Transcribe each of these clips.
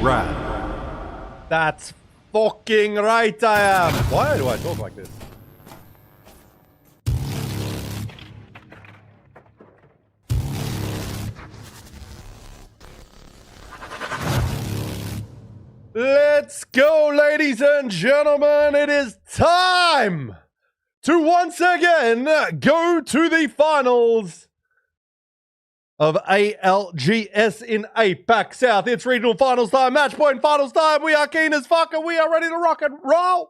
Rad. That's fucking right I am. Why do I talk like this? Let's go, ladies and gentlemen. It is time to once again go to the finals of ALGS in APAC South. It's regional finals time, match point finals time. We are keen as fuck and we are ready to rock and roll.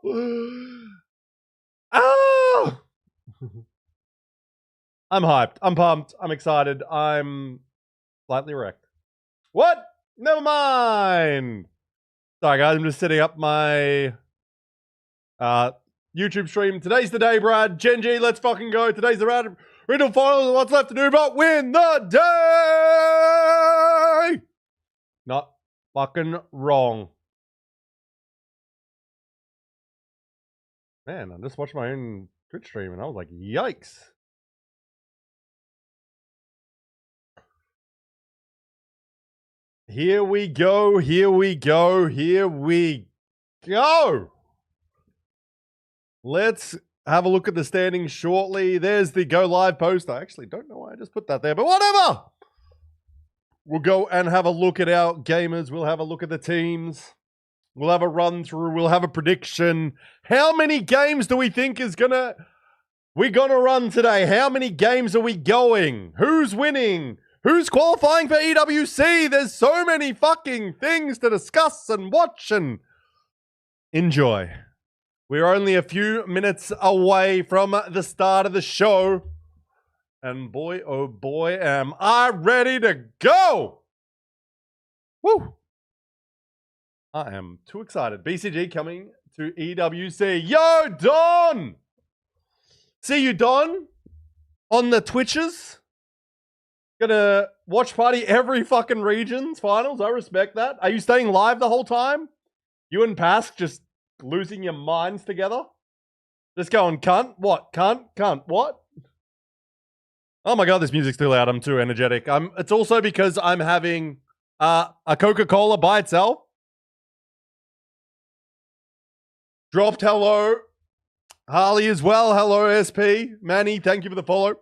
Oh! I'm hyped. I'm pumped. I'm excited. I'm slightly wrecked. What? Never mind. Sorry, guys. I'm just setting up my YouTube stream. Today's the day, Brad. Gen.G, let's fucking go. Today's the round of regional finals. What's left to do but win the day? Not fucking wrong. Man, I just watched my own Twitch stream and I was like, yikes. Here we go, here we go, here we go. Let's have a look at the standings shortly. There's the go live post. I actually don't know why I just put that there, but whatever. We'll go and have a look at our gamers. We'll have a look at the teams. We'll have a run through. We'll have a prediction. How many games do we think we're gonna run today? How many games are we going? Who's winning? Who's qualifying for EWC? There's so many fucking things to discuss and watch and enjoy. We're only a few minutes away from the start of the show. And boy, oh boy, am I ready to go! Woo! I am too excited. BCG coming to EWC. Yo, Don! See you, Don, on the Twitches. Gonna watch party every fucking region's finals. I respect that. Are you staying live the whole time? You and Pask just losing your minds together? Just going, cunt? What? Cunt? Cunt? What? Oh my god, this music's too loud. I'm too energetic. It's also because I'm having a Coca-Cola by itself. Dropped hello. Harley as well. Hello, SP. Manny, thank you for the follow.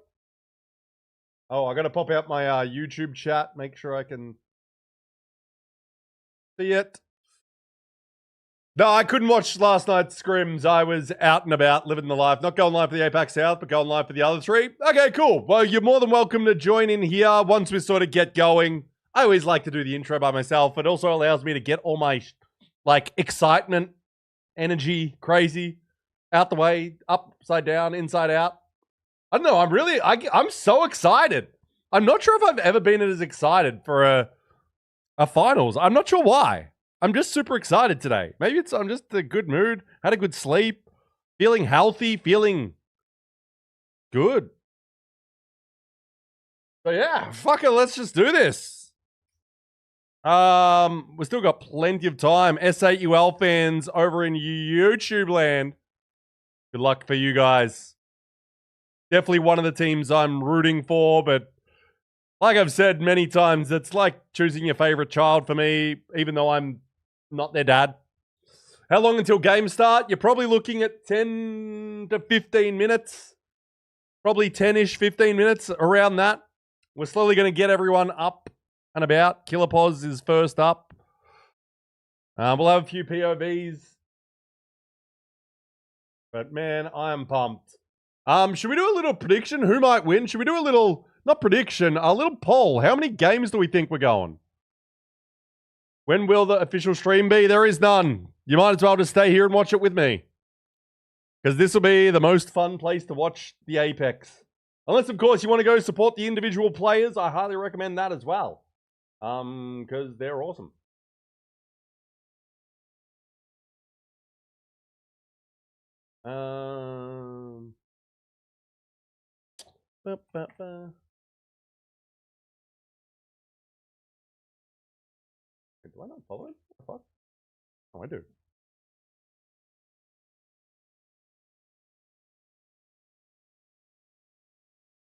Oh, I gotta pop out my YouTube chat. Make sure I can see it. No, I couldn't watch last night's scrims. I was out and about, living the life. Not going live for the APAC South, but going live for the other three. Okay, cool. Well, you're more than welcome to join in here once we sort of get going. I always like to do the intro by myself. It also allows me to get all my, excitement, energy, crazy, out the way, upside down, inside out. I don't know. I'm so excited. I'm not sure if I've ever been as excited for a finals. I'm not sure why. I'm just super excited today. Maybe I'm just in a good mood, had a good sleep, feeling healthy, feeling good. So yeah, fuck it, let's just do this. We still got plenty of time. S8UL fans over in YouTube land. Good luck for you guys. Definitely one of the teams I'm rooting for, but like I've said many times, it's like choosing your favorite child for me, even though I'm not their dad. How long until games start? You're probably looking at 10 to 15 minutes. Probably 10-ish, 15 minutes, around that. We're slowly going to get everyone up and about. Killer Pos is first up. We'll have a few POVs. But man, I am pumped. Should we do a little prediction? Who might win? Should we do a little, not prediction, a little poll? How many games do we think we're going? When will the official stream be? There is none. You might as well just stay here and watch it with me. Because this will be the most fun place to watch the Apex. Unless, of course, you want to go support the individual players. I highly recommend that as well. Because they're awesome. Do I not follow it? What the fuck? Oh, I do.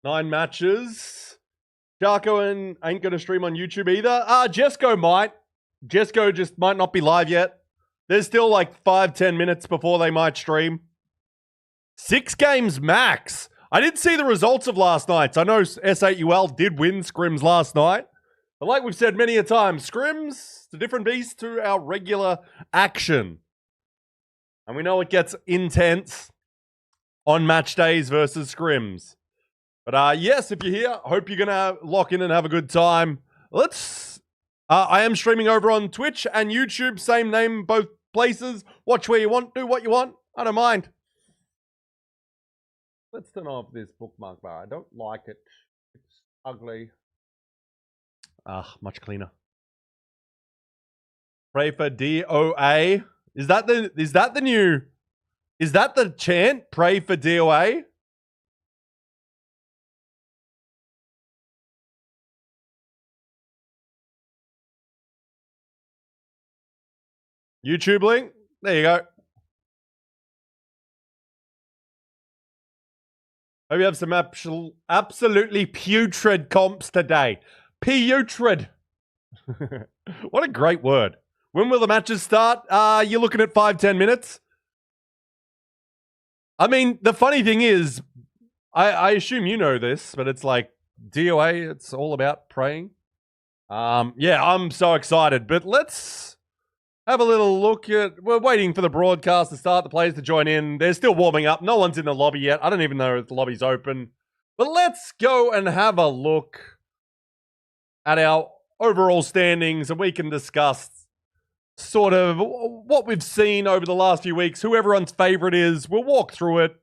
Nine matches. Jarko and ain't going to stream on YouTube either. Jesco might. Jesco just might not be live yet. There's still like 5-10 minutes before they might stream. 6 games max. I did see the results of last night's. I know S8UL did win scrims last night. But like we've said many a time, scrims, it's a different beast to our regular action. And we know it gets intense on match days versus scrims. But yes, if you're here, hope you're going to lock in and have a good time. I am streaming over on Twitch and YouTube, same name, both places. Watch where you want, do what you want. I don't mind. Let's turn off this bookmark bar. I don't like it. It's ugly. Much cleaner. Pray for DOA. Is that the new? Is that the chant? Pray for DOA. YouTube link. There you go. Hope you have some absolutely putrid comps today. Putrid. What a great word. When will the matches start? You're looking at 5-10 minutes. I mean, the funny thing is, I assume you know this, but it's like DOA, it's all about praying. Yeah, I'm so excited, but let's have a little look at... We're waiting for the broadcast to start, the players to join in. They're still warming up. No one's in the lobby yet. I don't even know if the lobby's open. But let's go and have a look at our overall standings, and we can discuss sort of what we've seen over the last few weeks, who everyone's favorite is. We'll walk through it,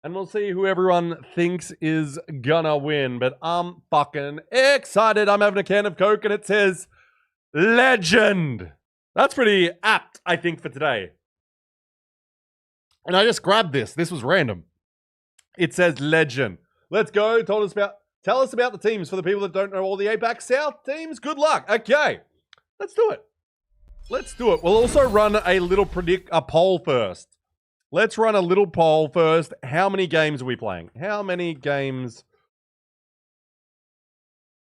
and we'll see who everyone thinks is gonna win. But I'm fucking excited. I'm having a can of Coke, and it says Legend. That's pretty apt, I think, for today. And I just grabbed this. This was random. It says Legend. Let's go. Tell us about the teams for the people that don't know all the APAC South teams. Good luck. Okay. Let's do it. Let's do it. We'll also run a poll first. Let's run a little poll first. How many games are we playing? How many games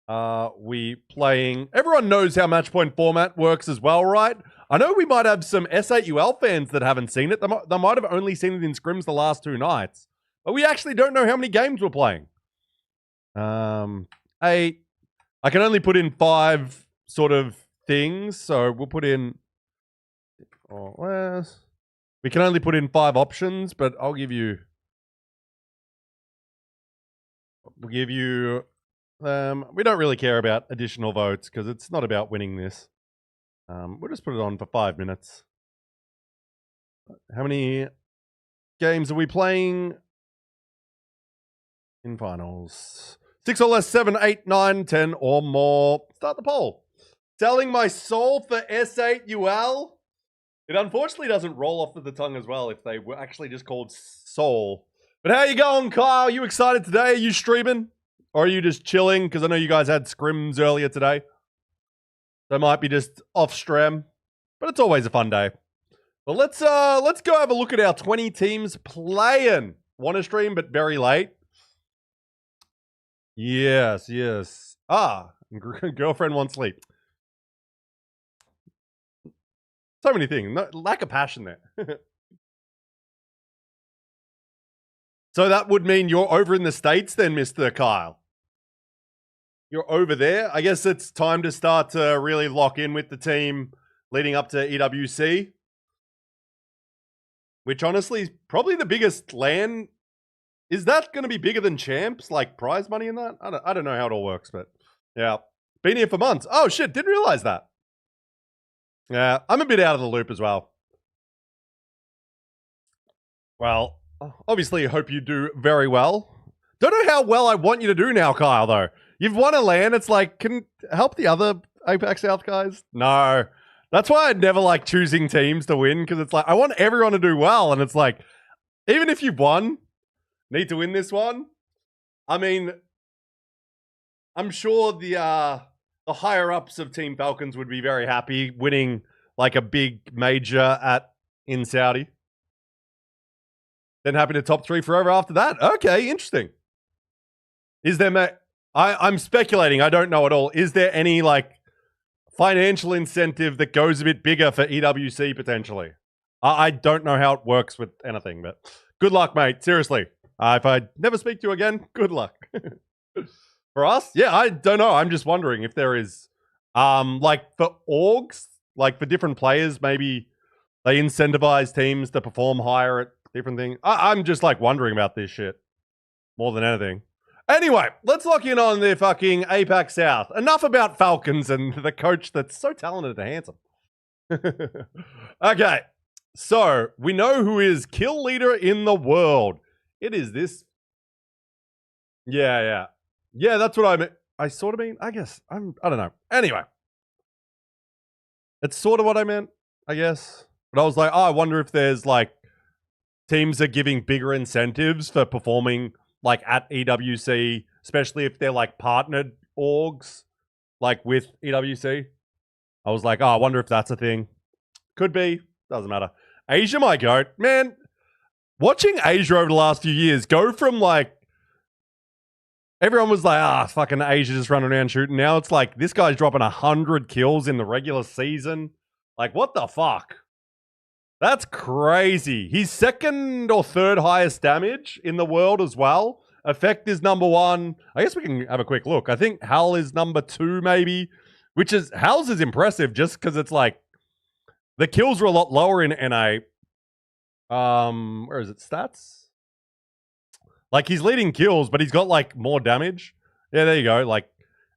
are we playing? Everyone knows how match point format works as well, right? I know we might have some S8UL fans that haven't seen it. They might have only seen it in scrims the last 2 nights. But we actually don't know how many games we're playing. 8. I can only put in 5 sort of things, so we'll put in... we can only put in 5 options, but I'll give you... We'll give you... we don't really care about additional votes because it's not about winning this. We'll just put it on for 5 minutes. How many games are we playing in finals? 6 or less, 7, 8, 9, 10 or more. Start the poll. Selling my soul for S8UL? It unfortunately doesn't roll off of the tongue as well if they were actually just called soul. But how you going, Kyle? You excited today? Are you streaming? Or are you just chilling? Because I know you guys had scrims earlier today. They might be just off stream. But it's always a fun day. Well, let's go have a look at our 20 teams playing. Want to stream, but very late. Yes, yes. Girlfriend wants sleep. So many things. No, lack of passion there. So that would mean you're over in the States then, Mr. Kyle. You're over there. I guess it's time to start to really lock in with the team leading up to EWC. Which honestly is probably the biggest LAN. Is that going to be bigger than champs? Like prize money in that? I don't know how it all works, but yeah. Been here for months. Oh shit, didn't realize that. Yeah, I'm a bit out of the loop as well. Well, obviously hope you do very well. Don't know how well I want you to do now, Kyle, though. You've won a LAN. It's like, can help the other APAC South guys? No. That's why I never like choosing teams to win, because it's like, I want everyone to do well. And it's like, even if you've won, need to win this one. I mean, I'm sure the higher-ups of Team Falcons would be very happy winning like a big major in Saudi. Then happy to top 3 forever after that. Okay, interesting. Is there... I'm speculating. I don't know at all. Is there any, like, financial incentive that goes a bit bigger for EWC potentially. I don't know how it works with anything, but good luck, mate. Seriously. If I never speak to you again, good luck. For us? Yeah, I don't know. I'm just wondering if there is, like for orgs, like for different players, maybe they incentivize teams to perform higher at different things. I'm just like wondering about this shit more than anything. Anyway, let's lock in on the fucking APAC South. Enough about Falcons and the coach that's so talented and handsome. Okay. So, we know who is kill leader in the world. It is this. Yeah, that's what I mean. I sort of mean, I guess. I don't know. Anyway. It's sort of what I meant, I guess. But I was like, oh, I wonder if there's like teams are giving bigger incentives for performing like at EWC, especially if they're like partnered orgs, like with EWC. I was like, oh, I wonder if that's a thing. Could be. Doesn't matter. Asia, my goat. Man, watching Asia over the last few years go from like, everyone was like, fucking Asia just running around shooting. Now it's like, this guy's dropping 100 kills in the regular season. Like, what the fuck? That's crazy. He's second or third highest damage in the world as well. Effect is number 1. I guess we can have a quick look. I think Hal is number 2 maybe, which is, Hal's is impressive just because it's like, the kills are a lot lower in NA. Where is it? Stats? Like, he's leading kills, but he's got, like, more damage. Yeah, there you go. Like,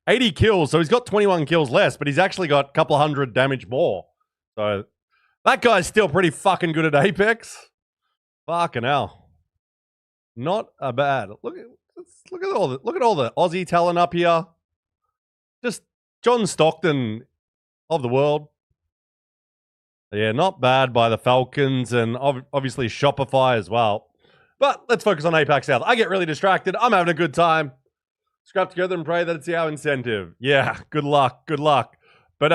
80 kills, so he's got 21 kills less, but he's actually got a couple hundred damage more. So, that guy's still pretty fucking good at Apex. Fucking hell. Not a bad. Look at all the Aussie talent up here. Just John Stockton of the world. Yeah, not bad by the Falcons and obviously Shopify as well. But let's focus on APAC South. I get really distracted. I'm having a good time. Scrap together and pray that it's our incentive. Yeah, good luck. Good luck. But,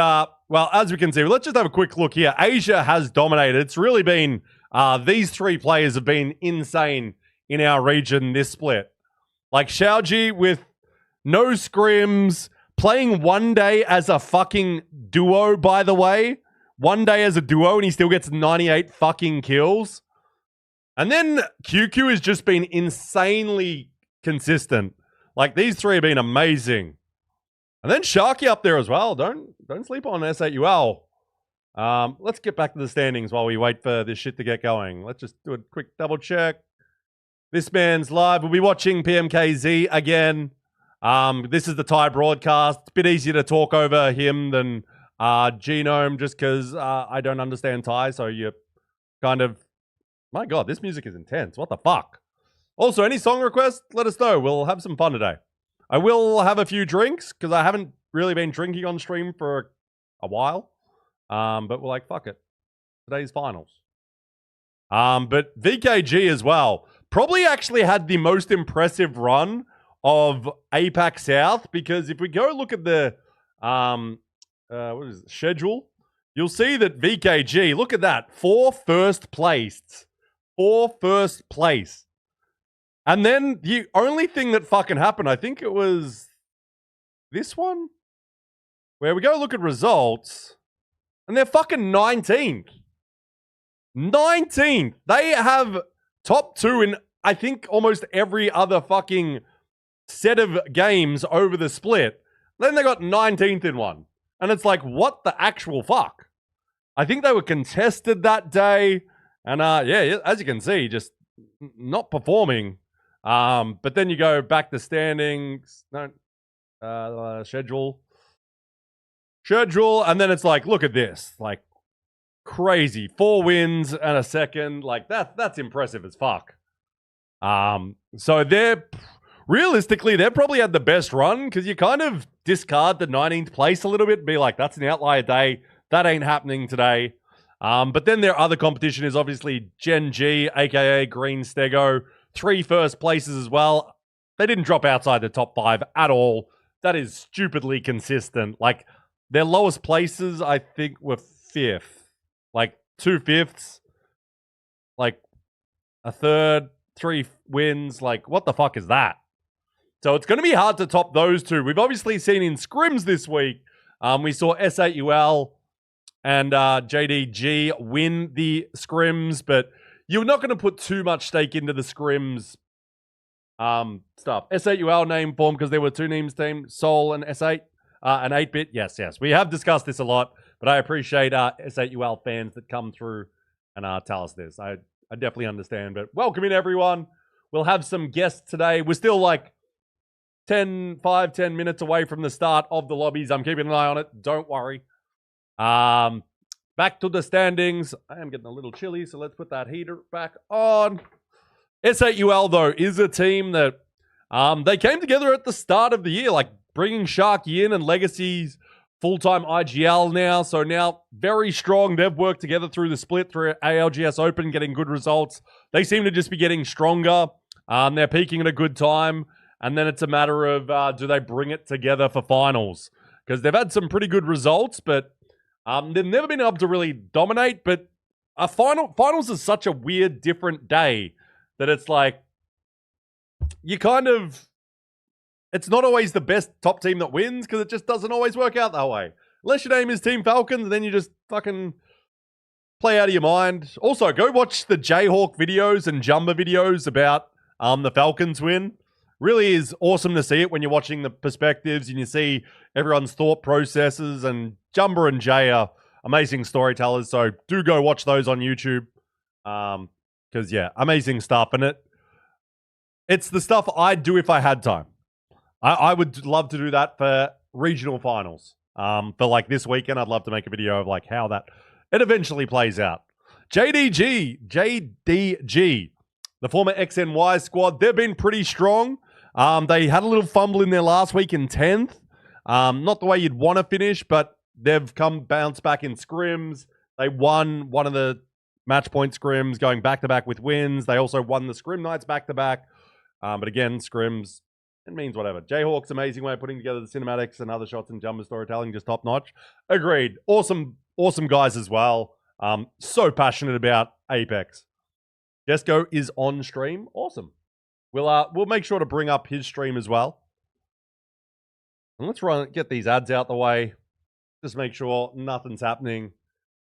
well, as we can see, let's just have a quick look here. Asia has dominated. It's really been, these 3 players have been insane in our region this split. Like Xiaoji with no scrims, playing one day as a fucking duo, by the way. One day as a duo and he still gets 98 fucking kills. And then QQ has just been insanely consistent. Like, these 3 have been amazing. And then Sharky up there as well. Don't sleep on S8UL. Let's get back to the standings while we wait for this shit to get going. Let's just do a quick double check. This man's live. We'll be watching PMKZ again. This is the Thai broadcast. It's a bit easier to talk over him than Genome, just because I don't understand Thai, so you kind of... My God, this music is intense. What the fuck? Also, any song requests, let us know. We'll have some fun today. I will have a few drinks, because I haven't really been drinking on stream for a while. But we're like, fuck it. Today's finals. But VKG as well. Probably actually had the most impressive run of APAC South, because if we go look at the... what is it, schedule? You'll see that VKG, look at that, 4 first placed. 4 first place. And then the only thing that fucking happened, I think it was this one, where we go look at results, and they're fucking 19th. 19th. They have top 2 in, I think, almost every other fucking set of games over the split. Then they got 19th in one. And it's like, what the actual fuck? I think they were contested that day. And yeah, as you can see, just not performing. But then you go back to standings. No, schedule. And then it's like, look at this. Like, crazy. 4 wins and a second. Like, that's impressive as fuck. So realistically, they probably had the best run, because you kind of discard the 19th place a little bit and be like, that's an outlier day. That ain't happening today. But then their other competition is obviously Gen.G, aka Green Stego. 3 first places as well. They didn't drop outside the top 5 at all. That is stupidly consistent. Like, their lowest places, I think, were 5th. Like, 2 fifths. Like, a third, 3 wins. Like, what the fuck is that? So it's going to be hard to top those 2. We've obviously seen in scrims this week, We saw S8UL and Gen.G win the scrims, but you're not going to put too much stake into the scrims stuff. S8UL name form because there were two names team, S8UL and S8 and 8-bit. Yes. We have discussed this a lot, but I appreciate S8UL fans that come through and tell us this. I definitely understand, but welcome in everyone. We'll have some guests today. We're still like 10 minutes away from the start of the lobbies. I'm keeping an eye on it. Don't worry. Back to the standings. I am getting a little chilly, so let's put that heater back on. S8UL, though, is a team that they came together at the start of the year, like bringing Sharky in and Legacy's full-time IGL now. So now very strong. They've worked together through the split, through ALGS Open, getting good results. They seem to just be getting stronger. They're peaking at a good time. And then it's a matter of do they bring it together for finals? Because they've had some pretty good results, but they've never been able to really dominate. But finals is such a weird, different day that it's like you kind of... It's not always the best top team that wins because it just doesn't always work out that way. Unless your name is Team Falcons, then you just fucking play out of your mind. Also, go watch the Jayhawk videos and Jumba videos about the Falcons win. Really is awesome to see it when you're watching the perspectives and you see everyone's thought processes, and Jumba and Jay are amazing storytellers. So do go watch those on YouTube. Because, yeah, amazing stuff. And it's the stuff I'd do if I had time. I would love to do that for regional finals. For like this weekend, I'd love to make a video of like how it eventually plays out. Gen.G, the former XNY squad, they've been pretty strong. They had a little fumble in there last week in 10th. Not the way you'd want to finish, but they've bounced back in scrims. They won one of the match point scrims, going back-to-back with wins. They also won the scrim nights back-to-back. But again, scrims, it means whatever. Jayhawk's amazing way of putting together the cinematics and other shots and Jumba storytelling, just top-notch. Agreed. Awesome guys as well. So passionate about Apex. Jesco is on stream. Awesome. We'll make sure to bring up his stream as well. And let's get these ads out the way. Just make sure nothing's happening.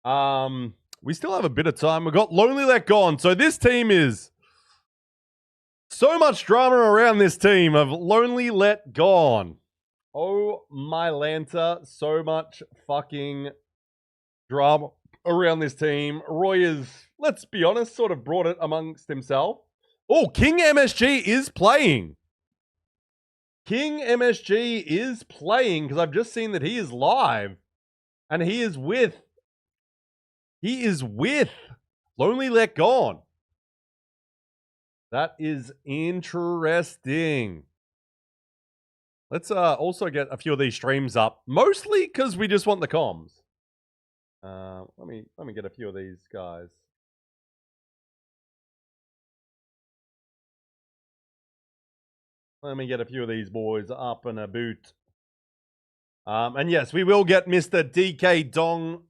We still have a bit of time. We've got Lonely Let Gone. So this team is... So much drama around this team of Lonely Let Gone. Oh my Lanta. So much fucking drama around this team. Roy is, let's be honest, sort of brought it amongst himself. Oh, King MSG is playing. King MSG is playing because I've just seen that he is live. And he is with Lonely Let Gone. That is interesting. Let's also get a few of these streams up. Mostly because we just want the comms. Let me get a few of these guys. Let me get a few of these boys up and a boot. And yes, we will get Mr. DK Dong.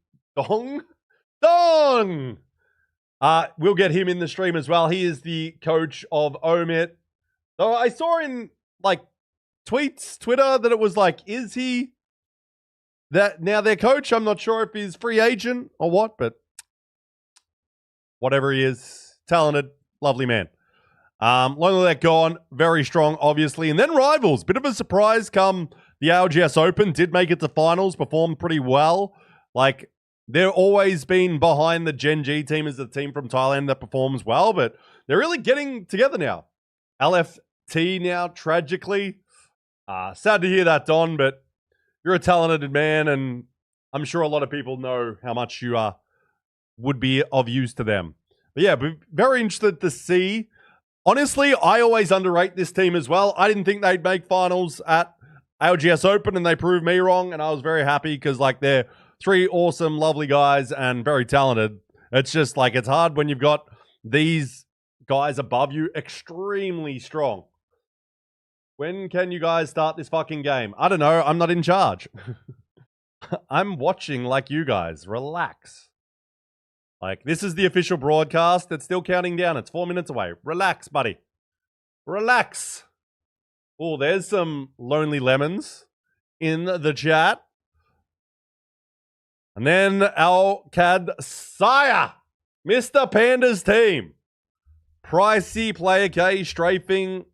We'll get him in the stream as well. He is the coach of Omit. So I saw in like Twitter that it was like, is he that now their coach? I'm not sure if he's free agent or what, but whatever he is, talented, lovely man. Lonely Let Gone, very strong, obviously. And then Rivals, bit of a surprise come the ALGS Open, did make it to finals, performed pretty well. Like, they've always been behind the Gen.G team as the team from Thailand that performs well, but they're really getting together now. LFT now, tragically. Sad to hear that, Don, but you're a talented man, and I'm sure a lot of people know how much you would be of use to them. But yeah, very interested to see. Honestly, I always underrate this team as well. I didn't think they'd make finals at ALGS Open, and they proved me wrong, and I was very happy because, like, they're three awesome, lovely guys and very talented. It's just, like, it's hard when you've got these guys above you, extremely strong. When can you guys start this fucking game? I don't know. I'm not in charge. I'm watching like you guys. Relax. Like, this is the official broadcast. It's still counting down. It's 4 minutes away. Relax, buddy. Relax. Oh, there's some Lonely Lemons in the chat. And then our Qadsiah, Mr. Panda's team. Pricey, player K, strafing.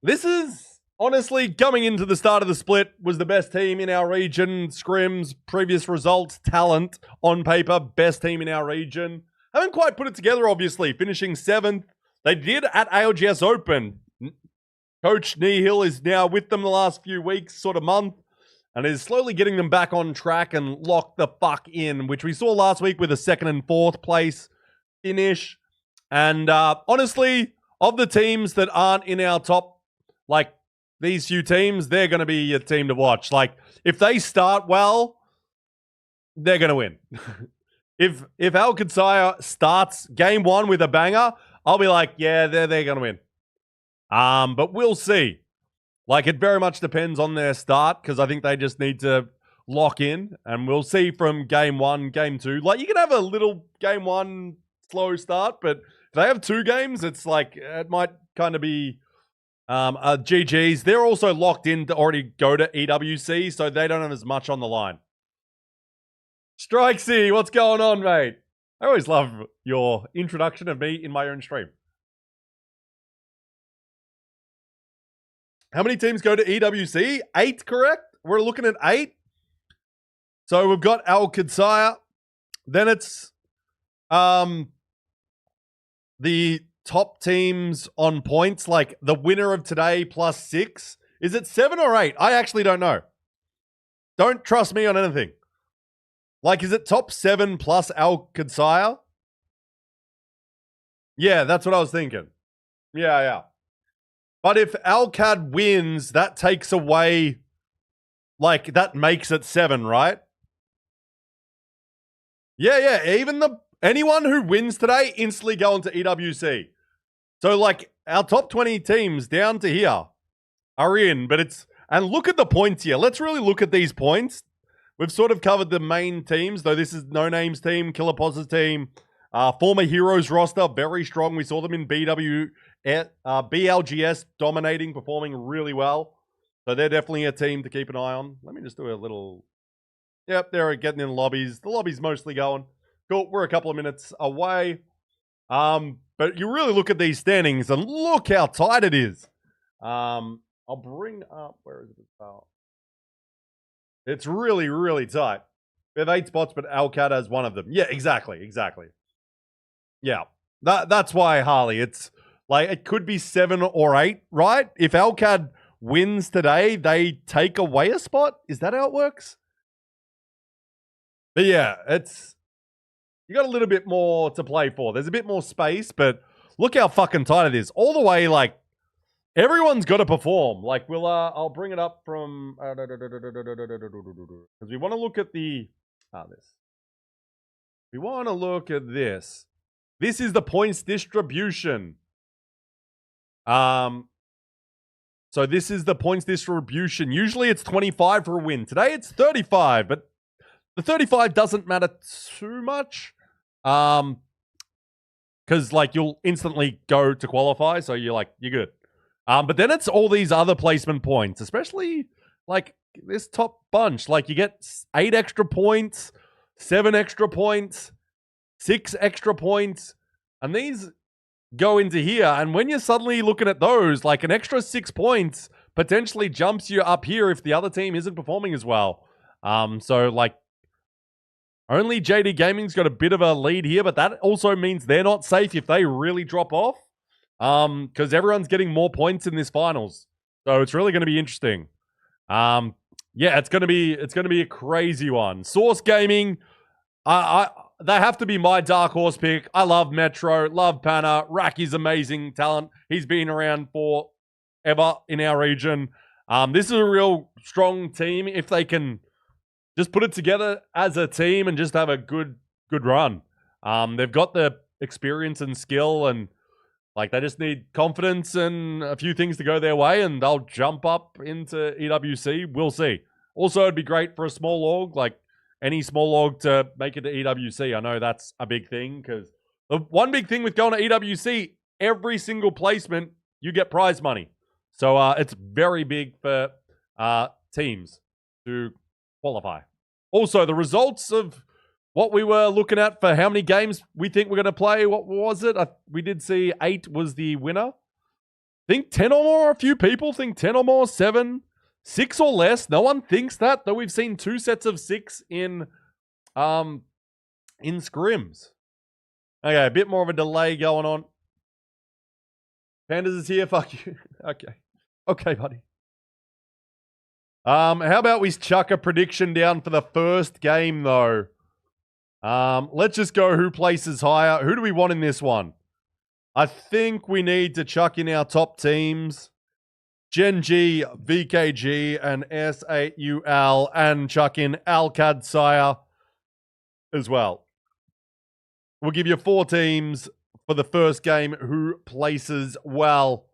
This is, honestly, coming into the start of the split, was the best team in our region. Scrims, previous results, talent, on paper, best team in our region. Haven't quite put it together, obviously, finishing 7th. They did at ALGS Open. Coach Nihil is now with them the last few weeks, sort of month, and is slowly getting them back on track and locked the fuck in, which we saw last week with a 2nd and 4th place finish. And honestly, of the teams that aren't in our top, like these few teams, they're going to be a team to watch. Like, if they start well, they're going to win. If Qadsiah starts game 1 with a banger, I'll be like, yeah, they're going to win. But we'll see. Like, it very much depends on their start, because I think they just need to lock in, and we'll see from game 1, game 2. Like, you can have a little game 1 slow start, but if they have 2 games, it's like, it might kind of be GG's. They're also locked in to already go to EWC, so they don't have as much on the line. Strikesy, what's going on, mate? I always love your introduction of me in my own stream. How many teams go to EWC? 8, correct? We're looking at 8. So we've got Qadsiah. Then it's the top teams on points, like the winner of today plus 6. Is it 7 or 8? I actually don't know. Don't trust me on anything. Like, is it top 7 plus Qadsiah? Yeah, that's what I was thinking. Yeah. But if Qad wins, that takes away, like, that makes it 7, right? Yeah. Even anyone who wins today instantly go into EWC. So, like, our top 20 teams down to here are in, but it's, and look at the points here. Let's really look at these points. We've sort of covered the main teams, though this is No Name's team, Killer Poz's team, former Heroes roster, very strong. We saw them in BLGS dominating, performing really well. So they're definitely a team to keep an eye on. Let me just do a little... Yep, they're getting in lobbies. The lobby's mostly going. Cool, we're a couple of minutes away. But you really look at these standings and look how tight it is. I'll bring up... Where is it? It's really, really tight. We have 8 spots, but Qad has one of them. Yeah, exactly. Yeah, that's why, Harley. It's like, it could be 7 or 8, right? If Qad wins today, they take away a spot. Is that how it works? But yeah, you got a little bit more to play for. There's a bit more space, but look how fucking tight it is. All the way, like, everyone's got to perform. Like, I'll bring it up from, because we want to look at the, this. We want to look at this. This is the points distribution. So this is the points distribution. Usually it's 25 for a win. Today it's 35, but the 35 doesn't matter too much. Because, like, you'll instantly go to qualify, so you're good. But then it's all these other placement points, especially, like, this top bunch. Like, you get 8 extra points, 7 extra points, 6 extra points, and these go into here. And when you're suddenly looking at those, like, an extra 6 points potentially jumps you up here if the other team isn't performing as well. So, like, only JD Gaming's got a bit of a lead here, but that also means they're not safe if they really drop off. Because everyone's getting more points in this finals. So it's really going to be interesting. Yeah, it's going to be a crazy one. Source Gaming, they have to be my dark horse pick. I love Metro, love Panna. Racky's amazing talent. He's been around forever in our region. This is a real strong team if they can just put it together as a team and just have a good run. They've got the experience and skill, and like, they just need confidence and a few things to go their way, and they'll jump up into EWC. We'll see. Also, it'd be great for a small org, like any small org, to make it to EWC. I know that's a big thing, because the one big thing with going to EWC, every single placement, you get prize money. So it's very big for teams to qualify. Also, the results of what we were looking at for how many games we think we're going to play. What was it? We did see 8 was the winner. Think 10 or more. A few people think 10 or more, 7, 6 or less. No one thinks that, though we've seen 2 sets of 6 in scrims. Okay, a bit more of a delay going on. Pandas is here. Fuck you. Okay. Okay, buddy. How about we chuck a prediction down for the first game, though? Let's just go who places higher. Who do we want in this one? I think we need to chuck in our top teams. Gen.G, VKG, and S8UL, and chuck in Qadsiah as well. We'll give you 4 teams for the first game. Who places well?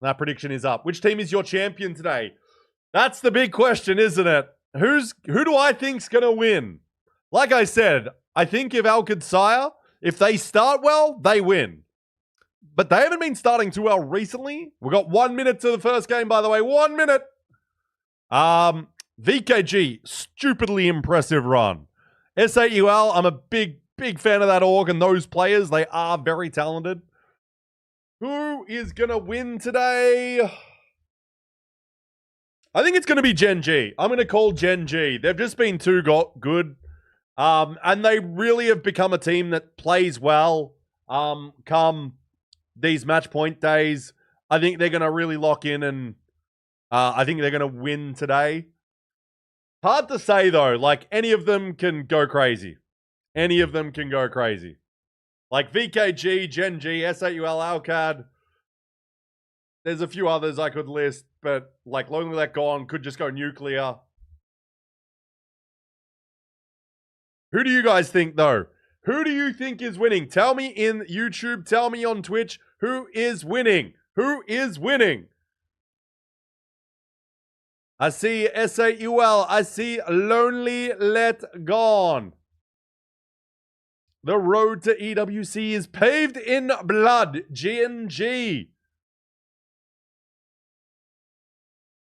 That prediction is up. Which team is your champion today? That's the big question, isn't it? Who do I think's gonna win? Like I said, I think if Qadsiah, if they start well, they win. But they haven't been starting too well recently. We've got 1 minute to the first game, by the way. 1 minute. VKG, stupidly impressive run. S8UL, I'm a big fan of that org and those players. They are very talented. Who is going to win today? I think it's going to be Gen.G. I'm going to call Gen.G. They've just been too good. And they really have become a team that plays well come these match point days. I think they're going to really lock in and I think they're going to win today. Hard to say, though. Like, any of them can go crazy. Any of them can go crazy. Like VKG, Gen.G, S8UL, Alcad. There's a few others I could list, but like Lonely Let Gone could just go nuclear. Who do you guys think, though? Who do you think is winning? Tell me in YouTube. Tell me on Twitch. Who is winning? Who is winning? I see S8UL. I see Lonely Let Gone. The road to EWC is paved in blood. Gen.G.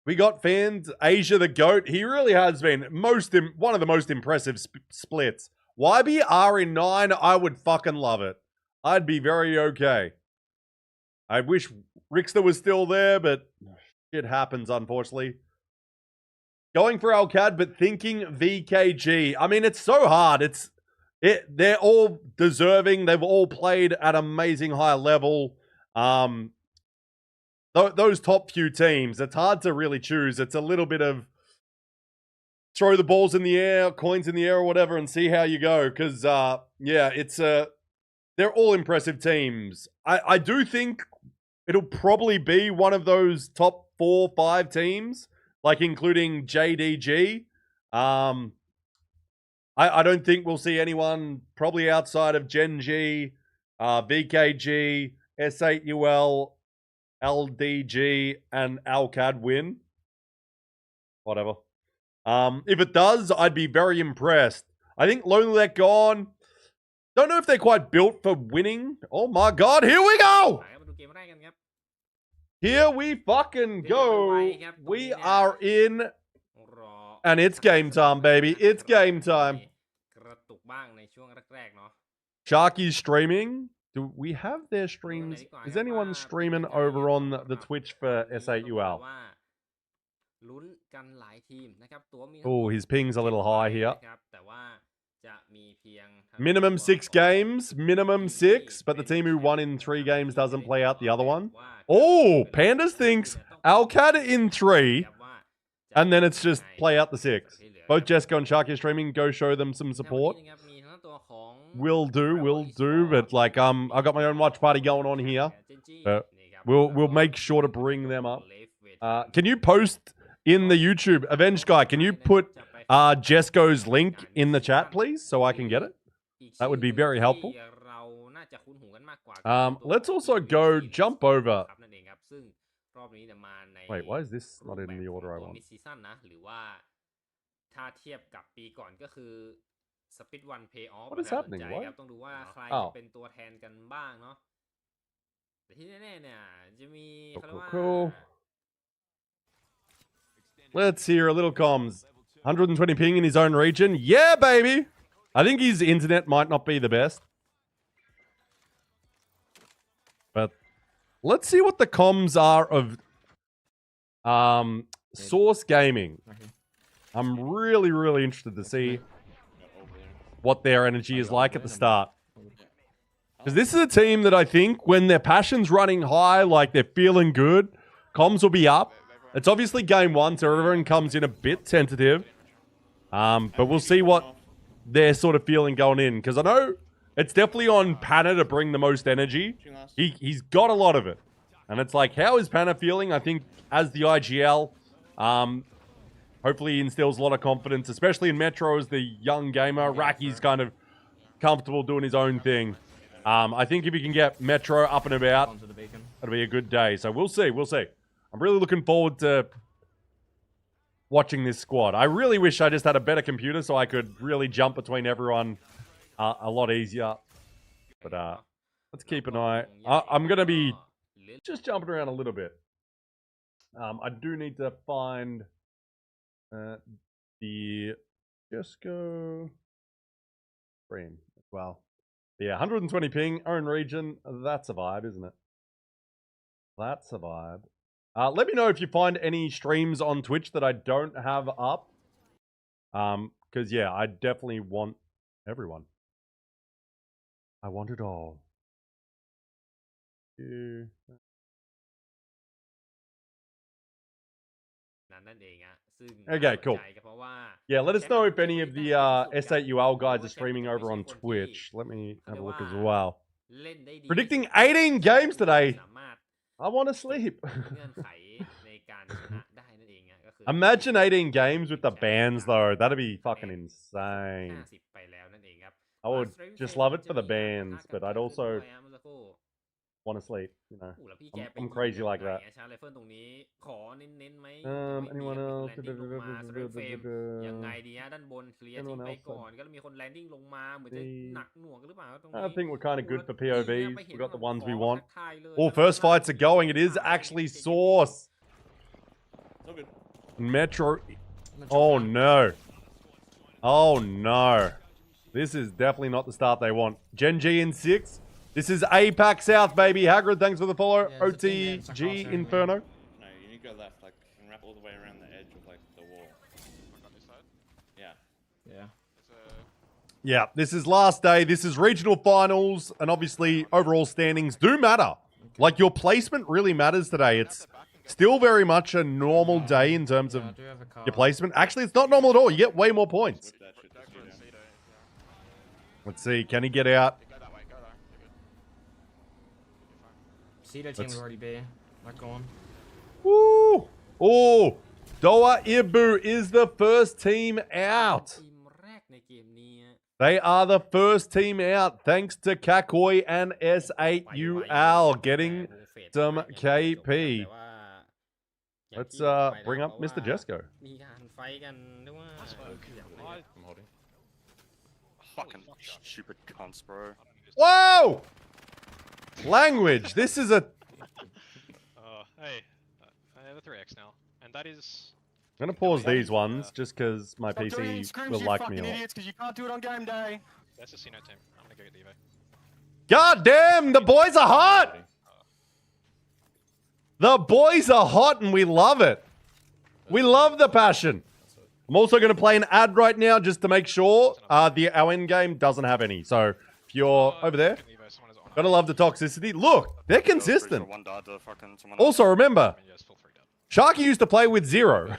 We got fans. Asia the GOAT. He really has been one of the most impressive splits. YB R in 9. I would fucking love it. I'd be very okay. I wish Rickster was still there, but shit happens, unfortunately. Going for Alcad, but thinking VKG. I mean, it's so hard. They're all deserving. They've all played at amazing high level. Those top few teams, it's hard to really choose. It's a little bit of throw the balls in the air, coins in the air or whatever, and see how you go. Because, yeah, they're all impressive teams. I do think it'll probably be one of those top 4, 5 teams, like including JDG. I don't think we'll see anyone probably outside of Gen.G, VKG, S8UL, LDG, and Alcad win. Whatever. If it does, I'd be very impressed. I think Lonely Let Gone. Don't know if they're quite built for winning. Oh my god, here we go! Here we fucking go. We are in. And it's game time, baby. It's game time. Sharky's streaming. Do we have their streams? Is anyone streaming over on the Twitch for S8UL? Oh, his ping's a little high here. Minimum 6 games. Minimum 6. But the team who won in 3 games doesn't play out the other one. Oh, Pandas thinks Alcad in 3. And then it's just play out the 6. Both Jessica and Sharky are streaming. Go show them some support. Will do. But like, I got my own watch party going on here. We'll make sure to bring them up. Can you post in the YouTube Avenged Guy? Can you put Jesco's link in the chat, please, so I can get it? That would be very helpful. Let's also go jump over. Wait, why is this not in the order I want? What is happening? What? Oh. Cool. Let's hear a little comms. 120 ping in his own region. Yeah, baby. I think his internet might not be the best. But let's see what the comms are of Source Gaming. I'm really, really interested to see what their energy is like at the start. Because this is a team that I think when their passion's running high, like they're feeling good, comms will be up. It's obviously game one, so everyone comes in a bit tentative. But we'll see what they're sort of feeling going in. Because I know it's definitely on Panna to bring the most energy. He's got a lot of it. And it's like, how is Panna feeling? I think as the IGL, hopefully he instills a lot of confidence, especially in Metro as the young gamer. Raki's kind of comfortable doing his own thing. I think if you can get Metro up and about, it'll be a good day. So we'll see. We'll see. I'm really looking forward to watching this squad. I really wish I just had a better computer so I could really jump between everyone a lot easier. But let's keep an eye. I'm going to be just jumping around a little bit. I do need to find the Jesco stream as well. Yeah, 120 ping, own region. That's a vibe, isn't it? That's a vibe. Let me know if you find any streams on Twitch that I don't have up. Because, yeah, I definitely want everyone. I want it all. Okay, cool. Yeah, let us know if any of the S8UL guys are streaming over on Twitch. Let me have a look as well. Predicting 18 games today. I want to sleep. Imagine 18 games with the bans, though. That'd be fucking insane. I would just love it for the bans, but I'd also want to sleep. You know, I'm crazy like that. Anyone else? I think we're kind of good for POVs. We got the ones we want. All first fights are going. It is actually Source. Metro. Oh no. Oh no. This is definitely not the start they want. Gen.G in 6. This is APAC South, baby. Hagrid, thanks for the follow. OTG Inferno. No, you need to go left, like, and wrap all the way around the edge of, like, the wall. On this side? Yeah. Yeah. Yeah, this is last day. This is regional finals, and obviously overall standings do matter. Like, your placement really matters today. It's still very much a normal day in terms of your placement. Actually, it's not normal at all. You get way more points. Let's see. Can he get out? See the team already be not going. Woo! Oh, Doa Ibu is the first team out. They are the first team out, thanks to Kakoi and S8UL getting some KP. Let's bring up Mr. Jesco. I'm holding. Fucking stupid cunts, bro. Whoa! Language. This is a. Hey, I have a 3x now, and that is. I'm gonna pause these ones just because my PC will like me a lot. Idiots, because you can't do it on game day. That's a C note team. I'm gonna go get the Evo. God damn, the boys are hot. The boys are hot, and we love it. We love the passion. I'm also gonna play an ad right now just to make sure our end game doesn't have any. So if you're over there. Gotta love the toxicity. Look, they're consistent. Also, remember, Sharky used to play with 0.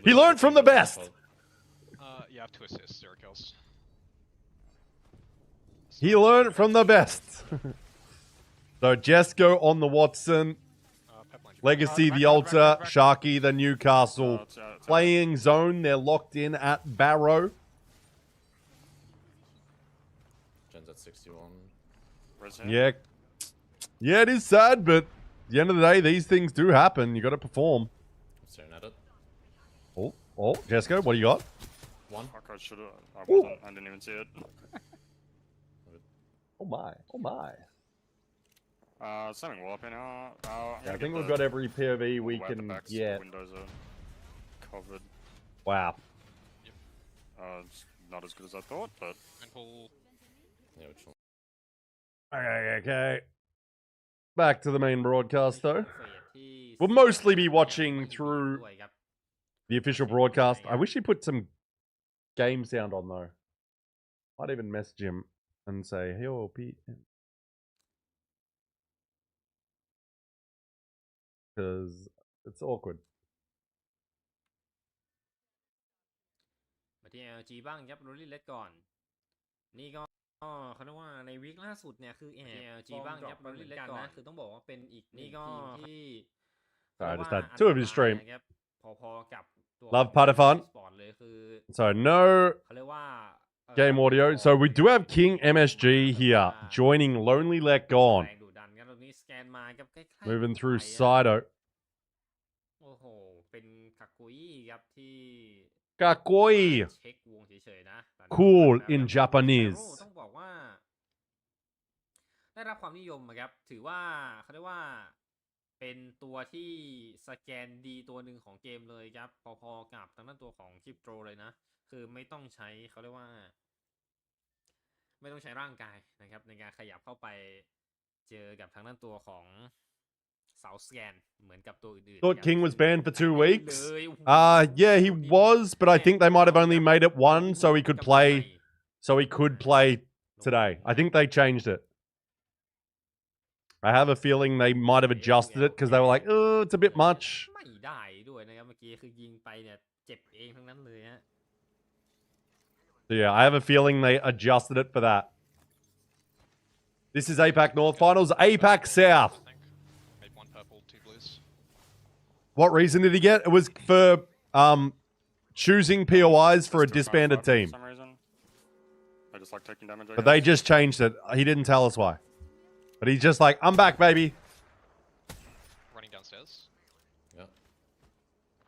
He learned from the best. You have 2 assists, 0 kills. He learned from the best. So, Jesco on the Watson. Legacy, the Alta. Sharky, the Newcastle. Playing zone. They're locked in at Barrow. Gen's at 61. Yeah. Yeah, it is sad, but at the end of the day, these things do happen. You got to perform. I'm staring at it. Oh, Jesco, what do you got? One. I should have. I didn't even see it. Oh my. Sending warp in now. Yeah, I think we've got every POV we can get. Windows are covered. Wow. It's not as good as I thought, but And pull. yeah, which one? Okay. Back to the main broadcast, though. เฟสที่ We'll mostly be watching through ด้วยครับ the official broadcast. I wish he put some game sound on, though. Might even message him and say, hey, yo, Pete. Because it's awkward. มาที่ LG บ้างครับโรลลี่เลดก่อน นี่ก็เขาเรียกว่าในวีคล่าสุดเนี่ยคือLG บ้างครับโรลลี่เลดก่อนนะคือต้องบอกว่าเป็นอีกนี่ก็ที่ Sorry, I just had two of his stream. ครับพอๆกับตัว Love Patafon. Esports เลยคือ So no เขาเรียกว่า game audio. So we do have King MSG here joining Lonely Let Gone. แรงดุดันครับตรงนี้สแกนมาครับใกล้ๆ Moving through ไป Sido. โอ้โหเป็นคากุยครับที่ Kakoi. เช็ควงเฉยๆนะ Cool in Japanese. ต้องบอกว่า ได้รับความนิยมครับถือว่าเขาเรียกว่าเป็นตัวที่สแกนดีตัวหนึ่งของเกมเลยครับพอๆกับทางด้านตัวของคริปโตเลยนะคือไม่ต้องใช้เขาเรียกว่า ไม่ต้องใช้ร่างกายนะครับในการขยับเข้าไปเจอกับทางด้านตัวของเสาสแกนเหมือนกับตัวอื่น Thought King was banned for 2 weeks. เลย Yeah, he was, but I think they might have only made it one so he could play today. I think they changed it. I have a feeling they might have adjusted it because they were like, oh, it's a bit much. ไม่ได้ด้วยนะครับเมื่อกี้คือยิงไปเนี่ยเจ็บเองทั้งนั้นเลยฮะ So yeah, I have a feeling they adjusted it for that. This is APAC North Finals, APAC South. Made one purple, two blues. What reason did he get? It was for choosing POIs for a disbanded team. For some reason. I just like taking damage. But they just changed it. He didn't tell us why. But he's just like, I'm back, baby. Running downstairs. Yeah.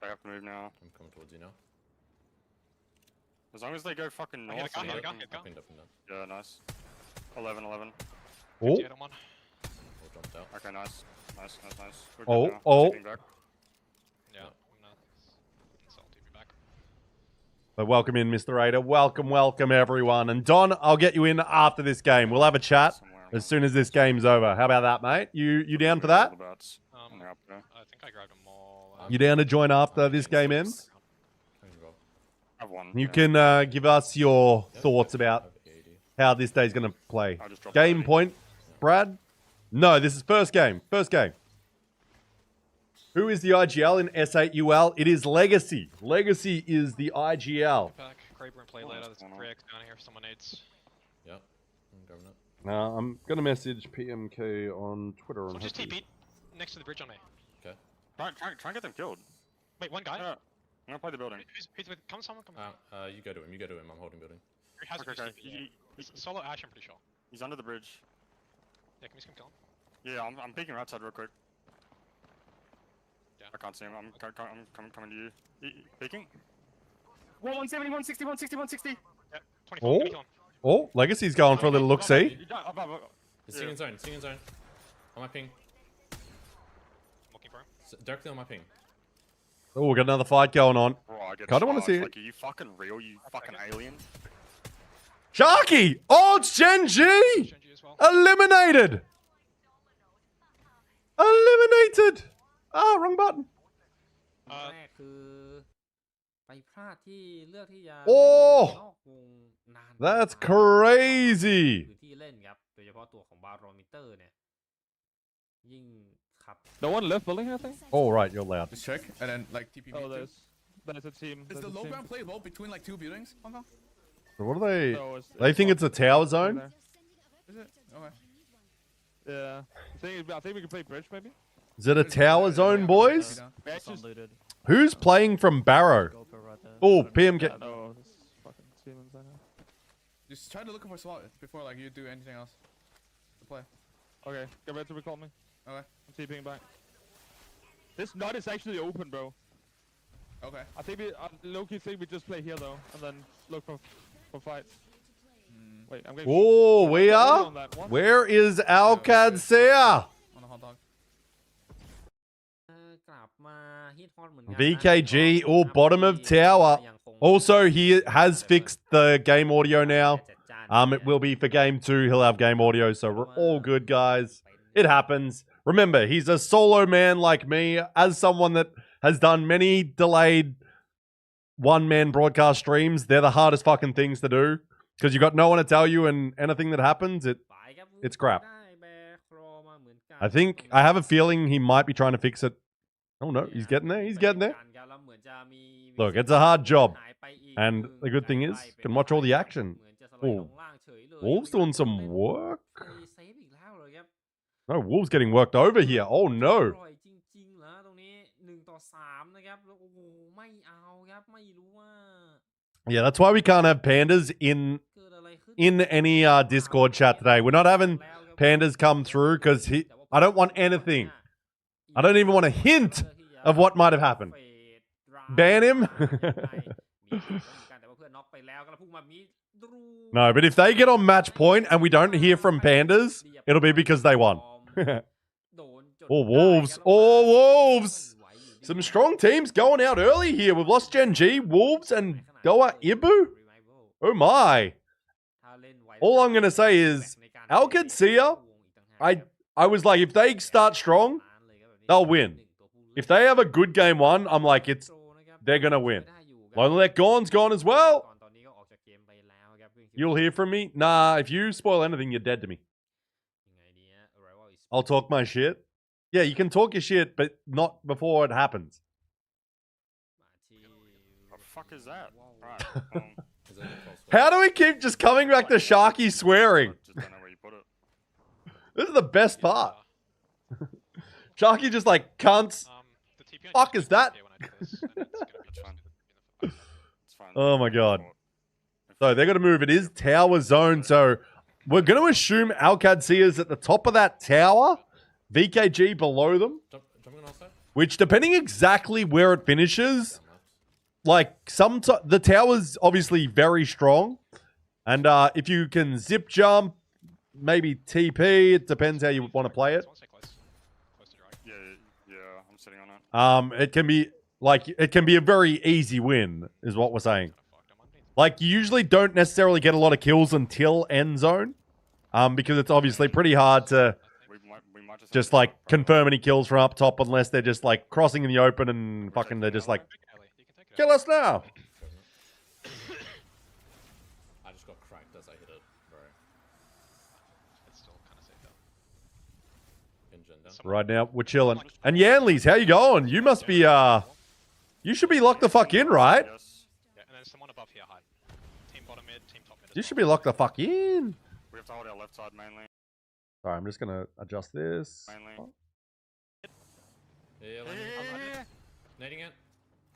I have to move now. I'm coming towards you now. As long as they go fucking north. Get a gun. Yeah, nice. 11. Oh, 58 on one. All jumped out. Okay, nice. We're good Oh, now. oh. Taking back. Yeah, I'm gonna sell TV back. but welcome in, Mr. Raider. Welcome, everyone. And Don, I'll get you in after this game. We'll have a chat as soon as this game's over. How about that, mate? You down for that? I think I grabbed them all. You down to join after this game ends? I have one. You can give us your thoughts about how this day's going to play. Game point, Brad? No, this is first game. Who is the IGL in S8UL? It is Legacy. Legacy is the IGL. Back. Kraber and play later. There's 3x down here if someone needs. Yep. I'm grabbing it. Now, I'm going to message PMK on Twitter. Someone just TP'd next to the bridge on me. Okay. Try and get them killed. Wait, one guy? Yeah. I'm gonna play the building. Who's with? Come someone. You go to him. I'm holding building. He has Okay. Solo Ash, I'm pretty sure. He's under the bridge. Yeah, can we just come kill him? Yeah, I'm peeking right side real quick. Yeah. I can't see him. I'm coming to you. Peeking? 170, 160, 160, 160. Yeah, 24. Oh. Give me kill him. Oh, Legacy's going for a little look-see. He's sitting in zone. On my ping. I'm looking for him. Directly on my ping. Oh, we got another fight going on. Bro, I get Kinda wanna charged. see it. Like, are you fucking real, you fucking alien? Sharky! Oh, it's Gen.G! Gen.G as well. Eliminated! Ah, wrong button. แรกคือไปพลาดที่เลือกที่จะ โอ้ นอกวงนาน That's crazy. พื้นที่เล่นครับโดยเฉพาะตัวของบาโรมิเตอร์เนี่ยยิ่งขับ No one left building, I think. Oh, right, you're loud. Just check and then like TP. Oh, there's a team. Is the low ground playable between like two buildings? Hong Kong? So what are they? No, They think it's a tower zone? Is it? Okay. Yeah. I think we can play bridge maybe. Is it a tower zone, boys? Who's playing from Barrow? Oh, PMK. Oh, this fucking Siemens, I know. Just try to look for a spot before like you do anything else. To play. Okay, get ready to recall me. Okay. I'm TPing back. This nut is actually open, bro. Okay. I think low-key think we just play here though, and then look for fights. Wait, I'm getting. Oh, we are? on that. What? Where is our Qadsiah? On a hot dog. กลับมาฮิตฮอตเหมือนกันนะ VKG, oh, bottom of tower. ยังคง Also, he has fixed the game audio now. It will be for game 2. He'll have game audio, so we're all good, guys. It happens. Remember, he's a solo man like me. As someone that has done many delayed one-man broadcast streams, they're the hardest fucking things to do because you got no one to tell you, and anything that happens, it's crap. I have a feeling he might be trying to fix it. Oh no, he's getting there. He's getting there. Look, it's a hard job, and the good thing is, you can watch all the action. Oh, Wolves doing some work. No, Wolves getting worked over here. Oh no. Yeah, that's why we can't have pandas in any Discord chat today. We're not having pandas come through because I don't want anything. I don't even want a hint of what might have happened. Ban him? No, but if they get on match point and we don't hear from pandas, it'll be because they won. Oh, Wolves. Oh, Wolves. Some strong teams going out early here. We've lost Gen.G, Wolves, and Ibu. Oh my. All I'm going to say is, Qadsiah, I was like, if they start strong, they'll win. If they have a good game 1, I'm like, they're going to win. Lonely Gorn's gone as well. You'll hear from me? Nah, if you spoil anything, you're dead to me. I'll talk my shit. Yeah, you can talk your shit, but not before it happens. What the fuck is that? Right. How do we keep just coming back to Sharky swearing? Just don't know where you put it. This is the best part. Sharky just like, cunts. Fuck is that? Oh my god. So they're going to move. It is tower zone. So we're going to assume Qadsiah is at the top of that tower. VKG below them. Which, depending exactly where it finishes, like the tower's obviously very strong. And if you can zip jump, maybe TP, it depends how you want to play it. Yeah, I'm sitting on it. It can be a very easy win, is what we're saying. Like, you usually don't necessarily get a lot of kills until end zone. Because it's obviously pretty hard to just, like, confirm any kills from up top unless they're just, like, crossing in the open and fucking they're just like, kill us now! I just got cracked as I hit it, bro. It's still kind of safe though. Right now, we're chilling. And Yanleys, how you going? You must be, you should be locked the fuck in, right? Yeah, and there's someone above here, hide. Team bottom mid, team top mid. You should be locked the fuck in. We have to hold our left side mainly. Sorry, I'm just gonna adjust this. Mainly. Yeah, nading it.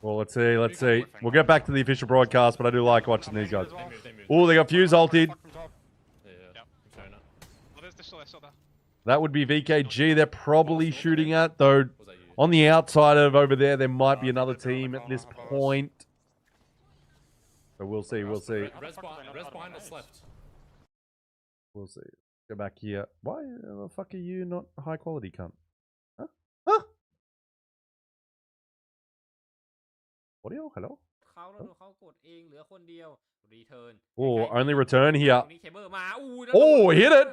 Well, let's see. We'll get back to the official broadcast, but I do like watching these guys. Oh, they got Fuse ulted. Yeah. Oh, there's still there. That would be VKG they're probably shooting at, though on the outside of over there might be another team at this point. So we'll see. Res behind us left. We'll see. Go back here. Why the fuck are you not high quality, cunt? Huh? Huh? Audio? Hello? Oh, only return here. Oh, hit it!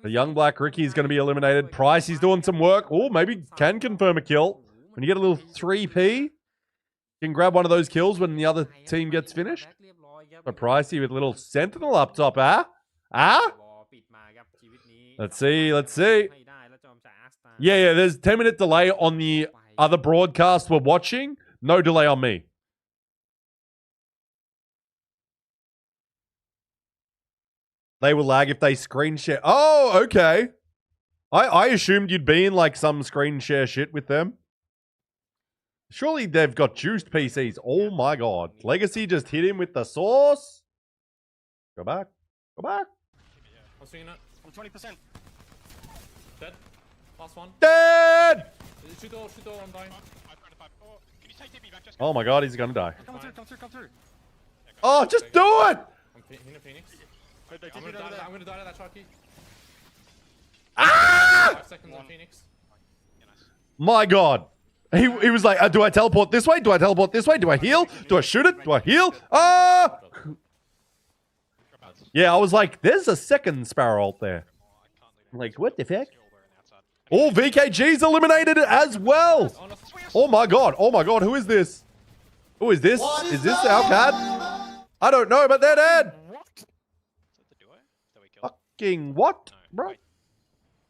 The young black Ricky is going to be eliminated. Price, he's doing some work. Oh, maybe can confirm a kill. When you get a little 3P, you can grab one of those kills when the other team gets finished. So Pricey with a little sentinel up top, Let's see. Yeah, there's 10-minute delay on the other broadcast we're watching. No delay on me. They will lag if they screen share. Oh, okay. I assumed you'd be in like some screen share shit with them. Surely they've got juiced PCs. Oh my god. Legacy just hit him with the sauce. Go back. I'm seeing it. I'm 20%. Dead. Last one. Dead! Shoot door, I'm dying. Oh my god, he's gonna die. Come through. Oh, just do it! I'm hitting Phoenix. I'm I'm gonna die to that Sharky. Ah! 5 seconds on Phoenix. My god. He was like, do I teleport this way? Do I teleport this way? Do I heal? Do I shoot it? Do I heal? Yeah, I was like, there's a second Sparrow ult there. I'm like, what the heck? Oh, VKG's eliminated as well. Oh my god. Oh my god. Who is this? Who is this? Is this Alcad? I don't know, but they're dead. Fucking what, bro?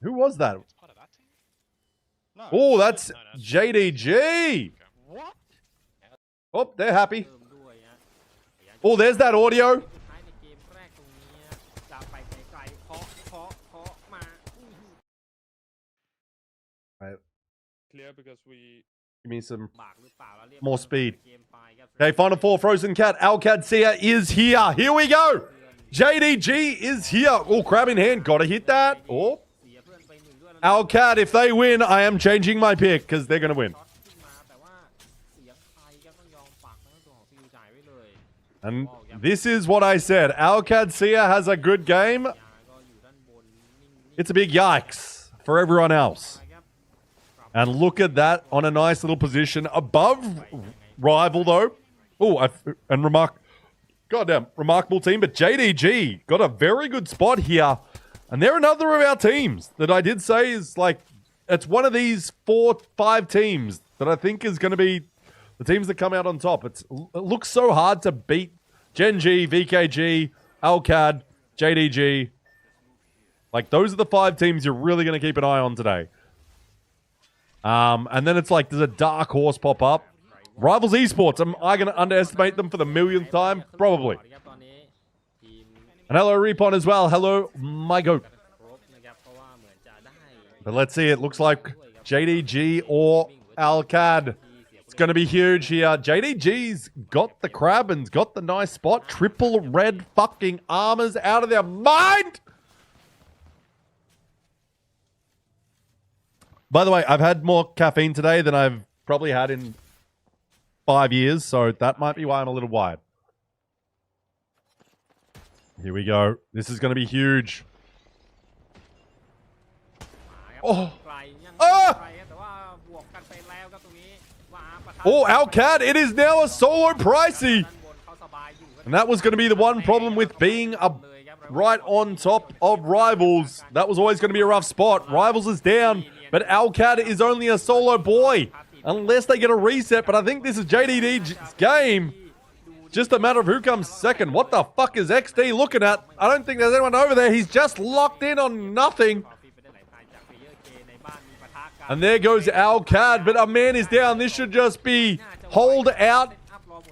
Who was that? Oh, that's JDG. Oh, they're happy. Oh, there's that audio. Clear because we... Give me some more speed. Okay, Final Four, Frozen Cat. Qadsiah is here. Here we go. JDG is here. Oh, crab in hand. Gotta hit that. Oh. Alcad, if they win, I am changing my pick because they're going to win. And this is what I said. Qadsiah has a good game. It's a big yikes for everyone else. And look at that on a nice little position above rival, though. Oh, and remarkable team. But JDG got a very good spot here. And they're another of our teams that I did say is like, it's one of these 4-5 teams that I think is going to be the teams that come out on top. It looks so hard to beat Gen.G, VKG, Alcad, JDG. Like, those are the 5 teams you're really going to keep an eye on today. And then it's like, does a dark horse pop up? Rivals Esports, am I going to underestimate them for the millionth time? Probably. And hello, Repon, as well. Hello, my goat. But let's see, it looks like JDG or Alcad. It's going to be huge here. JDG's got the crab and's got the nice spot. Triple red fucking armors out of their mind! By the way, I've had more caffeine today than I've probably had in 5 years, so that might be why I'm a little wired. Here we go. This is going to be huge. Oh! Ah! Oh, Alcad, it is now a solo pricey. And that was going to be the one problem with being right on top of Rivals. That was always going to be a rough spot. Rivals is down, but Alcad is only a solo boy. Unless they get a reset, but I think this is JDD's game. Just a matter of who comes second. What the fuck is XD looking at? I don't think there's anyone over there. He's just locked in on nothing. And there goes Alcad, but a man is down. This should just be hold out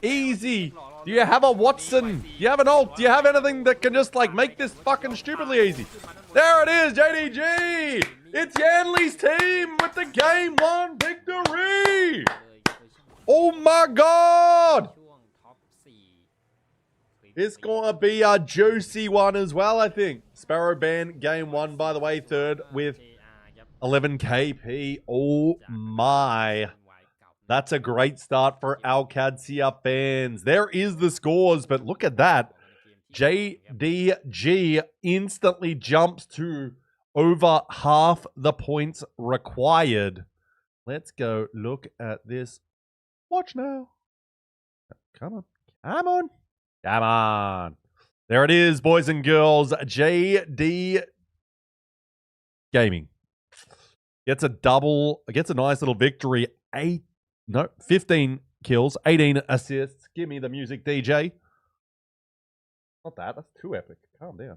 easy. Do you have a Watson? Do you have an ult? Do you have anything that can just like make this fucking stupidly easy? There it is, JDG! It's Yanley's team with the game 1 victory! Oh my god! It's gonna be a juicy one as well, I think. Sparrow Band game 1, by the way, third with 11 KP. Oh my. That's a great start for Qadsiah fans. There is the scores, but look at that. JDG instantly jumps to over half the points required. Let's go look at this. Watch now. Come on. Come on. Come on. There it is, boys and girls. JD Gaming gets a nice little victory. 15 kills, 18 assists. Give me the music, DJ. Not that. That's too epic. Calm down.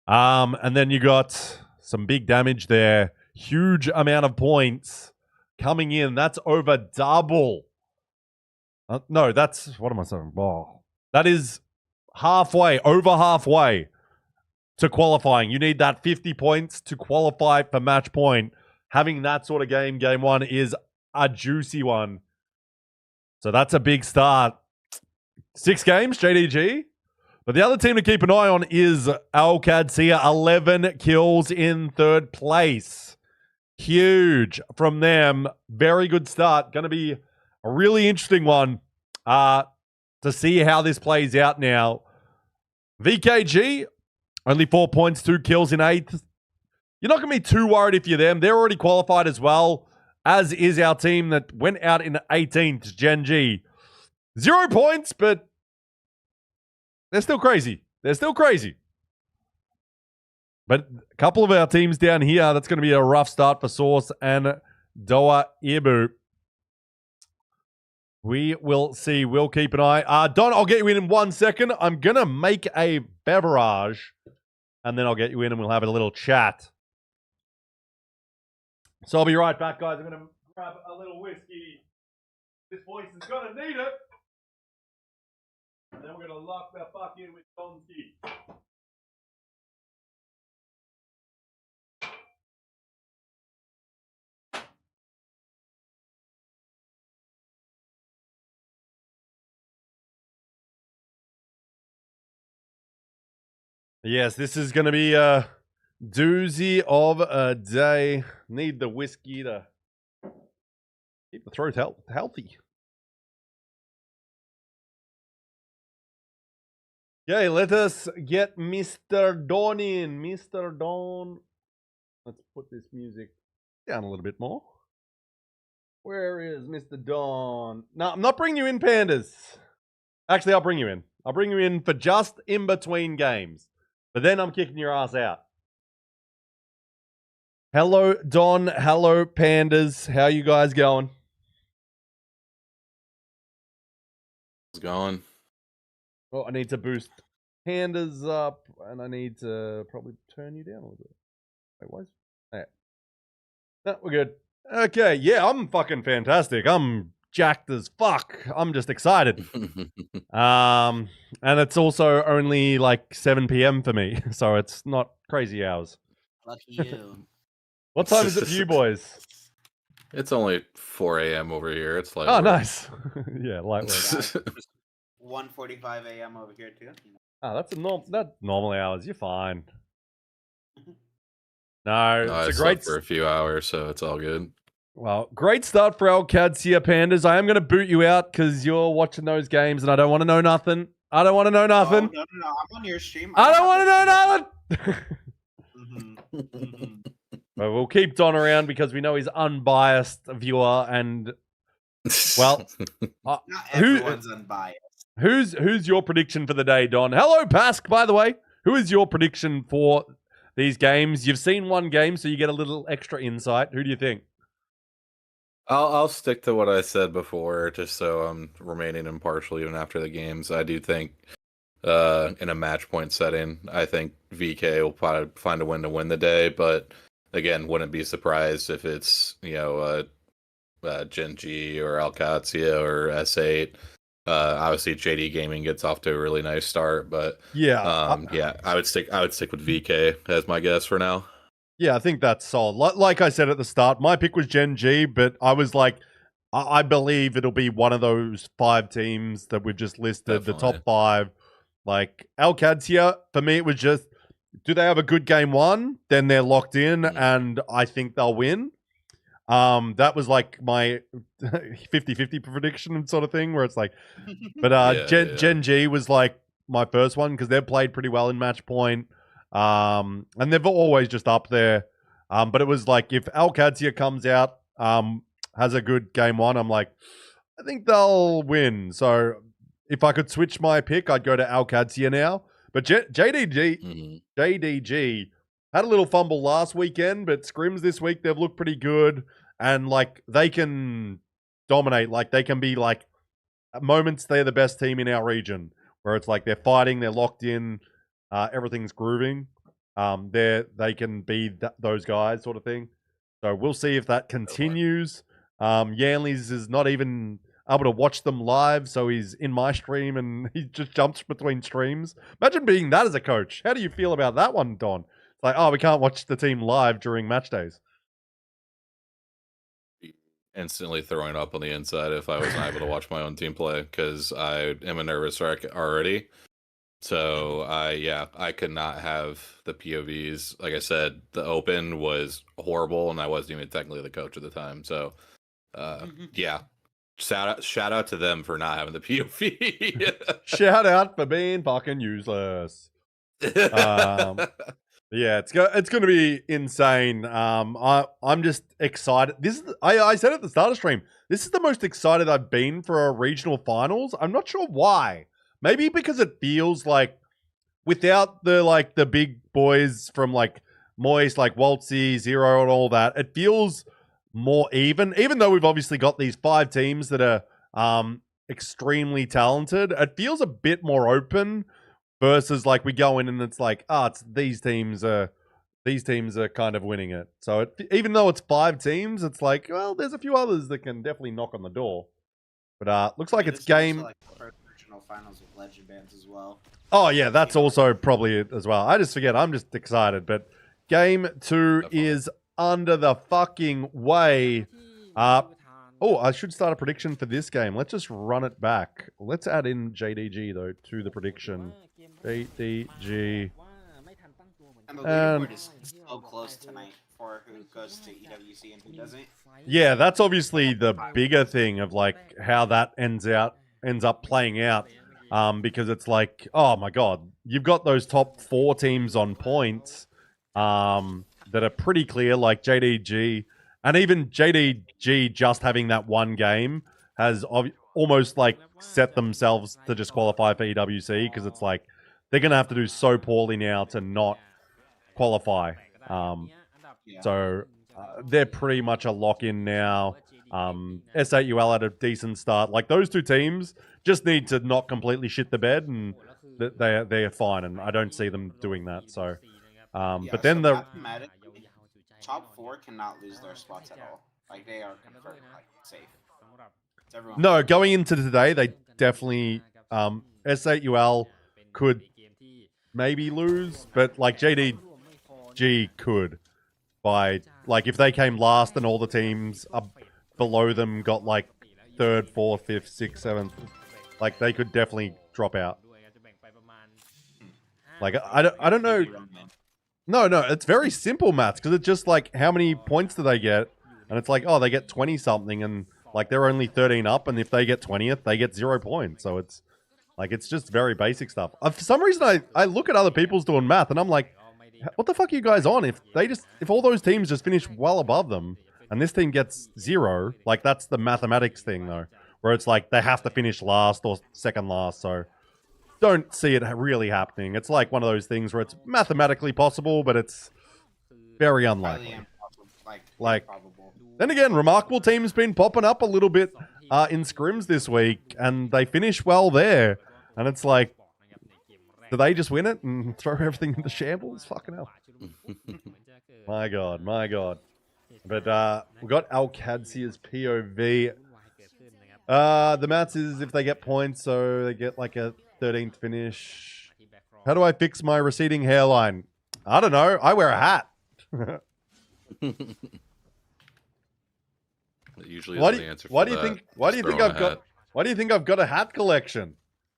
And then you got some big damage there. Huge amount of points coming in. That's over double. No, that's... What am I saying? Oh, that is halfway, over halfway to qualifying. You need that 50 points to qualify for match point. Having that sort of game 1, is a juicy one. So that's a big start. 6 games, JDG. But the other team to keep an eye on is Qadsiah. 11 kills in 3rd place. Huge from them. Very good start. Going to be a really interesting one to see how this plays out now. VKG, only 4 points, 2 kills in 8th. You're not going to be too worried if you're them. They're already qualified as well. as is our team that went out in 18th, Gen.G. 0 points, but they're still crazy. They're still crazy. But a couple of our teams down here, that's going to be a rough start for Source and Doa Ibu. We will see. We'll keep an eye. Don, I'll get you in 1 second. I'm going to make a beverage, and then I'll get you in and we'll have a little chat. So I'll be right back, guys. I'm going to grab a little whiskey. This voice is going to need it. And then we're going to lock the fuck in with Gen.G. Yes, this is going to be a doozy of a day. Need the whiskey to keep the throat healthy. Okay, let us get Mr. Don in. Mr. Don. Let's put this music down a little bit more. Where is Mr. Don? No, I'm not bringing you in, Pandas. Actually, I'll bring you in. I'll bring you in for just in between games. But then I'm kicking your ass out. Hello, Don. Hello, Pandas. How you guys going? How's it going? Oh, I need to boost Pandas up, and I need to probably turn you down a little bit. Wait, why is... Right. No, we're good. Okay, yeah, I'm fucking fantastic. I'm jacked as fuck. I'm just excited. And it's also only like 7 p.m. for me, so it's not crazy hours. Lucky you. What time is it for you boys? It's only 4 a.m. over here. It's like oh, nice. Yeah, lightweight. 1:45 a.m. over here too. Oh, that's normal hours. You're fine. No, it's a great for a few hours, so it's all good. Well, great start for our Qadsiah Pandas. I am going to boot you out because you're watching those games, and I don't want to know nothing. I don't want to know nothing. Oh, no. I'm on your stream. I don't want to know nothing. But we'll keep Don around because we know he's unbiased viewer, and well, not everyone's unbiased. Who's your prediction for the day, Don? Hello, Pask, by the way. Who is your prediction for these games? You've seen one game, so you get a little extra insight. Who do you think? I'll stick to what I said before, just so I'm remaining impartial even after the games. I do think in a match point setting, I think VK will probably find a win to win the day, but again, wouldn't be surprised if it's, Gen.G or Qadsiah or S8. Obviously JD Gaming gets off to a really nice start, but yeah, I would stick with VK as my guess for now. Yeah, I think that's solid. Like I said at the start, my pick was Gen.G, but I was like, I believe it'll be one of those 5 teams that we've just listed, Definitely. the top 5. Like, Qadsiah, for me, it was just, do they have a good game 1? Then they're locked in, and I think they'll win. That was like my 50-50 prediction sort of thing, where it's like, but Gen.G was like my first one because they've played pretty well in match point. And they've always just up there. But it was like, if Qadsiah comes out, has a good game 1, I'm like, I think they'll win. So if I could switch my pick, I'd go to Qadsiah now. But JDG had a little fumble last weekend, but scrims this week, they've looked pretty good. And like, they can dominate. Like, they can be like, at moments, they're the best team in our region, where it's like they're fighting, they're locked in. Everything's grooving. They can be those guys, sort of thing. So we'll see if that continues. Yanley's is not even able to watch them live, so he's in my stream and he just jumps between streams. Imagine being that as a coach. How do you feel about that one, Don? It's like, oh, we can't watch the team live during match days. Instantly throwing up on the inside if I wasn't able to watch my own team play, because I am a nervous wreck already. So I could not have the POVs. Like I said, the open was horrible, and I wasn't even technically the coach at the time. So shout out to them for not having the POV. Shout out for being fucking useless. Yeah, it's going to be insane. I'm just excited. I said at the start of stream, this is the most excited I've been for a regional finals. I'm not sure why. Maybe because it feels like without the big boys from like Moist, like Waltzy, Zero, and all that, it feels more even. Even though we've obviously got these 5 teams that are extremely talented, it feels a bit more open. Versus like we go in and it's like, it's these teams are kind of winning it. So even though it's 5 teams, it's like, well, there's a few others that can definitely knock on the door. But looks like it's game. Like the first regional finals with legend bands as well. Oh yeah, that's also probably it as well. I just forget. I'm just excited. But game 2 is under the fucking way. Oh, I should start a prediction for this game. Let's just run it back. Let's add in JDG though to the prediction. JDG. And the leaderboard is so close tonight for who goes to EWC and who doesn't. Yeah, that's obviously the bigger thing of like how that ends up playing out. Because it's like, oh my god, you've got those top 4 teams on points that are pretty clear, like JDG. And even JDG just having that one game has almost like set themselves to just qualify for EWC because it's like they're going to have to do so poorly now to not qualify. So they're pretty much a lock-in now. S8UL had a decent start. Like those 2 teams just need to not completely shit the bed and they're fine. And I don't see them doing that. So, but then top 4 cannot lose their spots at all. Like they are confirmed, like safe. No, going into today, they definitely S8UL could maybe lose, but like JDG could by like if they came last and all the teams up below them got like 3rd, 4th, 5th, 6th, 7th, like they could definitely drop out. Like I don't know. No, it's very simple maths because it's just like how many points do they get? And it's like, oh, they get 20 something and like they're only 13 up and if they get 20th, they get 0 points. So it's like, it's just very basic stuff. For some reason, I look at other people's doing math and I'm like, what the fuck are you guys on? If all those teams just finish well above them and this team gets 0, like that's the mathematics thing though, where it's like they have to finish last or second last. So don't see it really happening. It's like one of those things where it's mathematically possible, but it's very unlikely. Like, then again, Remarkable Team's been popping up a little bit in scrims this week, and they finish well there. And it's like, do they just win it and throw everything into shambles? Fucking hell. My god. But we've got Qadsiah's POV. The maths is if they get points, so they get like a 13th finish. How do I fix my receding hairline? I don't know. I wear a hat. Usually why is do the answer. you think I've got a hat collection?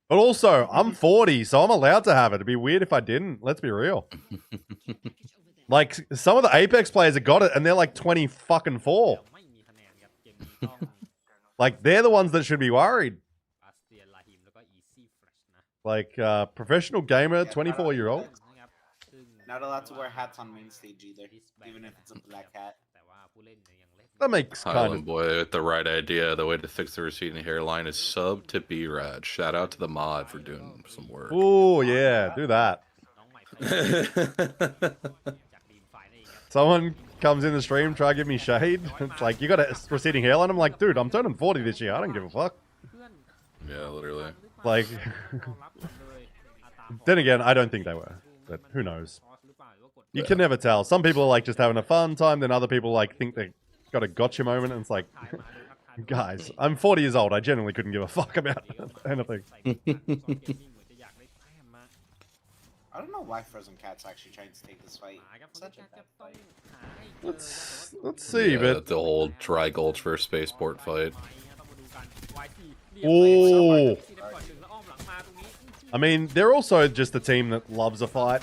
But also, I'm 40, so I'm allowed to have it. It'd be weird if I didn't. Let's be real. Like some of the Apex players have got it, and they're like 20 fucking 4. Like they're the ones that should be worried. Like professional gamer, 24-year-old. Not allowed to wear hats on main stage either, even if it's a black hat. That makes kind of... boy with the right idea. The way to fix the receding hairline is sub to B-Rad. Shout out to the mod for doing some work. Oh yeah, do that. Someone comes in the stream, try to give me shade. It's like, you got a receding hairline? I'm like, dude, I'm turning 40 this year. I don't give a fuck. Yeah, literally. Like, then again, I don't think they were. But who knows? You can never tell. Some people are like just having a fun time, then other people like think they got a gotcha moment, and it's like, guys, I'm 40 years old. I genuinely couldn't give a fuck about anything. I don't know why Frozen Cat's actually trying to take this fight. Such a bad fight. Let's see, Yeah, but the whole Dry Gulch versus Spaceport fight. Oh, I mean, they're also just a team that loves a fight.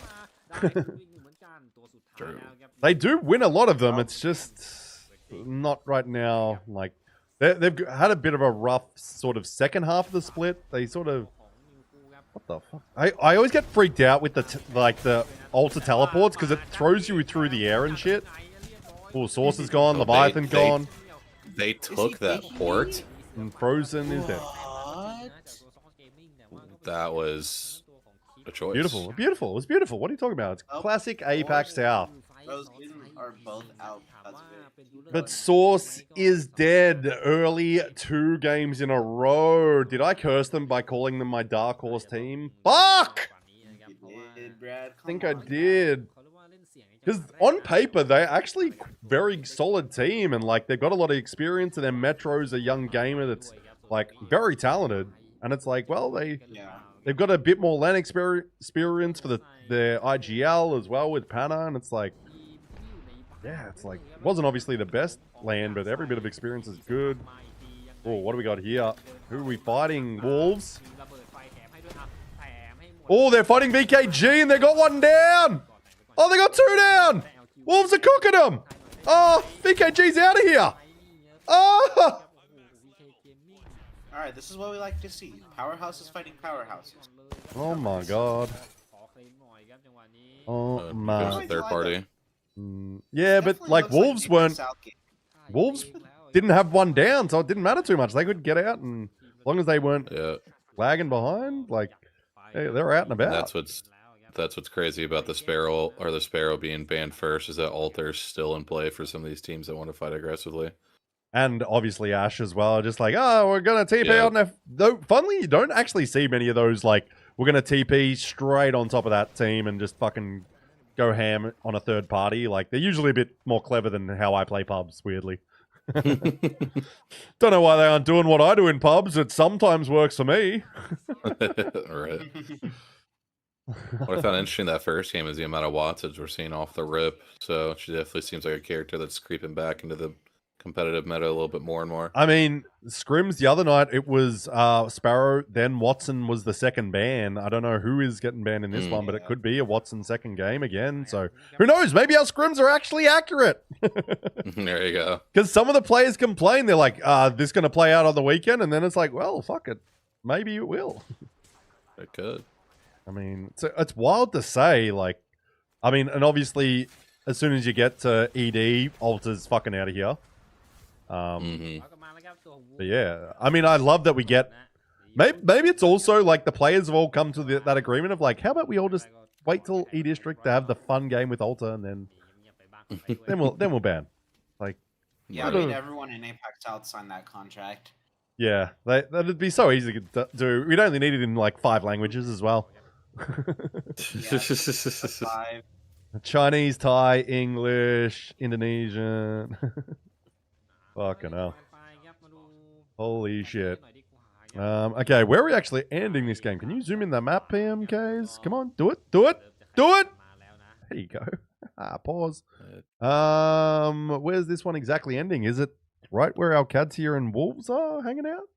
True. They do win a lot of them. It's just not right now. Like they've had a bit of a rough sort of second half of the split. They sort of, what the fuck? I always get freaked out with the Alter teleports because it throws you through the air and shit. Oh, Source is gone, Oh, Leviathan gone, They took that port. and Frozen is dead. That was a choice. Beautiful, beautiful. It was beautiful. What are you talking about? It's classic APAC South. Those are both out. But Source is dead early 2 games in a row. Did I curse them by calling them my dark horse team? Fuck! I think I did. Because on paper, they're actually very solid team. And like they've got a lot of experience. And then Metro's a young gamer that's like very talented. And it's like, well, they've got a bit more LAN experience for their IGL as well with Pana. And it's like, yeah, it's like, it wasn't obviously the best LAN, but every bit of experience is good. Oh, what do we got here? Who are we fighting? Wolves? Oh, they're fighting VKG and they got 1 down. Oh, they got 2 down. Wolves are cooking them. Oh, VKG's out of here. Oh. All right, this is what we like to see. Powerhouses fighting powerhouses. Oh my god. Oh my. Third party. Yeah, but like Wolves weren't. Wolves didn't have 1 down, so it didn't matter too much. They could get out, and as long as they weren't lagging behind, like they're out and about. That's what's crazy about the Sparrow being banned first is that Alter's still in play for some of these teams that want to fight aggressively. And obviously Ash as well, just like, oh, we're gonna TP on F. Though, funnily, you don't actually see many of those. Like, we're gonna TP straight on top of that team and just fucking go ham on a third party. Like, they're usually a bit more clever than how I play pubs, weirdly. Don't know why they aren't doing what I do in pubs. It sometimes works for me. Right. What I found interesting that first game is the amount of wattage we're seeing off the rip. So she definitely seems like a character that's creeping back into the competitive meta a little bit more and more. I mean, scrims the other night, it was Sparrow, then Watson was the second ban. I don't know who is getting banned in this one, but it could be a Watson second game again. So who knows? Maybe our scrims are actually accurate. There you go. Because some of the players complain. They're like, this going to play out on the weekend? And then it's like, well, fuck it. Maybe it will. It could. I mean, it's wild to say. Like, I mean, and obviously, as soon as you get to ED, Alter's fucking out of here. But yeah, I mean, I love that we get. Maybe it's also like the players have all come to that agreement of like, how about we all just wait till E District to have the fun game with Alter, and then we'll ban. Like, yeah, I mean, everyone in APAC South signed that contract. Yeah, that'd be so easy to do. We'd only need it in like 5 languages as well. Yeah, 5. Chinese, Thai, English, Indonesian. Fucking hell. Holy shit. Okay, where are we actually ending this game? Can you zoom in the map, PMKs? Come on, do it, do it, do it! There you go. Pause. Where's this one exactly ending? Is it right where our Qadsiah and Wolves are hanging out?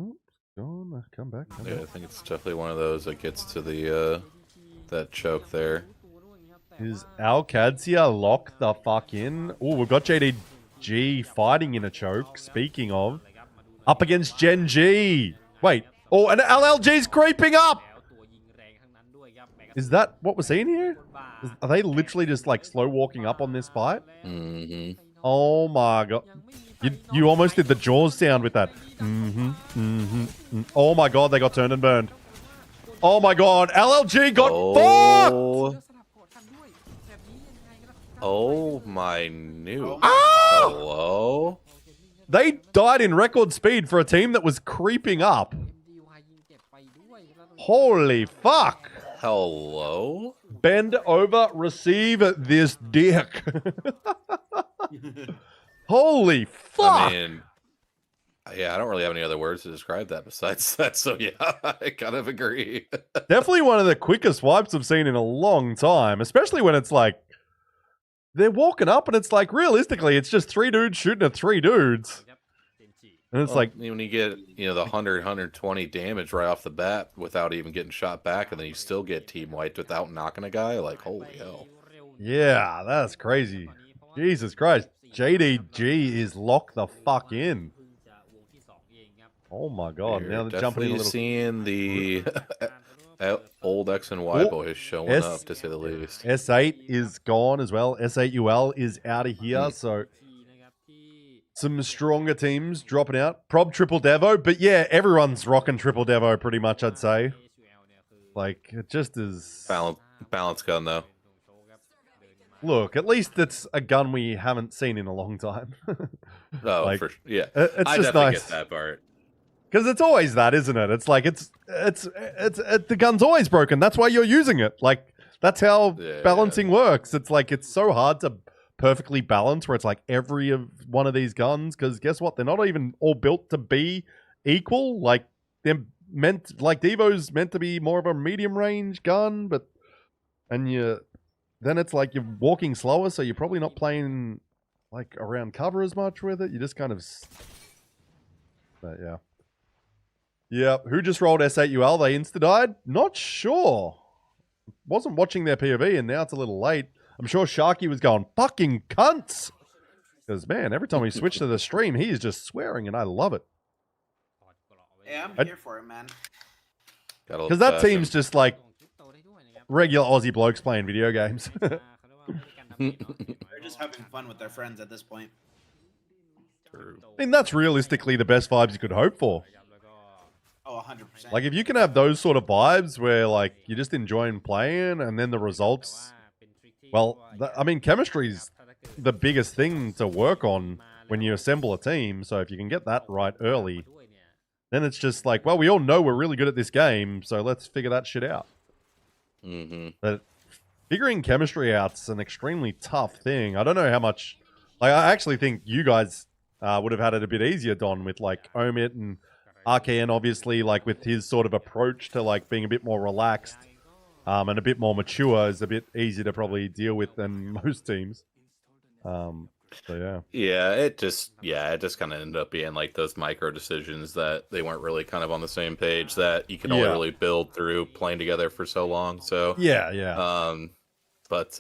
Oops, gone. Come back. Yeah, I think it's definitely one of those that gets to the that choke there. Is our Qadsiah locked the fuck in? Oh, we've got Gen.G fighting in a choke. Speaking of, up against Gen.G. Wait. Oh, and ALGS creeping up. Is that what we're seeing here? Are they literally just like slow walking up on this fight? Mm-hmm. Oh my god. You almost did the Jaws sound with that. Oh my god, they got turned and burned. Oh my god, LLG got fucked! Oh my new. Ah! Hello? They died in record speed for a team that was creeping up. Holy fuck. Hello? Bend over, receive this dick. Holy fuck. I mean, yeah, I don't really have any other words to describe that besides that. So yeah, I kind of agree. Definitely one of the quickest wipes I've seen in a long time, especially when it's like, they're walking up and it's like, realistically, it's just 3 dudes shooting at 3 dudes. And it's like, when you get, the 100, 120 damage right off the bat without even getting shot back, and then you still get team wiped without knocking a guy, like, holy hell. Yeah, that's crazy. Jesus Christ. Gen.G is locked the fuck in. Oh my god. Now they're jumping in a little. Seeing the old X and Y boys showing S- up, to say the least. S8 is gone as well. S8UL is out of here, so นะครับที่ some stronger teams dropping out. Prob triple Devo, but yeah, everyone's rocking triple Devo pretty much, I'd say. ASUL เนี่ยคือ Like, it just is... Balance gun, though. โชว์ครับเดินมา Look, at least it's a gun we haven't seen in a long time. Oh, Like, for yeah. It's I just definitely nice. get that part. Because it's always that, isn't it? It's like, the gun's always broken. That's why you're using it. Like, that's how Yeah, balancing works. It's like, it's so hard to perfectly balance where it's like every one of these guns, because guess what? They're not even all built to be equal. Like, they're meant, like Devo's meant to be more of a medium range gun, but, then it's like you're walking slower, so you're probably not playing like around cover as much with it. You just kind of, but yeah. Yeah, who just rolled S8UL? They insta-died? Not sure. Wasn't watching their POV, and now it's a little late. I'm sure Sharky was going, fucking cunts! Because, man, every time we switch to the stream, he's just swearing, and I love it. ถอดเกราะไว้ Yeah, I'm here for it, man. Because that team's just like ส่งคลิปโตได้ด้วยนะครับ regular Aussie blokes playing video games. เขาเรียกว่าไม่ได้การดาเมจเนาะ They're just having fun with their friends at this point. I mean, that's realistically the best vibes you could hope for. แล้วก็ Oh, 100%. Like, if you can have those sort of vibes where, like, you're just enjoying playing, and then the แต่ว่า results... เป็นทริคที่ Well, เรียกว่า I mean, chemistry's ถ้าเกิด the biggest thing to work on when you assemble a team. So if you can get that right early, ด้วยเนี่ย then it's just like, well, we all know we're really good at this game, so let's figure that shit out. Mm-hmm. But figuring chemistry out's an extremely tough thing. I don't know how much... Like, I actually think you guys would have had it a bit easier, Don, with, like, Omit and RKN, obviously, like, with his sort of approach to, like, being a bit more relaxed and a bit more mature is a bit easier to probably deal with than most teams. So, yeah. Yeah, it just kind of ended up being like those micro decisions that they weren't really kind of on the same page that you can only Yeah. really build through playing together for so long. So Yeah, yeah. But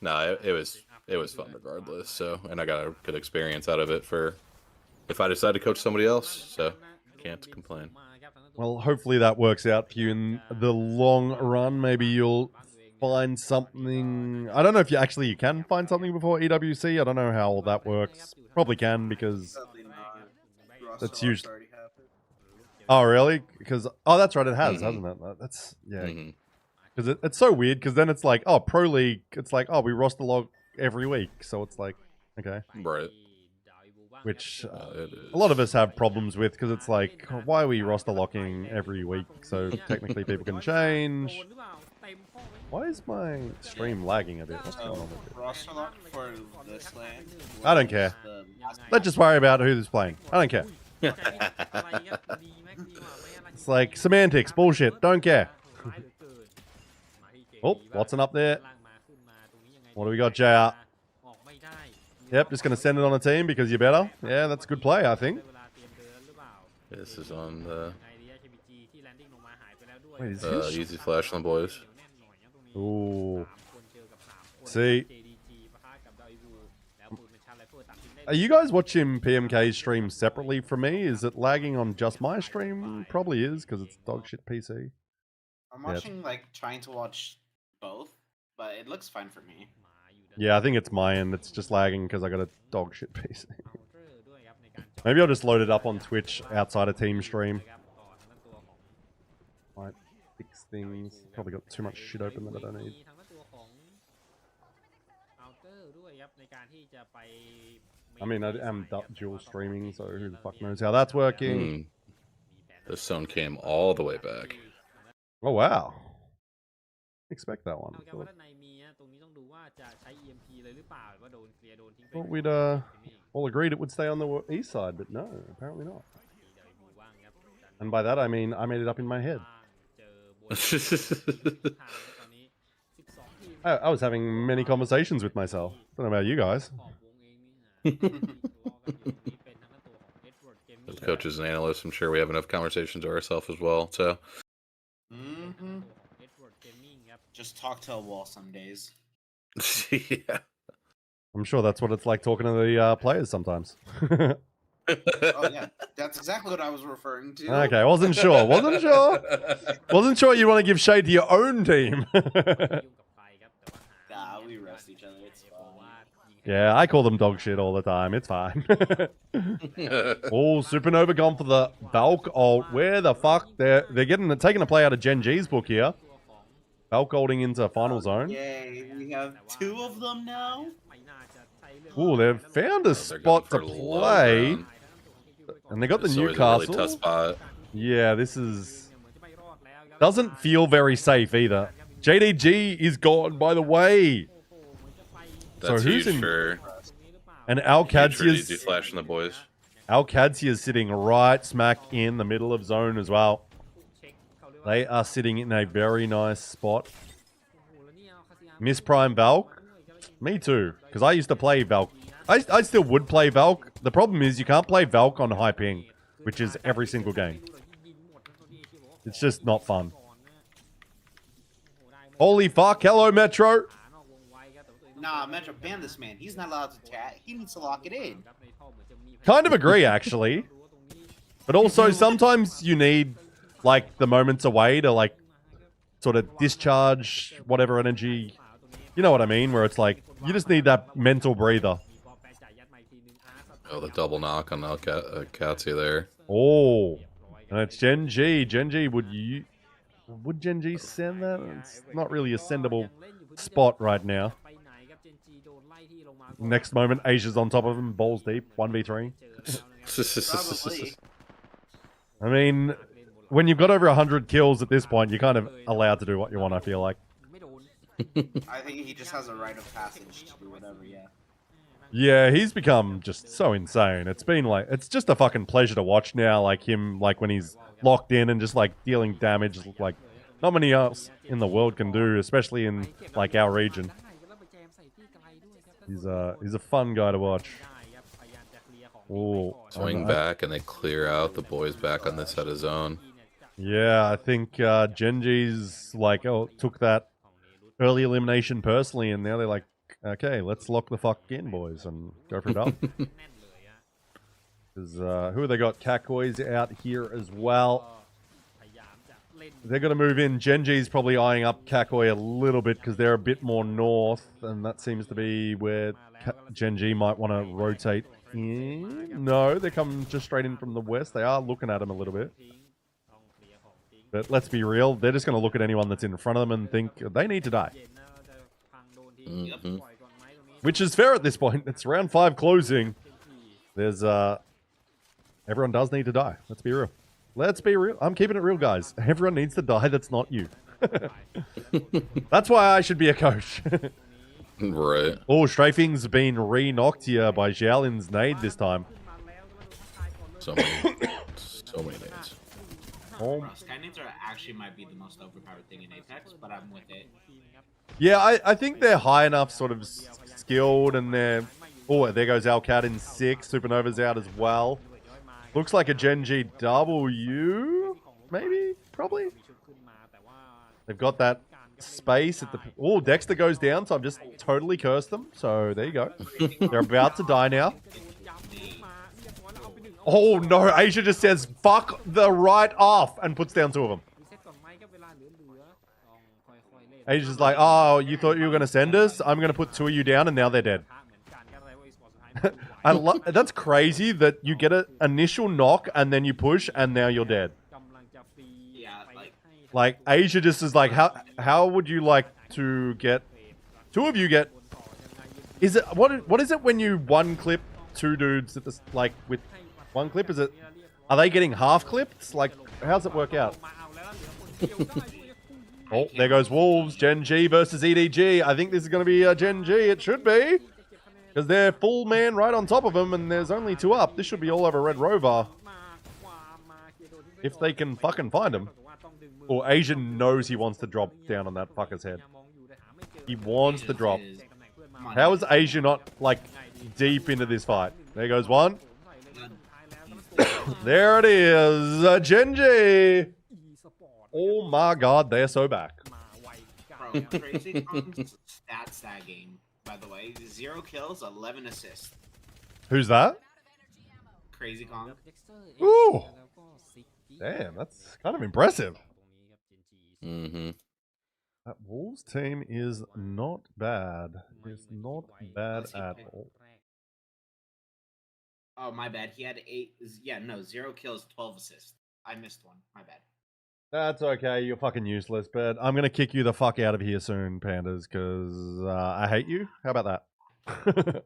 no, it was fun regardless. So, and I got a good experience out of it for if I decide to coach somebody else. So can't complain. Well, hopefully that works out for you in the long run. Maybe you'll find something. I don't know if you can find something before EWC. I don't know how all that works. Probably can because Probably not. That's Russell usually- already happened. oh really? Because that's right, it has, hasn't it? That's yeah. Mhm. Because it's so weird. Because then it's like, oh, Pro League. It's like, oh, we roster log every week. So it's like, okay, Right. which It is. a lot of us have problems with because it's like, oh, why are we roster locking every week? So technically people can change. โดนหรือเปล่าเต็มข้อไว้ Why is my stream lagging a bit? What's going on So, with it? roster lock for this lane. I don't care. The last Let's just worry about who's playing. I don't care. อะไรครับดีแม็กดีกว่าไหมอะไร It's like semantics, bullshit. Don't care. ร้ายเหลือเกินมาที่เกม Oh, นี้บ้าง Watson up there. ล่างมาขึ้นมาตรงนี้ยังไง What do we got, JR? ออกไม่ได้ Yep, just gonna send it on a team because you're better. Yeah, that's a good play, I think. ได้เวลาเตรียมเดินหรือเปล่า This is on the ยังไงดีอะ KBG ที่แลนดิ้งลงมาหายไปแล้วด้วย Wait, is his- easy flash on the boys. เหนียวแน่นหน่อยนะตรงนี้ Ooh. สามคนเจอกับสามคน See. JDG ปะทะกับดาวิวูแล้วปืนเป็นชาร์ไลเฟิลตัดทิ้งได้ Are you guys watching PMK's stream separately from me? Is it lagging on just my stream? Probably is because it's dog shit PC. I'm watching, like, trying to watch both, but it looks fine for me. หมาอยู่ด้าน Yeah, I think it's my end. It's just lagging because I got a dog shit PC. เอาเตอร์ด้วยครับในการเจาะ Maybe I'll just load it up on Twitch outside of team stream. ครับต่อทางด้านตัวของ Might fix things. Probably got too much shit open that I don't need. ทางด้านตัวของเอาเตอร์ด้วยครับในการที่จะไป I mean, I am dual streaming, so who the fuck knows how that's working. Mm. The sun came all the way back. Oh, wow. Expect that one. เอาครับว่าด้านในมีฮะตรงนี้ต้องดูว่าจะใช้ EMP เลยหรือเปล่าหรือว่าโดนเคลียร์โดนทิ้งไป Thought we'd all agreed it would stay on the east side, but no, apparently not. And by that I mean I made it up in my head. เจอบนตอนนี้ 12 ทีม I was having many conversations with myself. Don't know about you guys. ขอบวงเองนี่ฮะทะเลาะกันอยู่ตรงนี้เป็นทางด้านตัวของ Edward Gaming As coaches and analysts, I'm sure we have enough conversations to ourselves as well. So Mm-hmm. Edward Gaming ครับ Just talk to a wall some days. yeah. I'm sure that's what it's like talking to the players sometimes. Oh yeah, that's exactly what I was referring to. Okay, wasn't sure. Wasn't sure. Wasn't sure you want to give shade to your own team. Nah, we roast each other. It's fine. Yeah, I call them dog shit all the time. It's fine. Oh, Supernova gone for the Valk ult. Where the fuck? They're taking a play out of Gen.G's book here. Valk ulting into final zone. Yay, we have 2 of them now. Ooh, they've found a spot to play. And they got the It's always a Newcastle. really tough spot. Yeah, this is... Doesn't feel very safe either. JDG is gone, by the way. That's so who's huge in... for And Qadsiah's flashing the boys. Qadsiah is sitting right smack in the middle of zone as well. They are sitting in a very nice spot. Miss Prime Valk? Me too, because I used to play Valk. I still would play Valk. The problem is you can't play Valk on high ping, which is every single game. It's just not fun. Holy fuck, hello Metro! Nah, Metro, ban this man. He's not allowed to chat. He needs to lock it in. Kind of agree, actually. But also, sometimes you need, like, the moments away to, like, sort of discharge whatever energy. You know what I mean? Where it's like, you just need that mental breather. Oh, the double knock on Qadsiah there. Oh. And it's Gen.G. Gen.G, would Gen.G send that? It's not really a sendable spot right now. Next moment, Asia's on top of him, balls deep, 1v3. Probably. I mean, when you've got over 100 kills at this point, you're kind of allowed to do what you want, I feel like. I think he just has a rite of passage to do whatever, yeah. Yeah, he's become just so insane. It's been like, it's just a fucking pleasure to watch now, like him, like when he's locked in and just like dealing damage, like not many else in the world can do, especially in like our region. He's a fun guy to watch. Ooh, Swing back and they clear out the boys back on this side of zone. Yeah, I think Gen.G's like, oh, took that early elimination personally, and now they're like, okay, let's lock the fuck in, boys, and go for it up. Because who have they got? Catcoy's out here as well. They're going to move in. Gen.G's probably eyeing up Qadsiah a little bit because they're a bit more north, and that seems to be where Gen.G might want to rotate in. No, they're coming just straight in from the west. They are looking at him a little bit. But let's be real, they're just going to look at anyone that's in front of them and think they need to die. Mm-hmm. Which is fair at this point. It's round 5 closing. There's, everyone does need to die. Let's be real. Let's be real. I'm keeping it real, guys. Everyone needs to die that's not you. That's why I should be a coach. Right. Oh, Strafing's been re-knocked here by Xiaolin's nade this time. So many nades. Oh. Skynades actually might be the most overpowered thing in Apex, but I'm with it. Yeah, I think they're high enough sort of skilled, and they're... Oh, there goes Alcat in 6. Supernova's out as well. Looks like a Gen.G W, maybe? Probably? They've got that space at the... Oh, Dexter goes down, so I've just totally cursed them. So, there you go. They're about to die now. Oh, no. Asia just says, fuck the right off, and puts down 2 of them. Asia's like, oh, you thought you were going to send us? I'm going to put 2 of you down, and now they're dead. That's crazy that you get an initial knock, and then you push, and now you're dead. Yeah, like Asia just is like, how would you like to get... 2 of you get... Is it... What is it when you one clip 2 dudes at this, like, with 1 clip? Is it... Are they getting half clipped? Like, how's it work out? Oh, there goes Wolves. Gen.G versus EDG. I think this is going to be Gen.G. It should be. Because they're full man right on top of them, and there's only 2 up. This should be all over Red Rover. If they can fucking find him. Or Asian knows he wants to drop down on that fucker's head. He wants to drop. How is Asia not, like, deep into this fight? There goes 1. There it is. Gen.G. Oh my god, they're so back. Bro, Crazy Kong's stats that game, by the way. 0 kills, 11 assists. Who's that? Crazy Kong. Ooh. Damn, that's kind of impressive. Mm-hmm. That Wolves team is not bad. It's not bad at all. Oh, my bad. He had 0 kills, 12 assists. I missed one. My bad. That's okay. You're fucking useless, but I'm gonna kick you the fuck out of here soon, pandas, because I hate you. How about that?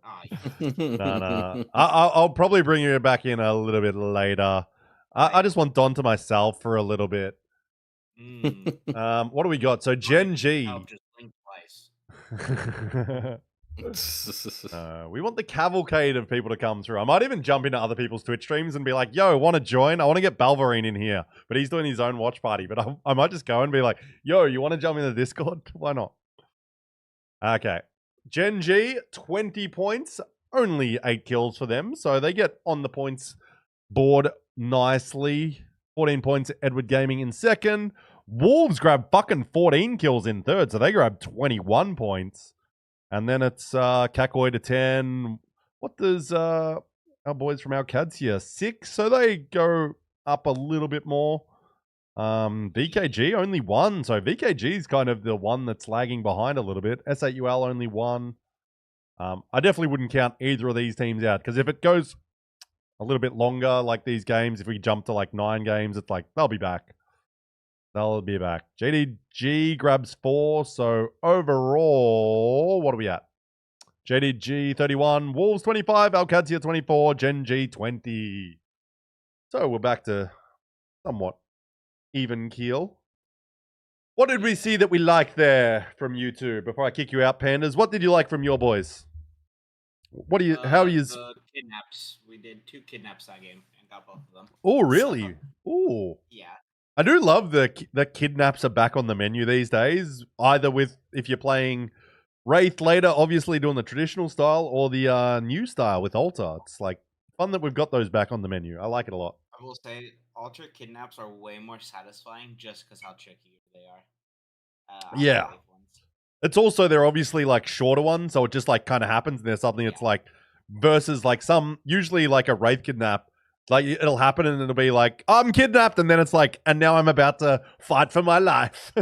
No. I'll probably bring you back in a little bit later. I just want Don to myself for a little bit. What do we got? So Gen.G. We want the cavalcade of people to come through. I might even jump into other people's Twitch streams and be like, yo, want to join? I want to get Balverine in here. But he's doing his own watch party. But I might just go and be like, yo, you want to jump in the Discord? Why not? Okay. Gen.G, 20 points. Only 8 kills for them. So they get on the points board nicely. 14 points, Edward Gaming in second. Wolves grab fucking 14 kills in third. So they grab 21 points. And then it's Kakoi to 10. What does our boys from Qadsiah 6? So they go up a little bit more. VKG only 1. So VKG is kind of the one that's lagging behind a little bit. S8UL only 1. I definitely wouldn't count either of these teams out. Because if it goes a little bit longer, like these games, if we jump to like 9 games, it's like they'll be back. They'll be back. JDG grabs 4. So overall, what are we at? JDG 31, Wolves 25, Qadsiah 24, Gen.G 20. So we're back to somewhat even keel. What did we see that we liked there from you two? Before I kick you out, pandas, what did you like from your boys? What do you? How do you? The kidnaps. We did 2 kidnaps that game and got both of them. Oh, really? Oh. Yeah. I do love the kidnaps are back on the menu these days. Either with if you're playing Wraith later, obviously doing the traditional style, or the new style with Altar. It's like fun that we've got those back on the menu. I like it a lot. I will say, Altar kidnaps are way more satisfying just because how tricky they are. Yeah. It's also, they're obviously like shorter ones, so it just like kind of happens and there's something that's like, versus like some, usually like a Wraith kidnap, like it'll happen and it'll be like, I'm kidnapped, and then it's like, and now I'm about to fight for my life.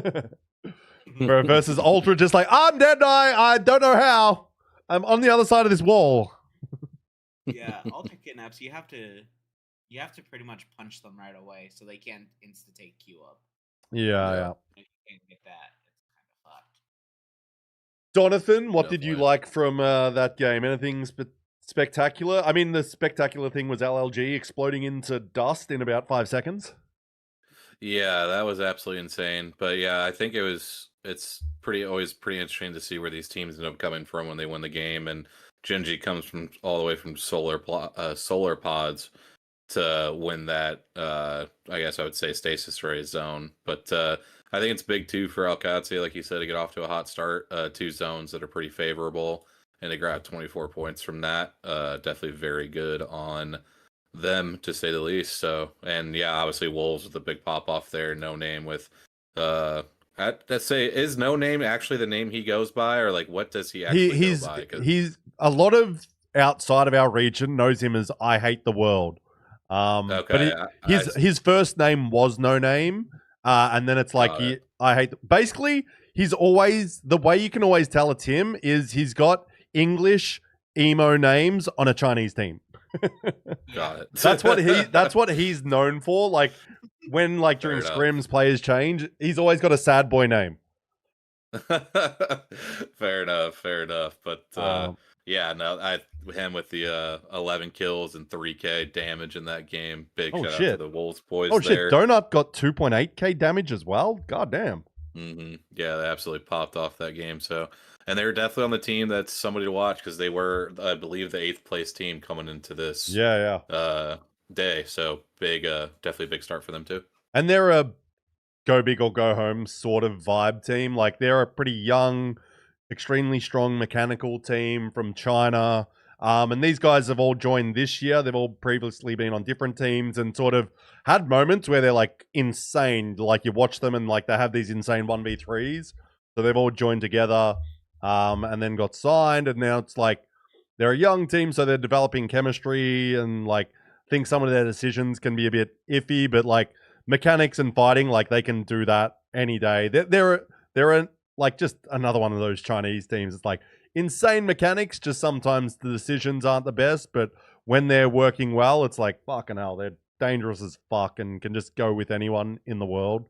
Versus Ultra, just like, I'm dead, I don't know how. I'm on the other side of this wall. Yeah, Ultra kidnaps, you have to pretty much punch them right away so they can't insta-take Q up. Yeah. If you can't get that, it's kind of fucked. Jonathan, what did you like from that game? Anything spectacular? I mean, the spectacular thing was ALGS exploding into dust in about 5 seconds. Yeah, that was absolutely insane. But yeah, I think it's always pretty interesting to see where these teams end up coming from when they win the game. And Gen.G comes from all the way from solar pods to win that. I guess I would say stasis ray zone. But I think it's big too for Qadsiah, like you said, to get off to a hot start. 2 zones that are pretty favorable, and to grab 24 points from that. Definitely very good on them, to say the least. So, and yeah, obviously Wolves with the big pop off there. No Name with let's say, is No Name actually the name he goes by, or like what does he actually go by? He's a lot of outside of our region knows him as I Hate the World. Okay, but his first name was No Name, and then it's like I hate. Basically, he's always, the way you can always tell it's him is he's got English emo names on a Chinese team. Got it. That's what he's known for. Like when like during scrims players change, he's always got a sad boy name. Fair enough. But yeah, no, him with the 11 kills and 3k damage in that game. Big shout out to the Wolves boys. Oh shit, Donut got 2.8k damage as well. God damn. Yeah, they absolutely popped off that game. So, and they were definitely on the team that's somebody to watch, because they were, I believe, the 8th place team coming into this day. So big, definitely a big start for them too. And they're a go big or go home sort of vibe team. Like they're a pretty young, extremely strong mechanical team from China. And these guys have all joined this year. They've all previously been on different teams and sort of had moments where they're like insane. Like you watch them and like they have these insane 1v3s. So they've all joined together and then got signed. And now it's like they're a young team. So they're developing chemistry and like think some of their decisions can be a bit iffy, but like mechanics and fighting, like they can do that any day. They're like just another one of those Chinese teams. It's like insane mechanics, just sometimes the decisions aren't the best, but when they're working well, it's like fucking hell, they're dangerous as fuck and can just go with anyone in the world.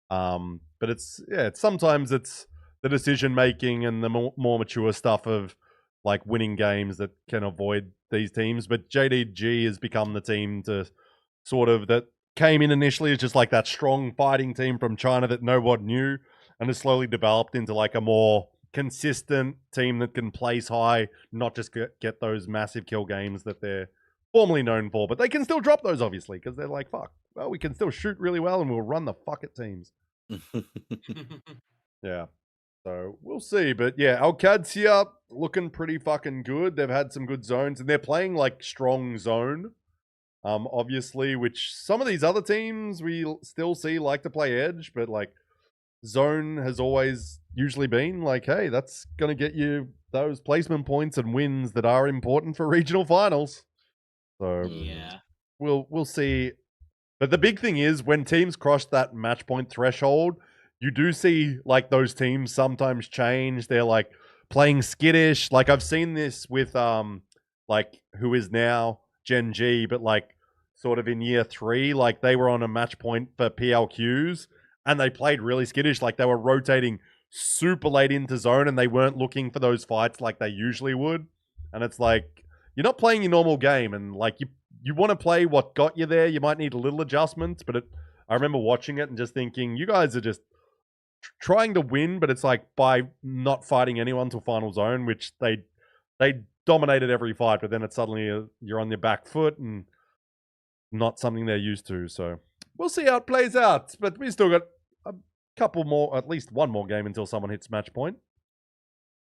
But sometimes it's the decision making and the more mature stuff of like winning games that can avoid these teams. But Gen.G has become the team to sort of that came in initially as just like that strong fighting team from China that no one knew, and has slowly developed into like a more consistent team that can place high, not just get those massive kill games that they're formerly known for. But they can still drop those, obviously, because they're like, fuck, well, we can still shoot really well and we'll run the fuck at teams. Yeah. So we'll see. But yeah, Qadsiah looking pretty fucking good. They've had some good zones and they're playing like strong zone. Obviously, which some of these other teams we still see like to play edge, but like zone has always usually been like, hey, that's gonna get you those placement points and wins that are important for regional finals. So Yeah. we'll see. But the big thing is when teams cross that match point threshold, you do see like those teams sometimes change. They're like playing skittish. Like I've seen this with like who is now Gen.G, but like sort of in year 3, like they were on a match point for PLQs and they played really skittish. Like they were rotating super late into zone and they weren't looking for those fights like they usually would. And it's like, you're not playing your normal game, and like you want to play what got you there. You might need a little adjustments, but I remember watching it and just thinking, you guys are just trying to win, but it's like by not fighting anyone till final zone, which they dominated every fight, but then it's suddenly you're on your back foot and not something they're used to. So we'll see how it plays out, but we still got a couple more, at least one more game until someone hits match point.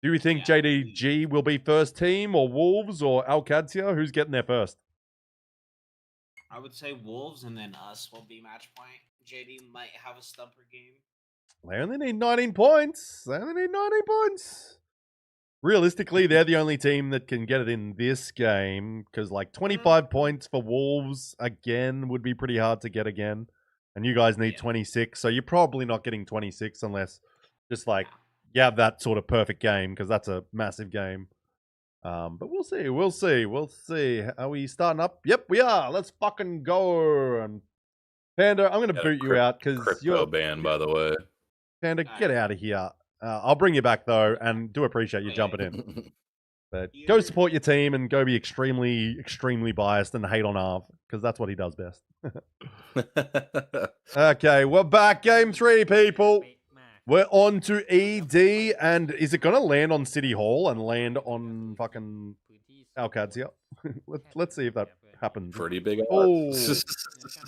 Do we think Gen.G will be first team or Wolves or Qadsiah? Who's getting there first? I would say Wolves and then us will be match point. JD might have a stumper game. They only need 19 points. Realistically, they're the only team that can get it in this game because like 25 points for Wolves again would be pretty hard to get again. And you guys need 26, so you're probably not getting 26 unless just like you have that sort of perfect game because that's a massive game. But we'll see. Are we starting up? Yep, we are. Let's fucking go. And Panda, I'm going to boot you out because you're banned, by the way. Panda, get out of here. I'll bring you back though, and do appreciate you jumping in. But go support your team and go be extremely, extremely biased and hate on Arv because that's what he does best. Okay, we're back. Game 3, people. We're on to ED, and is it going to land on City Hall and land on fucking Qadsiah? Let's see if that happens. Pretty big odds.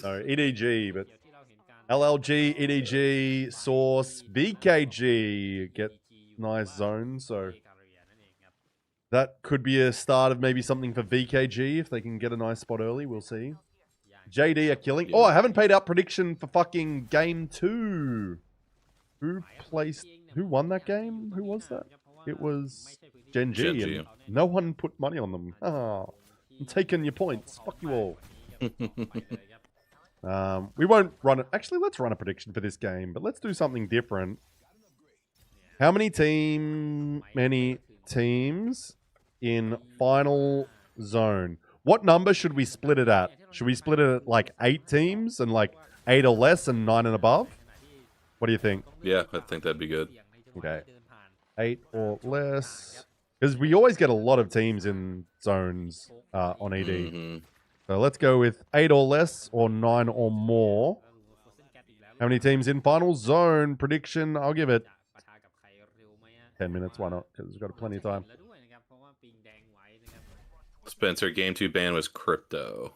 No, EDG, but LLG, EDG, Source, VKG get nice zones, so that could be a start of maybe something for VKG if they can get a nice spot early. We'll see. JD are killing. Oh, I haven't paid out prediction for fucking game 2. Who won that game? Who was that? It was Gen.G. And no one put money on them. I'm taking your points. Fuck you all. We won't run it. Actually, let's run a prediction for this game, but let's do something different. How many teams in final zone? What number should we split it at? Should we split it at like 8 teams and like 8 or less and 9 and above? What do you think? Yeah, I think that'd be good. Okay. 8 or less. Because we always get a lot of teams in zones on ED. Mm-hmm. So let's go with 8 or less or 9 or more. How many teams in final zone? Prediction, I'll give it 10 minutes. Why not? Because we've got plenty of time. Spencer, game 2 ban was crypto.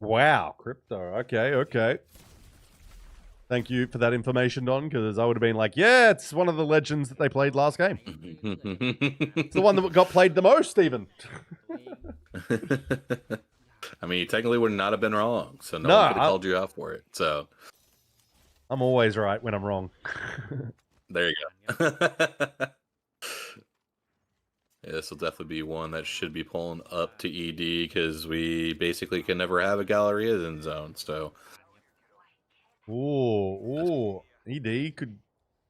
Wow, crypto. Okay. Thank you for that information, Don, because I would have been like, yeah, it's one of the legends that they played last game. It's the one that got played the most, even. I mean, you technically would not have been wrong, so no one could have called you out for it. So I'm always right when I'm wrong. There you go. Yeah, this will definitely be one that should be pulling up to ED because we basically can never have a Galleria in zone. So, Ooh, ED could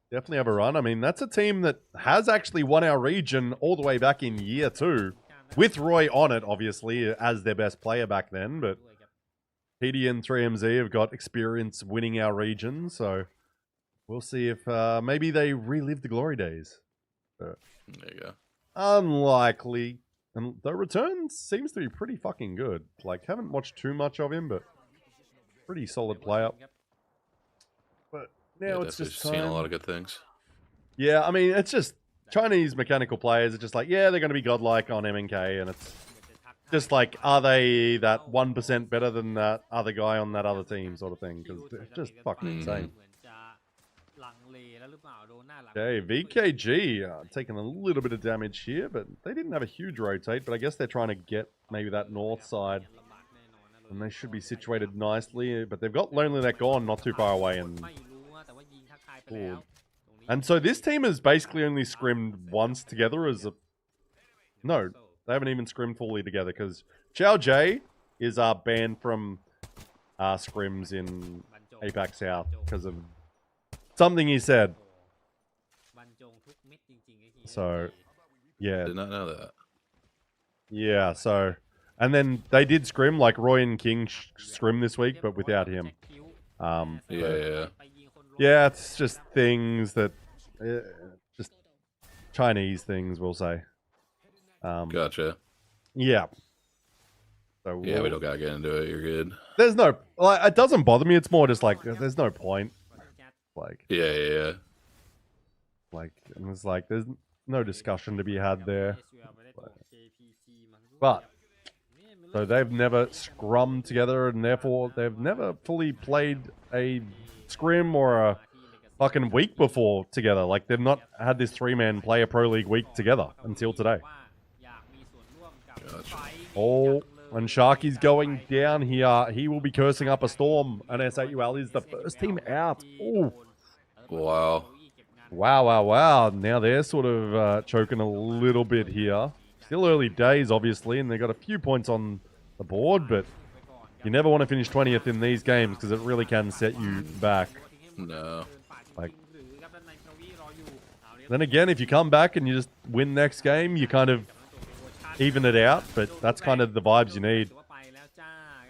definitely have a run. I mean, that's a team that has actually won our region all the way back in year 2, with Roy on it, obviously, as their best player back then. But PD and 3MZ have got experience winning our region, so we'll see if maybe they relive the glory days. there you go. Unlikely. And the return seems to be pretty fucking good. Like, haven't watched too much of him, but pretty solid player. But now Yeah, it's just seen a time. lot of good things. Yeah, I mean, it's just Chinese mechanical players are just like, yeah, they're going to be godlike on MNK, and it's just like, are they that 1% better than that other guy on that other team sort of thing? Because they're just fucking insane. Okay, VKG taking a little bit of damage here, but they didn't have a huge rotate, but I guess they're trying to get maybe that north side. And they should be situated nicely, but they've got Lonely Neck on not too far away. And so this team has basically only scrimmed once together as a... No, they haven't even scrimmed fully together, because Chow J is banned from scrims in APAC South because of something he said. So, yeah. Did not know that. Yeah, so... And then they did scrim, like Roy and King scrim this week, but without him. Yeah. Yeah, it's just things that... just Chinese things, we'll say. Gotcha. Yeah. So Yeah, we don't gotta get into it. You're good. There's no... Like, it doesn't bother me. It's more just like, there's no point. Like... Yeah. Like, and it's like, there's no discussion to be had there. But... So they've never scrummed together, and therefore they've never fully played a scrim or a fucking week before together. Like, they've not had this 3-man play a Pro League week together until today. Gotcha. Oh, and Sharky's going down here. He will be cursing up a storm, and S8UL is the first team out. Ooh. Wow. Wow. Now they're sort of choking a little bit here. Still early days, obviously, and they got a few points on the board, but you never want to finish 20th in these games because it really can set you back. No. Like, then again, if you come back and you just win next game, you kind of even it out, but that's kind of the vibes you need.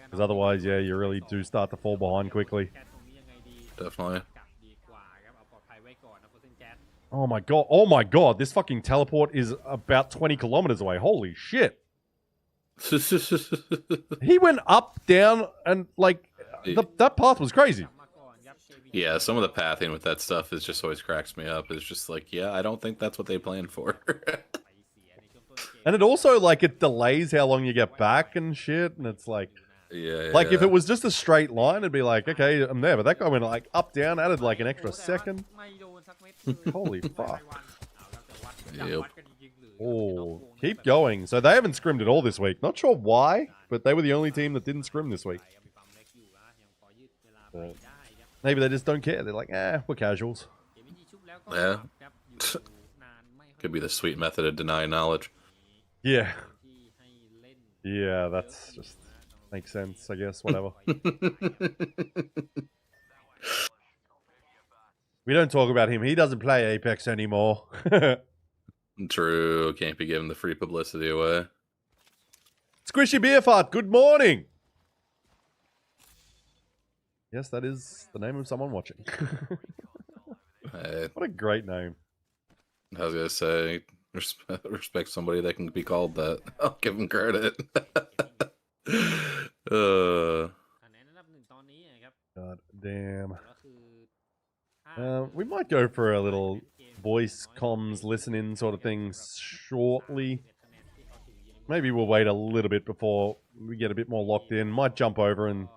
Because otherwise, yeah, you really do start to fall behind quickly. Definitely. Oh my god, this fucking teleport is about 20 kilometers away. Holy shit. He went up, down, and like, that path was crazy. Yeah, some of the pathing with that stuff is just always cracks me up. It's just like, yeah, I don't think that's what they planned for. And it also, like, it delays how long you get back and shit, and it's like... Yeah. Like, if it was just a straight line, it'd be like, okay, I'm there. But that guy went, like, up, down, added, like, an extra second. Holy fuck. Yep. Oh, keep going. So they haven't scrimmed at all this week. Not sure why, but they were the only team that didn't scrim this week. Maybe they just don't care. They're like, we're casuals. Yeah. Could be the sweet method of denying knowledge. Yeah. Yeah, that's just... Makes sense, I guess. Whatever. We don't talk about him. He doesn't play Apex anymore. True. Can't be giving the free publicity away. Squishy Beer Fart, good morning. Yes, that is the name of someone watching. Hey, what a great name. I was going to say, respect somebody that can be called that. I'll give them credit. God damn. We might go for a little voice comms listen-in sort of thing shortly. Maybe we'll wait a little bit before we get a bit more locked in. Might jump over and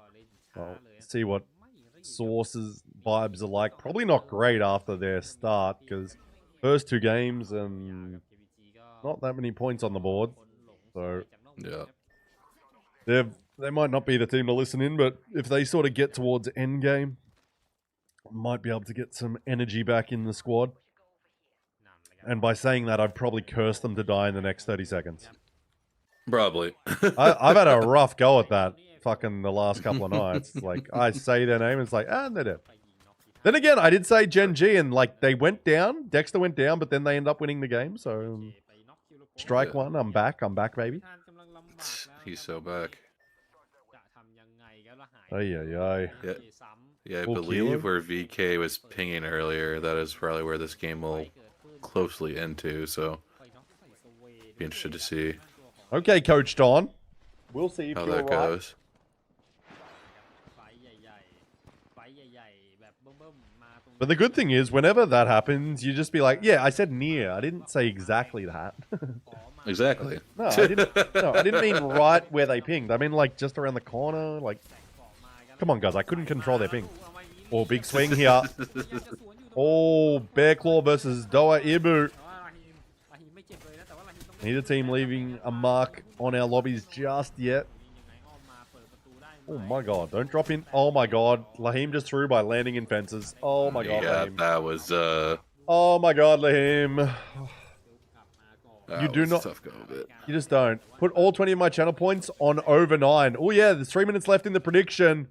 see what Source's vibes are like. Probably not great after their start, because first 2 games and not that many points on the board. So yeah. They might not be the team to listen in, but if they sort of get towards endgame, might be able to get some energy back in the squad. And by saying that, I'd probably curse them to die in the next 30 seconds. Probably. I've had a rough go at that fucking the last couple of nights. Like, I say their name, it's like, and they're dead. Then again, I did say Gen.G, and like, they went down. Dexter went down, but then they end up winning the game, so... Strike one, I'm back, baby. He's so back. Ay, ay, ay. Yeah, I Full believe kilo? where VK was pinging earlier, that is probably where this game will closely end to, so... Be interested to see Okay, Coach Don. We'll see if how you're that right. goes. But the good thing is, whenever that happens, you just be like, yeah, I said near. I didn't say exactly that. Exactly. No, I didn't mean right where they pinged. I mean, like, just around the corner. Like, come on, guys. I couldn't control their ping. Oh, big swing here. Oh, Bear Claw versus Doa Ibu. Neither team leaving a mark on our lobbies just yet. Oh my god, don't drop in. Oh my god, Lahim just threw by landing in fences. Oh my god, Yeah, Lahim. that was Oh my god, Lahim. You do was a not. tough go of it. You just don't. Put all 20 of my channel points on over 9. Oh yeah, there's 3 minutes left in the prediction.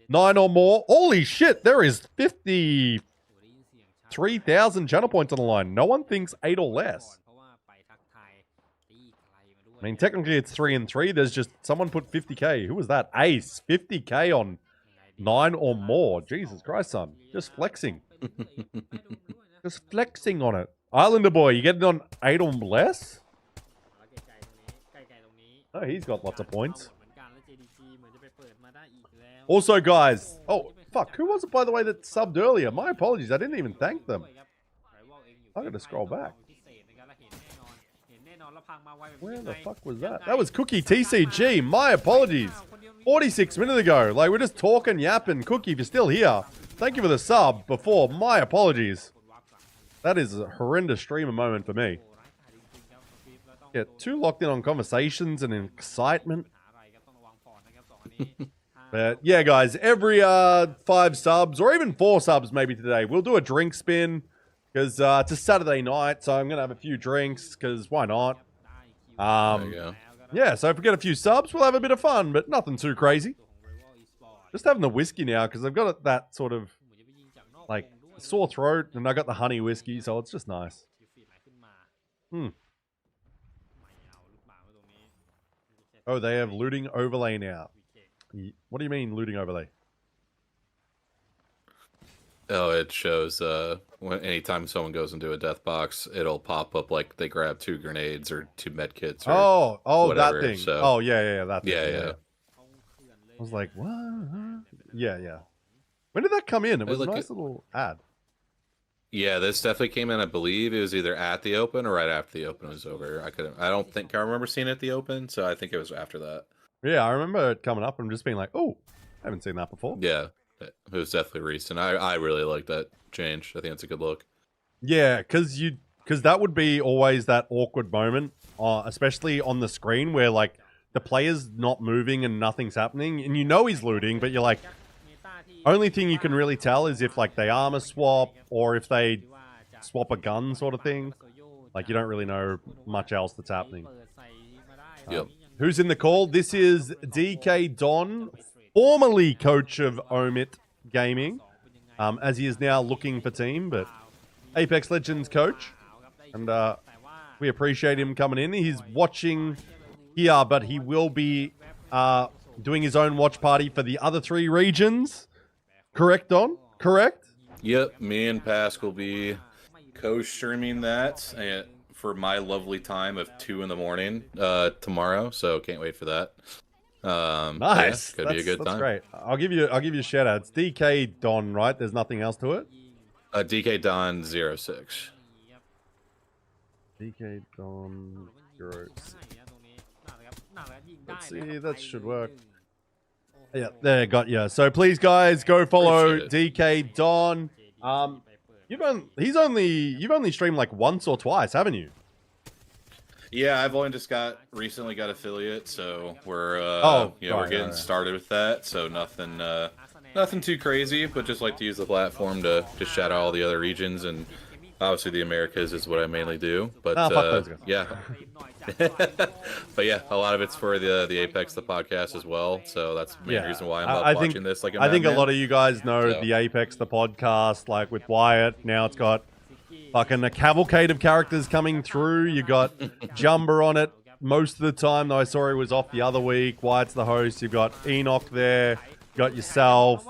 9 or more. Holy shit, there is 53,000 channel points on the line. No one thinks 8 or less. I mean, technically it's 3 and 3. There's just someone put 50k. Who was that? Ace. 50k on 9 or more. Jesus Christ, son. Just flexing. Just flexing on it. Islander boy, you getting on 8 or less? Oh, he's got lots of points. Also, guys. Oh, fuck. Who was it, by the way, that subbed earlier? My apologies. I didn't even thank them. I gotta scroll back. Where the fuck was that? That was Cookie TCG. My apologies. 46 minutes ago. Like, we're just talking, yapping. Cookie, if you're still here, thank you for the sub before. My apologies. That is a horrendous streamer moment for me. Yeah, too locked in on conversations and excitement. But yeah, guys, every 5 subs or even 4 subs maybe today, we'll do a drink spin because it's a Saturday night, so I'm gonna have a few drinks because why not? There you go. Yeah, so if we get a few subs, we'll have a bit of fun, but nothing too crazy. Just having the whiskey now because I've got that sort of like sore throat, and I got the honey whiskey, so it's just nice. Oh, they have looting overlay now. What do you mean looting overlay? Oh, it shows when anytime someone goes into a death box, it'll pop up like they grab 2 grenades or 2 med kits. Or that whatever, thing. So. Oh, yeah, that thing. Yeah. I was like, what? Yeah. When did that come in? It was a nice little ad. Yeah, this definitely came in. I believe it was either at the open or right after the open was over. I don't think I remember seeing it at the open, so I think it was after that. Yeah, I remember it coming up and just being like, oh, I haven't seen that before. Yeah, it was definitely recent. I really like that change. I think it's a good look. Yeah, because that would be always that awkward moment, especially on the screen where like the player's not moving and nothing's happening, and you know he's looting, but you're like, only thing you can really tell is if like they armor swap or if they swap a gun sort of thing. Like you don't really know much else that's happening. Yep. Who's in the call? This is DK Don, formerly coach of Omit Gaming, as he is now looking for team, but Apex Legends coach. And we appreciate him coming in. He's watching here, but he will be doing his own watch party for the other 3 regions. Correct, Don? Correct? Yep, me and Pask will be co-streaming that for my lovely time of 2 in the morning tomorrow, so can't wait for that. Nice. Yeah, could be a good time. That's great. I'll give you a shout out. It's DK Don, right? There's nothing else to it? DK Don 06. DK Don 06. Let's see, that should work. Yeah, there, got you. So please, guys, go follow DK Don. You've only streamed like once or twice, haven't you? Yeah, I've only just recently got affiliate, so we're we're getting started with that. So nothing too crazy, but just like to use the platform to just shout out all the other regions and Obviously, the Americas is what I mainly do, but fuck those guys. yeah. But yeah, a lot of it's for the Apex, the podcast as well. So that's the main reason why I'm up watching this. Like, I think a lot of you guys know the Apex, the podcast, like with Wyatt. Now it's got fucking a cavalcade of characters coming through. You got Jumba on it most of the time, though I saw he was off the other week. Wyatt's the host. You've got Enoch there. You got yourself.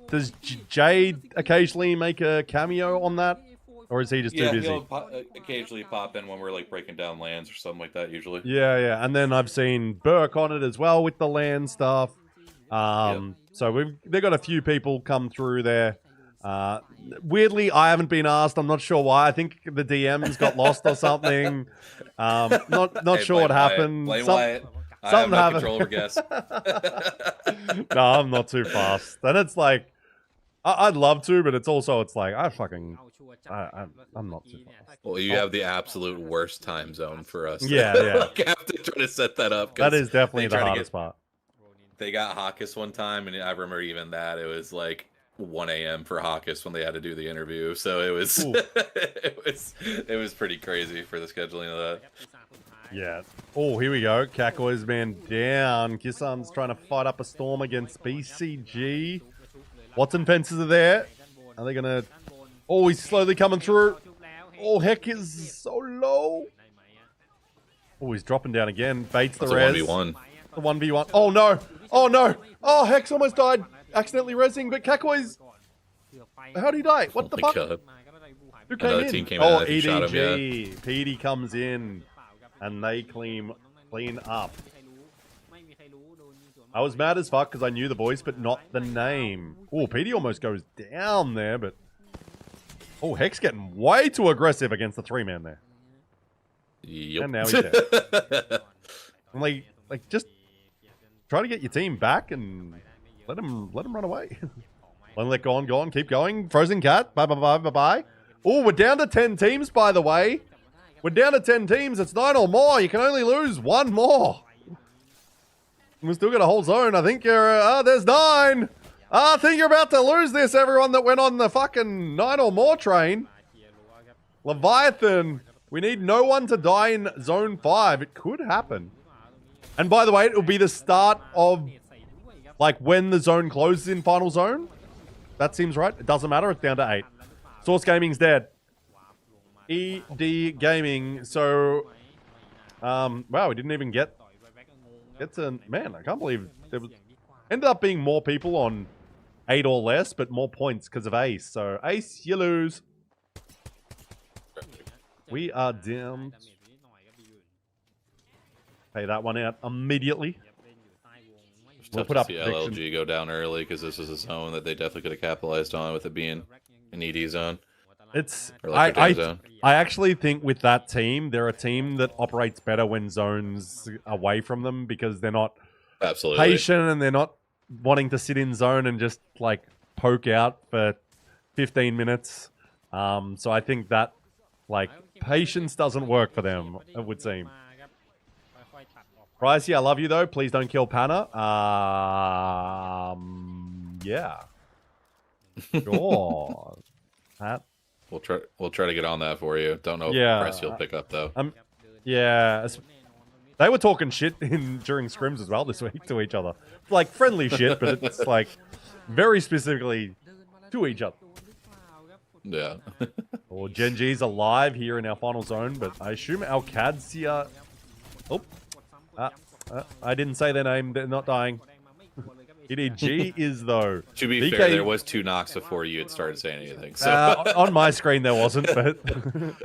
Does Jade occasionally make a cameo on that? Or is he just too busy? He'll occasionally pop in when we're like breaking down lands or something like that, usually. Yeah. And then I've seen Burke on it as well with the land stuff. So they've got a few people come through there. Weirdly, I haven't been asked. I'm not sure why. I think the DMs got lost or something. Not sure what happened. Blame Wyatt. I have no control over guests. No, I'm not too fast. And it's like, I'd love to, but it's like, I'm not too fast. Well, you have the absolute worst time zone for us. Yeah. Like, I have to try to set that up. That is definitely the hardest part. They got Hawkus one time, and I remember even that. It was like 1 a.m. for Hawkus when they had to do the interview. So it was it was pretty crazy for the scheduling of that. Yeah. Oh, here we go. Kakoi's man down. Kisan's trying to fight up a storm against BCG. Watson fences are there. Are they going to... Oh, he's slowly coming through. Oh, Heck is so low. Oh, he's dropping down again. Baits the res. It's a 1v1. The 1v1. Oh, no. Oh, no. Oh, Hex almost died. Accidentally resing, but Kakoi's... How'd he die? What the fuck? God. Who came Another in? team came oh, in and shot him, EDG. PD comes in, and they clean up. I was mad as fuck because I knew the voice, but not the name. Oh, PD almost goes down there, but... Oh, Hex getting way too aggressive against the 3-man there. Yep. And now he's dead. I'm like, just try to get your team back and let him run away. Let go on, keep going. Frozen Cat, bye. Oh, we're down to 10 teams, by the way. We're down to 10 teams. It's 9 or more. You can only lose 1 more. We've still got a whole zone. I think you're... there's 9. I think you're about to lose this, everyone that went on the fucking 9 or more train. Leviathan. We need no one to die in zone 5. It could happen. And by the way, it will be the start of... like, when the zone closes in final zone. That seems right. It doesn't matter. It's down to 8. Source Gaming's dead. ED Gaming. So... wow, we didn't even get to... Man, I can't believe there was... Ended up being more people on 8 or less, but more points because of Ace. So, Ace, you lose. We are down. Pay that one out immediately. We'll put up LLG go down early because this is a zone that they definitely could have capitalized on with it being an ED zone. It's like I actually think with that team, they're a team that operates better when zones away from them because they're not patient and they're not wanting to sit in zone and just like poke out for 15 minutes. So I think that like patience doesn't work for them, it would seem. Pricey, I love you though. Please don't kill Panna. Yeah. Sure. That. We'll try to get on that for you. Don't know if Press you'll pick up though. Yeah. They were talking shit during scrims as well this week to each other. Like friendly shit, but it's like very specifically to each other. Yeah. Or Gen.G's alive here in our final zone, but I assume our Qadsiah... Oh. I didn't say their name. They're not dying. EDG is, though. To be fair, there was 2 knocks before you had started saying anything. So. On my screen, there wasn't, but...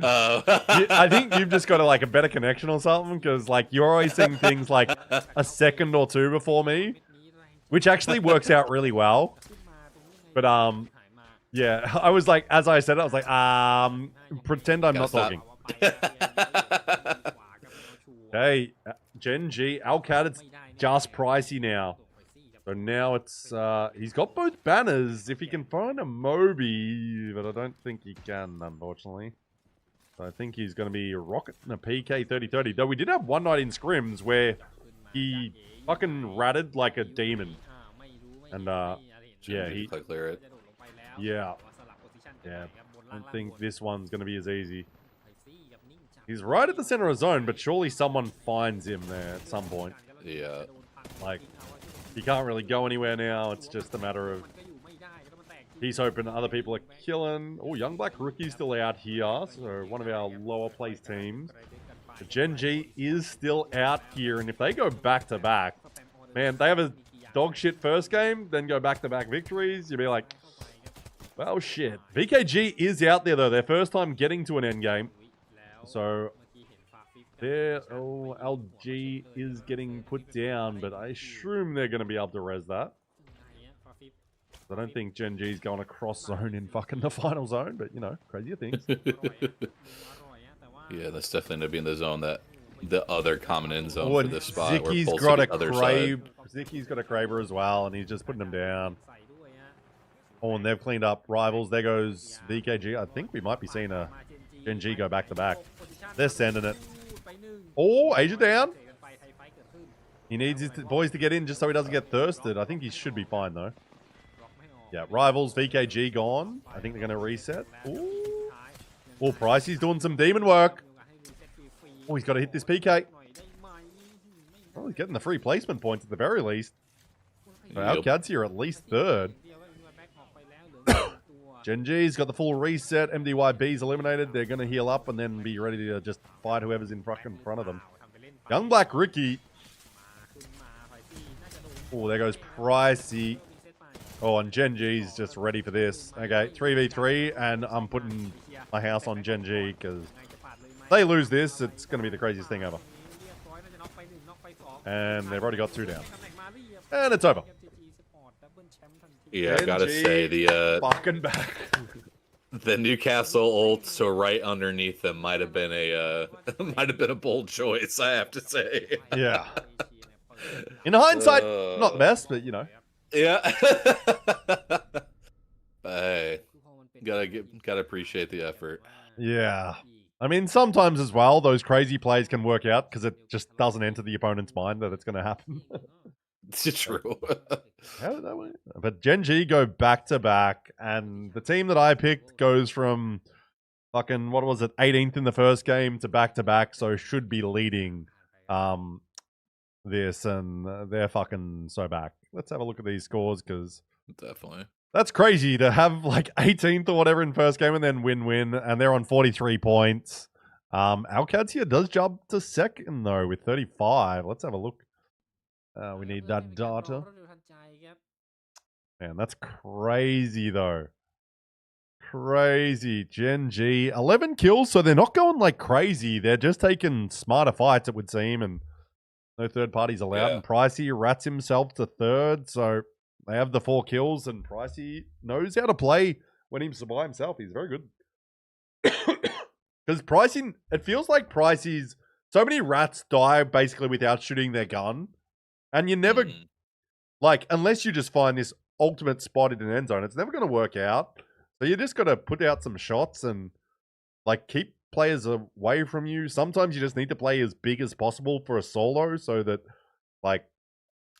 I think you've just got a better connection or something, because like you're always seeing things like a second or 2 before me, which actually works out really well. But, yeah, I was like, as I said it, I was like, pretend I'm not talking. Hey, Gen.G, Alcat, it's just Pricey now. So now it's, he's got both banners if he can find a Moby, but I don't think he can, unfortunately. So I think he's going to be rocketing a PK 30-30. Though we did have one night in scrims where he fucking ratted like a demon. And, yeah, he... clear it. Yeah. Yeah. I don't think this one's going to be as easy. He's right at the center of zone, but surely someone finds him there at some point. Yeah. Like, he can't really go anywhere now. It's just a matter of he's hoping other people are killing. Oh, Young Black Rookie's still out here, so one of our lower place teams. But Gen.G is still out here, and if they go back-to-back, man, they have a dog shit first game, then go back-to-back victories, you'd be like, well, shit. VKG is out there, though. Their first time getting to an end game. So, their LG is getting put down, but I assume they're going to be able to res that. I don't think Gen.G is going across zone in fucking the final zone, but, you know, crazier things. Yeah, that's definitely going to be in the zone that the other common end zone Oh, for this spot. Zicky's got a Crave. Zicky's got a Craver as well, and he's just putting them down. Oh, and they've cleaned up rivals. There goes VKG. I think we might be seeing a Gen.G go back-to-back. They're sending it. Oh, Asia down. He needs his boys to get in just so he doesn't get thirsted. I think he should be fine, though. Yeah, rivals, VKG gone. I think they're going to reset. Ooh. Oh, Pricey's doing some demon work. Oh, he's got to hit this PK. Oh, he's getting the free placement points at the very least. So our Qadsiah are at least third. Gen.G's got the full reset. MDYB's eliminated. They're going to heal up and then be ready to just fight whoever's in front of them. Young Black Ricky. Oh, there goes Pricey. Oh, and Gen.G's just ready for this. Okay, 3v3, and I'm putting my house on Gen.G because if they lose this, it's going to be the craziest thing ever. And they've already got 2 down. And it's over. Yeah, I gotta say the fucking back. The Newcastle ult, so right underneath them might have been a bold choice, I have to say. Yeah. In hindsight, not the best, but you know. Yeah. Hey, gotta appreciate the effort. Yeah. I mean, sometimes as well, those crazy plays can work out because it just doesn't enter the opponent's mind that it's going to happen. It's true. How did that work? But Gen.G go back-to-back, and the team that I picked goes from fucking, what was it, 18th in the first game to back-to-back, so should be leading this, and they're fucking so back. Let's have a look at these scores, because definitely. That's crazy to have like 18th or whatever in first game and then win-win, and they're on 43 points. Our Qadsiah does jump to second, though, with 35. Let's have a look. We need that data. Man, that's crazy, though. Crazy. Gen.G. 11 kills, so they're not going like crazy. They're just taking smarter fights, it would seem, and no third parties allowed. Yeah. And Pricey rats himself to third, so they have the 4 kills, and Pricey knows how to play when he's by himself. He's very good. Because Pricey, it feels like Pricey's, so many rats die basically without shooting their gun. And you never, like, unless you just find this ultimate spot in an end zone, it's never going to work out. So you just got to put out some shots and, like, keep players away from you. Sometimes you just need to play as big as possible for a solo so that, like,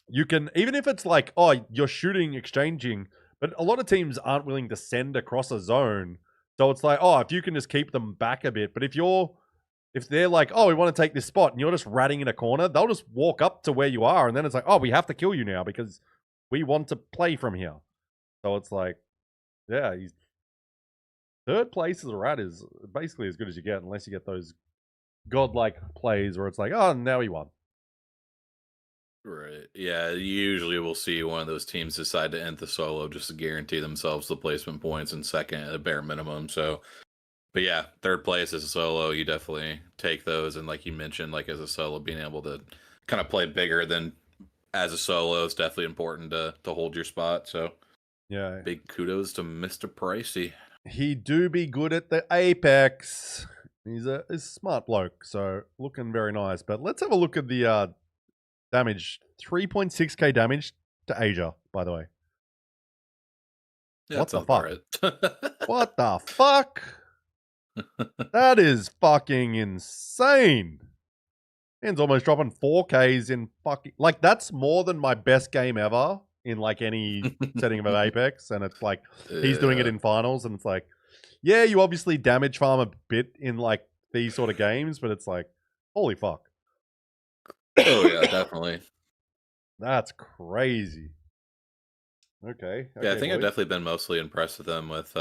you can, even if it's like, oh, you're shooting, exchanging, but a lot of teams aren't willing to send across a zone. So it's like, oh, if you can just keep them back a bit. But if they're like, oh, we want to take this spot, and you're just ratting in a corner, they'll just walk up to where you are, and then it's like, oh, we have to kill you now because we want to play from here. So it's like, yeah, he's third place as a rat is basically as good as you get, unless you get those godlike plays where it's like, oh, now he won. Right. Yeah, usually we'll see one of those teams decide to end the solo just to guarantee themselves the placement points in second at a bare minimum. So, but yeah, third place as a solo, you definitely take those. And like you mentioned, like as a solo, being able to kind of play bigger than as a solo is definitely important to hold your spot. So, yeah, big kudos to Mr. Pricey. He do be good at the Apex. He's a smart bloke, so looking very nice. But let's have a look at the damage. 3.6k damage to Asia, by the way. Yeah, what the fuck? What the fuck? That is fucking insane. Man's almost dropping 4Ks in fucking... Like, that's more than my best game ever in, like, any setting of an Apex. And it's like, he's doing it in finals, and it's like... yeah, you obviously damage farm a bit in like these sort of games, but it's like, holy fuck. Oh yeah, definitely. That's crazy. Okay. Yeah, I think I've boys. definitely been mostly impressed with them with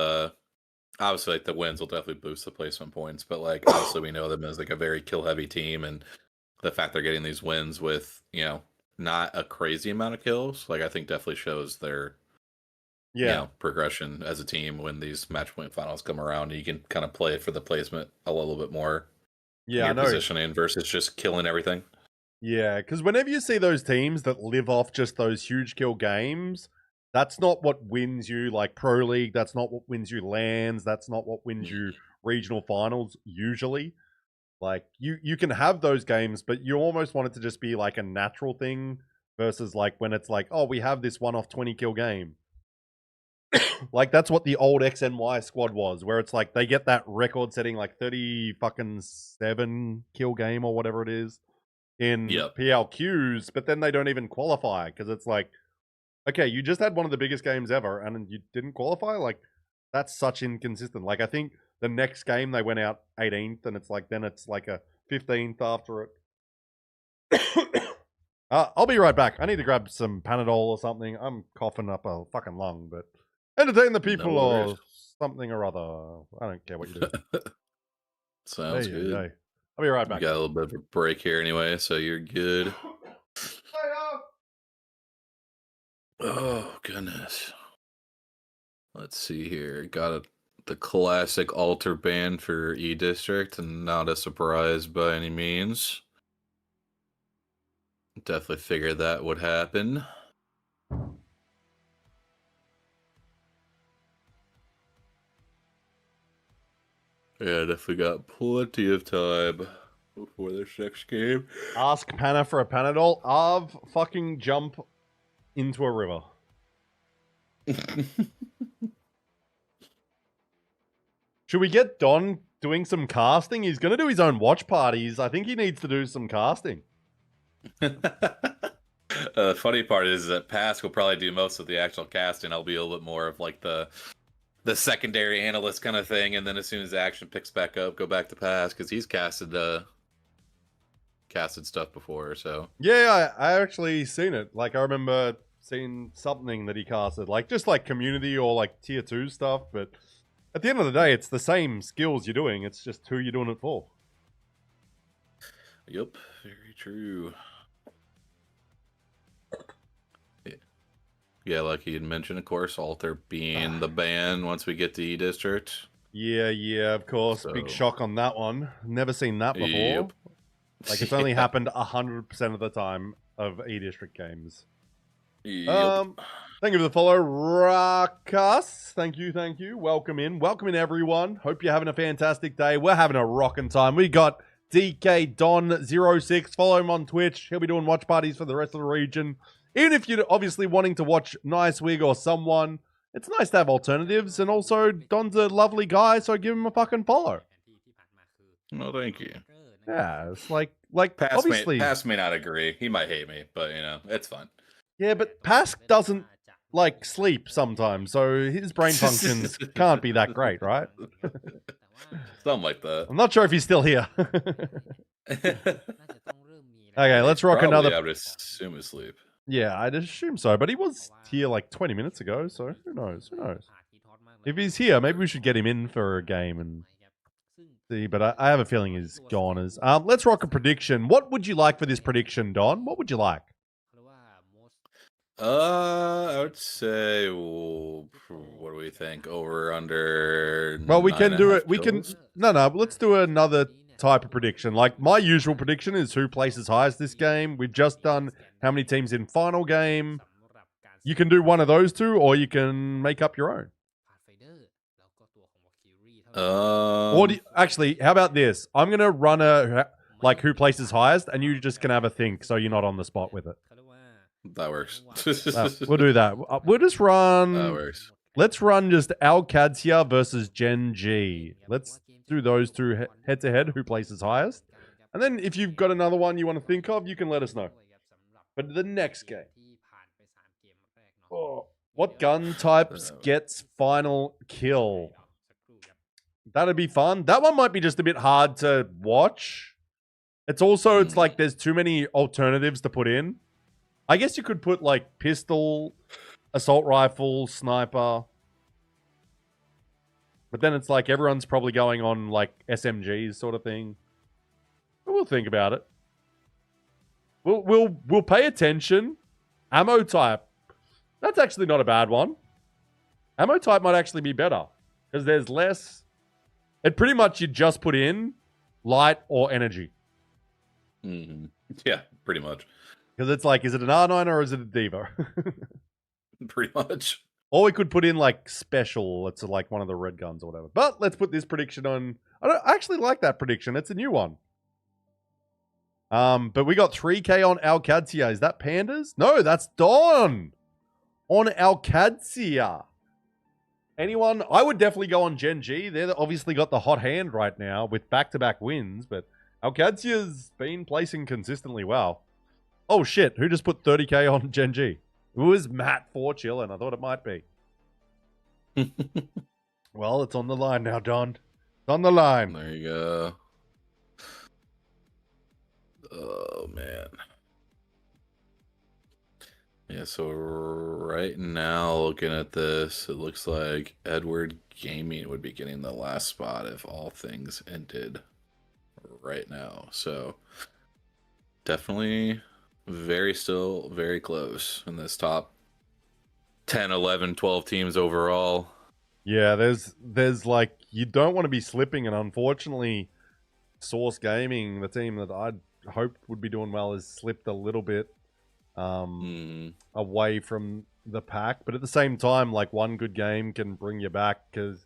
obviously like the wins will definitely boost the placement points, but like obviously we know them as like a very kill heavy team, and the fact they're getting these wins with, you know, not a crazy amount of kills, like I think definitely shows their you know, progression as a team when these match point finals come around. You can kind of play for the placement a little bit more. Yeah, I know. Positioning versus just killing everything. Yeah, because whenever you see those teams that live off just those huge kill games, that's not what wins you like Pro League. That's not what wins you LANs. That's not what wins you regional finals usually. Like you can have those games, but you almost want it to just be like a natural thing versus like when it's like, oh, we have this one-off 20 kill game. Like that's what the old XNY squad was, where it's like they get that record setting like 37 kill game or whatever it is in PLQs, but then they don't even qualify because it's like, okay, you just had one of the biggest games ever and you didn't qualify. Like that's such inconsistent. Like I think the next game they went out 18th, and it's like then it's like a 15th after it. I'll be right back. I need to grab some Panadol or something. I'm coughing up a fucking lung, but entertain the people or something or other. I don't care what you do. Sounds good. I'll be right back. We got a little bit of a break here anyway, so you're good. Oh, goodness. Let's see here. Got the classic altar ban for E-District, and not a surprise by any means. Definitely figured that would happen. Yeah, definitely got plenty of time before this next game. Ask Panna for a Panadol. I've fucking jump into a river. Should we get Don doing some casting? He's going to do his own watch parties. I think he needs to do some casting. The funny part is that Pask will probably do most of the actual casting. I'll be a little bit more of like the secondary analyst kind of thing, and then as soon as the action picks back up, go back to Pask because he's casted stuff before. So yeah, I actually seen it. Like I remember seeing something that he casted, like just like community or like tier 2 stuff. But at the end of the day, it's the same skills you're doing. It's just who you're doing it for. Yep, very true. Yeah, like he had mentioned, of course, Alter being the ban once we get to E-District. Yeah, of course. So, big shock on that one. Never seen that before. Yep. Like, it's only happened 100% of the time of E-District games. Yep. Thank you for the follow, Rakas. Thank you. Welcome in, everyone. Hope you're having a fantastic day. We're having a rocking time. We got DK Don06. Follow him on Twitch. He'll be doing watch parties for the rest of the region. Even if you're obviously wanting to watch Nice Wig or someone, it's nice to have alternatives. And also, Don's a lovely guy, so give him a fucking follow. No, thank you. Yeah, it's like obviously... Pask may not agree. He might hate me, but, you know, it's fun. Yeah, but Pask doesn't, like, sleep sometimes, so his brain functions can't be that great, right? Something like that. I'm not sure if he's still here. Okay, let's rock another... I would assume asleep. Yeah, I'd assume so, but he was here like 20 minutes ago, so who knows? If he's here, maybe we should get him in for a game and see, but I have a feeling he's gone. Let's rock a prediction. What would you like for this prediction, Don? What would you like? I would say, what do we think? Over, under... Well, we can do it. We can... No, let's do another type of prediction. Like, my usual prediction is who places highest this game. We've just done how many teams in final game. You can do one of those two, or you can make up your own. Or actually, how about this? I'm going to run like, who places highest, and you just can have a think, so you're not on the spot with it. That works. We'll do that. We'll just run... That works. Let's run just Qadsiah versus Gen.G. Let's do those two head-to-head, who places highest. And then if you've got another one you want to think of, you can let us know. But the next game. Oh, what gun types gets final kill? That'd be fun. That one might be just a bit hard to watch. It's also, it's like there's too many alternatives to put in. I guess you could put like pistol, assault rifle, sniper. But then it's like everyone's probably going on like SMGs sort of thing. But we'll think about it. We'll pay attention. Ammo type. That's actually not a bad one. Ammo type might actually be better. Because there's less. It pretty much you just put in light or energy. Yeah, pretty much. Because it's like, is it an R9 or is it a Diva? Pretty much. Or we could put in like special. It's like one of the red guns or whatever. But let's put this prediction on. I actually like that prediction. It's a new one. But we got 3K on Qadsiah. Is that Pandas? No, that's Don on Qadsiah. Anyone? I would definitely go on Gen.G. They've obviously got the hot hand right now with back-to-back wins, but Qadsiah's been placing consistently well. Oh shit, who just put 30K on Gen.G? It was Matt for chillin'. I thought it might be. Well, it's on the line now, Don. It's on the line. There you go. Oh, man. Yeah, so right now, looking at this, it looks like Edward Gaming would be getting the last spot if all things ended right now. So definitely still very close in this top 10, 11, 12 teams overall. Yeah, there's like, you don't want to be slipping, and unfortunately, Source Gaming, the team that I'd hoped would be doing well, has slipped a little bit away from the pack. But at the same time, like, one good game can bring you back, because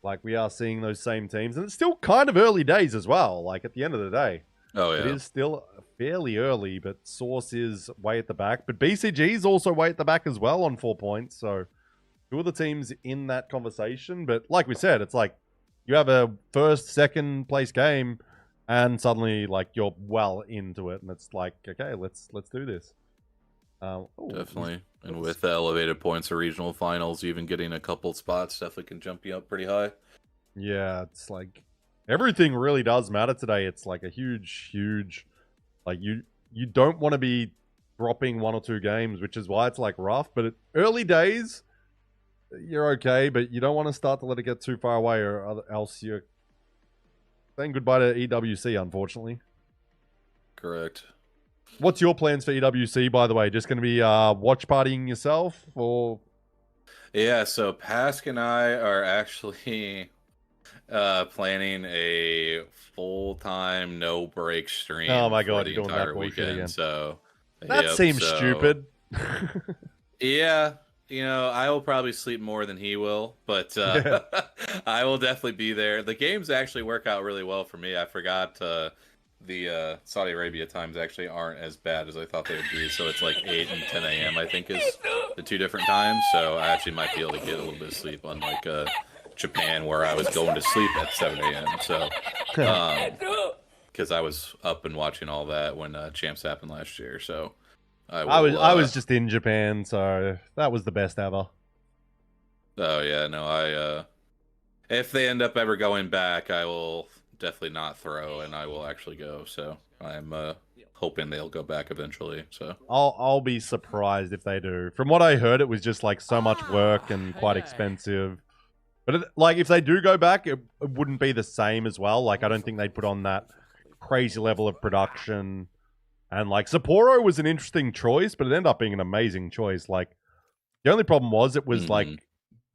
like, we are seeing those same teams, and it's still kind of early days as well. Like, at the end of the day, oh yeah, it is still fairly early, but Source is way at the back. But BCG is also way at the back as well on 4 points. So two of the teams in that conversation. But like we said, it's like you have a first, second place game, and suddenly like you're well into it, and it's like, okay, let's do this. Definitely. And with the elevated points of regional finals, even getting a couple spots definitely can jump you up pretty high. Yeah, it's like everything really does matter today. It's like a huge, like you don't want to be dropping 1 or 2 games, which is why it's like rough. But early days, you're okay, but you don't want to start to let it get too far away, or else you're saying goodbye to EWC, unfortunately. Correct. What's your plans for EWC, by the way? Just going to be watch partying yourself, or? Yeah, so Pask and I are actually planning a full-time, no-break stream. Oh my god, for the you're doing entire that bullshit weekend. again. So that seems stupid. Yeah, you know, I will probably sleep more than he will, but I will definitely be there. The games actually work out really well for me. I forgot the Saudi Arabia times actually aren't as bad as I thought they would be. So it's like 8 and 10 a.m. I think is the 2 different times. So I actually might be able to get a little bit of sleep, unlike Japan, where I was going to sleep at 7 a.m. So because I was up and watching all that when champs happened last year. So I was just in Japan, so that was the best ever. Oh yeah, no, if they end up ever going back, I will definitely not throw, and I will actually go. So I'm hoping they'll go back eventually. So I'll be surprised if they do. From what I heard, it was just like so much work and quite expensive. But like, if they do go back, it wouldn't be the same as well. Like, I don't think they'd put on that crazy level of production. And like, Sapporo was an interesting choice, but it ended up being an amazing choice. Like, the only problem was it was like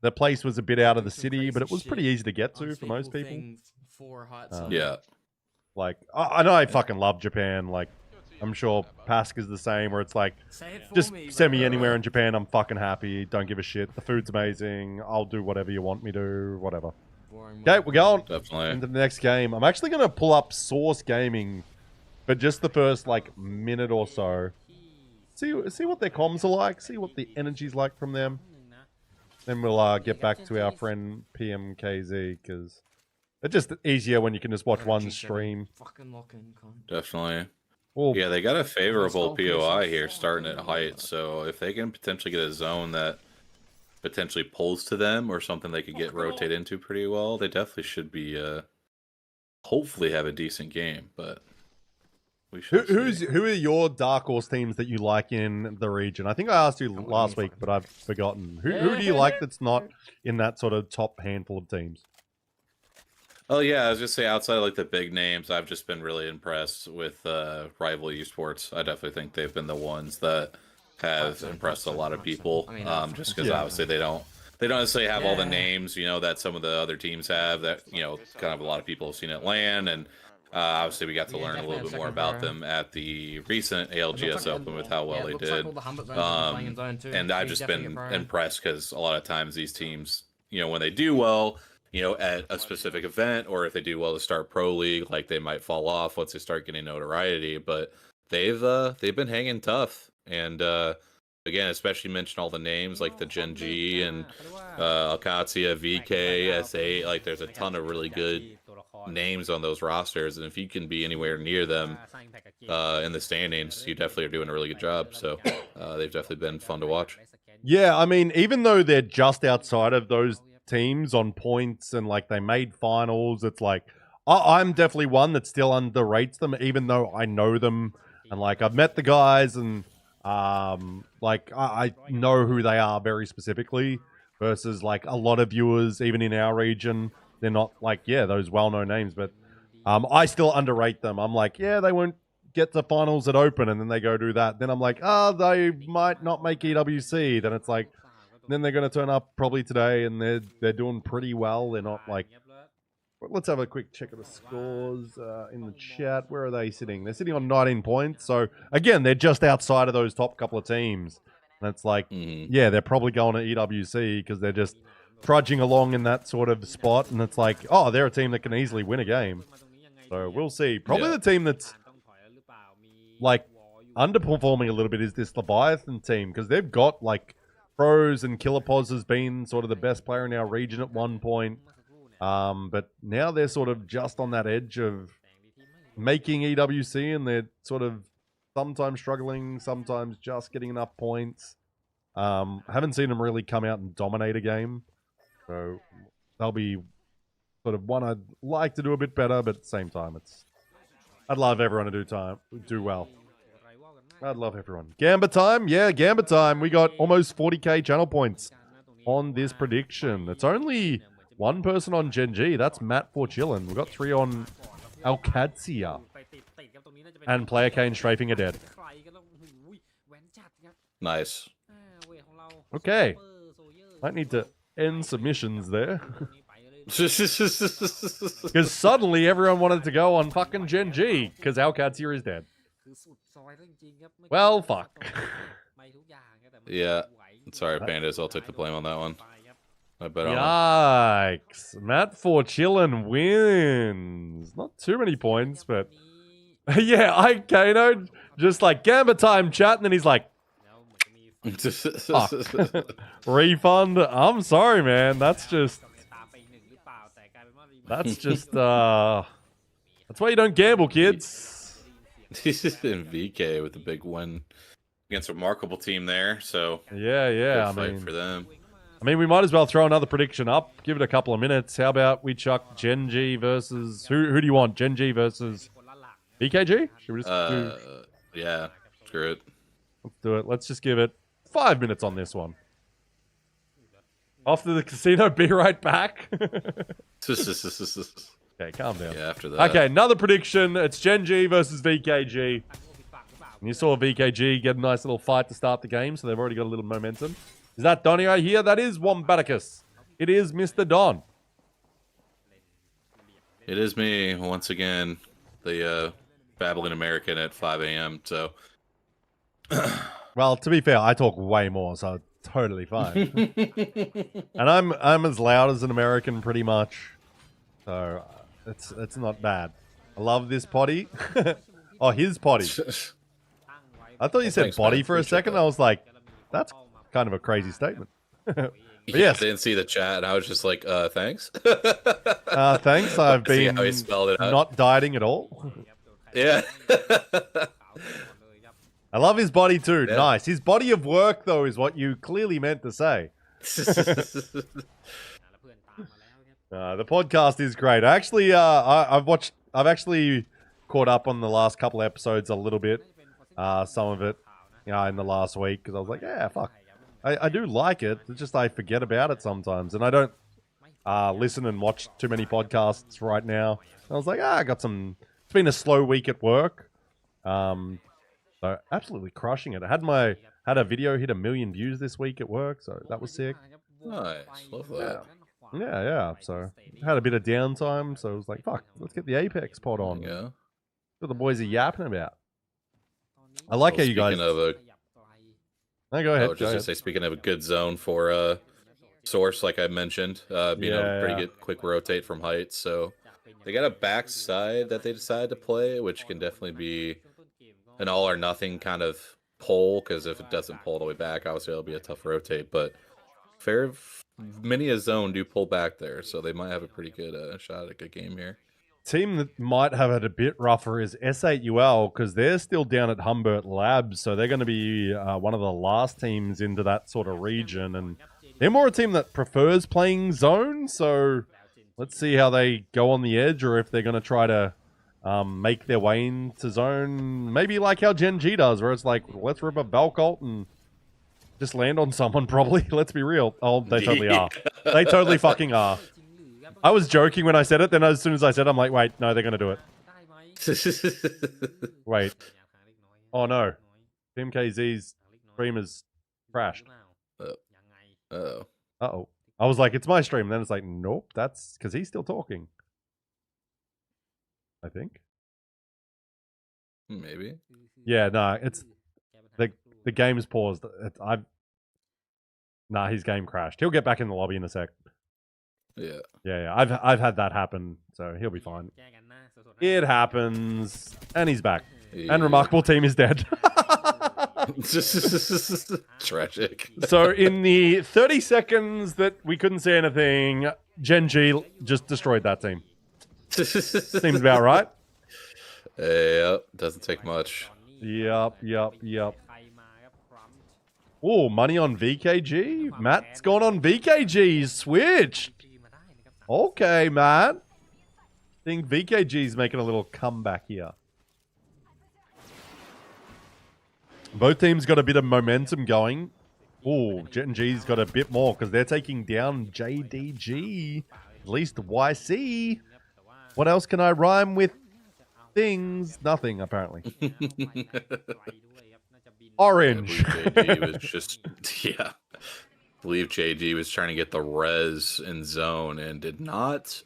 the place was a bit out of the city, but it was pretty easy to get to for most people. Yeah. Like, I know I fucking love Japan. Like, I'm sure Pask is the same, where it's like, just send me anywhere in Japan, I'm fucking happy. Don't give a shit. The food's amazing. I'll do whatever you want me to, whatever. Okay, we're going into the next game. I'm actually going to pull up Source Gaming, but just the first, like, minute or so. See what their comms are like. See what the energy's like from them. Then we'll get back to our friend PMKZ, because it's just easier when you can just watch one stream. Definitely. Well, yeah, they got a favorable POI here starting at height, so if they can potentially get a zone that potentially pulls to them or something they could get rotated into pretty well, they definitely should be hopefully have a decent game, but we should Who are your dark horse teams that you like in the region? I think I asked you last week, but I've forgotten. Who do you like that's not in that sort of top handful of teams? Oh yeah, I was just say outside of like the big names, I've just been really impressed with Rival Esports. I definitely think they've been the ones that have impressed a lot of people. Just because obviously they don't necessarily have all the names, you know, that some of the other teams have. That, you know, kind of a lot of people have seen at LAN, and obviously we got to learn a little bit more about them at the recent ALGS Open with how well they did. And I've just been impressed because a lot of times these teams, you know, when they do well, you know, at a specific event, or if they do well to start pro league, like they might fall off once they start getting notoriety, but they've been hanging tough. And again, especially mention all the names like the Gen.G and Qadsiah, VK, S8. Like there's a ton of really good names on those rosters, and if you can be anywhere near them in the standings, you definitely are doing a really good job. So they've definitely been fun to watch. Yeah, I mean, even though they're just outside of those teams on points and like they made finals, it's like I'm definitely one that still underrates them, even though I know them and like I've met the guys and like I know who they are very specifically, versus like a lot of viewers even in our region, they're not like those well-known names, but I still underrate them. I'm like, they won't get to finals at Open, and then they go do that, then I'm like, they might not make EWC, then it's like, then they're going to turn up probably today, and they're doing pretty well. They're not like... Let's have a quick check of the scores in the chat. Where are they sitting? They're sitting on 19 points. So, again, they're just outside of those top couple of teams. And it's like, they're probably going to EWC because they're just trudging along in that sort of spot. And it's like, they're a team that can easily win a game. So, we'll see. Probably the team that's, like, underperforming a little bit is this Leviathan team, because they've got, like, Pros, and Killerpos has been sort of the best player in our region at one point. But now they're sort of just on that edge of making EWC, and they're sort of sometimes struggling, sometimes just getting enough points. Haven't seen them really come out and dominate a game. So they'll be sort of one I'd like to do a bit better, but at the same time, I'd love everyone to do well. I'd love everyone. Gamba time? Yeah, Gamba time. We got almost 40k channel points on this prediction. It's only one person on Gen.G. That's Matt for chillin'. We've got 3 on Qadsiah. And Player Kane strafing a dead. Nice. Okay. Might need to end submissions there. Because suddenly everyone wanted to go on fucking Gen.G. because our Qadsiah is dead. Well, fuck. Yeah. Sorry, Pandas. I'll take the blame on that one. I bet on Yikes. Matt for chillin' wins. Not too many points, but... yeah, Kano just like, Gamba time chat, and then he's like... fuck. Refund? I'm sorry, man. That's just... That's why you don't gamble, kids. in VK with a big win against a remarkable team there, so yeah, fight for them. I mean, we might as well throw another prediction up. Give it a couple of minutes. How about we chuck Gen.G versus who do you want? Gen.G versus VKG? Should we just do... Yeah, screw it. Let's do it. Let's just give it 5 minutes on this one. Off to the casino. Be right back. Okay, calm down. Yeah, after that. Okay, another prediction. It's Gen.G versus VKG. And you saw VKG get a nice little fight to start the game, so they've already got a little momentum. Is that Donnie right here? That is Wombaticus. It is Mr. Don. It is me, once again, the babbling American at 5 a.m., so... Well, to be fair, I talk way more, so totally fine. And I'm as loud as an American, pretty much. So... It's not bad. I love this potty. Oh, his potty. I thought you said body for a second. I was like, that's kind of a crazy statement. But yes. I didn't see the chat, and I was just like, thanks. Thanks. I've been not dieting at all. Yeah. I love his body too. Yeah. Nice. His body of work, though, is what you clearly meant to say. The podcast is great. Actually, I've actually caught up on the last couple episodes a little bit. Some of it, in the last week because I was like, yeah, fuck. I do like it. It's just I forget about it sometimes, and I don't listen and watch too many podcasts right now. I was like, I got some. It's been a slow week at work, so absolutely crushing it. I had a video hit 1 million views this week at work, so that was sick. Nice, love that. Yeah. So had a bit of downtime, so I was like, fuck, let's get the Apex pod on. Yeah. What the boys are yapping about. I like how you guys. Speaking of a, no, go ahead. I was just gonna say, speaking of a good zone for source, like I mentioned, being able to pretty good quick rotate from heights. So they got a backside that they decided to play, which can definitely be an all or nothing kind of pull. Because if it doesn't pull all the way back, obviously it'll be a tough rotate. But many a zone do pull back there, so they might have a pretty good shot at a good game here. Team that might have it a bit rougher is S8UL because they're still down at Humbert Labs, so they're going to be one of the last teams into that sort of region, and they're more a team that prefers playing zone, so let's see how they go on the edge or if they're going to try to make their way into zone, maybe like how Gen.G does, where it's like, let's rip a Valk ult and just land on someone, probably. Let's be real. Oh, they totally are. They totally fucking are. I was joking when I said it, then as soon as I said it, I'm like, wait, no, they're going to do it. Wait. Oh, no. Team KZ's stream is crashed. Uh-oh. Uh-oh. I was like, it's my stream. And then it's like, nope, that's because he's still talking. I think. Maybe. Yeah, no, it's... The game is paused. Nah, his game crashed. He'll get back in the lobby in a sec. Yeah. Yeah. I've had that happen, so he'll be fine. It happens, and he's back. Yeah. And Remarkable Team is dead. Tragic. So in the 30 seconds that we couldn't see anything, Gen.G just destroyed that team. Seems about right. Yep, doesn't take much. Yep. Oh, money on VKG? Matt's gone on VKG. Switched. Okay, Matt. I think VKG's making a little comeback here. Both teams got a bit of momentum going. Oh, Gen.G's got a bit more because they're taking down JDG. At least YC. What else can I rhyme with? Things. Nothing, apparently. Orange. JD was just, I believe JD was trying to get the res in zone and did not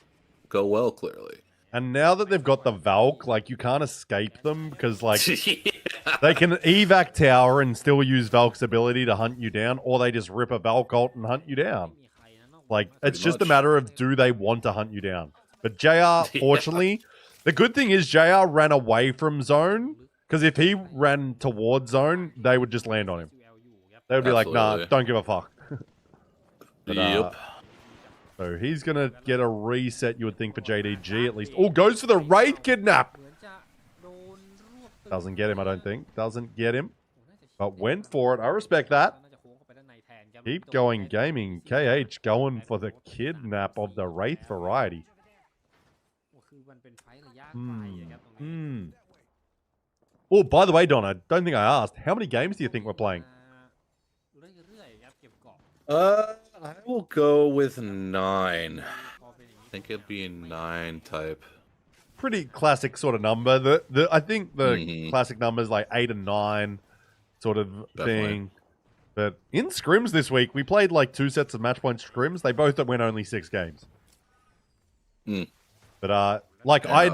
go well, clearly. And now that they've got the Valk, like, you can't escape them because, like, they can evac tower and still use Valk's ability to hunt you down, or they just rip a Valk ult and hunt you down. Like, it's just a matter of do they want to hunt you down. But JR, fortunately, the good thing is JR ran away from zone. Because if he ran towards zone, they would just land on him. They would be like, nah, don't give a fuck. But, yep. So he's going to get a reset, you would think, for JDG at least. Oh, goes for the Wraith Kidnap. Doesn't get him, I don't think. Doesn't get him. But went for it. I respect that. Keep going, gaming. KH going for the Kidnap of the Wraith variety. Oh, by the way, Don, I don't think I asked. How many games do you think we're playing? I will go with 9. I think it'd be 9 type. Pretty classic sort of number. I think the classic number is like 8 and 9 sort of thing. But in scrims this week, we played like 2 sets of match point scrims. They both went only 6 games. But like I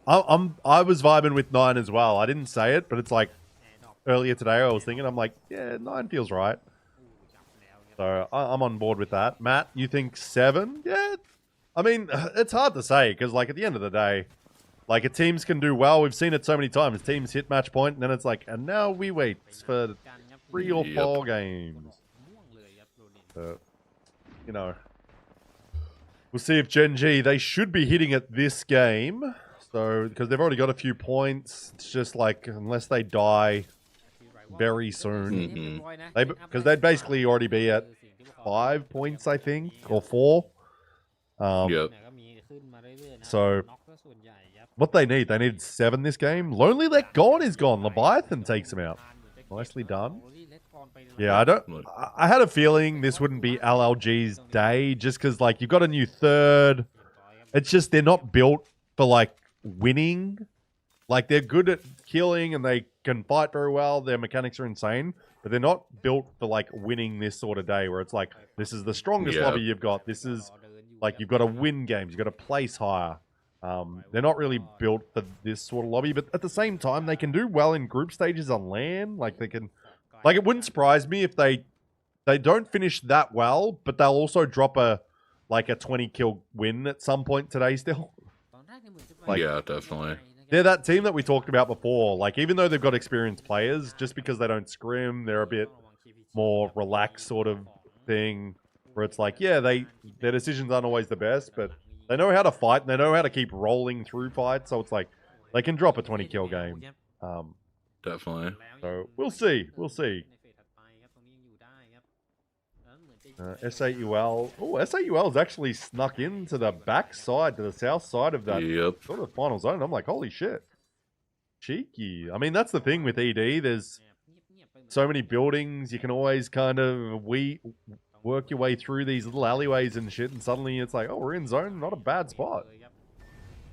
was vibing with 9 as well. I didn't say it, but it's like earlier today I was thinking, I'm like, yeah, 9 feels right. So I'm on board with that. Matt, you think 7? Yeah. I mean, it's hard to say because like at the end of the day, like a teams can do well. We've seen it so many times. Teams hit match point and then it's like, and now we wait for 3 or 4 games. You know, we'll see if Gen.G, they should be hitting it this game. So, because they've already got a few points, it's just like, unless they die very soon, because they'd basically already be at 5 points, I think, or 4. Yep. So, what they need 7 this game. Lonely Let God is gone. Leviathan takes him out. Nicely done. Yeah, I had a feeling this wouldn't be ALG's day, just because, like, you've got a new third. It's just they're not built for, like, winning. Like, they're good at killing and they can fight very well. Their mechanics are insane. But they're not built for, like, winning this sort of day where it's like, this is the strongest lobby you've got. This is, like, you've got to win games. You've got to place higher. They're not really built for this sort of lobby. But at the same time, they can do well in group stages on LAN. Like, they can... Like, it wouldn't surprise me if they don't finish that well, but they'll also drop a 20-kill win at some point today still. Like, yeah, definitely. They're that team that we talked about before. Like, even though they've got experienced players, just because they don't scrim, they're a bit more relaxed sort of thing. Where it's like, yeah, their decisions aren't always the best, but they know how to fight and they know how to keep rolling through fights. So it's like, they can drop a 20-kill game. Definitely. So, we'll see. We'll see. S8UL. Oh, S8UL's actually snuck into the backside, to the south side of that sort of final zone. I'm like, holy shit. Cheeky. I mean, that's the thing with ED. There's so many buildings. You can always kind of work your way through these little alleyways and shit, and suddenly it's like, oh, we're in zone. Not a bad spot.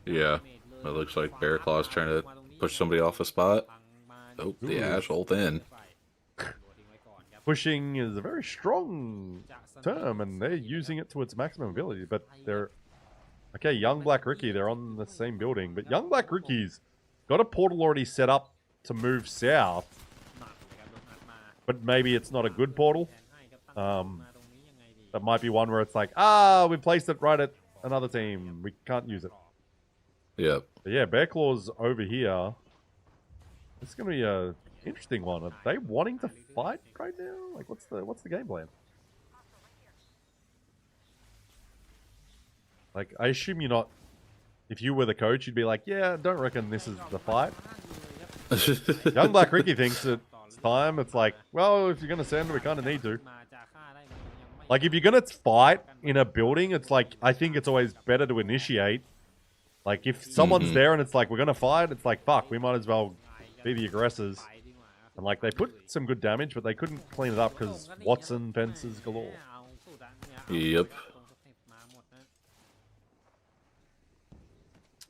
Yeah. It looks like Bear Claw's trying to push somebody off a spot. Oh, the Ash ult in. Pushing is a very strong term, and they're using it to its maximum ability. But they're... Okay, Young Black Ricky, they're on the same building. But Young Black Ricky's got a portal already set up to move south. But maybe it's not a good portal. That might be one where it's like, we placed it right at another team. We can't use it. Yep. But yeah, Bear Claw's over here. It's going to be a interesting one. Are they wanting to fight right now? Like, what's the game plan? Like, I assume you're not... If you were the coach, you'd be like, yeah, I don't reckon this is the fight. Young Black Ricky thinks it's time. It's like, well, if you're going to send, we kind of need to. Like, if you're going to fight in a building, it's like, I think it's always better to initiate. Like, if someone's there and it's like, we're going to fight, it's like, fuck, we might as well be the aggressors. And, like, they put some good damage, but they couldn't clean it up because Watson fences galore. Yep.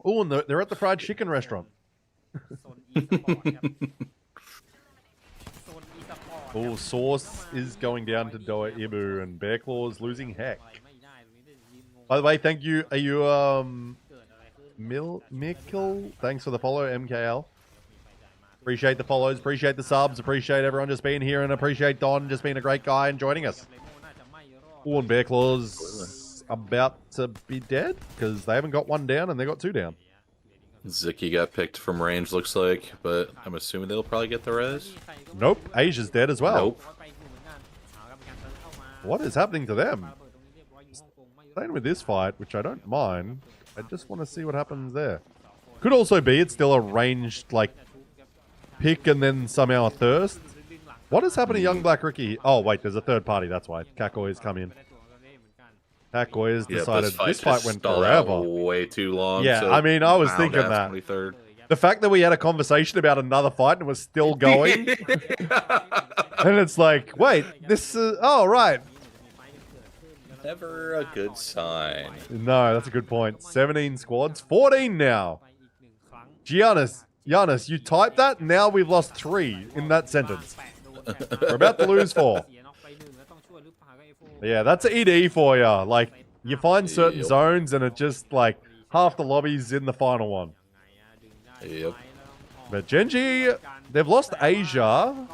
Oh, and they're at the fried chicken restaurant. Oh, Sauce is going down to Doa Ibu, and Bear Claw's losing heck. By the way, thank you. Are you, Mikkel? Thanks for the follow, MKL. Appreciate the follows, appreciate the subs, appreciate everyone just being here, and appreciate Don just being a great guy and joining us. Oh, and Bear Claw's about to be dead, because they haven't got one down, and they got 2 down. Zicky got picked from range, looks like, but I'm assuming they'll probably get the res. Nope, Asia's dead as well. Nope. What is happening to them? Staying with this fight, which I don't mind. I just want to see what happens there. Could also be it's still a ranged, like, pick and then somehow a thirst. What has happened to Young Black Ricky? Oh, wait, there's a third party, that's why. Kakoi's come in. Kakoi's decided this fight went forever. Way too long. Yeah, so I mean, I was thinking that. 23rd. The fact that we had a conversation about another fight and it was still going. And it's like, wait, this is... Oh, right. Never a good sign. No, that's a good point. 17 squads. 14 now. Giannis, you typed that? Now we've lost 3 in that sentence. We're about to lose 4. Yeah, that's ED for you. Like, you find certain zones and it just, like, half the lobby's in the final one. Yep. But Gen.G, they've lost Asia.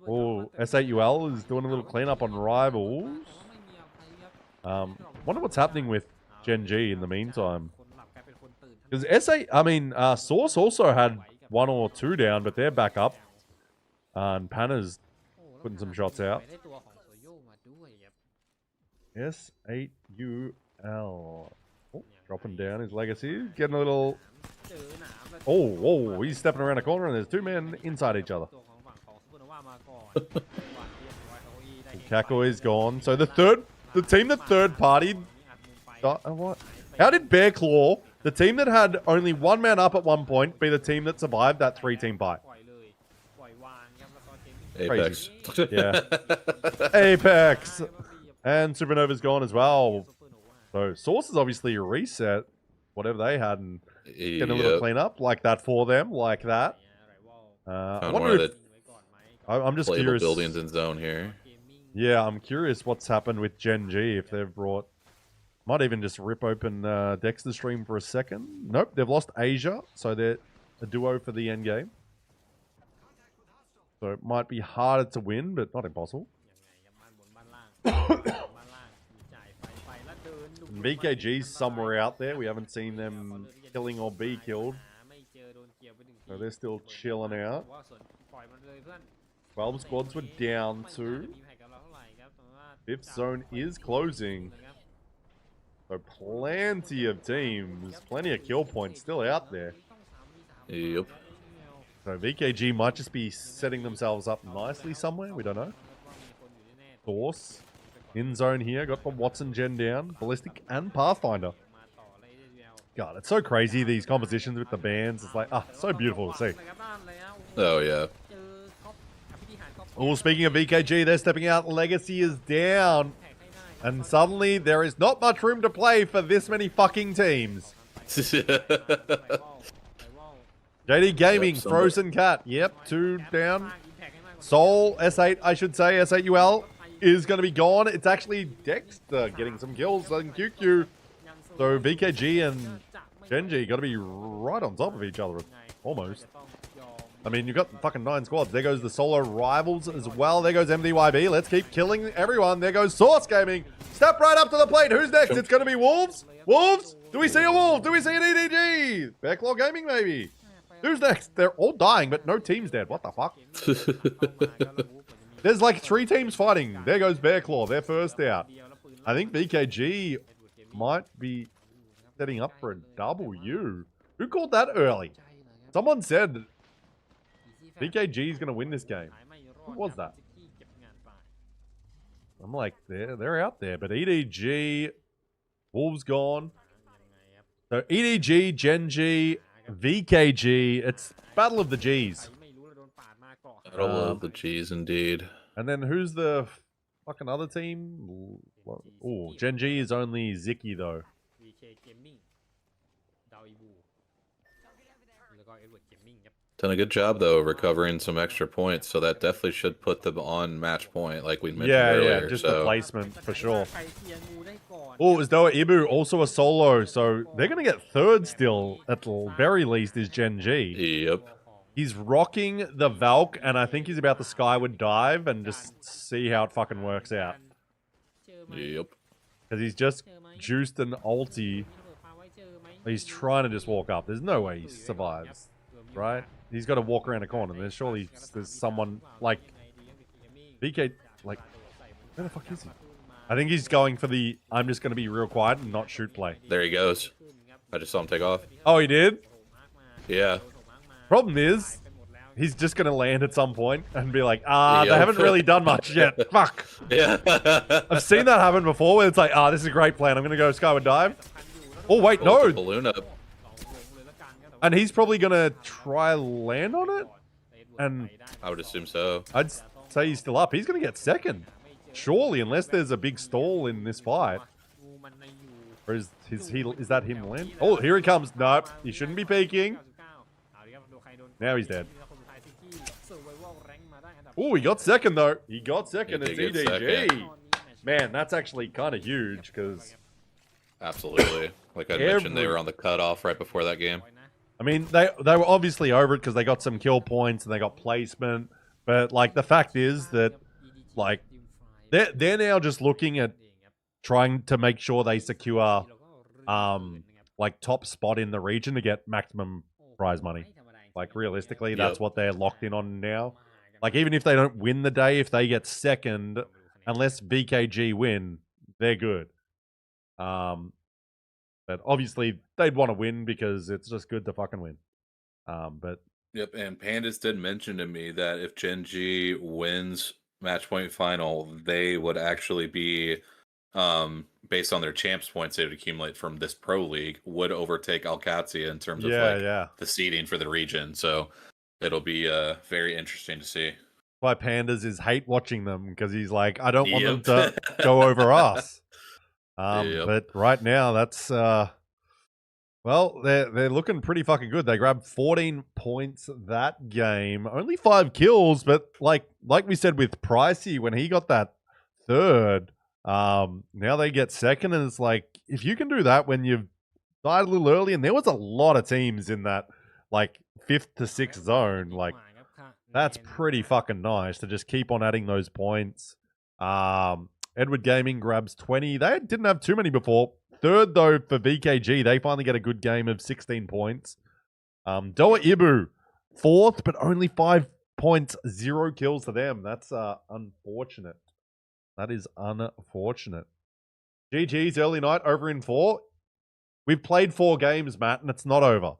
Oh, S8UL is doing a little cleanup on rivals. Wonder what's happening with Gen.G in the meantime. Because Source also had 1 or 2 down, but they're back up. And Panna's putting some shots out. S8UL. Oh, dropping down his legacy. Getting a little... Oh, he's stepping around a corner and there's 2 men inside each other. Kakoi is gone. So the team that third partied. What? How did Bear Claw, the team that had only one man up at one point, be the team that survived that 3-team fight? Apex. Yeah. Apex. And Supernova's gone as well. So Source is obviously reset whatever they had and getting a little clean up like that for them, like that. I wonder if I'm just curious. Buildings in zone here. Yeah, I'm curious what's happened with Gen.G if they've brought. Might even just rip open Dexter's stream for a second. Nope, they've lost Asia, so they're a duo for the end game. So it might be harder to win, but not impossible. BKG's somewhere out there. We haven't seen them killing or be killed. So they're still chilling out. 12 squads were down to. Fifth zone is closing. So plenty of teams, plenty of kill points still out there. Yep. So VKG might just be setting themselves up nicely somewhere. We don't know. Source in zone here. Got the Watson gen down. Ballistic and Pathfinder. God, it's so crazy, these compositions with the bands. It's like, so beautiful to see. Oh, yeah. Oh, speaking of VKG, they're stepping out. Legacy is down. And suddenly, there is not much room to play for this many fucking teams. JD Gaming, Frozen Cat. Yep, 2 down. Soul, S8, I should say, S8UL is going to be gone. It's actually Dexter getting some kills and QQ. So VKG and Gen.G got to be right on top of each other, almost. I mean, you've got fucking 9 squads. There goes the solo rivals as well. There goes MDYB. Let's keep killing everyone. There goes Source Gaming. Step right up to the plate. Who's next? It's going to be Wolves. Wolves? Do we see a Wolf? Do we see an EDG? Backlaw Gaming, maybe. Who's next? They're all dying, but no team's dead. What the fuck? There's like 3 teams fighting. There goes Bearclaw. They're first out. I think BKG might be setting up for a W. Who called that early? Someone said BKG is going to win this game. Who was that? I'm like, they're out there. But EDG, Wolves gone. So EDG, Gen.G, VKG. It's Battle of the Gs. Battle of the Gs, indeed. And then who's the fucking other team? Oh, Gen.G is only Ziki, though. Done a good job, though, recovering some extra points, so that definitely should put them on match point, like we mentioned earlier. Yeah, just the placement, for sure. Oh, is Doa Ibu also a solo, so they're going to get third still, at the very least, is Gen.G. Yep. He's rocking the Valk, and I think he's about to skyward dive and just see how it fucking works out. Yep. Because he's just juiced an ulti. He's trying to just walk up. There's no way he survives, right? He's got to walk around a corner. There's someone like VK. Like, where the fuck is he? I think he's going for the I'm just going to be real quiet and not shoot play. There he goes. I just saw him take off. Oh, he did? Yeah. Problem is, he's just going to land at some point and be like, they haven't really done much yet. Fuck. Yeah. I've seen that happen before where it's like, this is a great plan. I'm going to go skyward dive. Oh, wait, no. Balloon up. And he's probably going to try land on it? And I would assume so. I'd say he's still up. He's going to get second. Surely, unless there's a big stall in this fight. Or is that him land? Oh, here he comes. Nope. He shouldn't be peeking. Now he's dead. Oh, he got second, though. He got second. It's EDG. Man, that's actually kind of huge, because... Absolutely. Like I mentioned, they were on the cutoff right before that game. I mean, they were obviously over it because they got some kill points and they got placement. But, like, the fact is that, like, they're now just looking at trying to make sure they secure, like, top spot in the region to get maximum prize money. Like, realistically, that's what they're locked in on now. Like, even if they don't win the day, if they get second, unless VKG win, they're good. But obviously, they'd want to win because it's just good to fucking win. But Yep, and Pandas did mention to me that if Gen.G wins match point final, they would actually be, based on their champs points they would accumulate from this pro league, would overtake Qadsiah in terms of like the seeding for the region. So it'll be very interesting to see. Why Pandas is hate watching them because he's like, I don't want them to go over us. But right now, that's well, they're looking pretty fucking good. They grabbed 14 points that game, only 5 kills, but like we said with Pricey when he got that third, now they get second, and it's like if you can do that when you've died a little early, and there was a lot of teams in that like 5th to 6th zone, like that's pretty fucking nice to just keep on adding those points. Edward Gaming grabs 20. They didn't have too many before. Third, though, for VKG. They finally get a good game of 16 points. Doa Ibu, 4th, but only 5 points, 0 kills to them. That's unfortunate. That is unfortunate. GG's early night over in 4. We've played 4 games, Matt, and it's not over.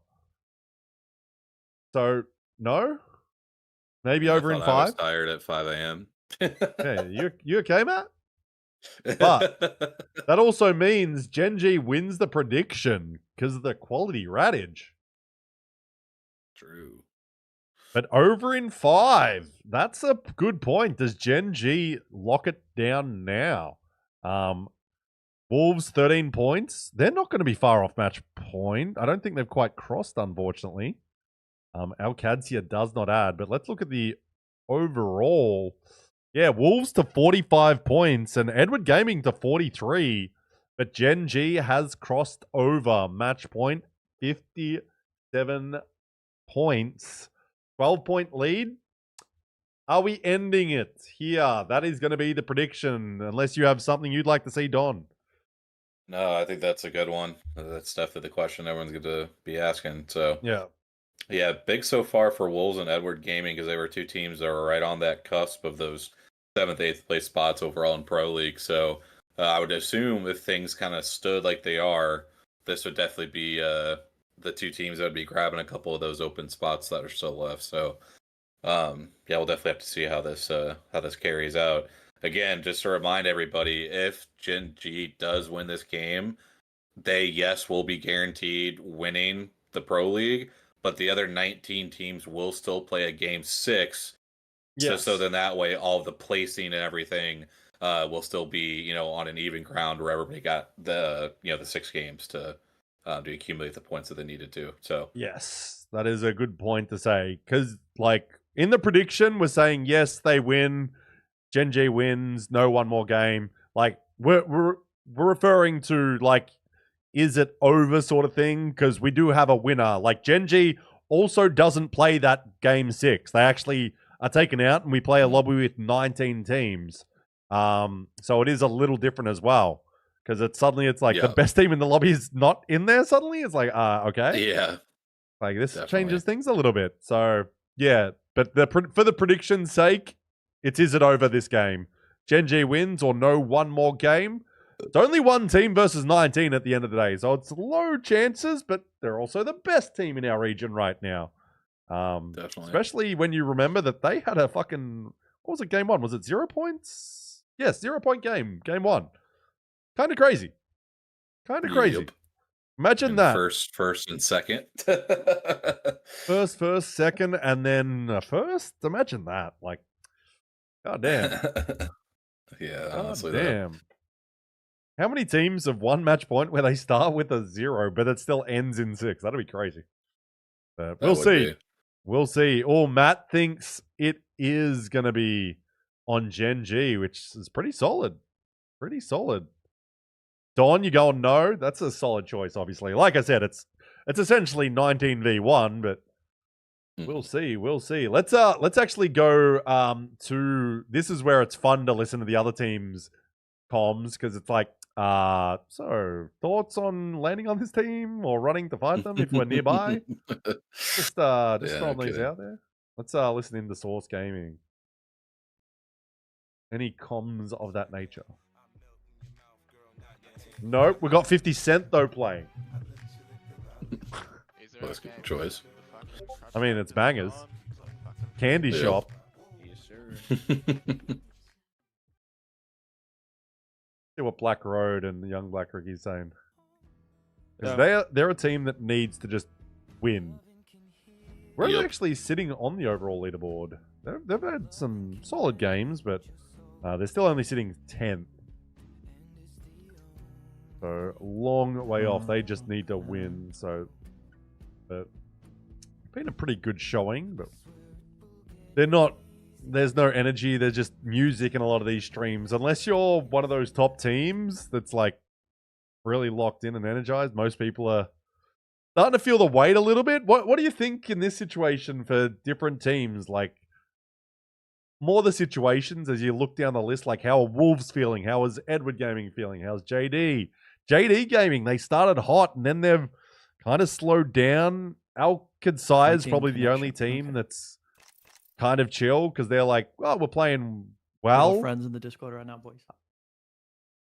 So, no? Maybe over in 5? I was tired at 5 a.m. Yeah, you okay, Matt? But that also means Gen.G wins the prediction because of the quality ratage. True. But over in 5, that's a good point. Does Gen.G lock it down now? Wolves, 13 points. They're not going to be far off match point. I don't think they've quite crossed, unfortunately. ALGS does not add, but let's look at the overall. Yeah, Wolves to 45 points and Edward Gaming to 43. But Gen.G has crossed over match point, 57 points. 12-point lead. Are we ending it here? That is going to be the prediction, unless you have something you'd like to see, Don. No, I think that's a good one. That's definitely the question everyone's going to be asking. So yeah, big so far for Wolves and Edward Gaming because they were 2 teams that were right on that cusp of those 7th, 8th place spots overall in Pro League. So I would assume if things kind of stood like they are, this would definitely be the 2 teams that would be grabbing a couple of those open spots that are still left. So yeah, we'll definitely have to see how this carries out. Again, just to remind everybody, if Gen.G does win this game, they will be guaranteed winning the Pro League, but the other 19 teams will still play a game 6. So then that way, all of the placing and everything will still be, on an even ground where everybody got the 6 games to accumulate the points that they needed to. So yes, that is a good point to say because, like, in the prediction, we're saying yes, they win. Gen.G wins. No one more game. Like we're referring to like, is it over sort of thing? Because we do have a winner. Like Gen.G also doesn't play that game 6. They actually are taken out, and we play a lobby with 19 teams. So it is a little different as well. Because it's like the best team in the lobby is not in there suddenly. It's like, okay. Yeah. Like this changes things a little bit. So yeah, but for the prediction's sake, is it over this game? Gen.G wins or no one more game? It's only 1 team versus 19 at the end of the day. So it's low chances, but they're also the best team in our region right now. Definitely. Especially when you remember that they had a fucking, what was it, game 1? Was it 0 points? Yes, 0-point game 1. Kind of crazy. Yep. Imagine that. First and second. first, second, and then first. Imagine that. Like, god damn. Yeah, honestly. Damn. How many teams have one match point where they start with a 0, but it still ends in 6? That'd be crazy. But we'll see. We'll see. Oh, Matt thinks it is going to be on Gen.G, which is pretty solid. Pretty solid. Don, you going no? That's a solid choice, obviously. Like I said, it's essentially 19v1, but we'll see. We'll see. Let's actually go to, this is where it's fun to listen to the other team's comms, because it's like, so thoughts on landing on this team or running to fight them if we're nearby? Just throwing these out there. Let's listen in to Source Gaming. Any comms of that nature? Nope, we got 50 Cent though playing. Well, that's a good choice. I mean, it's bangers. Candy shop. Yes, sir. See what Black Road and the young Black Ricky's saying. Because Yeah. they're a team that needs to just win. Where are they Yep. actually sitting on the overall leaderboard? They've had some solid games, but they're still only sitting 10th. So, long way off. They just need to win. So, been a pretty good showing, but they're not. There's no energy. There's just music in a lot of these streams. Unless you're one of those top teams that's like really locked in and energized, most people are starting to feel the weight a little bit. What do you think in this situation for different teams? Like, more the situations as you look down the list, like how are Wolves feeling? How is Edward Gaming feeling? How's JD? JD Gaming, they started hot and then they've kind of slowed down. Qadsiah is probably the only team that's kind of chill because they're like, well, we're playing well. Friends in the Discord right now, boys.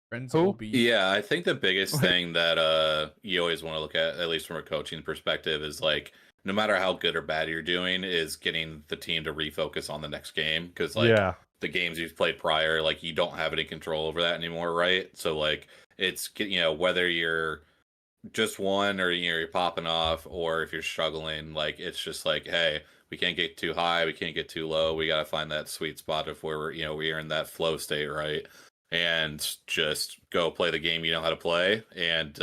Friends Who? will be. Yeah, I think the biggest thing that you always want to look at least from a coaching perspective, is like no matter how good or bad you're doing, is getting the team to refocus on the next game. Because like the games you've played prior, like you don't have any control over that anymore, right? So like it's whether you're just one or you're popping off, or if you're struggling, like it's just like, hey, we can't get too high, we can't get too low. We got to find that sweet spot of where we're in that flow state, right? And just go play the game you know how to play, and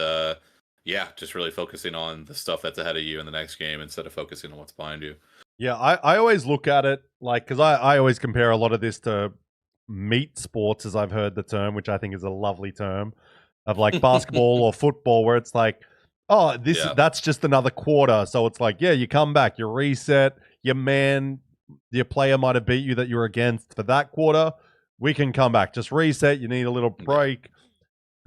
just really focusing on the stuff that's ahead of you in the next game instead of focusing on what's behind you. Yeah, I always look at it like, because I always compare a lot of this to meat sports, as I've heard the term, which I think is a lovely term, of like basketball or football, where it's like, oh, that's just another quarter. So it's like, yeah, you come back, you reset, your player might have beat you that you were against for that quarter. We can come back, just reset. You need a little break,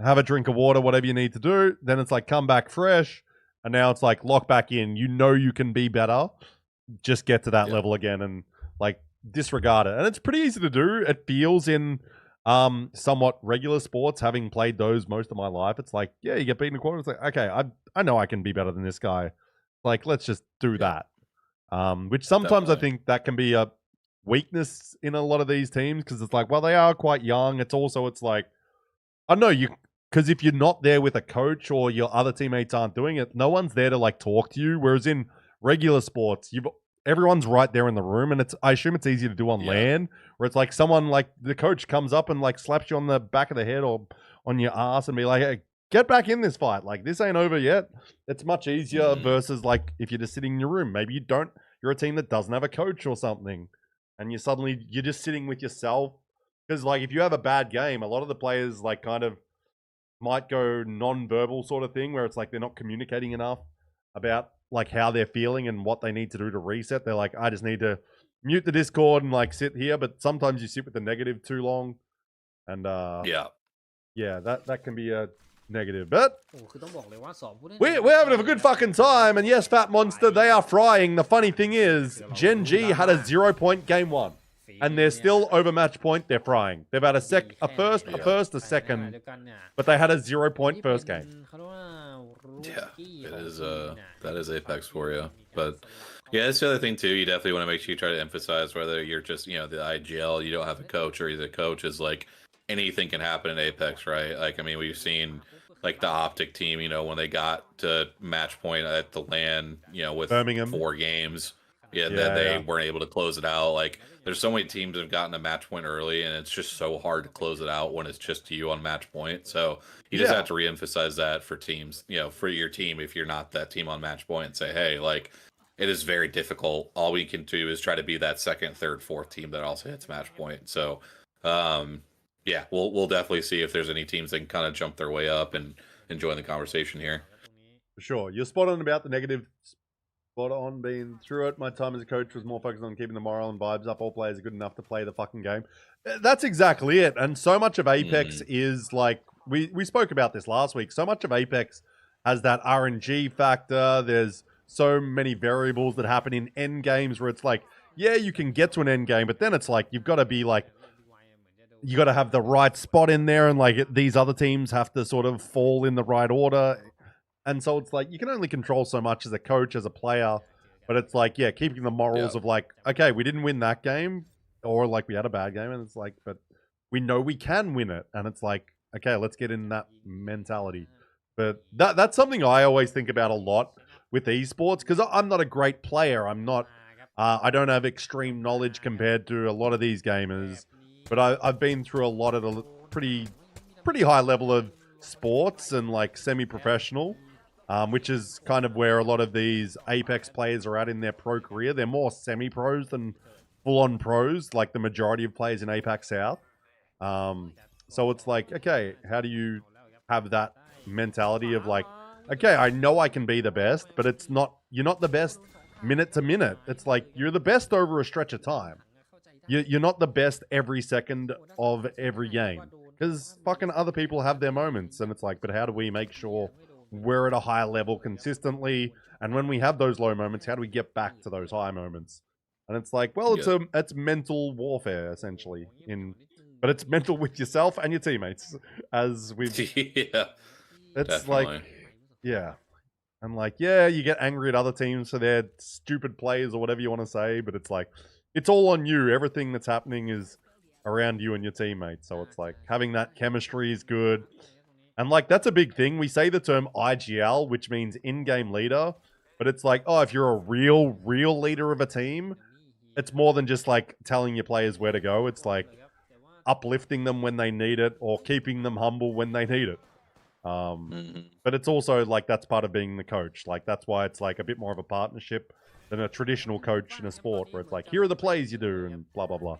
have a drink of water, whatever you need to do. Then it's like, come back fresh. And now it's like, lock back in. You know you can be better. Just get to that level again and like disregard it. And it's pretty easy to do. It feels in somewhat regular sports, having played those most of my life. It's like, yeah, you get beaten in a quarter. It's like, okay, I know I can be better than this guy. Like, let's just do that. Which sometimes I think that can be a weakness in a lot of these teams, because it's like, well, they are quite young. It's like, I know because if you're not there with a coach or your other teammates aren't doing it, no one's there to like talk to you. Whereas in regular sports, everyone's right there in the room, and I assume it's easy to do on LAN, where it's like someone like the coach comes up and like slaps you on the back of the head or on your ass and be like, hey, get back in this fight. Like, this ain't over yet. It's much easier versus like if you're just sitting in your room. Maybe you're a team that doesn't have a coach or something, and you're just sitting with yourself. Because like if you have a bad game, a lot of the players like kind of might go non-verbal sort of thing, where it's like they're not communicating enough about like how they're feeling and what they need to do to reset. They're like, I just need to mute the Discord and like sit here. But sometimes you sit with the negative too long, and that can be a negative. But we're having a good fucking time. And yes, Fat Monster, they are frying. The funny thing is, Gen.G had a 0-point game one, and they're still over match point. They're frying. They've had a first, a second, but they had a 0-point first game. Yeah, it is. That is Apex for you. But yeah, that's the other thing too. You definitely want to make sure you try to emphasize whether you're just the IGL, you don't have a coach, or the coach is like anything can happen in Apex, right? Like, I mean, we've seen like the Optic team, when they got to match point at the LAN, with Birmingham. 4 games, then they weren't able to close it out. Like, there's so many teams that have gotten a match point early, and it's just so hard to close it out when it's just you on match point. So you just have to reemphasize that for teams, for your team, if you're not that team on match point, and say, hey, like, it is very difficult. All we can do is try to be that second, third, fourth team that also hits match point. So, we'll definitely see if there's any teams that can kind of jump their way up and join the conversation here. For sure. You're spot on about the negative. Spot on being through it. My time as a coach was more focused on keeping the morale and vibes up. All players are good enough to play the fucking game. That's exactly it. And so much of Apex is like, we spoke about this last week. So much of Apex has that RNG factor. There's so many variables that happen in end games where it's like, yeah, you can get to an end game, but then it's like, you've got to be like, you got to have the right spot in there, and like these other teams have to sort of fall in the right order. And so it's like, you can only control so much as a coach, as a player, but it's like, yeah, keeping the morals of like, okay, we didn't win that game, or like we had a bad game, and it's like, but we know we can win it. And it's like, okay, let's get in that mentality. But that's something I always think about a lot with esports, because I'm not a great player. I'm not. I don't have extreme knowledge compared to a lot of these gamers, but I've been through a lot of the pretty high level of sports and like semi-professional, which is kind of where a lot of these Apex players are at in their pro career. They're more semi-pros than full-on pros, like the majority of players in APAC South. So it's like, okay, how do you have that mentality of like, okay, I know I can be the best, but it's not. You're not the best minute to minute. It's like you're the best over a stretch of time. You're not the best every second of every game, because fucking other people have their moments, and it's like, but how do we make sure we're at a high level consistently? And when we have those low moments, how do we get back to those high moments? And it's like, well, it's mental warfare essentially, but it's mental with yourself and your teammates, as we've. Yeah, it's definitely. like, yeah. And like, yeah, you get angry at other teams for their stupid plays or whatever you want to say, but it's like, it's all on you. Everything that's happening is around you and your teammates. So it's like, having that chemistry is good. And like, that's a big thing. We say the term IGL, which means in-game leader, but it's like, oh, if you're a real leader of a team, it's more than just like telling your players where to go. It's like uplifting them when they need it or keeping them humble when they need it. But it's also like, that's part of being the coach. Like, that's why it's like a bit more of a partnership than a traditional coach in a sport where it's like, here are the plays you do and blah, blah, blah.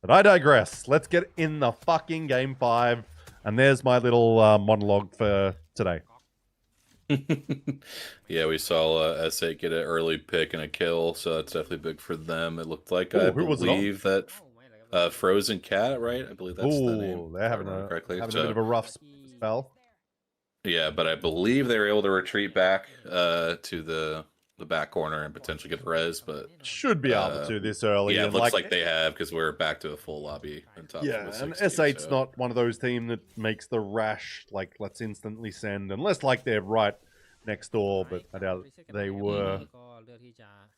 But I digress. Let's get in the fucking game 5. And there's my little monologue for today. Yeah, we saw S8 get an early pick and a kill, so that's definitely big for them. It looked like, Ooh, I who was it on? believe that Frozen Cat, right? I believe that's the name. They're having a bit of a rough spell. Yeah, but I believe they were able to retreat back to the back corner and potentially get a res, but should be able to this early. Yeah, it and looks like they have, because we're back to a full lobby on top. Yeah, of and 60, S8's so. not one of those teams that makes the rash, like, let's instantly send, unless, like, they're right next door, but I doubt they were.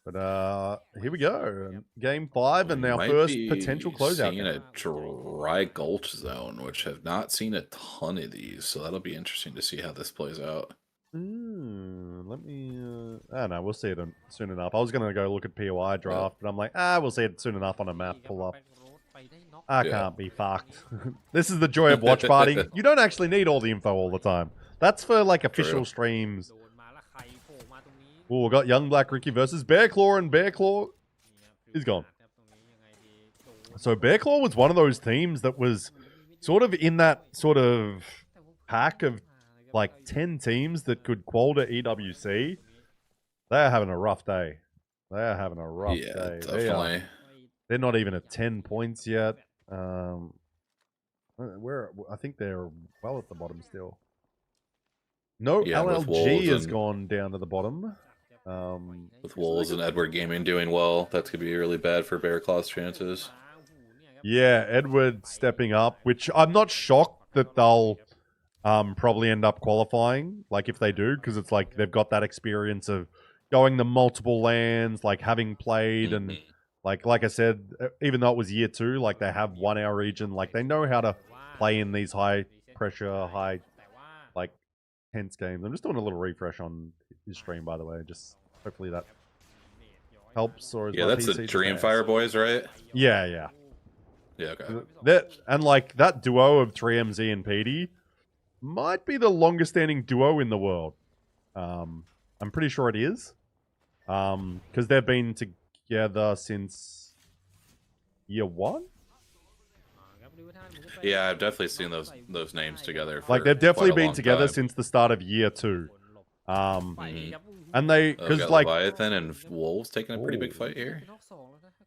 But here we go. Game 5 and our first potential closeout. Seeing a dry gulch zone, which have not seen a ton of these, so that'll be interesting to see how this plays out. Let me. I don't know. We'll see it soon enough. I was gonna go look at POI draft, but I'm like, we'll see it soon enough on a map pull up. I can't be fucked. This is the joy of watch partying. You don't actually need all the info all the time. That's for like official streams. Oh, we got Young Black Ricky versus Bear Claw, and Bear Claw is gone. So Bear Claw was one of those teams that was sort of in that sort of pack of like 10 teams that could qual to EWC. They're having a rough day. They're having a rough day. Definitely. They're not even at 10 points yet. I think they're well at the bottom still. No, ALGS has gone down to the bottom. With Wolves and Edward Gaming doing well, that's going to be really bad for Bear Claw's chances. Yeah, Edward stepping up, which I'm not shocked that they'll probably end up qualifying, like if they do, because it's like they've got that experience of going to multiple lands, like having played, and like I said, even though it was year 2, like they have won our region, like they know how to play in these high pressure, high like tense games. I'm just doing a little refresh on his stream, by the way, just hopefully that helps. Or yeah, that's the Dreamfire boys, right? Yeah. Yeah, okay. And like that duo of 3MZ and PD might be the longest standing duo in the world. I'm pretty sure it is. Because they've been together since year 1. Yeah, I've definitely seen those names together. Like they've definitely been together since the start of year 2. And they, because like Leviathan and Wolves taking a pretty big fight here.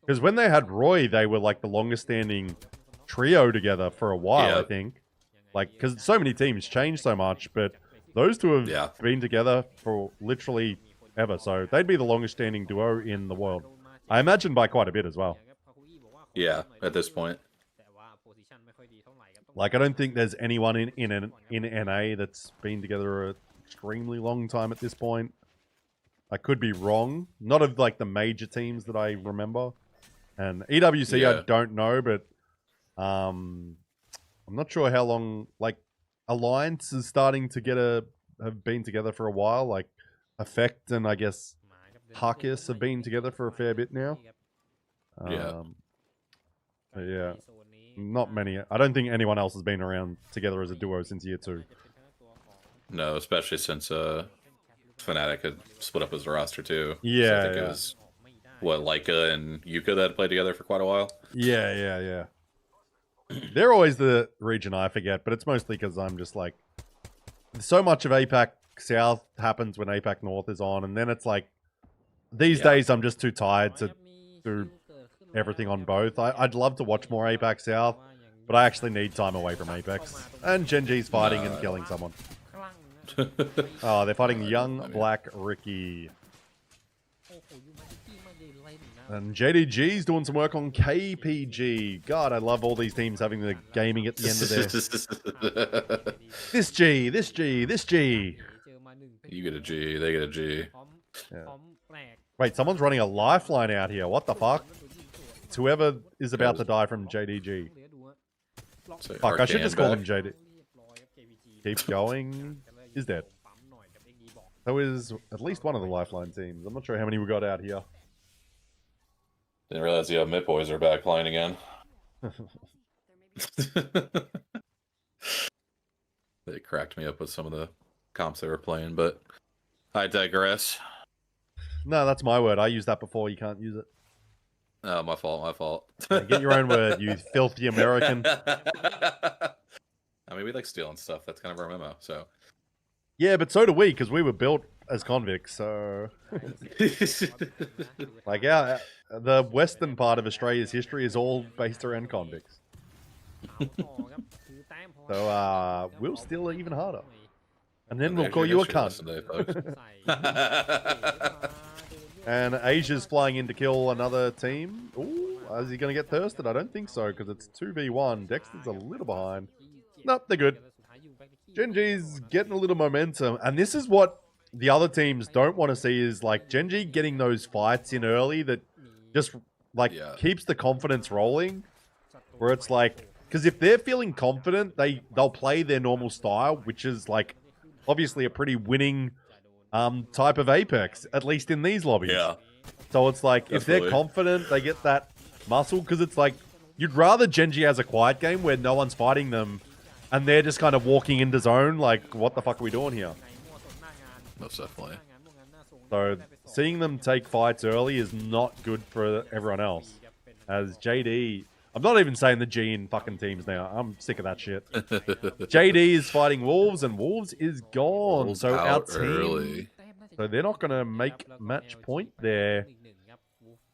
Because when they had Roy, they were like the longest standing trio together for a while, I think. Like, because so many teams change so much, but those two have been together for literally ever. So they'd be the longest standing duo in the world. I imagine by quite a bit as well. Yeah, at this point. Like, I don't think there's anyone in NA that's been together an extremely long time at this point. I could be wrong. Not of like the major teams that I remember. And EWC, I don't know, but I'm not sure how long. Like alliance is starting to have been together for a while. Like Effect and I guess Harkis have been together for a fair bit now. Yeah. But yeah, not many. I don't think anyone else has been around together as a duo since year 2. No, especially since Fnatic had split up his roster too. Yeah, So I think it was what Leica and Yuka that had played together for quite a while. Yeah. They're always the region I forget, but it's mostly because I'm just like, so much of APAC South happens when APAC North is on, and then it's like, these days I'm just too tired to do everything on both. I'd love to watch more APAC South, but I actually need time away from Apex. And Gen.G's fighting and killing someone. Oh, they're fighting young Black Ricky. And JDG's doing some work on KPG. God, I love all these teams having the gaming at the end of their... This G. You get a G, they get a G. Yeah. Wait, someone's running a lifeline out here. What the fuck? It's whoever is about to die from JDG. Fuck, I should just call him JD. Keep going. Is dead. So is at least one of the lifeline teams. I'm not sure how many we got out here. Didn't realize the Mid Boys are back playing again. They cracked me up with some of the comps they were playing, but I digress. No, that's my word. I used that before. You can't use it. Oh, my fault. Yeah, get your own word, you filthy American. I mean, we like stealing stuff. That's kind of our memo, so. Yeah, but so do we, because we were built as convicts, so... Like, the western part of Australia's history is all based around convicts. So, we'll steal even harder. And then we'll call you a cunt. And Asia's flying in to kill another team. Ooh, is he going to get thirsted? I don't think so, because it's 2v1. Dexter's a little behind. Nope, they're good. Gen.G's getting a little momentum. And this is what the other teams don't want to see, is like Gen.G getting those fights in early that just like keeps the confidence rolling. Where it's like, because if they're feeling confident, they'll play their normal style, which is like obviously a pretty winning type of Apex, at least in these lobbies. Yeah. So it's like, if they're confident, they get that muscle, because it's like, you'd rather Gen.G has a quiet game where no one's fighting them, and they're just kind of walking into zone, like, what the fuck are we doing here? Most definitely. So, seeing them take fights early is not good for everyone else. As JD... I'm not even saying the G in fucking teams now. I'm sick of that shit. JD is fighting Wolves, and Wolves is gone. Wolves so our team... early. So they're not going to make match point there.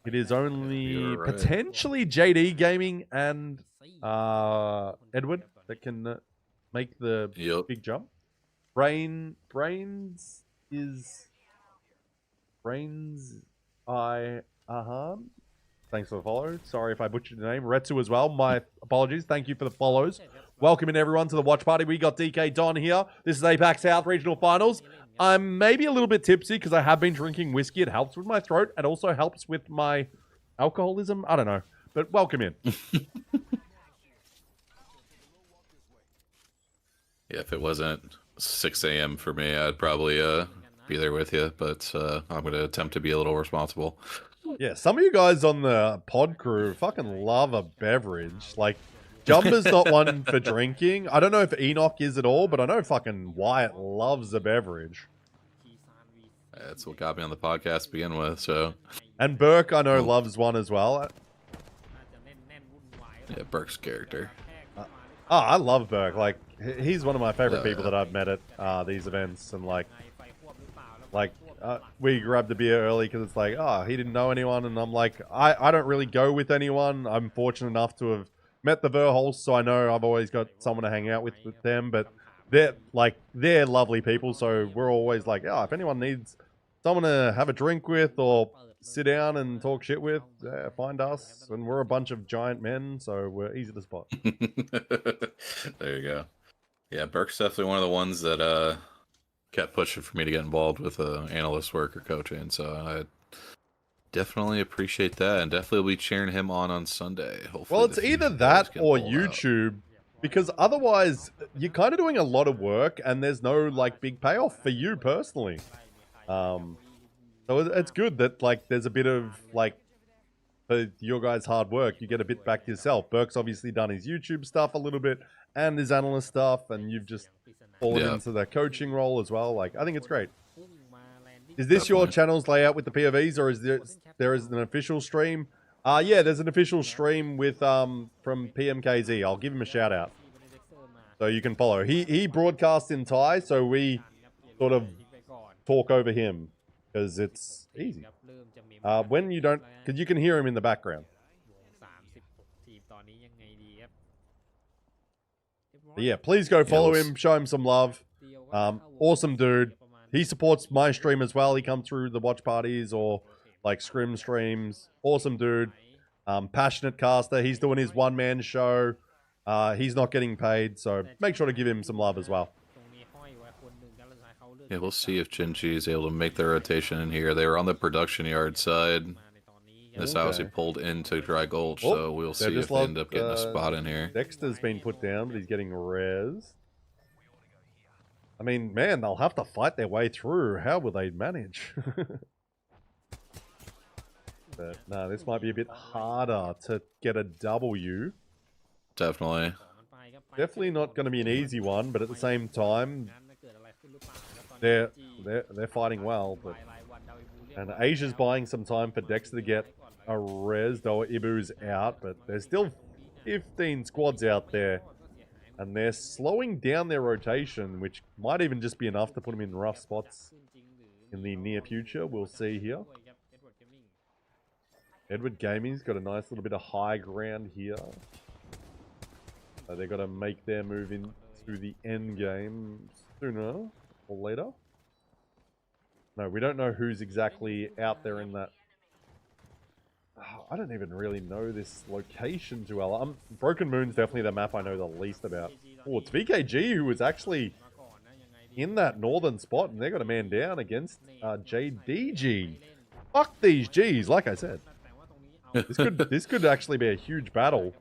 It is only potentially JD Gaming and Edward that can make the big jump. Brains Ahan. Thanks for the follow. Sorry if I butchered your name. Retsu as well. My apologies. Thank you for the follows. Welcome in everyone to the watch party. We got DK Don here. This is APAC South Regional Finals. I'm maybe a little bit tipsy because I have been drinking whiskey. It helps with my throat. It also helps with my alcoholism. I don't know. But welcome in. Yeah, if it wasn't 6 a.m. for me, I'd probably be there with you. But I'm going to attempt to be a little responsible. Yeah, some of you guys on the pod crew fucking love a beverage. Like, Jumper's not one for drinking. I don't know if Enoch is at all, but I know fucking Wyatt loves a beverage. That's what got me on the podcast to begin with, so... And Burke, I know, loves one as well. Yeah, Burke's character. I love Burke. Like, he's one of my favorite people that I've met at these events. And, we grabbed a beer early because it's like, he didn't know anyone. And I'm like, I don't really go with anyone. I'm fortunate enough to have met the Verhols, so I know I've always got someone to hang out with them. But they're lovely people, so we're always like, if anyone needs someone to have a drink with or sit down and talk shit with, find us. And we're a bunch of giant men, so we're easy to spot. There you go. Yeah, Burke's definitely one of the ones that kept pushing for me to get involved with analyst work or coaching, so I definitely appreciate that, and definitely will be cheering him on Sunday. Hopefully, well, it's either that or YouTube Because otherwise, you're kind of doing a lot of work and there's no, like, big payoff for you personally. So it's good that, like, there's a bit of, like, for your guys' hard work, you get a bit back to yourself. Burke's obviously done his YouTube stuff a little bit and his analyst stuff, and you've just fallen into the coaching role as well. Like, I think it's great. Is this your channel's layout with the POVs, or is there is an official stream? Yeah, there's an official stream with from PMKZ. I'll give him a shout out, so you can follow. He broadcasts in Thai, so we sort of talk over him because it's easy. When you don't, because you can hear him in the background. But yeah, please go follow him, show him some love. Awesome dude. He supports my stream as well. He comes through the watch parties or like scrim streams. Awesome dude. Passionate caster. He's doing his one-man show. He's not getting paid, so make sure to give him some love as well. Yeah, we'll see if Gen.G is able to make their rotation in here. They were on the production yard side. This obviously pulled into Dry Gulch, so we'll see if they end up getting a spot in here. Dexter's been put down, but he's getting res. I mean, man, they'll have to fight their way through. How will they manage? But no, this might be a bit harder to get a W. Definitely. Definitely not going to be an easy one, but at the same time, they're fighting well. But, and Asia's buying some time for Dexter to get a res, though Ibu's out, but there's still 15 squads out there. And they're slowing down their rotation, which might even just be enough to put them in rough spots in the near future. We'll see here. Edward Gaming's got a nice little bit of high ground here. So they've got to make their move into the end game sooner or later. No, we don't know who's exactly out there in that. I don't even really know this location too well. Broken Moon's definitely the map I know the least about. Oh, it's VKG who was actually in that northern spot, and they got a man down against JDG. Fuck these G's, like I said. This could actually be a huge battle.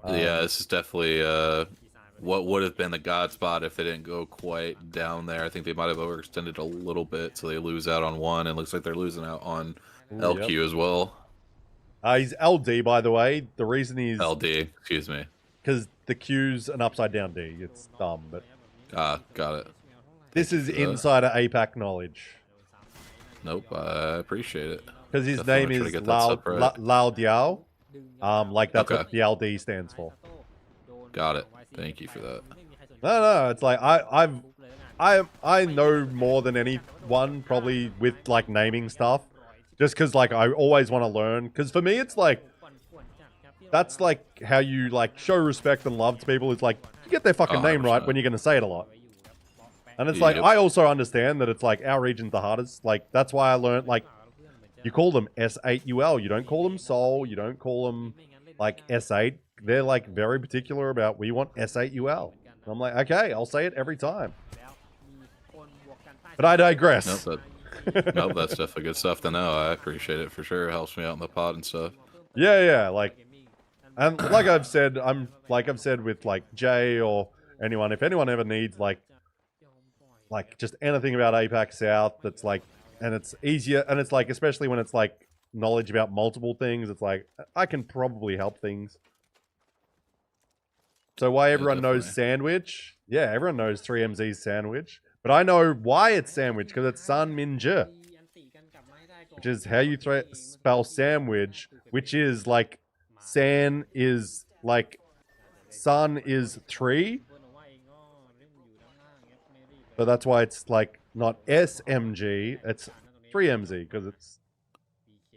Yeah, this is definitely what would have been the god spot if they didn't go quite down there. I think they might have overextended a little bit, so they lose out on one, and looks like they're losing out on LQ as well. He's LD, by the way. The reason he's... LD, excuse me. Because the Q's an upside-down D. It's dumb, but... Got it. This is insider APAC knowledge. Nope, I appreciate it. Because his name is Lao Diao. Like, that's what the LD stands for. Got it. Thank you for that. No, it's like, I know more than anyone, probably, with, like, naming stuff. Just because, like, I always want to learn. Because for me, it's like, that's like how you, like, show respect and love to people. It's like, you get their fucking name right when you're going to say it a lot. And it's like, I also understand that it's like, our region's the hardest. Like, that's why I learned, like, you call them S8UL. You don't call them Seoul. You don't call them, like, S8. They're, like, very particular about, we want S8UL. And I'm like, okay, I'll say it every time. But I digress. Nope, that's definitely good stuff to know. I appreciate it for sure. It helps me out in the pod and stuff. Yeah, like, and like I've said, with like Jay or anyone, if anyone ever needs like just anything about APAC South, that's like, and it's easier, and it's like, especially when it's like knowledge about multiple things, it's like I can probably help things. So why everyone knows Sandwich? Yeah, everyone knows 3MZ's Sandwich. But I know why it's Sandwich, because it's San Minje. Which is how you spell sandwich, which is like, San is like, Sun is 3. So that's why it's like, not SMG, it's 3MZ, because it's,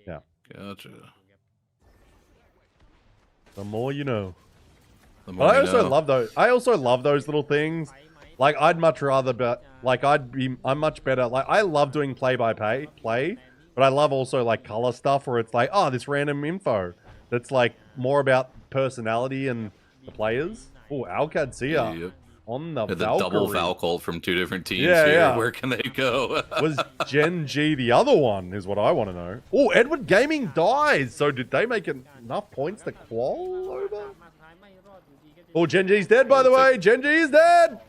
yeah. Gotcha. The more you know. But I also love those little things. Like, I'd much rather, but like, I'm much better. Like, I love doing play, but I love also like color stuff where it's like, oh, this random info that's like more about personality and the players. Oh, Qadsiah on the Valkyrie. Double Valkyrie from 2 different teams here. Yeah. Where can they go? Was Gen.G the other one is what I want to know. Oh, Edward Gaming dies. So did they make enough points to qual over? Oh, Gen.G's dead, by the way. Gen.G is dead. And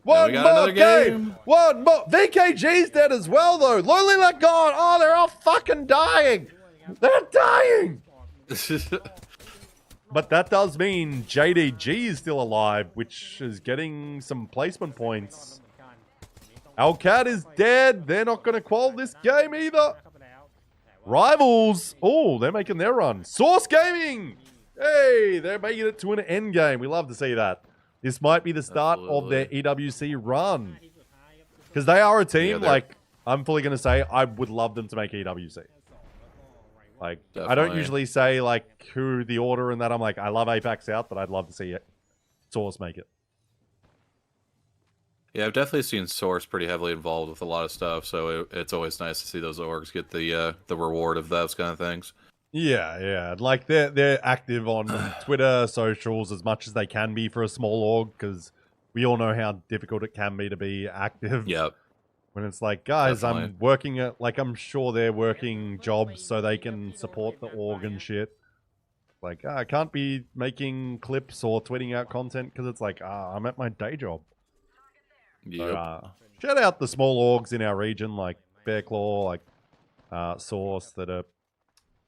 we One got more another game. One more. VKG's dead as well, though. Lonely Let gone. Oh, they're all fucking dying. They're dying. But that does mean JDG is still alive, which is getting some placement points. ALGS is dead. They're not going to qual this game either. Rivals. Oh, they're making their run. Source Gaming. Hey, they're making it to an end game. We love to see that. This might be the start of their EWC run. Because they are a team, like, I'm fully going to say, I would love them to make EWC. Like, I don't usually say, like, who the order and that. I'm like, I love APAC South, but I'd love to see Source make it. Yeah, I've definitely seen Source pretty heavily involved with a lot of stuff, so it's always nice to see those orgs get the reward of those kind of things. Yeah, yeah. Like, they're active on Twitter, socials, as much as they can be for a small org, because we all know how difficult it can be to be active. Yep. When it's like, guys, Definitely. I'm working at, like, I'm sure they're working jobs so they can support the org and shit. Like, I can't be making clips or tweeting out content because it's like, I'm at my day job. Yep. So, shout out the small orgs in our region, like Bearclaw, like Source, that are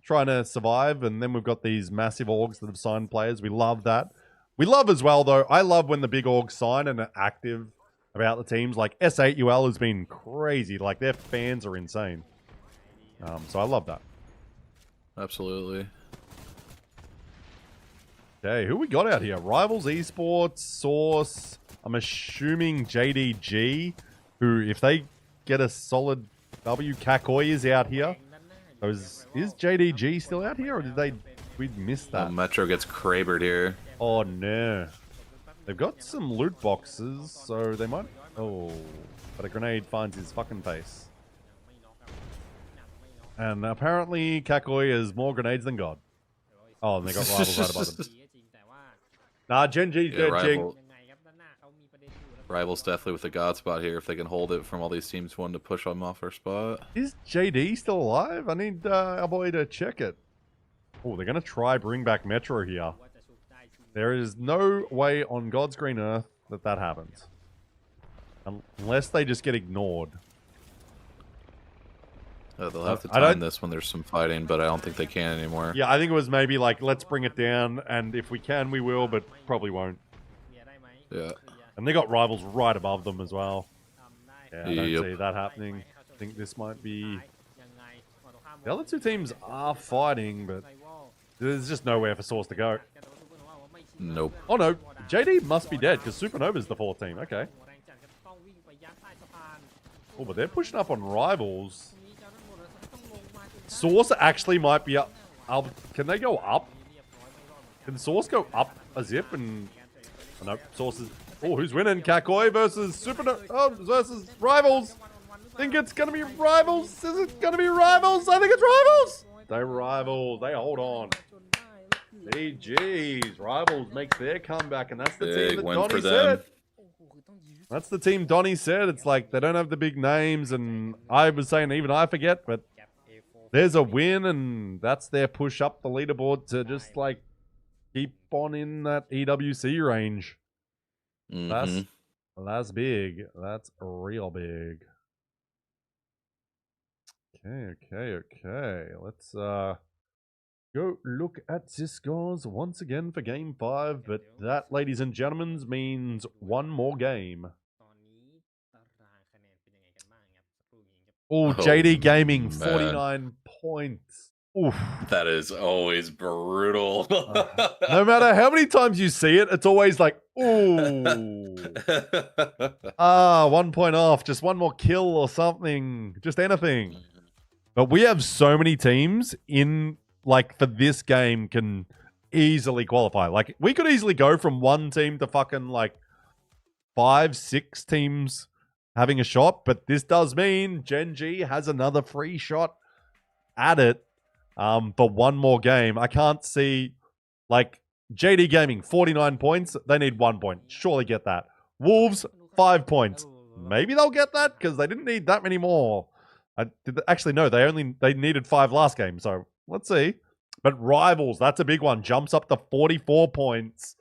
trying to survive. And then we've got these massive orgs that have signed players. We love that. We love as well, though. I love when the big orgs sign and are active about the teams. Like S8UL has been crazy. Like, their fans are insane. So I love that. Absolutely. Okay, who we got out here? Rivals Esports, Source. I'm assuming JDG, who, if they get a solid W, Qadsiah is out here. So is JDG still out here, or did we miss that? Oh, Metro gets Krabered here. Oh, no. They've got some loot boxes, so they might... Oh, but a grenade finds his fucking face. And apparently Qadsiah has more grenades than God. Oh, and they got Rivals right above them. Nah, Gen.G's dead, Jing. Rivals definitely with the God spot here if they can hold it from all these teams wanting to push them off their spot. Is JD still alive? I need our boy to check it. Oh, they're going to try bring back Metro here. There is no way on God's green earth that happens. Unless they just get ignored. They'll have to time this when there's some fighting, but I don't think they can anymore. Yeah, I think it was maybe like, let's bring it down, and if we can, we will, but probably won't. Yeah. And they got Rivals right above them as well. Yeah, I don't Yep. see that happening. I think this might be... The other two teams are fighting, but there's just nowhere for Source to go. Nope. Oh no, JD must be dead, because Supernova's the fourth team. Okay. Oh, but they're pushing up on Rivals. Source actually might be up. Can they go up? Can Source go up a zip and... Oh, no, Source is... Oh, who's winning? Qadsiah versus versus Rivals. Think it's gonna be Rivals? Is it gonna be Rivals? I think it's Rivals. They're Rivals. They hold on. GG's. Rivals makes their comeback, and that's the team that Donnie said. That's the team Donnie said. It's like they don't have the big names, and I was saying even I forget, but there's a win, and that's their push up the leaderboard to just like keep on in that EWC range. That's big. That's real big. Okay. Let's go look at the scores once again for Game 5. But that, ladies and gentlemen, means one more game. Oh, JD Gaming, 49 points. Oof. That is always brutal. No matter how many times you see it, it's always like, ooh. 1 point off. Just one more kill or something. Just anything. But we have so many teams in, like, for this game can easily qualify. Like, we could easily go from one team to fucking, like, 5, 6 teams having a shot. But this does mean Gen.G has another free shot at it. For one more game. I can't see, like, JD Gaming, 49 points. They need 1 point. Surely get that. Wolves, 5 points. Maybe they'll get that because they didn't need that many more. Actually, no, they needed 5 last game. So let's see. But Rivals, that's a big one. Jumps up to 44 points.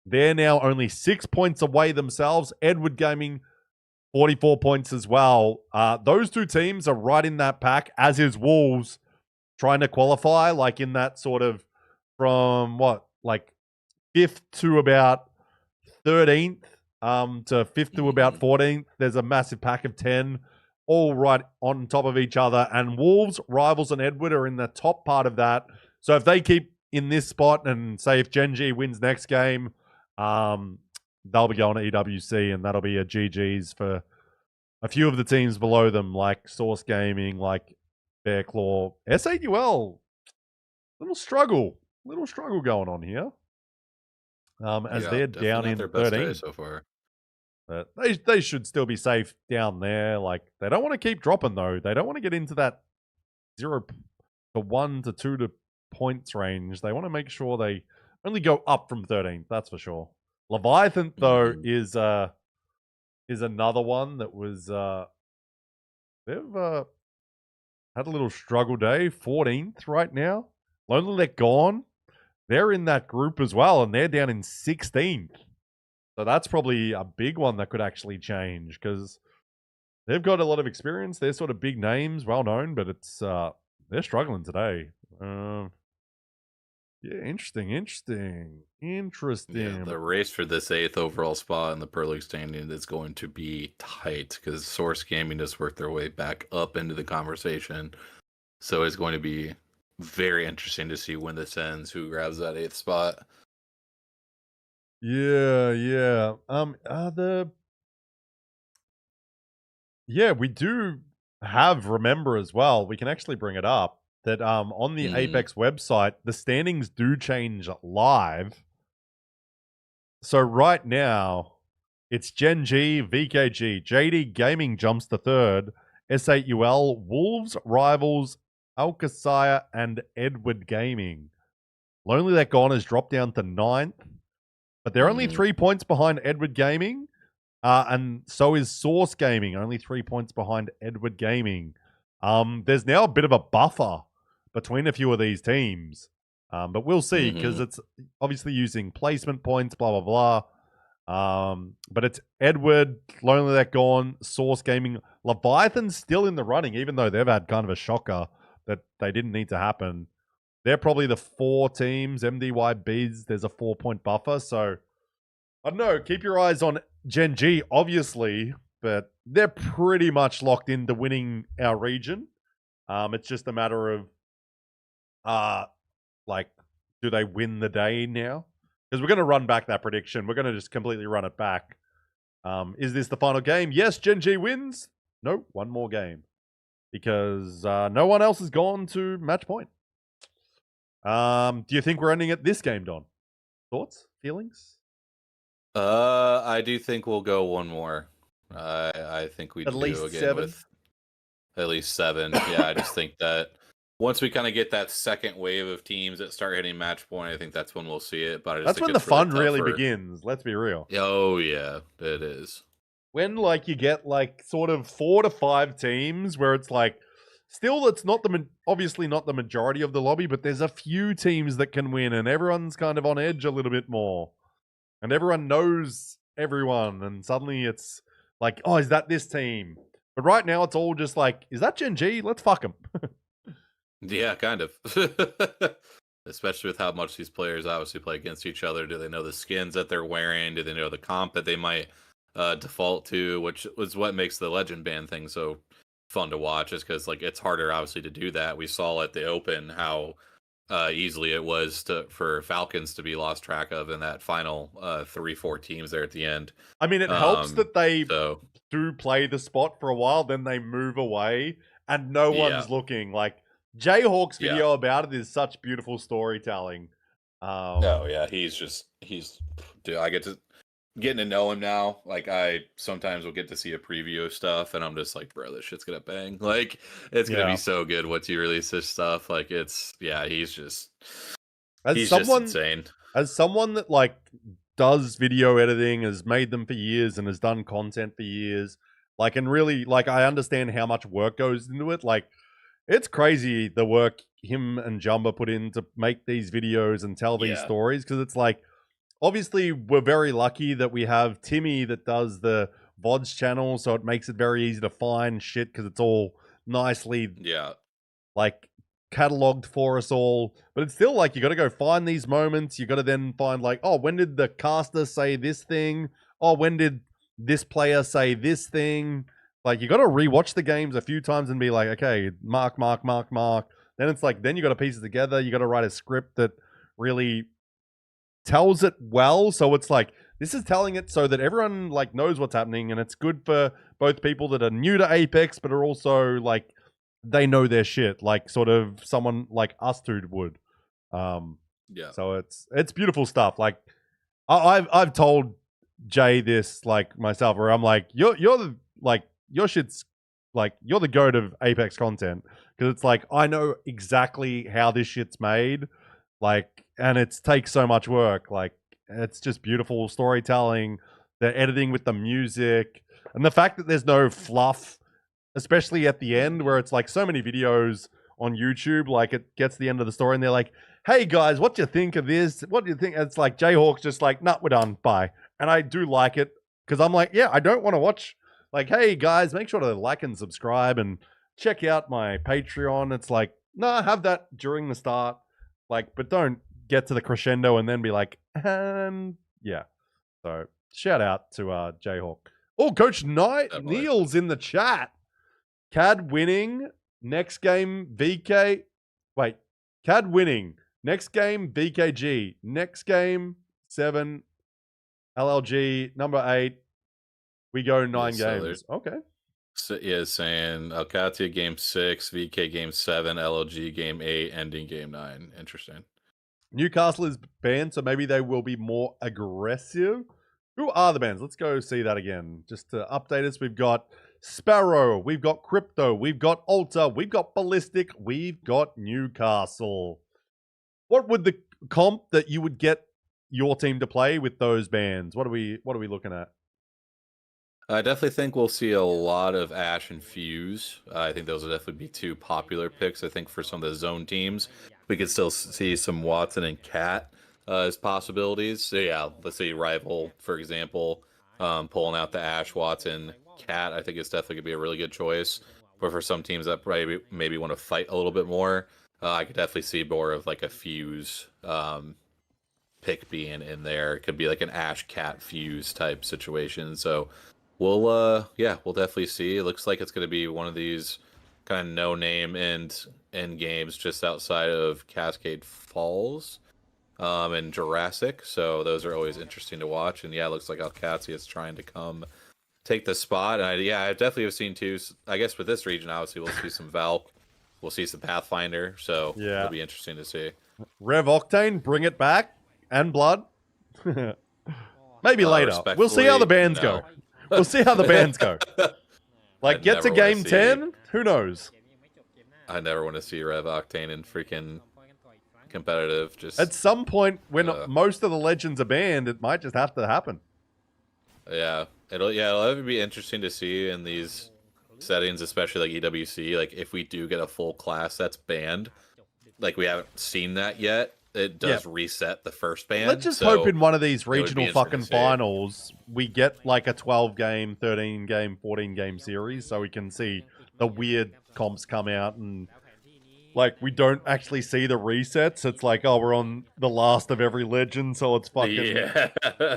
They're now only 6 points away themselves. Edward Gaming, 44 points as well. Those two teams are right in that pack, as is Wolves, trying to qualify, like in that sort of from what, like 5th to about 13th, to 5th to about 14th. There's a massive pack of 10, all right on top of each other. And Wolves, Rivals, and Edward are in the top part of that. So if they keep in this spot, and say if Gen.G wins next game, they'll be going to EWC, and that'll be a GG's for a few of the teams below them, like Source Gaming, like Bear Claw. S8UL, little struggle going on here. As they're down in their best 13 day so far. But they should still be safe down there. Like, they don't want to keep dropping, though. They don't want to get into that 0 to 1 to 2 to points range. They want to make sure they only go up from 13th. That's for sure. Leviathan, though, is another one that was they've had a little struggle day. 14th right now. Lonely Let Gone, they're in that group as well, and they're down in 16th. So that's probably a big one that could actually change, because they've got a lot of experience. They're sort of big names, well known, but it's they're struggling today. Yeah, interesting. Yeah, the race for this 8th overall spot in the Pro League standing is going to be tight, because Source Gaming just worked their way back up into the conversation. So it's going to be very interesting to see when this ends, who grabs that 8th spot. Yeah. We do have Remember as well. We can actually bring it up that on the Apex website, the standings do change live. So right now, it's Gen.G, VKG, JD Gaming jumps to 3rd, S8UL, Wolves, Rivals, Qadsiah, and Edward Gaming. Lonely Let Gone has dropped down to 9th. But they're only 3 points behind Edward Gaming. And so is Source Gaming, only 3 points behind Edward Gaming. There's now a bit of a buffer between a few of these teams. But we'll see, because it's obviously using placement points, blah, blah, blah. But it's Edward, Lonely Let Gone, Source Gaming. Leviathan's still in the running, even though they've had kind of a shocker that they didn't need to happen. They're probably the 4 teams. MDY Biz, there's a 4-point buffer. So, I don't know. Keep your eyes on Gen.G, obviously. But they're pretty much locked into winning our region. It's just a matter of, do they win the day now? Because we're going to run back that prediction. We're going to just completely run it back. Is this the final game? Yes, Gen.G wins. No, one more game. Because no one else has gone to match point. Do you think we're ending at this game, Don? Thoughts? Feelings? I do think we'll go one more. I think we at do least again 7? with at least 7. Yeah, I just think that once we kind of get that second wave of teams that start hitting match point, I think that's when we'll see it. But I just that's think when the it's fun really really begins. Let's be real. Oh yeah, it is. When you get sort of 4 to 5 teams where it's still, it's not obviously not the majority of the lobby, but there's a few teams that can win, and everyone's kind of on edge a little bit more. And everyone knows everyone, and suddenly it's oh, is that this team? But right now, it's all just is that Gen.G? Let's fuck them. Yeah, kind of. Especially with how much these players obviously play against each other. Do they know the skins that they're wearing? Do they know the comp that they might default to? Which was what makes the Legend Band thing so fun to watch, is because it's harder obviously to do that. We saw at the Open how easily it was for Falcons to be lost track of in that final 3-4 teams there at the end. I mean, it helps that they do play the spot for a while, then they move away and no one's looking. Jayhawk's video about it is such beautiful storytelling. Oh yeah, dude, I getting to know him now. I sometimes will get to see a preview of stuff, and I'm just bro, this shit's gonna bang. It's gonna be so good once you release this stuff. He's just insane. As someone that does video editing, has made them for years, and has done content for years, and really I understand how much work goes into it. It's crazy the work him and Jumba put in to make these videos and tell these stories, because it's obviously we're very lucky that we have Timmy that does the VODs channel, so it makes it very easy to find shit because it's all nicely like cataloged for us all. But it's still like you got to go find these moments. You got to then find like, oh, when did the caster say this thing? Oh, when did this player say this thing? Like you got to rewatch the games a few times and be like, okay, mark. Then it's like, then you got to piece it together. You got to write a script that really tells it well. So it's like, this is telling it so that everyone like knows what's happening, and it's good for both people that are new to Apex, but are also like, they know their shit, like sort of someone like us two would. So it's beautiful stuff. Like I've told Jay this like myself, where I'm like, you're the like your shit's like you're the goat of Apex content, because it's like I know exactly how this shit's made, like, and it takes so much work. Like it's just beautiful storytelling, the editing with the music, and the fact that there's no fluff. Especially at the end, where it's like so many videos on YouTube, like it gets to the end of the story and they're like, hey guys, what do you think of this? What do you think? And it's like Jayhawk's just like, nah, we're done, bye. And I do like it because I'm like, yeah, I don't want to watch. Like, hey guys, make sure to like and subscribe and check out my Patreon. It's like, nah, have that during the start. Like, but don't get to the crescendo and then be like, and yeah. So shout out to Jayhawk. Oh, Coach Neil's in the chat. Cad winning, next game VK. Wait, Cad winning, next game VKG, next game 7, LLG, number 8. We go 9 games. Okay. So, yeah, saying Qadsiah game 6, VK game 7, LLG game 8, ending game 9. Interesting. Newcastle is banned, so maybe they will be more aggressive. Who are the bans? Let's go see that again. Just to update us, we've got Sparrow, we've got Crypto, we've got Alta, we've got Ballistic, we've got Newcastle. What would the comp that you would get your team to play with those bans? What are we looking at? I definitely think we'll see a lot of Ash and Fuse. I think those will definitely be 2 popular picks. I think for some of the zone teams, we could still see some Watson and Cat as possibilities. So yeah, let's see Rival, for example, pulling out the Ash, Watson, Cat. I think it's definitely gonna be a really good choice. But for some teams that probably maybe want to fight a little bit more, I could definitely see more of like a Fuse pick being in there. It could be like an Ash Cat Fuse type situation. So we'll definitely see. It looks like it's gonna be one of these kind of no-name end games just outside of Cascade Falls and Jurassic. So those are always interesting to watch. And yeah, it looks like Qadsiah is trying to come take the spot. And I definitely have seen 2. I guess with this region, obviously, we'll see some Valk. We'll see some Pathfinder. So yeah, it'll be interesting to see. Rev Octane, bring it back. And Blood. Maybe later. We'll see how the bands go. We'll see how the bands go. Like, get to game 10? Who knows? I never want to see Rev Octane in freaking competitive. Just at some point, when most of the legends are banned, it might just have to happen. Yeah, it'll be interesting to see in these settings, especially like EWC. Like if we do get a full class that's banned, like we haven't seen that yet, it does reset the first ban. Let's just hope in one of these regional fucking finals we get like a 12-game, 13-game, 14-game series, so we can see the weird comps come out and. Like, we don't actually see the resets. It's like, oh, we're on the last of every legend, so it's fucking,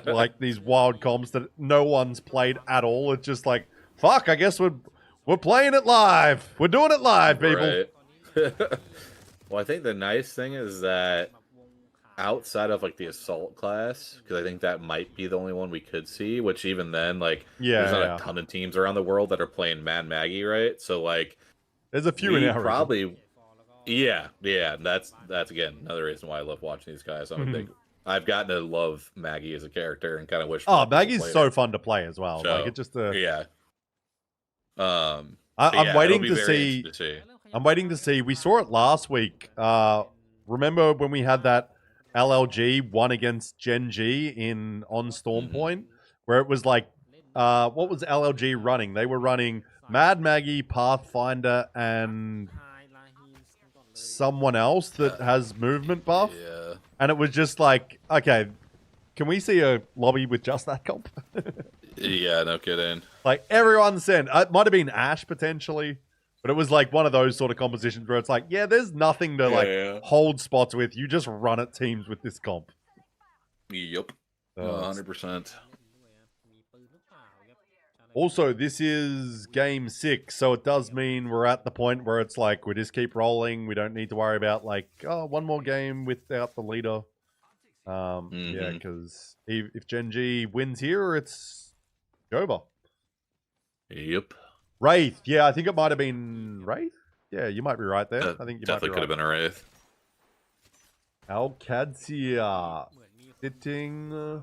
like, these wild comps that no one's played at all. It's just like, fuck, I guess we're playing it live. We're doing it live, people. Right. Well, I think the nice thing is that outside of, like, the Assault class, because I think that might be the only one we could see, which even then, like, there's not a ton of teams around the world that are playing Mad Maggie, right? So, like... There's a few in our probably... Yeah, that's again another reason why I love watching these guys. I've gotten to love Maggie as a character and kind of wish. Oh, Maggie's so fun to play as well. So, like it just I'm waiting to see. I'm waiting to see. We saw it last week. Remember when we had that LLG one against Gen.G on Storm Point, where it was like, what was LLG running? They were running Mad Maggie, Pathfinder, and someone else that has movement buff. Yeah. And it was just like, okay, can we see a lobby with just that comp? Yeah, no kidding. Like, everyone sent. It might have been Ash, potentially. But it was like one of those sort of compositions where it's like, yeah, there's nothing to hold spots with. You just run at teams with this comp. Yep. 100%. Also, this is game 6, so it does mean we're at the point where it's like, we just keep rolling. We don't need to worry about, like, oh, one more game without the leader. Yeah, because if Gen.G wins here, it's over. Yep. Wraith. Yeah, I think it might have been Wraith. Yeah, you might be right there. I think you definitely could have been a Wraith. Qadsiah sitting.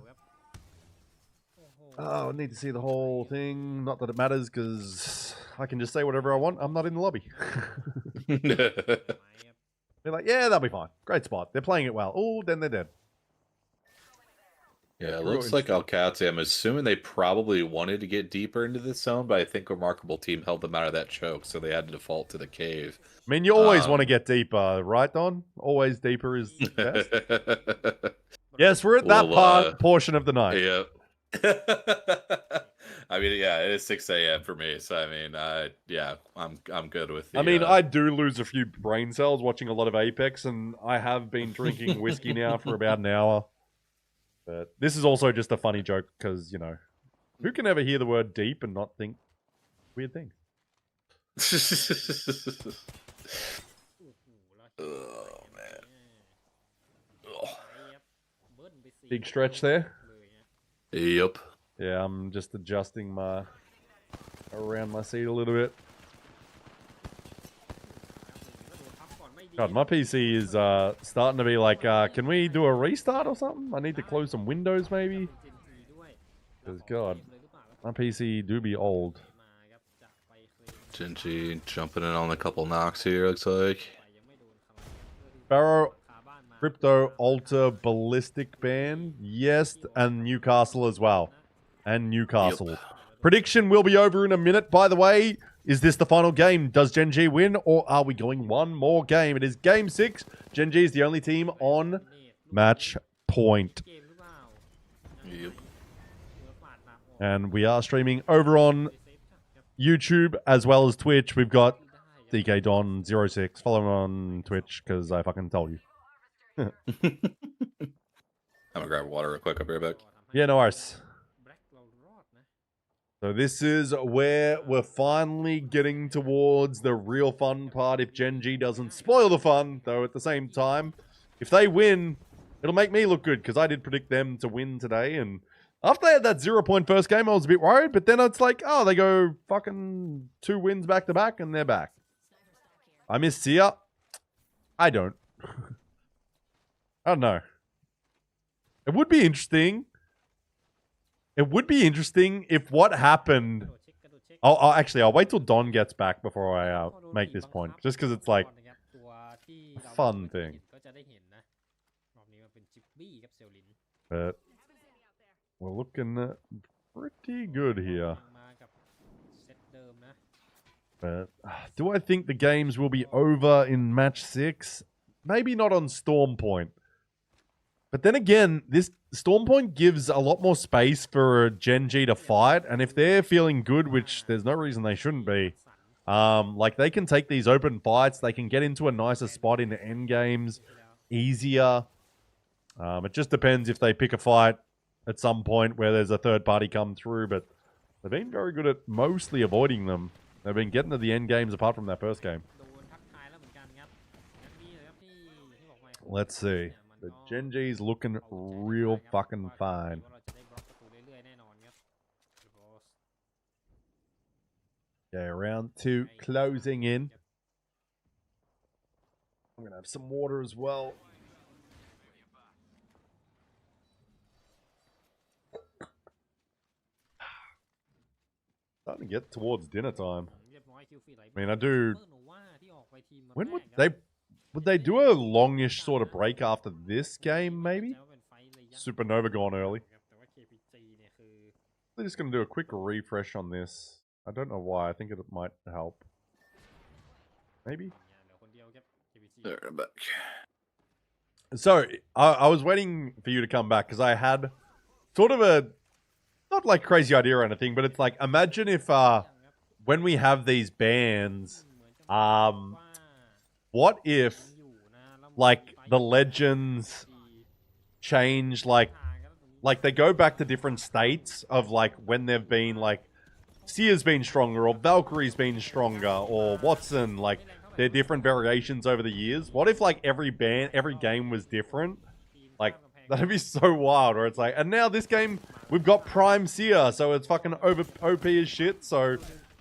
Oh, I need to see the whole thing. Not that it matters, because I can just say whatever I want. I'm not in the lobby. They're like, yeah, that'll be fine. Great spot. They're playing it well. Oh, then they're dead. Yeah, it looks like Qadsiah. I'm assuming they probably wanted to get deeper into this zone, but I think Remarkable Team held them out of that choke, so they had to default to the cave. I mean, you always want to get deeper, right, Don? Always deeper is best. Yes, we're at that portion of the night. Yeah. I mean, yeah, it is 6 a.m. for me, so I mean, yeah, I'm good with the, I mean, I do lose a few brain cells watching a lot of Apex, and I have been drinking whiskey now for about an hour. But this is also just a funny joke, because, you know, who can ever hear the word deep and not think weird things? Oh, man. Oh. Big stretch there. Yep. Yeah, I'm just adjusting around my seat a little bit. God, my PC is starting to be like, can we do a restart or something? I need to close some windows maybe. Because, God, my PC do be old. Gen.G jumping in on a couple knocks here, looks like. Barrow, Crypto, Alter, Ballistic Band, yes, and Newcastle as well. And Newcastle. Yep. Prediction will be over in a minute, by the way. Is this the final game? Does Gen.G win, or are we going one more game? It is game 6. Gen.G is the only team on match point. Yep. And we are streaming over on YouTube as well as Twitch. We've got DK Don 06. Follow him on Twitch, because I fucking told you. I'm gonna grab water real quick. I'll be right back. Yeah, no worries. So this is where we're finally getting towards the real fun part if Gen.G doesn't spoil the fun, though at the same time, if they win, it'll make me look good, because I did predict them to win today, and after they had that 0-point first game, I was a bit worried, but then it's like, oh, they go fucking 2 wins back to back, and they're back. I miss Sia. I don't. I don't know. It would be interesting. It would be interesting if what happened... I'll wait till Don gets back before I make this point. Just because it's like a fun thing. But we're looking pretty good here. But do I think the games will be over in match 6? Maybe not on Storm Point. But then again, this Storm Point gives a lot more space for Gen.G to fight, and if they're feeling good, which there's no reason they shouldn't be, like they can take these open fights, they can get into a nicer spot in the end games easier. It just depends if they pick a fight at some point where there's a third party come through, but they've been very good at mostly avoiding them. They've been getting to the end games apart from that first game. Let's see. The Gen.G's looking real fucking fine. Okay, round 2 closing in. I'm going to have some water as well. Starting to get towards dinner time. I mean, I do... When would they do a longish sort of break after this game, maybe? Supernova gone early. They're just going to do a quick refresh on this. I don't know why. I think it might help. Maybe? There, I'm back. So, I was waiting for you to come back, because I had sort of a, not like crazy idea or anything, but it's like, imagine if when we have these bans, what if like the legends change, like they go back to different states of like when they've been like Seer's been stronger or Valkyrie's been stronger or Watson, like they're different variations over the years. What if like every game was different? Like that'd be so wild. Where it's like, and now this game we've got Prime Seer, so it's fucking over OP as shit. So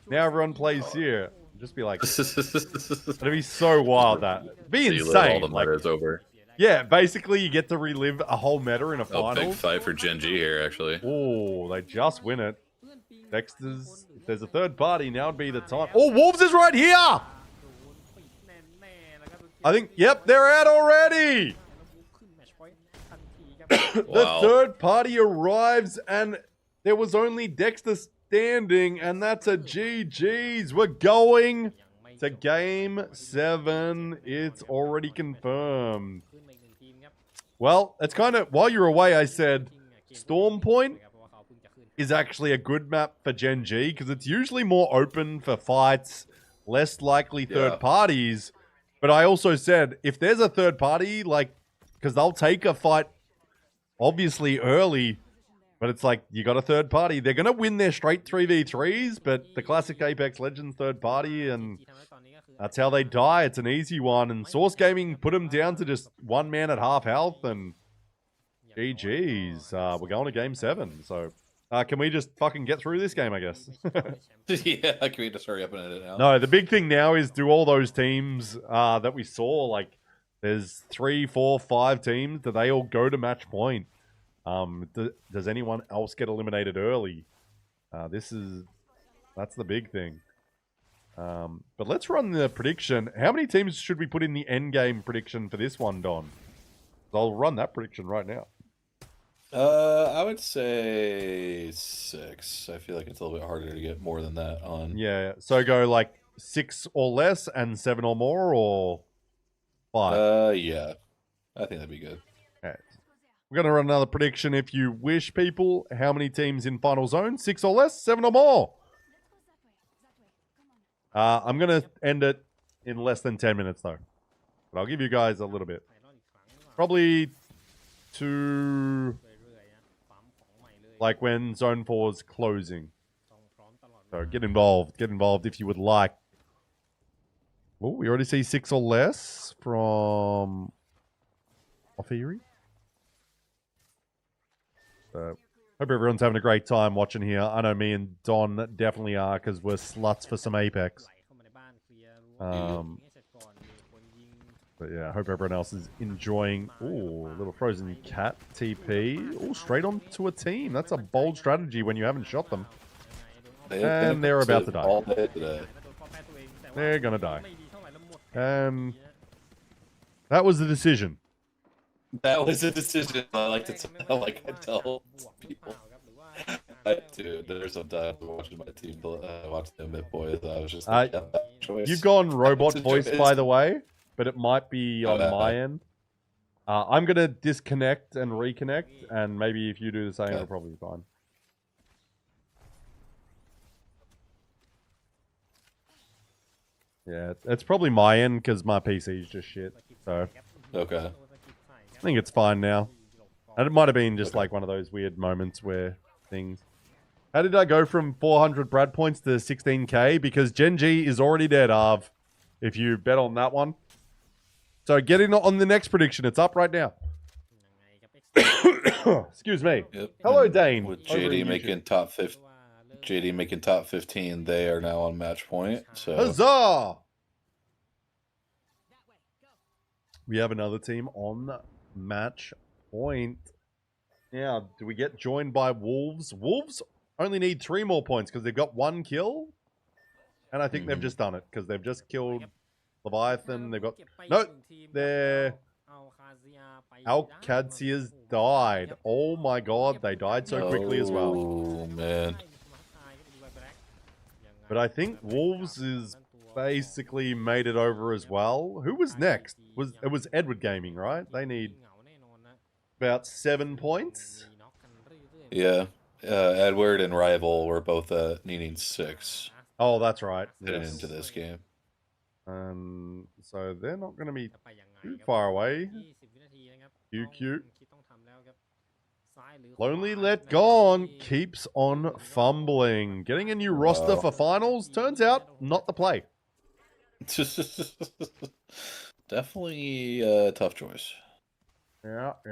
now everyone plays Seer. Just be like, it'd be so wild. That be insane. All the meta's over. Yeah, basically you get to relive a whole meta in a final. Big fight for Gen.G here, actually. Oh, they just win it. Dexter's, if there's a third party, now would be the time. Oh, Wolves is right here! I think, yep, they're out already! The third party arrives and there was only Dexter standing, and that's a GG's. We're going to game 7. It's already confirmed. Well, it's kind of, while you're away, I said Storm Point is actually a good map for Gen.G because it's usually more open for fights, less likely third parties. But I also said, if there's a third party, like, because they'll take a fight obviously early, but it's like, you got a third party. They're going to win their straight 3v3s, but the classic Apex Legends third party, and that's how they die. It's an easy one. And Source Gaming put them down to just one man at half health, and GG's. We're going to game 7, so... can we just fucking get through this game, I guess? Yeah, can we just hurry up and end it now? No, the big thing now is do all those teams that we saw, like, there's 3, 4, 5 teams, do they all go to match point? Does anyone else get eliminated early? That's the big thing. But let's run the prediction. How many teams should we put in the end game prediction for this one, Don? I'll run that prediction right now. I would say 6. I feel like it's a little bit harder to get more than that on. Yeah, so go like 6 or less and 7 or more, or 5? Yeah. I think that'd be good. Okay. We're going to run another prediction if you wish, people. How many teams in final zone? 6 or less, 7 or more? I'm going to end it in less than 10 minutes, though. But I'll give you guys a little bit. Probably to... like when Zone 4 is closing. So get involved. Get involved if you would like. Oh, we already see 6 or less from Ofiri. So hope everyone's having a great time watching here. I know me and Don definitely are because we're sluts for some Apex. But yeah, I hope everyone else is enjoying. Ooh, a little frozen cat TP. Oh, straight onto a team. That's a bold strategy when you haven't shot them. And they're about to die. They're gonna die. And that was the decision. That was a decision. I like to tell people. Dude, there's some time watching my team watch the Mid Boys. I was just like, choice. You've gone robot voice, by the way, but it might be on my end. I'm gonna disconnect and reconnect, and maybe if you do the same, it'll probably be fine. Yeah, it's probably my end because my PC is just shit. So okay, I think it's fine now. And it might have been just like one of those weird moments where things. How did I go from 400 Brad points to 16k? Because Gen.G is already dead, Arv. If you bet on that one. So get in on the next prediction. It's up right now. Excuse me. Yep. Hello, Dane. With JD making top 15. JD making top 15, they are now on match point. So huzzah! We have another team on match point. Now, do we get joined by Wolves? Wolves only need 3 more points because they've got 1 kill. And I think they've just done it because they've just killed Leviathan. They've got... No, they're... Qadsiah's died. Oh my god, they died so quickly as well. Oh, man. But I think Wolves is basically made it over as well. Who was next? It was Edward Gaming, right? They need about 7 points. Yeah. Edward and Rival were both needing 6 Oh, that's right. getting Yes. into this game. So they're not going to be too far away. QQ. Lonely Let Gone keeps on fumbling. Getting a new roster for finals turns out not the play. Definitely a tough choice. Yep,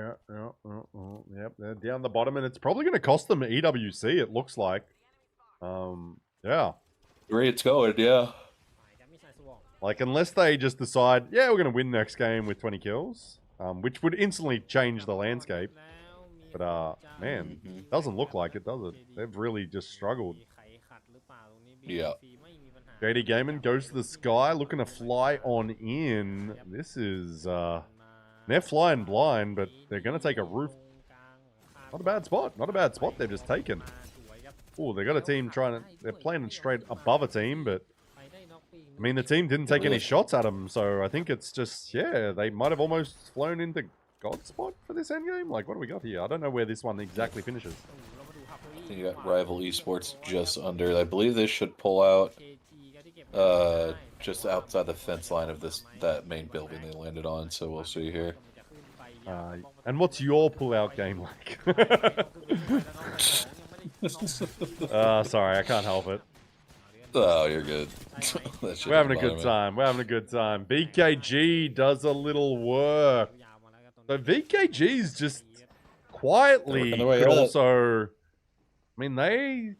they're down the bottom, and it's probably going to cost them EWC, it looks like. Yeah. Great, it's going, yeah. Like, unless they just decide, yeah, we're going to win next game with 20 kills, which would instantly change the landscape. But, man, doesn't look like it, does it? They've really just struggled. Yeah. JD Gaming goes to the sky, looking to fly on in. This is, they're flying blind, but they're going to take a roof. Not a bad spot. Not a bad spot they've just taken. Oh, they got a team they're playing straight above a team, but I mean, the team didn't take any shots at them, so I think it's just, yeah, they might have almost flown into God spot for this endgame. Like, what do we got here? I don't know where this one exactly finishes. I think you got Rival Esports just under. I believe they should pull out just outside the fence line of that main building they landed on, so we'll see here. And what's your pull-out game like? Sorry, I can't help it. Oh, you're good. We're having a good time. We're having a good time. BKG does a little work. So VKG's just quietly could also... I mean, they've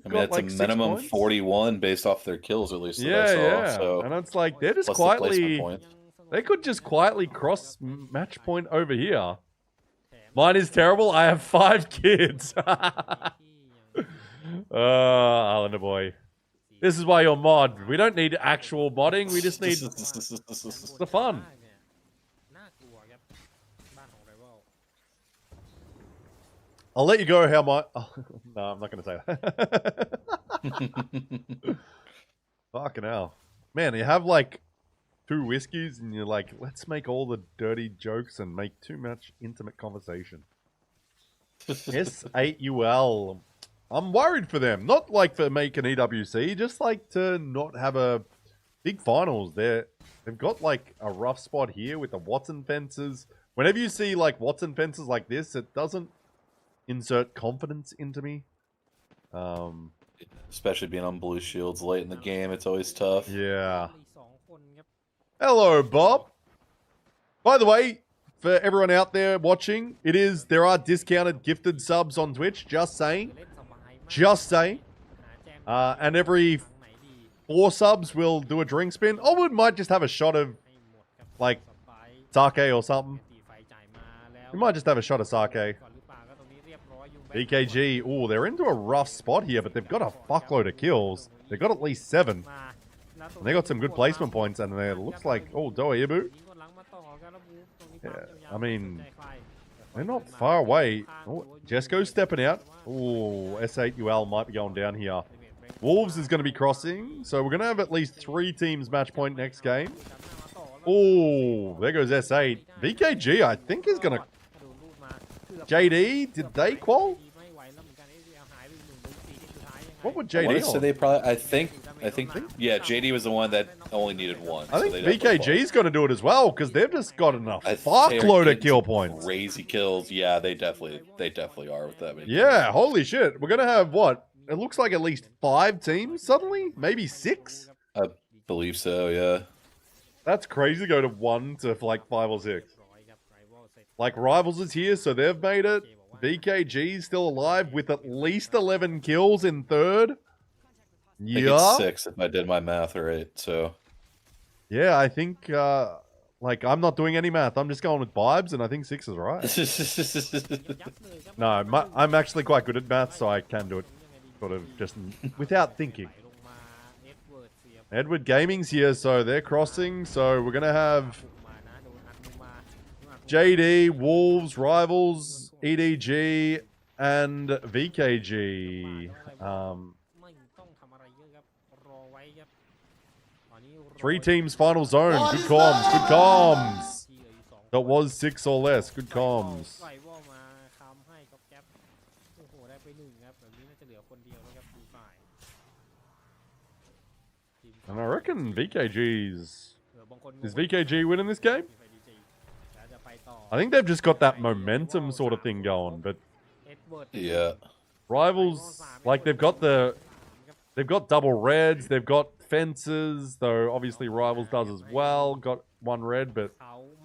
got like it's a minimum 41 based off their kills, at least. Yeah, that I saw, yeah. So and it's like they're just plus quietly. the They could just quietly cross match point over here. Mine is terrible. I have 5 kids. Islander boy. This is why you're mod. We don't need actual modding. We just need the fun. I'll let you go how my... Oh, no, I'm not going to say that. Fucking hell. Man, you have like 2 whiskeys and you're like, let's make all the dirty jokes and make too much intimate conversation. S8UL. I'm worried for them. Not like for making EWC, just like to not have a big finals. They've got like a rough spot here with the Watson fences. Whenever you see like Watson fences like this, it doesn't insert confidence into me. Especially being on blue shields late in the game, it's always tough. Yeah. Hello, Bob. By the way, for everyone out there watching, there are discounted gifted subs on Twitch. Just saying. Just saying. And every 4 subs, we'll do a drink spin. Or we might just have a shot of, like, sake or something. We might just have a shot of sake. BKG, oh, they're into a rough spot here, but they've got a fuckload of kills. They've got at least 7. And they got some good placement points, and it looks like, oh, Doa Ibu. Yeah, I mean, they're not far away. Oh, Jesco's stepping out. Oh, S8UL might be going down here. Wolves is going to be crossing, so we're going to have at least 3 teams match point next game. Oh, there goes S8. VKG, I think, is going to... JD, did they qual? What would JD So they probably, I think, yeah, JD was the one that only needed 1. I think VKG's going to do it as well, because they've just got enough fuckload of kill points. Crazy kills. Yeah, they definitely are with that. Yeah, holy shit. We're going to have, what? It looks like at least 5 teams suddenly? Maybe 6? I believe so, yeah. That's crazy to go to 1 to like 5 or 6. Like, Rivals is here, so they've made it. VKG's still alive with at least 11 kills in 3rd. Yeah. 6 if I did my math right, so. Yeah, I think, like, I'm not doing any math. I'm just going with vibes, and I think 6 is right. No, I'm actually quite good at math, so I can do it sort of just without thinking. Edward Gaming's here, so they're crossing. So we're going to have JD, Wolves, Rivals, EDG, and VKG. 3 teams final zone. Good comms, good comms. That was 6 or less. Good comms. And I reckon VKG's... Is VKG winning this game? I think they've just got that momentum sort of thing going, but... Yeah. Rivals, like they've got double reds, they've got fences, though obviously Rivals does as well, got one red, but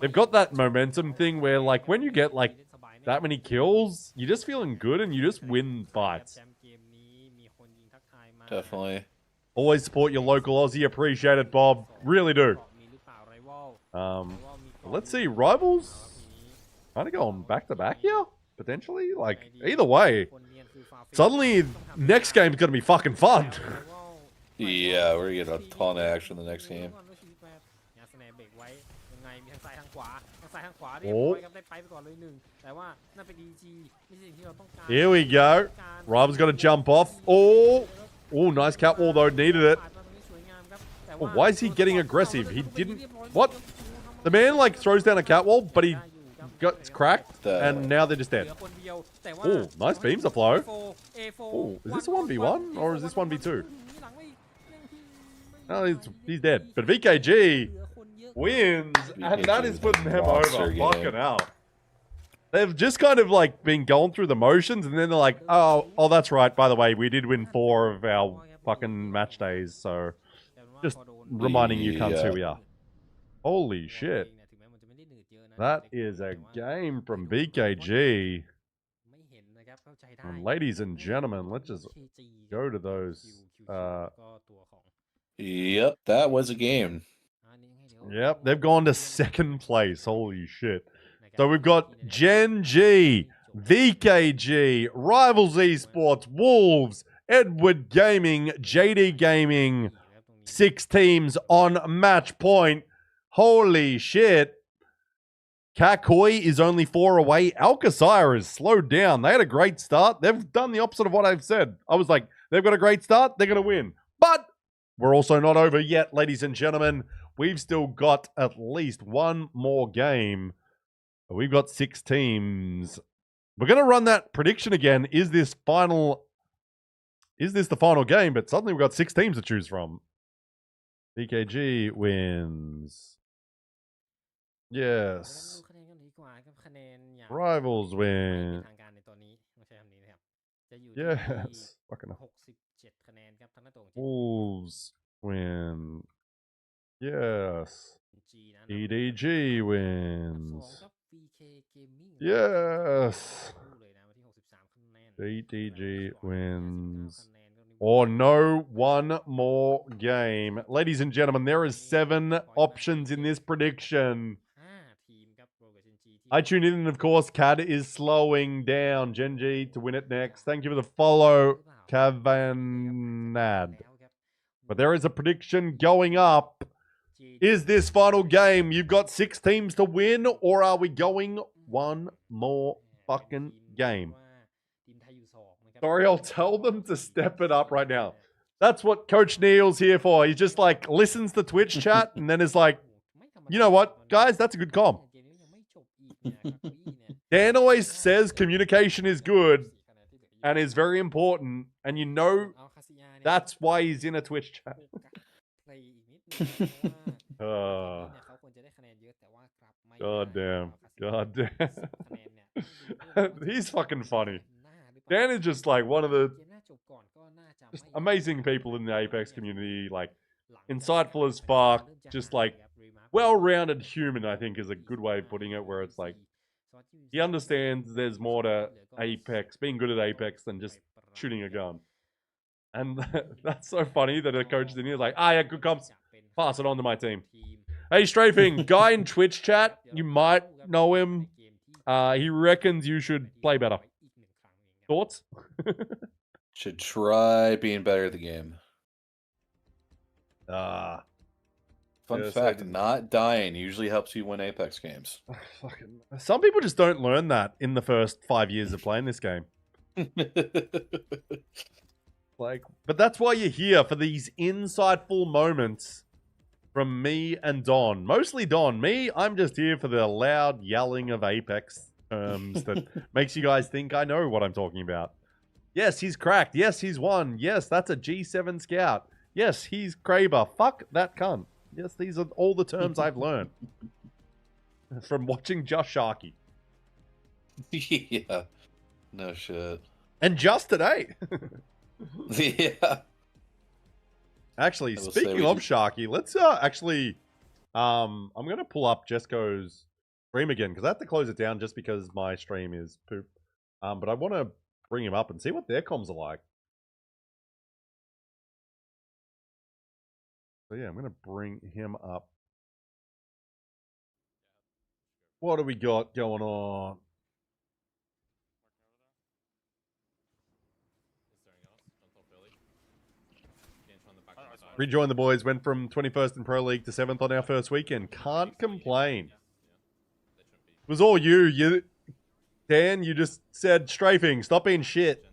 they've got that momentum thing where like when you get like that many kills, you're just feeling good and you just win fights. Definitely. Always support your local Aussie, appreciate it, Bob. Really do. Let's see, Rivals kind of going back to back here, potentially. Like either way, suddenly next game's gonna be fucking fun. Yeah, we're gonna get a ton of action in the next game. Oh. Here we go. Rivals got to jump off. Oh, nice cat wall though. Needed it. Oh, why is he getting aggressive? He didn't. What? The man like throws down a cat wall, but he got cracked, and now they're just dead. Oh, nice beams of flow. Oh, is this a 1v1 or is this 1v2? No, he's dead. But VKG wins, and that is putting them over. Fucking hell. They've just kind of like been going through the motions, and then they're like, oh, that's right. By the way, we did win 4 of our fucking match days, so just reminding you cunts who we are. Holy shit. That is a game from VKG. And ladies and gentlemen, let's just go to those. Yep, that was a game. Yep, they've gone to 2nd place. Holy shit. So we've got Gen.G, VKG, Rivals Esports, Wolves, Edward Gaming, JD Gaming. 6 teams on match point. Holy shit. Kakoi is only 4 away. Qadsiah is slowed down. They had a great start. They've done the opposite of what I've said. I was like, they've got a great start. They're going to win. But we're also not over yet, ladies and gentlemen. We've still got at least one more game. We've got 6 teams. We're going to run that prediction again. Is this the final game? But suddenly we've got 6 teams to choose from. VKG wins. Yes. Rivals win. Yes. Fucking Wolves win. Yes. EDG wins. Yes. EDG wins. Or no, one more game. Ladies and gentlemen, there is 7 options in this prediction. I tune in, and of course, Cad is slowing down. Gen.G to win it next. Thank you for the follow, Cavanad. But there is a prediction going up. Is this final game? You've got 6 teams to win, or are we going one more fucking game? Sorry, I'll tell them to step it up right now. That's what Coach Neil's here for. He just like listens to Twitch chat and then is like, you know what, guys, that's a good comp. Dan always says communication is good and is very important, and you know that's why he's in a Twitch chat. God damn. He's fucking funny. Dan is just like one of the just amazing people in the Apex community, like insightful as fuck, just like well-rounded human, I think is a good way of putting it, where it's like he understands there's more to Apex, being good at Apex, than just shooting a gun. And that's so funny that a coach is in here like, yeah, good comps, pass it on to my team. Hey, Strafing, guy in Twitch chat, you might know him. He reckons you should play better. Thoughts? Should try being better at the game. Fun fact, not dying usually helps you win Apex games. Some people just don't learn that in the first 5 years of playing this game. But that's why you're here, for these insightful moments from me and Don. Mostly Don. Me, I'm just here for the loud yelling of Apex terms that makes you guys think I know what I'm talking about. Yes, he's cracked. Yes, he's won. Yes, that's a G7 scout. Yes, he's Kraber. Fuck that cunt. Yes, these are all the terms I've learned from watching Just Sharky. Yeah. No shit. And just today. Yeah. Actually, I will say speaking we of did- Sharky, let's actually I'm gonna pull up Jesco's stream again because I have to close it down just because my stream is poop. But I want to bring him up and see what their comms are like. So yeah, I'm gonna bring him up. What do we got going on? Rejoin the boys. Went from 21st in Pro League to 7th on our first weekend. Can't complain. It was all you. Dan, you just said strafing. Stop being shit.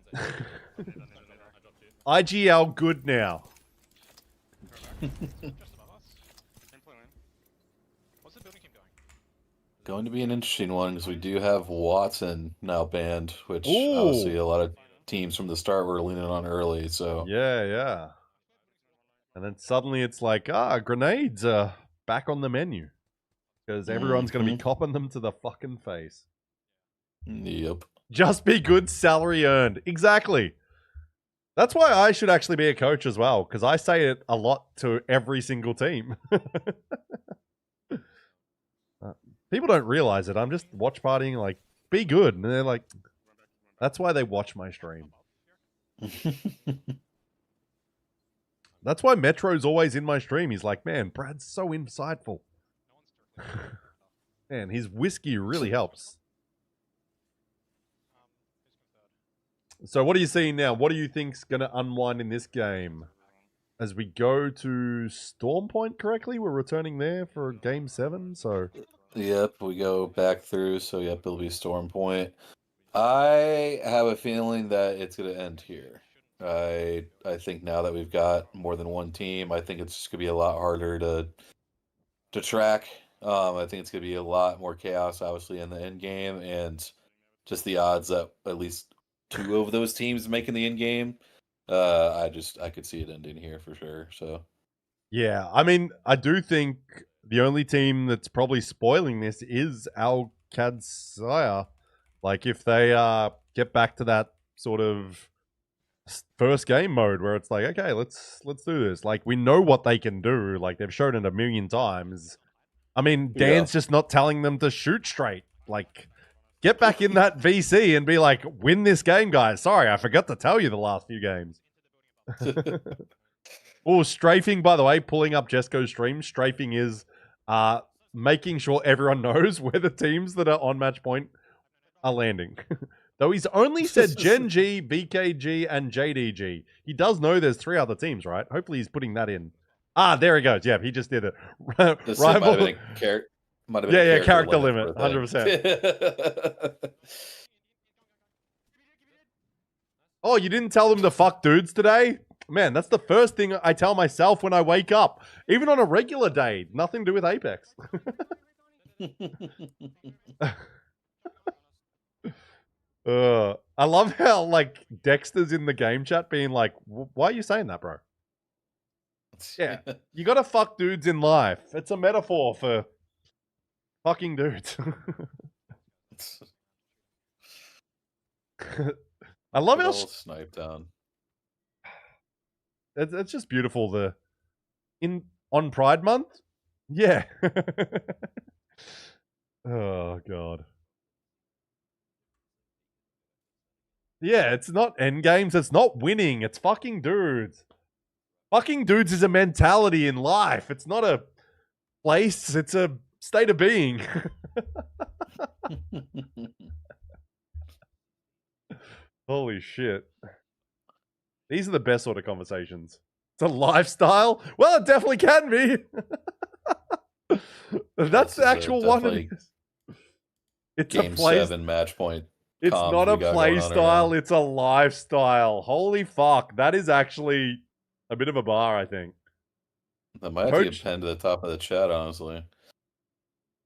IGL good now. What's the building team doing? Going to be an interesting one because we do have Watson now banned, which Ooh. obviously a lot of teams from the start were leaning on early. So Yeah. And then suddenly it's like, grenades are back on the menu. Because everyone's going to be copping them to the fucking face. Yep. Just be good, salary earned. Exactly. That's why I should actually be a coach as well. Because I say it a lot to every single team. People don't realize it. I'm just watch partying like, be good. And they're like, that's why they watch my stream. That's why Metro's always in my stream. He's like, man, Brad's so insightful. Man, his whiskey really helps. So what are you seeing now? What do you think's going to unwind in this game? As we go to Storm Point correctly, we're returning there for Game 7, so... Yep, we go back through, so yep, it'll be Storm Point. I have a feeling that it's going to end here. I think now that we've got more than one team, I think it's just going to be a lot harder to track. I think it's going to be a lot more chaos, obviously, in the end game, and just the odds that at least two of those teams making the end game. I could see it ending here for sure. So yeah, I mean, I do think the only team that's probably spoiling this is Qadsiah. Like, if they get back to that sort of first game mode where it's like, okay, let's do this. Like, we know what they can do. Like, they've shown it a million times. I mean, Dan's just not telling them to shoot straight. Like, get back in that VC and be like, win this game, guys. Sorry, I forgot to tell you the last few games. Oh, strafing, by the way, pulling up Jesco's stream. Strafing is making sure everyone knows where the teams that are on match point are landing. Though he's only said Gen.G, BKG, and JDG. He does know there's 3 other teams, right? Hopefully he's putting that in. Ah, there he goes. Yeah, he just did it. this might have been a character limit. 100%. Oh, you didn't tell them to fuck dudes today? Man, that's the first thing I tell myself when I wake up. Even on a regular day. Nothing to do with Apex. I love how, like, Dexter's in the game chat being like, why are you saying that, bro? Yeah, you gotta fuck dudes in life. It's a metaphor for fucking dudes. I love how snipe down. It's just beautiful. On Pride Month, yeah. Oh god. Yeah, it's not end games. It's not winning. It's fucking dudes. Fucking dudes is a mentality in life. It's not a place. It's a state of being. Holy shit. These are the best sort of conversations. It's a lifestyle? Well, it definitely can be. That's the actual one. It's Game a place. 7 match point. It's not a play style, it's a lifestyle. Holy fuck. That is actually a bit of a bar, I think. That might have to get pinned to the top of the chat, honestly.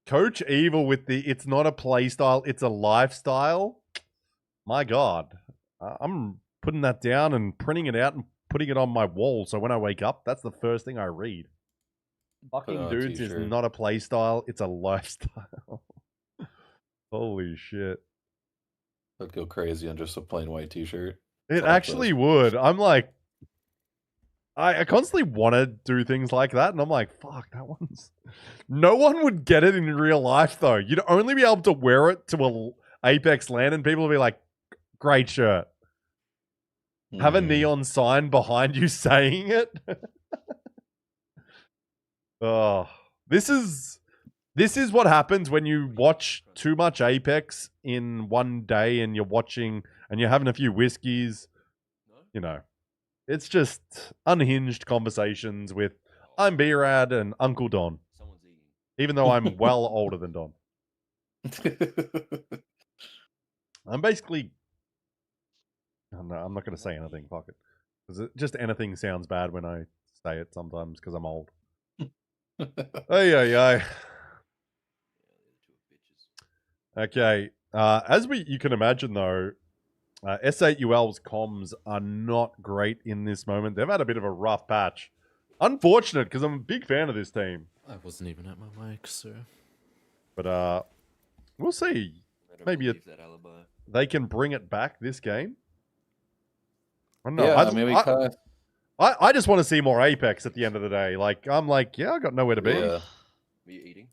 Coach Evil with the it's not a play style, it's a lifestyle. My god. I'm putting that down and printing it out and putting it on my wall, so when I wake up, that's the first thing I read. Fucking on a dudes is t-shirt. not a play style, it's a lifestyle. Holy shit. I'd go crazy on just a plain white t-shirt. It actually would. I'm like, I constantly want to do things like that, and I'm like, fuck, that one's... No one would get it in real life, though. You'd only be able to wear it to a Apex LAN, and people would be like, great shirt. Have a neon sign behind you saying it. Oh, this is what happens when you watch too much Apex in one day, and you're watching and you're having a few whiskeys. You know, it's just unhinged conversations with I'm B-Rad and Uncle Don, even though I'm well older than Don. I'm basically... I'm not going to say anything, fuck it. Because just anything sounds bad when I say it sometimes, because I'm old. Ay. Okay. As you can imagine, though, S8UL's comms are not great in this moment. They've had a bit of a rough patch. Unfortunate, because I'm a big fan of this team. I wasn't even at my mic, so... But, we'll see. Maybe they can bring it back this game. I don't know. Yeah, I just want to see more Apex at the end of the day. Like, I'm like, yeah, I got nowhere to be. Yeah. Are you eating?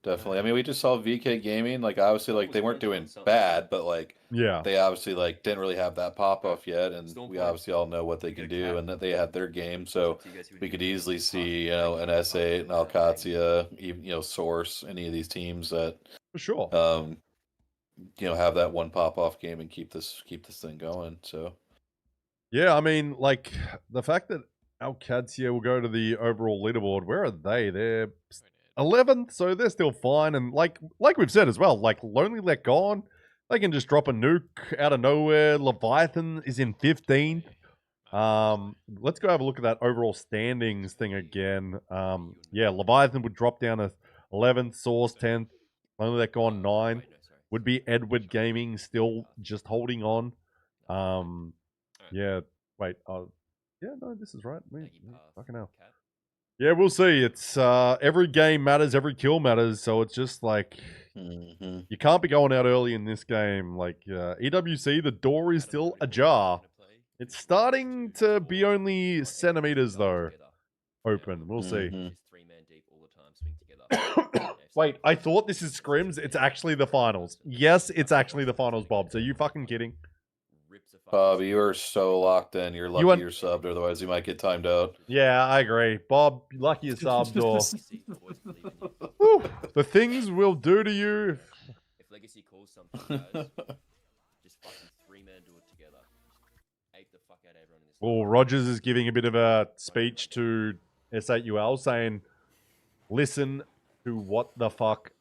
Definitely. I mean, we just saw VK Gaming. Like, obviously, like, they weren't doing bad, but, like, yeah, they obviously, like, didn't really have that pop-off yet, and we obviously all know what they can do, and that they had their game, so we could easily see, you know, an S8, an Qadsiah, even, you know, Source, any of these teams that... For sure. You know, have that one pop-off game and keep this thing going, so... Yeah, I mean, like, the fact that Qadsiah will go to the overall leaderboard, where are they? They're 11th, so they're still fine. And like we've said as well, like, Lonely Let Gone, they can just drop a nuke out of nowhere. Leviathan is in 15th. Let's go have a look at that overall standings thing again. Yeah, Leviathan would drop down to 11th, Source 10th, Lonely Let Gone 9th. Would be Edward Gaming still just holding on. Yeah, wait. Yeah, no, this is right. Fucking hell. Yeah, we'll see. It's every game matters, every kill matters. So it's just like you can't be going out early in this game. Like EWC, the door is still ajar. It's starting to be only centimeters though open. We'll see. Wait, I thought this is scrims. It's actually the finals. Yes, it's actually the finals, Bob. So you fucking kidding? Bob, you are so locked in. You're lucky you're subbed, otherwise you might get timed out. Yeah, I agree. Bob, lucky you're subbed or... Whew, the things we'll do to you. If Legacy calls something, guys, just fucking 3-man do it together. Ape the fuck out of everyone in this. Well, Rogers is giving a bit of a speech to S8UL saying, listen to what the fuck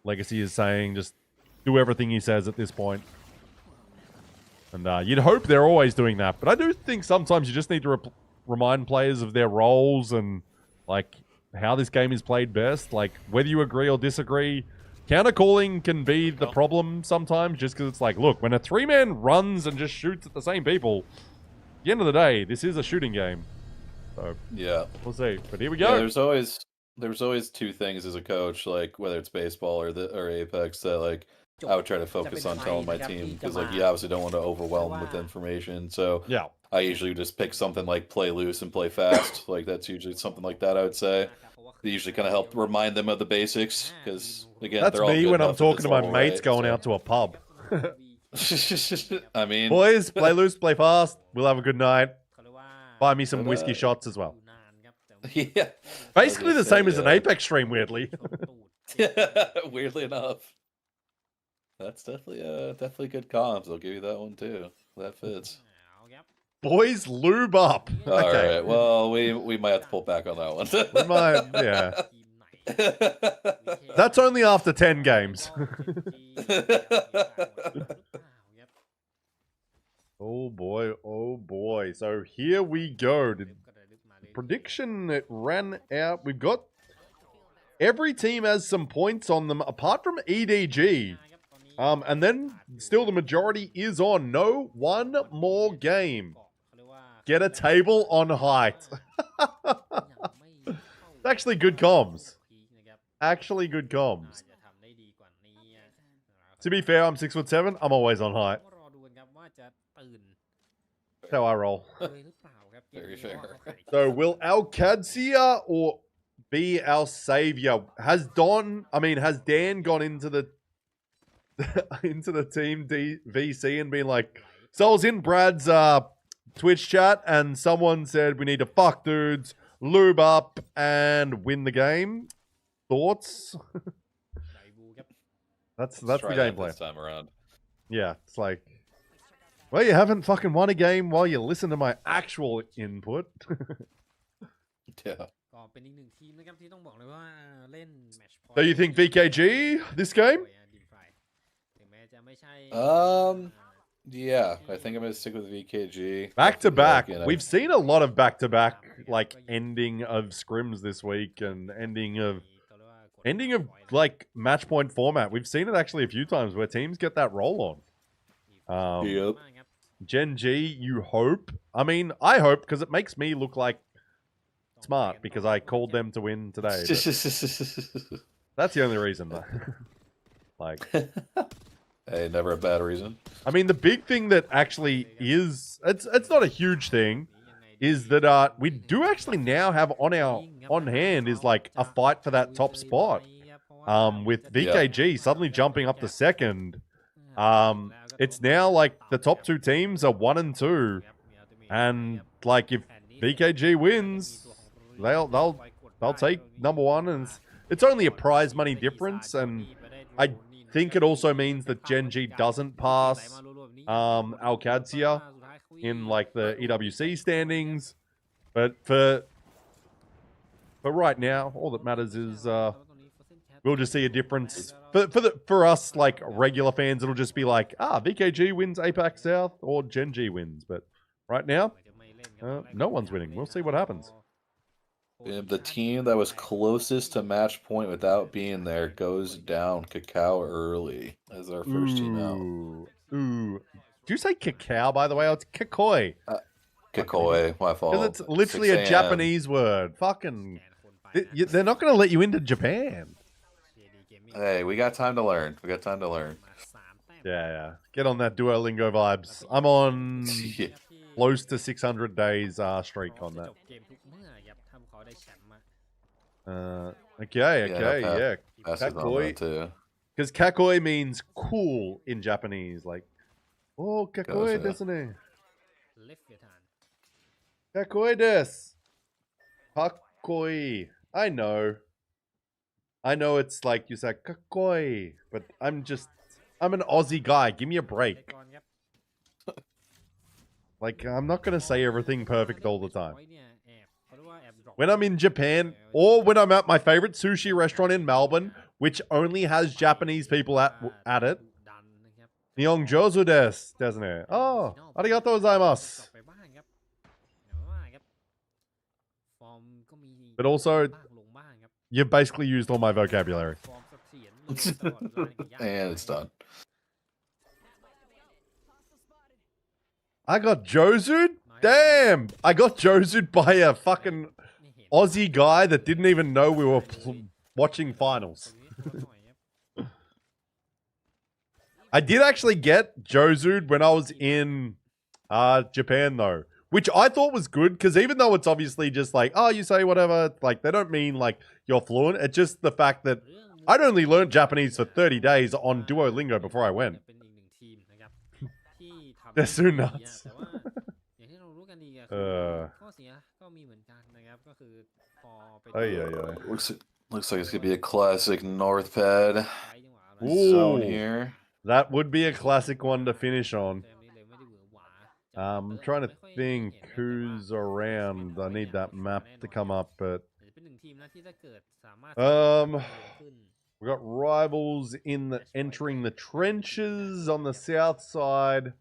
Legacy is saying. Just do everything he says at this point. And you'd hope they're always doing that. But I do think sometimes you just need to remind players of their roles and, like, how this game is played best. Like, whether you agree or disagree, counter-calling can be the problem sometimes just because it's like, look, when a 3-man runs and just shoots at the same people, at the end of the day, this is a shooting game. So, yeah. We'll see. But here we go. Yeah, there's always two things as a coach, like, whether it's baseball or Apex, that, like, I would try to focus on telling my team because, like, you obviously don't want to overwhelm them with information. So yeah, I usually just pick something like play loose and play fast. Like, that's usually something like that, I would say. They usually kind of help remind them of the basics because, again, that's they're all me good when I'm enough at talking this to my level, mates right? going out to a pub. I mean, boys, play loose, play fast. We'll have a good night. Buy me some whiskey shots as well. Yeah, basically the same as an Apex stream, weirdly. Weirdly enough. That's definitely good comms. I'll give you that one too. That fits. Boys, lube up. All right. Well, we might have to pull back on that one. We might, yeah. That's only after 10 games. Oh boy, oh boy. So here we go. The prediction, it ran out. We've got every team has some points on them apart from EDG. And then still the majority is on. No one more game. Get a table on height. It's actually good comms. Actually good comms. To be fair, I'm 6'7". I'm always on height. That's how I roll. Very fair. So will our Qadsiah or be our savior? Has Dan gone into the into the team VC and been like, so I was in Brad's Twitch chat and someone said we need to fuck dudes, lube up, and win the game. Thoughts? That's the gameplay. This time around. Yeah, it's like, well, you haven't fucking won a game while you listen to my actual input. Yeah. So you think VKG this game? Yeah, I think I'm gonna stick with VKG. Back to back. You know. We've seen a lot of back to back, like ending of scrims this week and ending of like match point format. We've seen it actually a few times where teams get that roll on. Yep. Gen.G, you hope. I mean, I hope because it makes me look like smart because I called them to win today. That's the only reason, though. Like, hey, never a bad reason. I mean, the big thing that actually is it's not a huge thing, is that we do actually now have on hand is like a fight for that top spot. With VKG suddenly jumping up to second. It's now like the top two teams are 1 and 2, and like if VKG wins, they'll take number 1, and it's only a prize money difference, and I think it also means that Gen.G doesn't pass Qadsiah in like the EWC standings, but for right now, all that matters is we'll just see a difference. For us, like regular fans, it'll just be like, VKG wins APAC South or Gen.G wins. But right now, no one's winning. We'll see what happens. The team that was closest to match point without being there goes down Cacao early as our first team out. Ooh. Do you say cacao, by the way? Oh, it's kakoi. Kakoi, my fault. Because it's literally a Japanese word. Fucking... They're not going to let you into Japan. Hey, we got time to learn. Yeah. Get on that Duolingo vibes. I'm on close to 600 days streak on that. Yeah. Kakoi. Because kakoi means cool in Japanese. Like, oh, kakoi desu ne. Kakoi desu. Kakoi. I know it's like you say kakoi, but I'm an Aussie guy. Give me a break. Like, I'm not going to say everything perfect all the time. When I'm in Japan, or when I'm at my favorite sushi restaurant in Melbourne, which only has Japanese people at it. Nihon jozu desu, doesn't it? Oh, arigatou gozaimasu. But also, you've basically used all my vocabulary. And it's done. I got Josu'd? Damn! I got Josu'd by a fucking Aussie guy that didn't even know we were watching finals. I did actually get Josu'd when I was in Japan, though. Which I thought was good, because even though it's obviously just like, oh, you say whatever, like, they don't mean, like, you're fluent. It's just the fact that I'd only learned Japanese for 30 days on Duolingo before I went. They're so nuts. Looks like it's gonna be a classic North Pad zone here. That would be a classic one to finish on. I'm trying to think who's around. I need that map to come up, but we got rivals entering the trenches on the south side.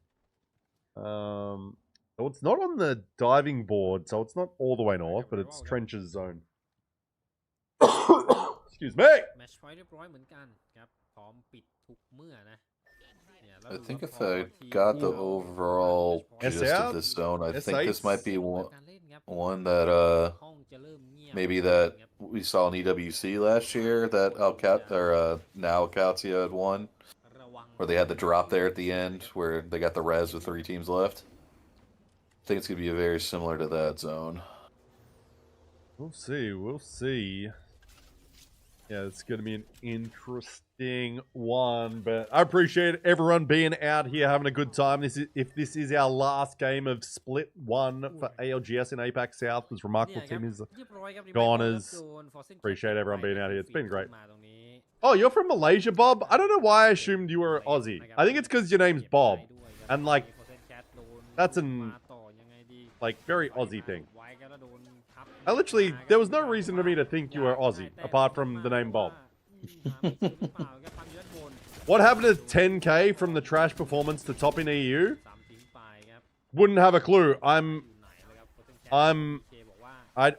So it's not on the diving board, so it's not all the way north, but it's trenches zone. Excuse me. แล้ว I ดู think ว่า if พอ I ทีม got ที่ the เรา overallโดยเฉพาะ gist S8? of this zone, I think this might be การ one เล่นครับ one that ห้องจะเริ่มเงียบ maybe นิด that นึงครับ we saw in EWC last year that now Qadsiah had won, ระวัง where they had the drop there at the end where they got the res with 3 teams left. I think it's gonna be very similar to that zone. We'll see. We'll see. Yeah, it's going to be an interesting one, but I appreciate everyone being out here having a good time. If this is our last game of Split 1 for ALGS in APAC South, this remarkable เนี่ยครับ team is เรียบร้อยครับ goners. Revival ครับโดน Forsen Appreciate Cat everyone ไป being ครับ out here. It's been great. มาตรงนี้ Oh, you're from Malaysia, Bob? I don't know why I assumed you were Aussie. I think it's because your name's Bob. And, like, that's an, มาต่อยังไงดี like, very Aussie thing. ไว้ครับแล้วโดนทับ I literally, there was no reason for me to think you were Aussie, apart from the name Bob. หาไม่เจอหรือเปล่าครับความอยู่ด้านบน What happened to 10k from the trash performance to top in EU? สามทิ้งไปครับ Wouldn't have a clue. อยู่ไหนเลยครับ Forsen Cat I'm เคบอกว่า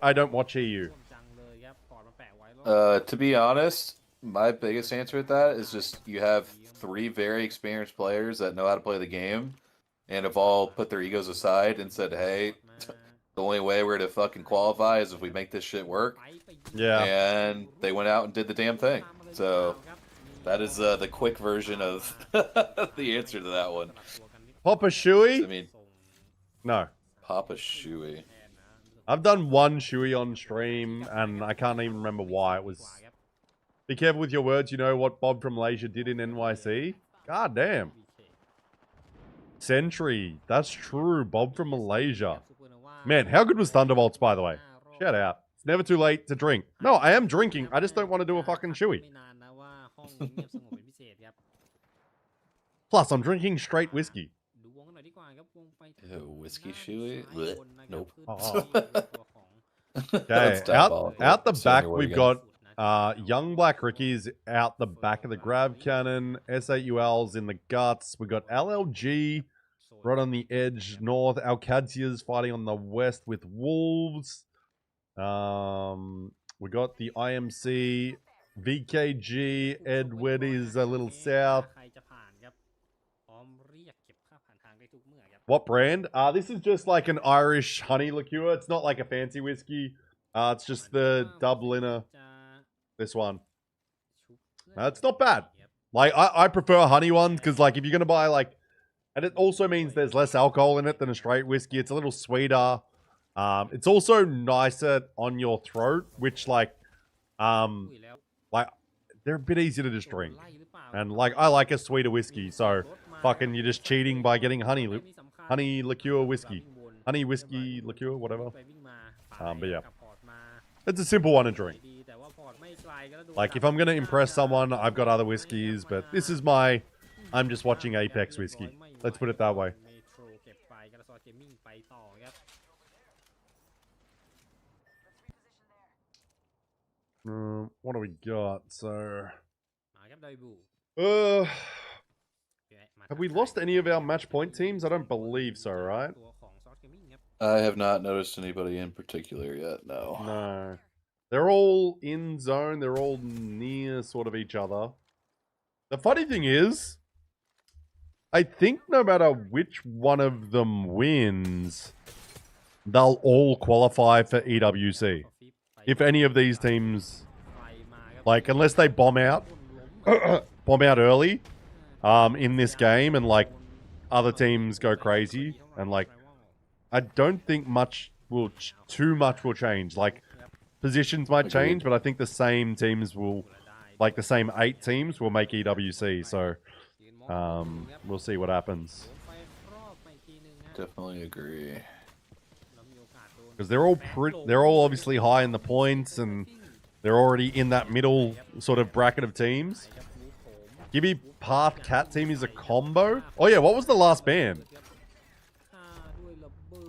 I don't watch EU. ท่วมจังเลยครับพอร์ตมาแปะไว้แล้ว To be honest, my biggest answer with that is just you have 3 very experienced players that know how to play the game and have all put their egos aside and said, hey, the only way we're to fucking qualify is if we make this shit work. Yeah. And they went out and did the damn thing. So that is the quick version of the answer to that one. Papa I Shui? mean, No. Papa Shui. I've done one Shui on stream, and I can't even remember why. It was... Be careful with your words. You know what Bob from Malaysia did in NYC? God damn. Sentry. That's true. Bob from Malaysia. Man, how good was Thunderbolts, by the way? Shout out. It's never too late to drink. No, I am drinking. I just don't want to do a fucking Shui. ไม่นานนะว่าห้องเงียบสงบเป็นพิเศษครับ Plus, I'm drinking straight whiskey. ดูวงกันหน่อยดีกว่าครับวงไฟ Ew, whiskey shoey? ด้านซ้ายบนนะครับ Nope. ขึ้นไปตัวของ Okay, That's diabolical. out the It's the back, only way we've to got young Black Rickies out the back of the grab cannon. S8UL's in the guts. We've got LLG right on the edge north. Qadsiah's fighting on the west with Wolves. We got the IMC. VKG. Edward is a little south. ใครจะผ่านครับพร้อมเรียกเก็บค่าผ่านทางได้ทุกเมื่อครับ What brand? This is just like an Irish honey liqueur. It's not like a fancy whiskey. It's just the Dubliner. จะ This one. ชุบเพื่อน It's not bad. Like, I prefer honey ones because, like, if you're going to buy, like... And it also means there's less alcohol in it than a straight whiskey. It's a little sweeter. It's also nicer on your throat, which, like... คุยแล้ว Like, they're a bit easier to just โดน drink. ไล่หรือเปล่า And, like, I like a sweeter whiskey. So, fucking, you're just cheating by getting honey liqueur whiskey. Honey whiskey liqueur, whatever. ไปวิ่งมา but yeah. กับพอร์ตมา It's a simple one to drink. ดีแต่ว่าพอร์ตไม่ไกลก็แล้วโดน Like, if I'm going to impress someone, I've got other whiskeys, but this is my... I'm just watching Apex whiskey. Let's put it that way. เมโทรเก็บไปกระสอบเกมมิ่งไปต่อครับ What do we got? So... มาครับไดบู Have we lost any of our match point teams? I don't believe so, right? ตัวของซอสเกมมิ่งครับ I have not noticed anybody in particular yet, no. No. They're all in zone. They're all near sort of each other. The funny thing is, I think no matter which one of them wins, they'll all qualify for EWC. If any of these teams, ไฟมาครับ like, unless they bomb out early, in this game, and like other teams go crazy, and like, I don't think too much will change. Like, positions might change, but I think the same teams will, like the same 8 teams will make EWC. So, we'll see what happens. ไปรอบไปอีกทีหนึงฮะ Definitely agree. แล้วมีโอกาสโดน Because they're all obviously high in the points, and they're already in that middle sort of bracket of teams. Gibby Path Cat team is a combo. Oh yeah, what was the last ban?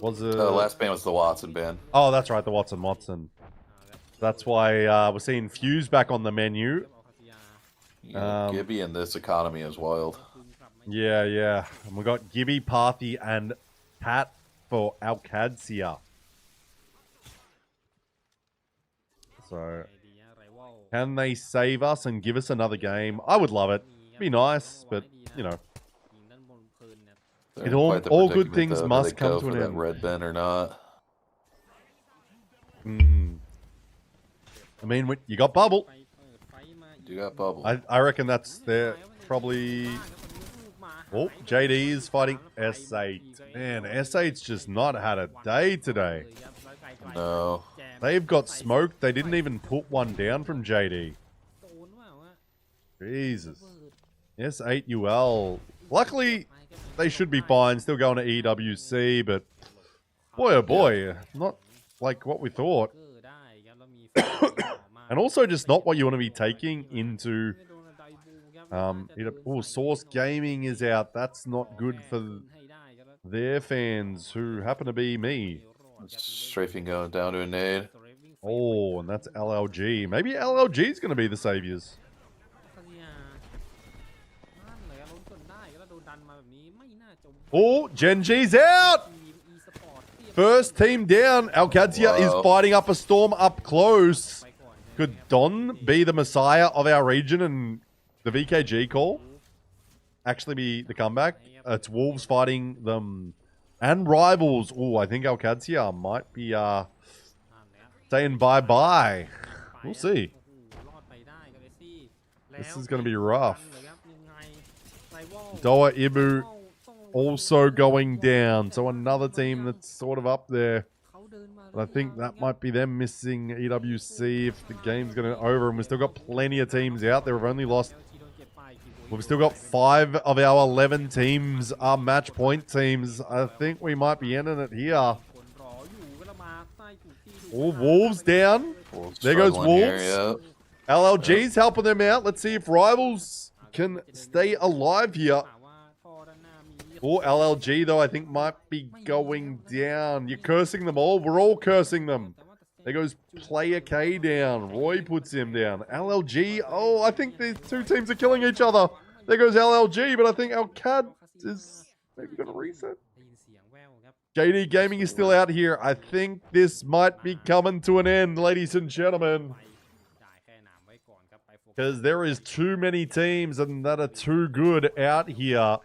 Was it? The last ban was the Watson ban. Oh, that's right, the Watson. That's why we're seeing Fuse back on the menu. Yeah, Gibby in this economy is wild. Yeah. And we got Gibby, Pathy, and Pat for Qadsiah. So, can they save us and give us another game? I would love it. Be nice, but, you know, They're It in quite the all good predicament, things though. Do must they come go to for an that end. red bin or not? I mean, you got bubble. You got bubble. I reckon that's there. Probably. Oh, JD is fighting S8. Man, S8's just not had a day today. No. They've got smoked. They didn't even put one down from JD. Jesus. S8UL. Luckily, they should be fine. Still going to EWC, but boy, oh boy, not like what we thought. And also just not what you want to be taking into... Source Gaming is out. That's not good for their fans, who happen to be me. Strafing going down to a nade. Oh, and that's LLG. Maybe LLG is going to be the saviors. Oh, Gen.G's out! First team down. Qadsiah is fighting up a storm up close. Could Don be the messiah of our region and the VKG call actually be the comeback? It's Wolves fighting them and Rivals. Oh, I think Qadsiah might be saying bye-bye. We'll see. This is going to be rough. Doa Ibu also going down. So another team that's sort of up there. But I think that might be them missing EWC if the game's going to over. And we've still got plenty of teams out there. We've only lost... We've still got 5 of our 11 teams are match point teams. I think we might be ending it here. Oh, Wolves down. There goes Wolves. Here, LLG's helping them out. Let's see if Rivals can stay alive here. Oh, LLG, though, I think might be going down. You're cursing them all. We're all cursing them. There goes Player K down. Roy puts him down. LLG. Oh, I think these two teams are killing each other. There goes LLG, but I think Alcad is maybe going to reset. JD Gaming is still out here. I think this might be coming to an end, ladies and gentlemen. Because there is too many teams and that are too good out here.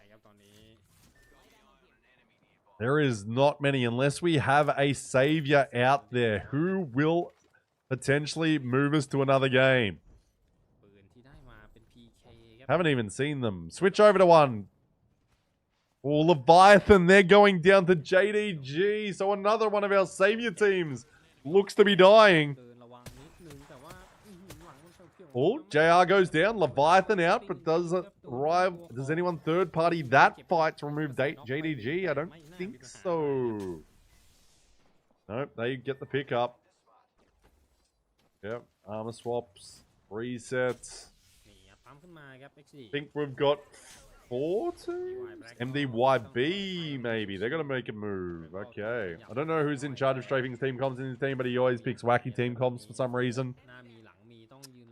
There is not many unless we have a savior out there who will potentially move us to another game. Haven't even seen them. Switch over to one. Oh, Leviathan, they're going down to Gen.G. So another one of our savior teams looks to be dying. Oh, JR goes down. Leviathan out, but does anyone third party that fight to remove Gen.G? I don't think so. Nope, they get the pick up. Yep, armor swaps, resets. I think we've got 4 teams? MDYB, maybe. They're going to make a move. Okay. I don't know who's in charge of strafing team comms in his team, but he always picks wacky team comms for some reason.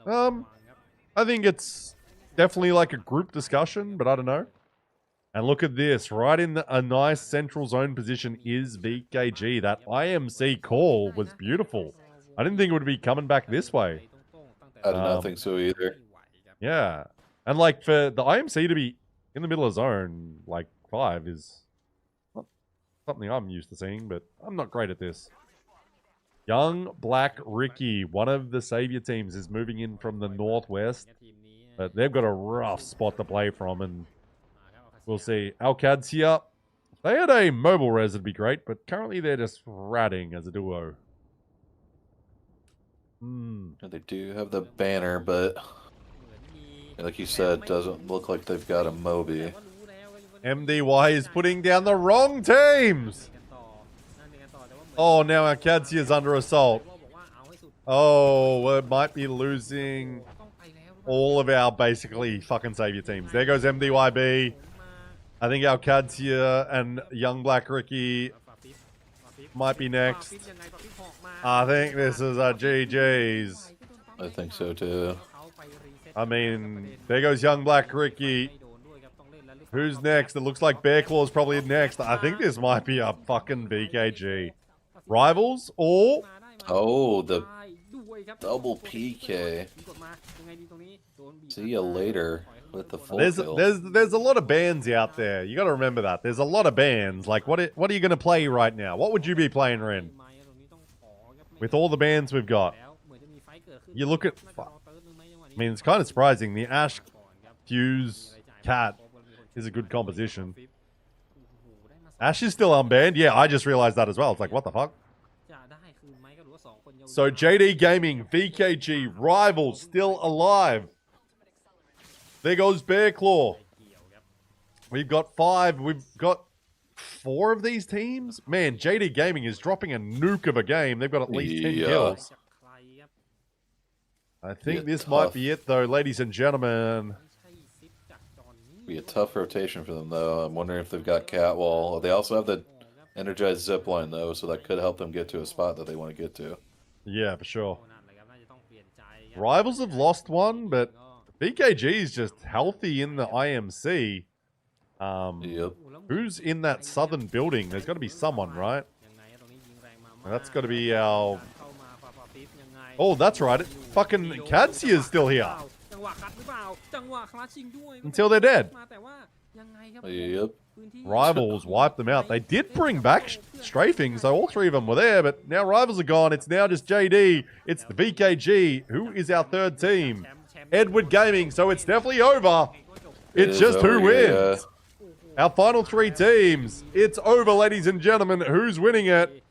I think it's definitely like a group discussion, but I don't know. And look at this. Right in a nice central zone position is VKG. That IMC call was beautiful. I didn't think it would be coming back this way. I did not think so either. Yeah. And like for the IMC to be in the middle of zone, like 5 is not something I'm used to seeing, but I'm not great at this. Young Black Ricky, one of the savior teams, is moving in from the northwest. But they've got a rough spot to play from, and we'll see. Qadsiah, they had a mobile res, it'd be great, but currently they're just ratting as a duo. They do have the banner, but like you said, doesn't look like they've got a Moby. MDY is putting down the wrong teams! Oh, now our Qadsiah is under assault. Oh, we might be losing all of our basically fucking savior teams. There goes MDYB. I think our Qadsiah and Young Black Ricky might be next. I think this is a GG's. I think so too. I mean, there goes Young Black Ricky. Who's next? It looks like Bear Claw's probably next. I think this might be a fucking VKG. Rivals or... Oh, the double PK. See you later. With the full There's kill. a lot of bans out there. You got to remember that. There's a lot of bans. Like, what are you going to play right now? What would you be playing, Ren? With all the bans we've got. You look at... I mean, it's kind of surprising. The Ash, Fuse, Cat is a good composition. Ash is still unbanned? Yeah, I just realized that as well. It's like, what the fuck? So, JD Gaming, VKG, Rival, still alive. There goes Bear Claw. We've got 5. We've got 4 of these teams. Man, JD Gaming is dropping a nuke of a game. They've got at least 10 kills. I think this might be it, though, ladies and gentlemen. Be a tough rotation for them, though. I'm wondering if they've got Catwall. They also have the energized zipline, though, so that could help them get to a spot that they want to get to. Yeah, for sure. Rivals have lost one, but BKG is just healthy in the IMC. Yep. Who's in that southern building? There's got to be someone, right? That's got to be our... Oh, that's right. Fucking Qadsiah is still here. Until they're dead. Yep. Rivals wiped them out. They did bring back strafing, so all 3 of them were there, but now Rivals are gone. It's now just JD. It's the VKG. Who is our 3rd team? Edward Gaming, so it's definitely over. It's just who wins. Our final 3 teams. It's over, ladies and gentlemen. Who's winning it?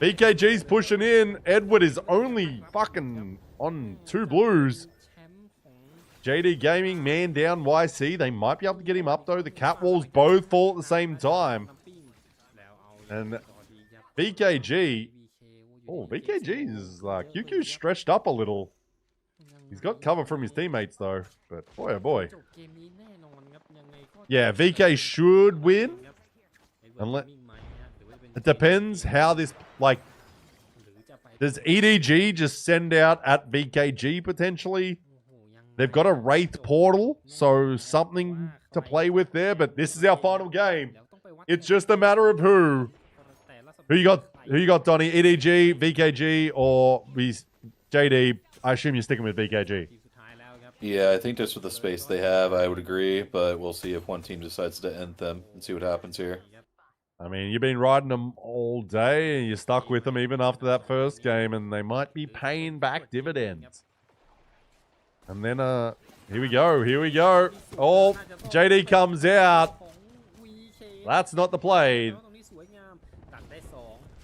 VKG's pushing in. Edward is only fucking on 2 blues. JD Gaming, man down YC. They might be able to get him up, though. The Catwalls both fall at the same time. And VKG... Oh, VKG is... QQ's stretched up a little. He's got cover from his teammates, though. But boy, oh boy. Yeah, VK should win. Unless... It depends how this... Like... Does EDG just send out at VKG, potentially? They've got a Wraith portal, so something to play with there, but this is our final game. It's just a matter of who. Who you got, Donnie? EDG, VKG, or JD? I assume you're sticking with VKG. Yeah, I think just with the space they have, I would agree, but we'll see if one team decides to end them and see what happens here. I mean, you've been riding them all day, and you're stuck with them even after that first game, and they might be paying back dividends. And then, here we go. Oh, JD comes out. That's not the play.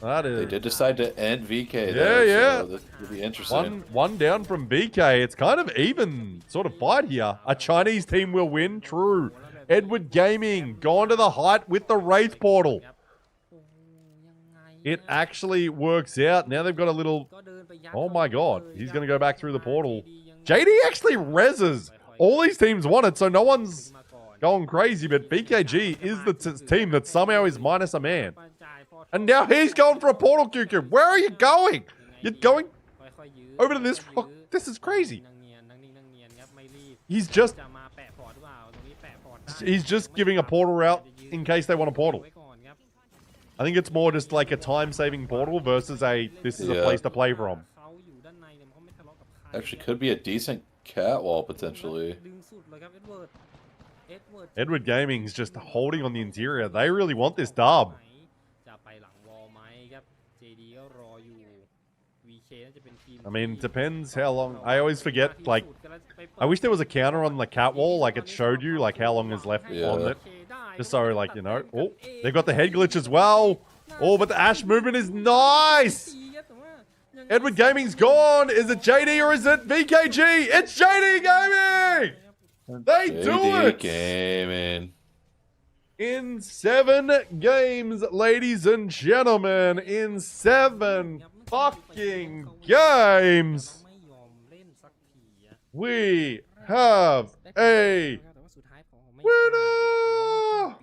That is... They did decide to end VK, though, so this will be interesting. One down from VK. It's kind of even sort of fight here. A Chinese team will win, true. Edward Gaming, gone to the height with the Wraith portal. It actually works out. Now they've got a little... Oh my god, he's going to go back through the portal. JD actually reses. All these teams want it, so no one's going crazy, but BKG is the team that somehow is minus a man. And now he's going for a portal, QQ. Where are you going? You're going over to this rock. This is crazy. He's just giving a portal route in case they want a portal. I think it's more just like a time-saving portal versus this is a place to play from. Actually, could be a decent catwall, potentially. Edward Gaming's just holding on the interior. They really want this dub. I mean, it depends how long. I always forget, like, I wish there was a counter on the catwall, like it showed you, like, how long is left on it. Just so, like, you know. Oh, they've got the head glitch as well. Oh, but the Ash movement is nice. Edward Gaming's gone. Is it JD or is it VKG? It's JD Gaming! They do it! Gaming. In 7 games, ladies and gentlemen. In 7 fucking games. We have a winner!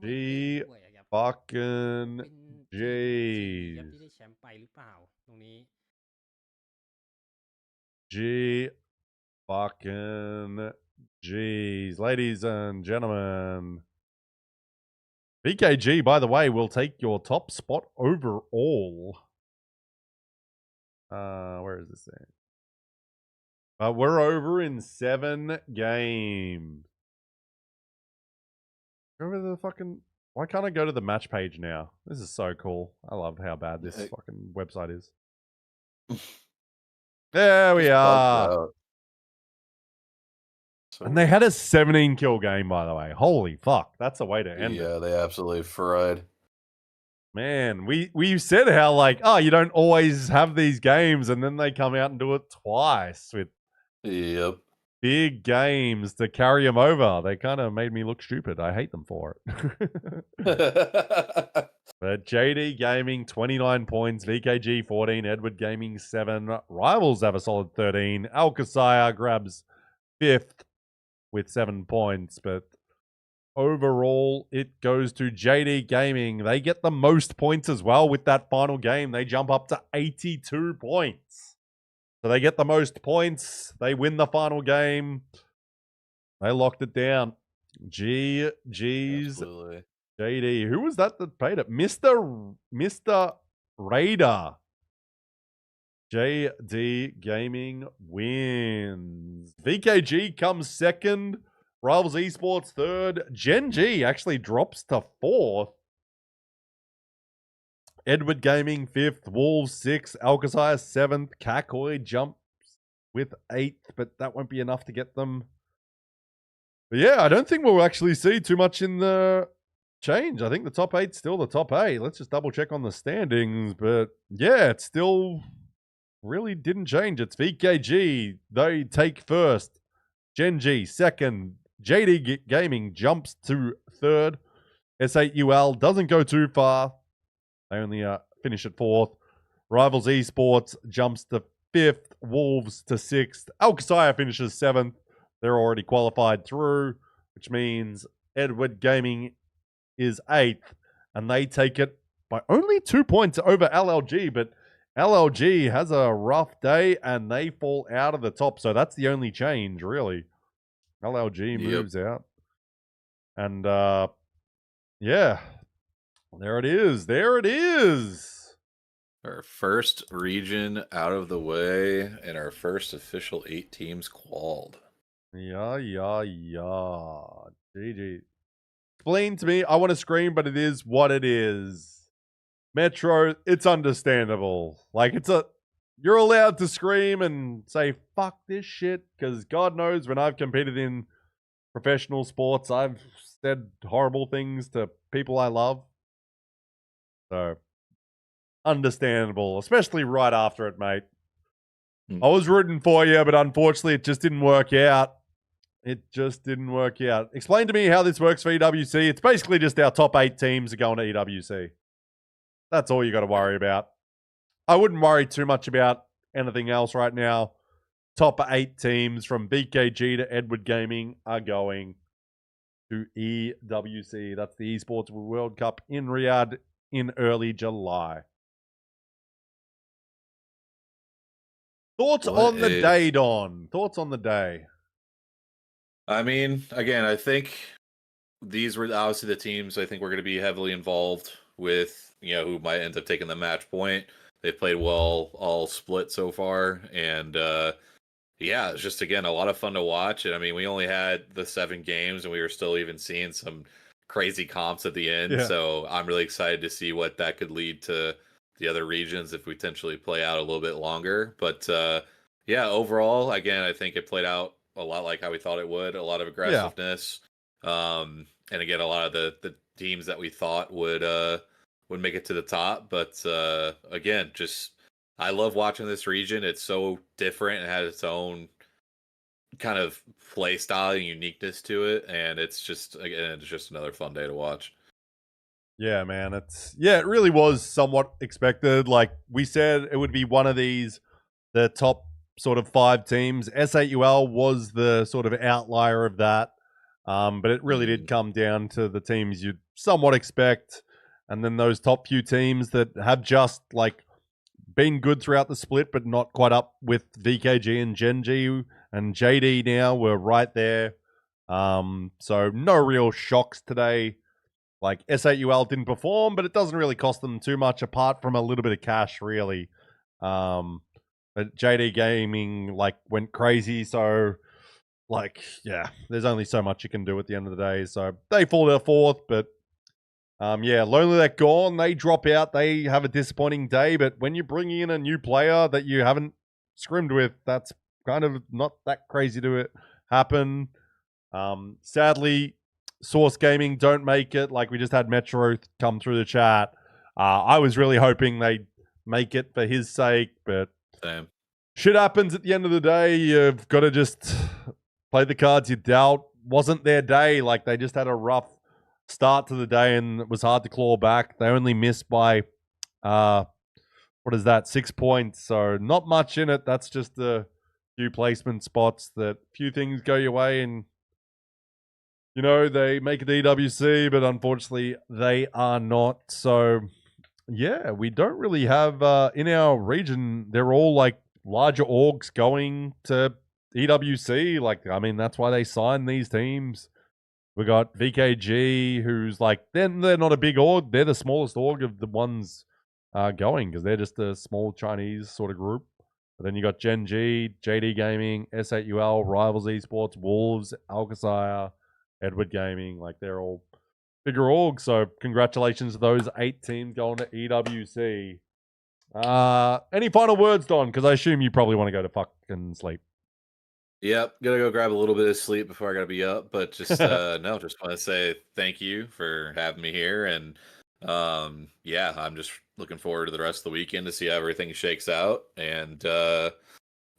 The fucking G's. G fucking G's. Ladies and gentlemen. VKG, by the way, will take your top spot overall. Where is this thing? We're over in 7 games. Go over the fucking... Why can't I go to the match page now? This is so cool. I love how bad this fucking website is. There we are. And they had a 17 kill game, by the way. Holy fuck. That's a way to end it. Yeah, they absolutely fried. Man, we said how, like, oh, you don't always have these games, and then they come out and do it twice with big games to carry them over. They kind of made me look stupid. I hate them for it. But JD Gaming, 29 points. VKG, 14. Edward Gaming, 7. Rivals have a solid 13. Qadsiah grabs 5th with 7 points. But overall, it goes to JD Gaming. They get the most points as well with that final game. They jump up to 82 points. So they get the most points. They win the final game. They locked it down. GG's. Absolutely. JD. Who was that paid it? Mr. Raider. JD Gaming wins. VKG comes second. Rivals Esports third. Gen.G actually drops to 4th. Edward Gaming 5th. Wolves 6th. Qadsiah 7th. Kakoi jumps with 8th, but that won't be enough to get them. But yeah, I don't think we'll actually see too much in the change. I think the top 8's still the top 8. Let's just double check on the standings. But yeah, it still really didn't change. It's VKG. They take first. Gen.G second. JD Gaming jumps to 3rd. S8UL doesn't go too far. They only finish at 4th. Rivals Esports jumps to 5th. Wolves to 6th. Qadsiah finishes 7th. They're already qualified through, which means Edward Gaming is 8th. And they take it by only 2 points over LLG. But LLG has a rough day and they fall out of the top. So that's the only change, really. LLG moves out. And yeah, there it is. There it is. Our first region out of the way and our first official 8 teams qualled. Yeah. GG. Explain to me. I want to scream, but it is what it is. Metro, it's understandable. Like, you're allowed to scream and say, fuck this shit, because God knows when I've competed in professional sports, I've said horrible things to people I love. So, understandable, especially right after it, mate. I was rooting for you, but unfortunately it just didn't work out. It just didn't work out. Explain to me how this works for EWC. It's basically just our top 8 teams are going to EWC. That's all you got to worry about. I wouldn't worry too much about anything else right now. Top 8 teams from BKG to Edward Gaming are going to EWC. That's the Esports World Cup in Riyadh in early July. Thoughts on the day, Don? Thoughts on the day? I mean, again, I think these were obviously the teams I think we're going to be heavily involved with, who might end up taking the match point. They've played well all split so far. And yeah, it's just, again, a lot of fun to watch. And I mean, we only had the 7 games and we were still even seeing some crazy comps at the end. Yeah. So I'm really excited to see what that could lead to the other regions if we potentially play out a little bit longer. But yeah, overall, again, I think it played out a lot like how we thought it would. A lot of aggressiveness. And again, a lot of the teams that we thought would make it to the top. But again, just I love watching this region. It's so different. It has its own kind of play style and uniqueness to it. And it's just another fun day to watch. Yeah, man. It really was somewhat expected. Like we said, it would be one of these, the top sort of 5 teams. S8UL was the sort of outlier of that. But it really did come down to the teams you'd somewhat expect. And then those top few teams that have just like been good throughout the split, but not quite up with VKG and Gen.G and JD now. We're right there. So no real shocks today. Like S8UL didn't perform, but it doesn't really cost them too much apart from a little bit of cash, really. But JD Gaming like went crazy, so like yeah, there's only so much you can do at the end of the day. So they fall to fourth, but yeah, Lonely That Gone, they drop out. They have a disappointing day, but when you bring in a new player that you haven't scrimmed with, that's kind of not that crazy to it happen. Sadly, Source Gaming don't make it. Like we just had Metro come through the chat. I was really hoping they'd make it for his sake, but Same. shit happens at the end of the day. You've got to just play the cards you dealt. Wasn't their day. Like they just had a rough start to the day and it was hard to claw back. They only missed by, what is that, 6 points. So not much in it. That's just a few placement spots that few things go your way and, you know, they make it EWC, but unfortunately they are not. So yeah, we don't really have, in our region, they're all like larger orgs going to EWC. Like, I mean, that's why they signed these teams. We got VKG, who's like, they're not a big org. They're the smallest org of the ones going because they're just a small Chinese sort of group. But then you got Gen.G, JD Gaming, S8UL, Rivals Esports, Wolves, Qadsiah, Edward Gaming. Like, they're all bigger orgs. So congratulations to those 8 teams going to EWC. Any final words, Don? Because I assume you probably want to go to fucking sleep. Yep, gotta go grab a little bit of sleep before I gotta be up. But just no, just want to say thank you for having me here, and yeah, I'm just looking forward to the rest of the weekend to see how everything shakes out. And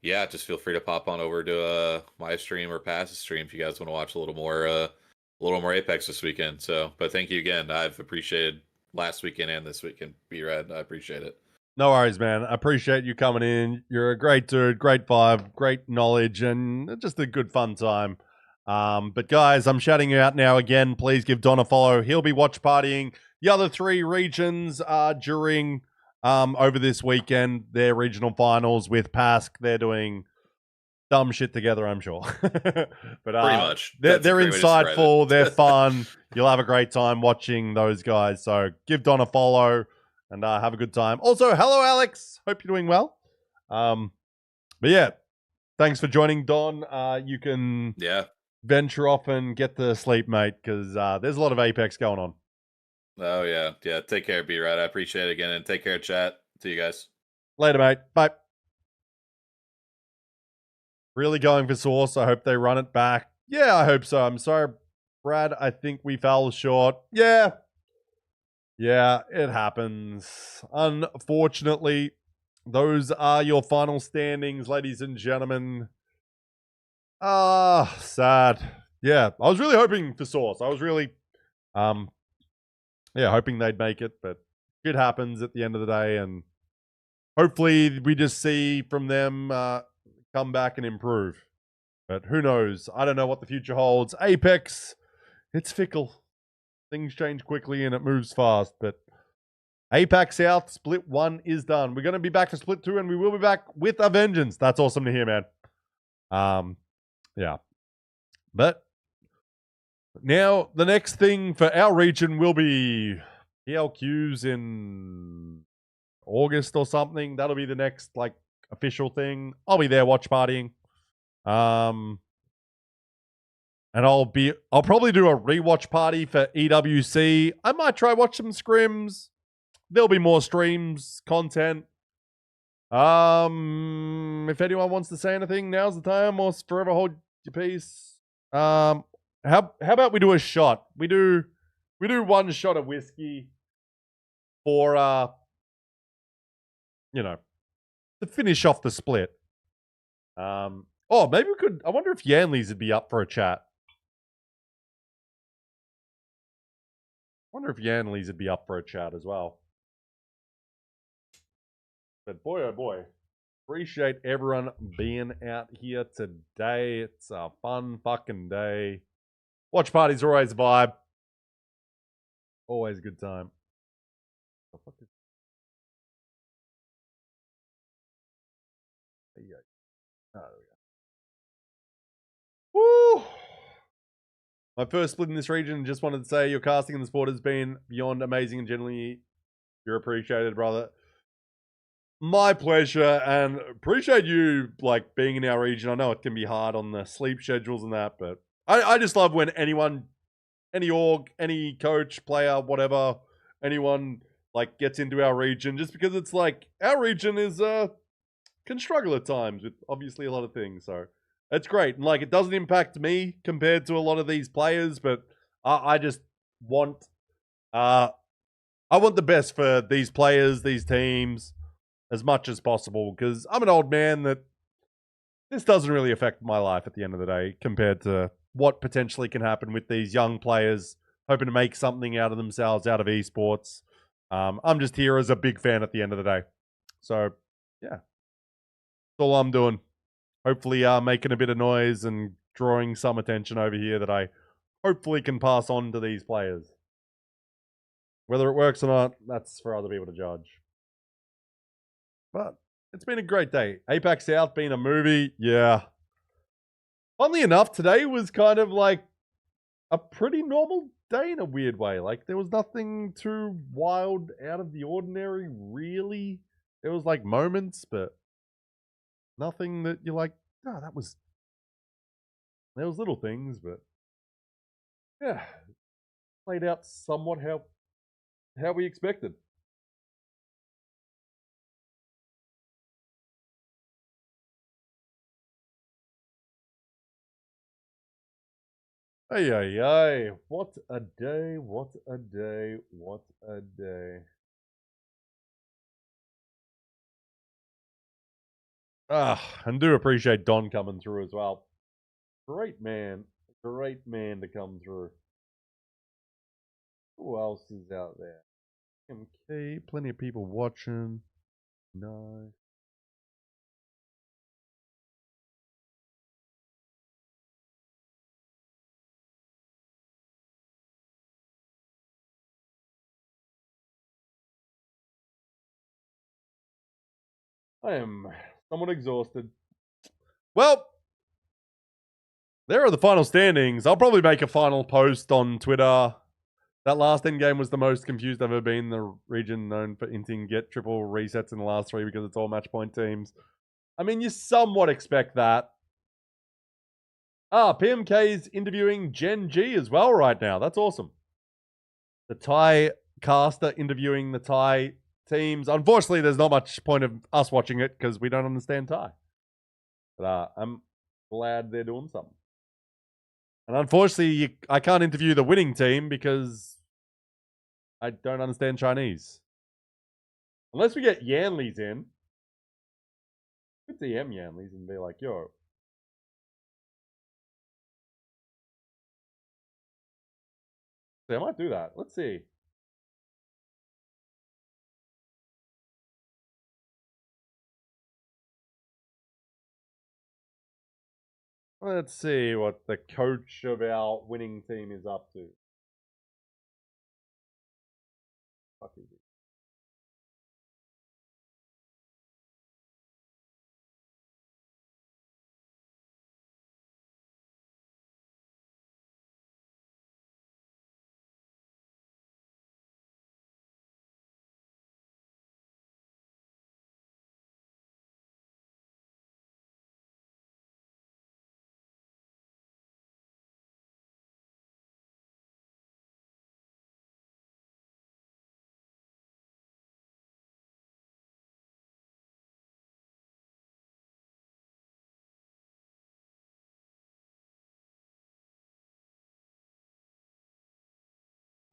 yeah, just feel free to pop on over to my stream or Pass's stream if you guys want to watch a little more Apex this weekend. So, but thank you again. I've appreciated last weekend and this weekend. B-Rad, I appreciate it. No worries, man. I appreciate you coming in. You're a great dude, great vibe, great knowledge, and just a good fun time. But guys, I'm shouting you out now again. Please give Don a follow. He'll be watch partying the other 3 regions during over this weekend, their regional finals with PASC. They're doing dumb shit together, I'm sure. But pretty much. They're insightful, they're fun. You'll have a great time watching those guys. So give Don a follow. And have a good time. Also, hello, Alex. Hope you're doing well. But yeah, thanks for joining, Don. You can venture off and get to sleep, mate, because there's a lot of Apex going on. Oh, yeah. Yeah, take care, B-Rad. I appreciate it again. And take care, chat. See you guys. Later, mate. Bye. Really going for Source. I hope they run it back. Yeah, I hope so. I'm sorry, Brad. I think we fell short. Yeah, it happens. Unfortunately, those are your final standings, ladies and gentlemen. Sad. Yeah, I was really hoping for Source. I was really, hoping they'd make it, but it happens at the end of the day, and hopefully we just see from them come back and improve. But who knows? I don't know what the future holds. Apex, it's fickle. Things change quickly and it moves fast, but APAC South Split 1 is done. We're going to be back for Split 2 and we will be back with a vengeance. That's awesome to hear, man. Yeah. But now the next thing for our region will be PLQs in August or something. That'll be the next like official thing. I'll be there watch partying. And I'll probably do a rewatch party for EWC. I might try watch some scrims. There'll be more streams, content. If anyone wants to say anything, now's the time, or forever hold your peace. How about we do a shot? We do 1 shot of whiskey for to finish off the split. Oh, maybe we could. I wonder if Yanleys would be up for a chat. As well. But boy, oh boy. Appreciate everyone being out here today. It's a fun fucking day. Watch parties are always a vibe. Always a good time. Oh, there we go. Woo! My first split in this region, just wanted to say your casting in the sport has been beyond amazing and generally you're appreciated, brother. My pleasure, and appreciate you like being in our region. I know it can be hard on the sleep schedules and that, but I just love when anyone, any org, any coach, player, whatever, anyone like gets into our region, just because it's like our region is can struggle at times with obviously a lot of things. So it's great, and like it doesn't impact me compared to a lot of these players, but I just want I want the best for these players, these teams, as much as possible, because I'm an old man that this doesn't really affect my life at the end of the day compared to what potentially can happen with these young players hoping to make something out of themselves out of esports. I'm just here as a big fan at the end of the day. So, yeah. That's all I'm doing. Hopefully making a bit of noise and drawing some attention over here that I hopefully can pass on to these players. Whether it works or not, that's for other people to judge. But it's been a great day. APAC South being a movie, yeah. Funnily enough, today was kind of like a pretty normal day in a weird way. Like, there was nothing too wild out of the ordinary, really. There was like moments, but nothing that you're like, oh, that was... There was little things, but yeah. Played out somewhat how we expected. Ay, ay, ay. What a day, what a day, what a day. And do appreciate Don coming through as well. Great man to come through. Who else is out there? MK, plenty of people watching. Nice. I am somewhat exhausted. Well, there are the final standings. I'll probably make a final post on Twitter. That last end game was the most confused I've ever been. The region known for inting get triple resets in the last 3 because it's all match point teams. I mean, you somewhat expect that. PMK's interviewing Gen.G as well right now. That's awesome. The Thai caster interviewing the Thai teams. Unfortunately, there's not much point of us watching it because we don't understand Thai. But I'm glad they're doing something. And unfortunately, I can't interview the winning team because I don't understand Chinese. Unless we get Yanleys in. Could DM Yanleys and be like, yo. See, I might do that. Let's see. Let's see what the coach of our winning team is up to. Fuck is he?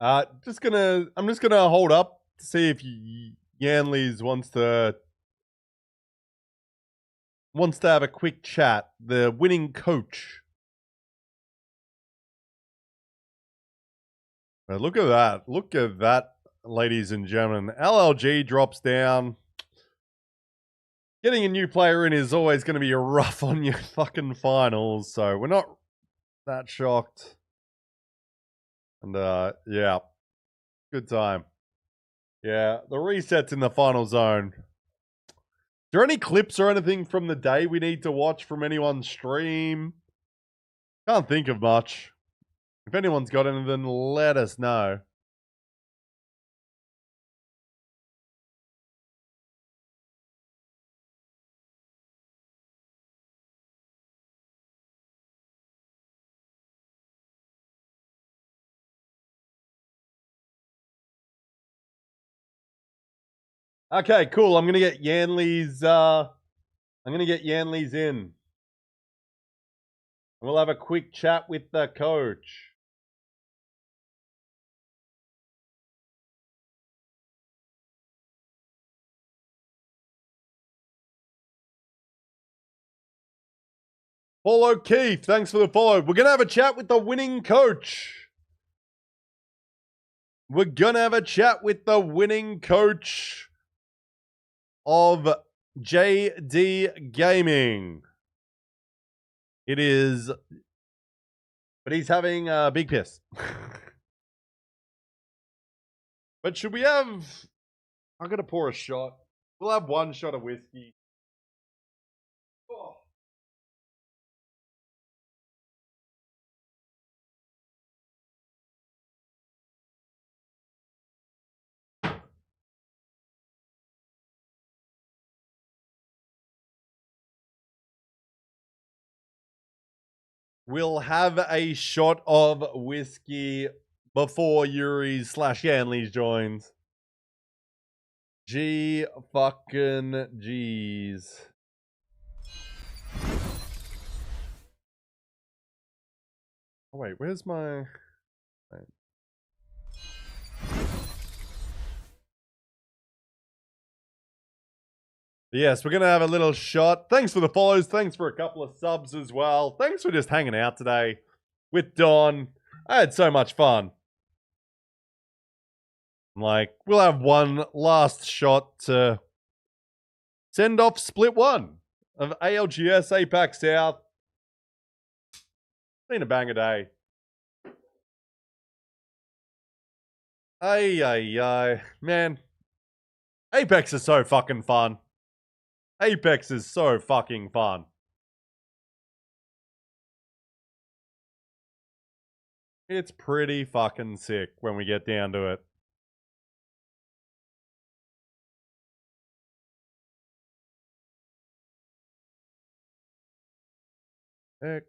I'm just gonna hold up to see if Yanleys wants to have a quick chat. The winning coach. Look at that. Look at that, ladies and gentlemen. LLG drops down. Getting a new player in is always going to be rough on your fucking finals, so we're not that shocked. And, yeah. Good time. Yeah, the resets in the final zone. Is there any clips or anything from the day we need to watch from anyone's stream? Can't think of much. If anyone's got anything, let us know. Okay, cool. I'm gonna get Yanley's. I'm gonna get Yanley's in. We'll have a quick chat with the coach. Follow Keith. Thanks for the follow. We're gonna have a chat with the winning coach. We're gonna have a chat with the winning coach of J.D. Gaming. It is, but he's having a big piss. But should we have? I'm gonna pour a shot. We'll have one shot of whiskey. Oh. We'll have a shot of whiskey before Yuri's / Yanley's joins. G fucking G's. Oh wait, where's my... Wait. Yes, we're going to have a little shot. Thanks for the follows. Thanks for a couple of subs as well. Thanks for just hanging out today with Don. I had so much fun. Like, we'll have one last shot to send off split one of ALGS APAC South. Been a banger day. Ay. Man, Apex is so fucking fun. Apex is so fucking fun. It's pretty fucking sick when we get down to it. X.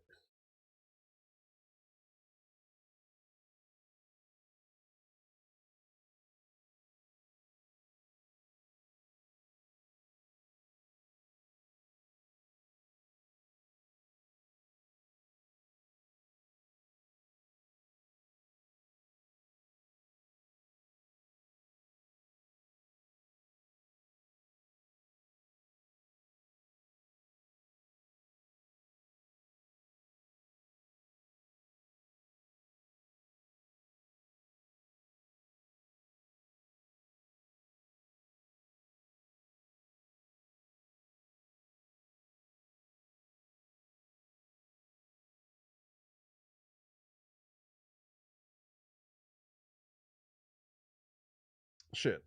Shit.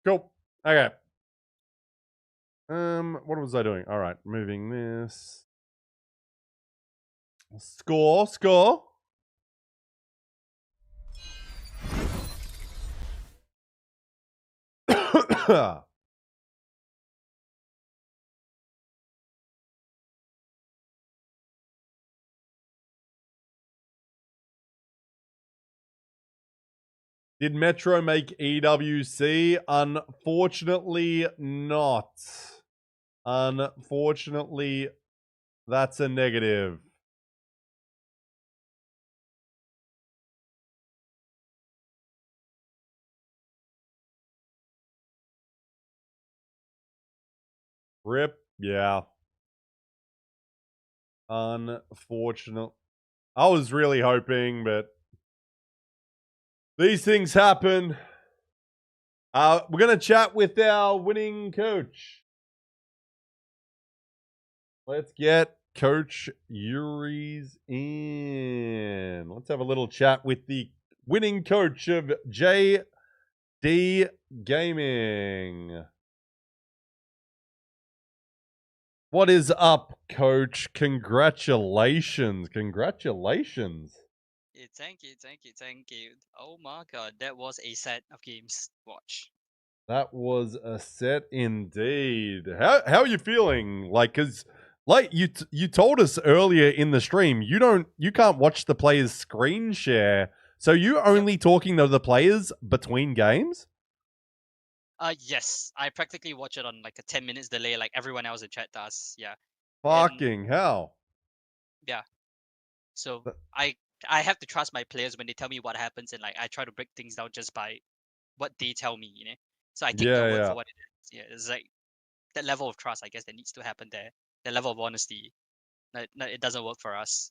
Cool. Okay. What was I doing? All right, moving this. Score. Did Metro make EWC? Unfortunately not. Unfortunately, that's a negative. Rip, yeah. Unfortunate. I was really hoping, but these things happen. We're going to chat with our winning coach. Let's get Coach Yuri's in. Let's have a little chat with the winning coach of J.D. Gaming. What is up, Coach? Congratulations. Congratulations. Thank you. Oh my god, that was a set of games. Watch. That was a set indeed. How are you feeling? Like, because Like you told us earlier in the stream, you can't watch the players' screen share. So you're only talking to the players between games? Yes, I practically watch it on like a 10 minutes delay, like everyone else in chat does. Yeah. Fucking hell. Yeah. So I have to trust my players when they tell me what happens, and like I try to break things down just by what they tell me, you know. So I take their word for what it is. Yeah, it's like that level of trust, I guess, that needs to happen there. The level of honesty. No, it doesn't work for us.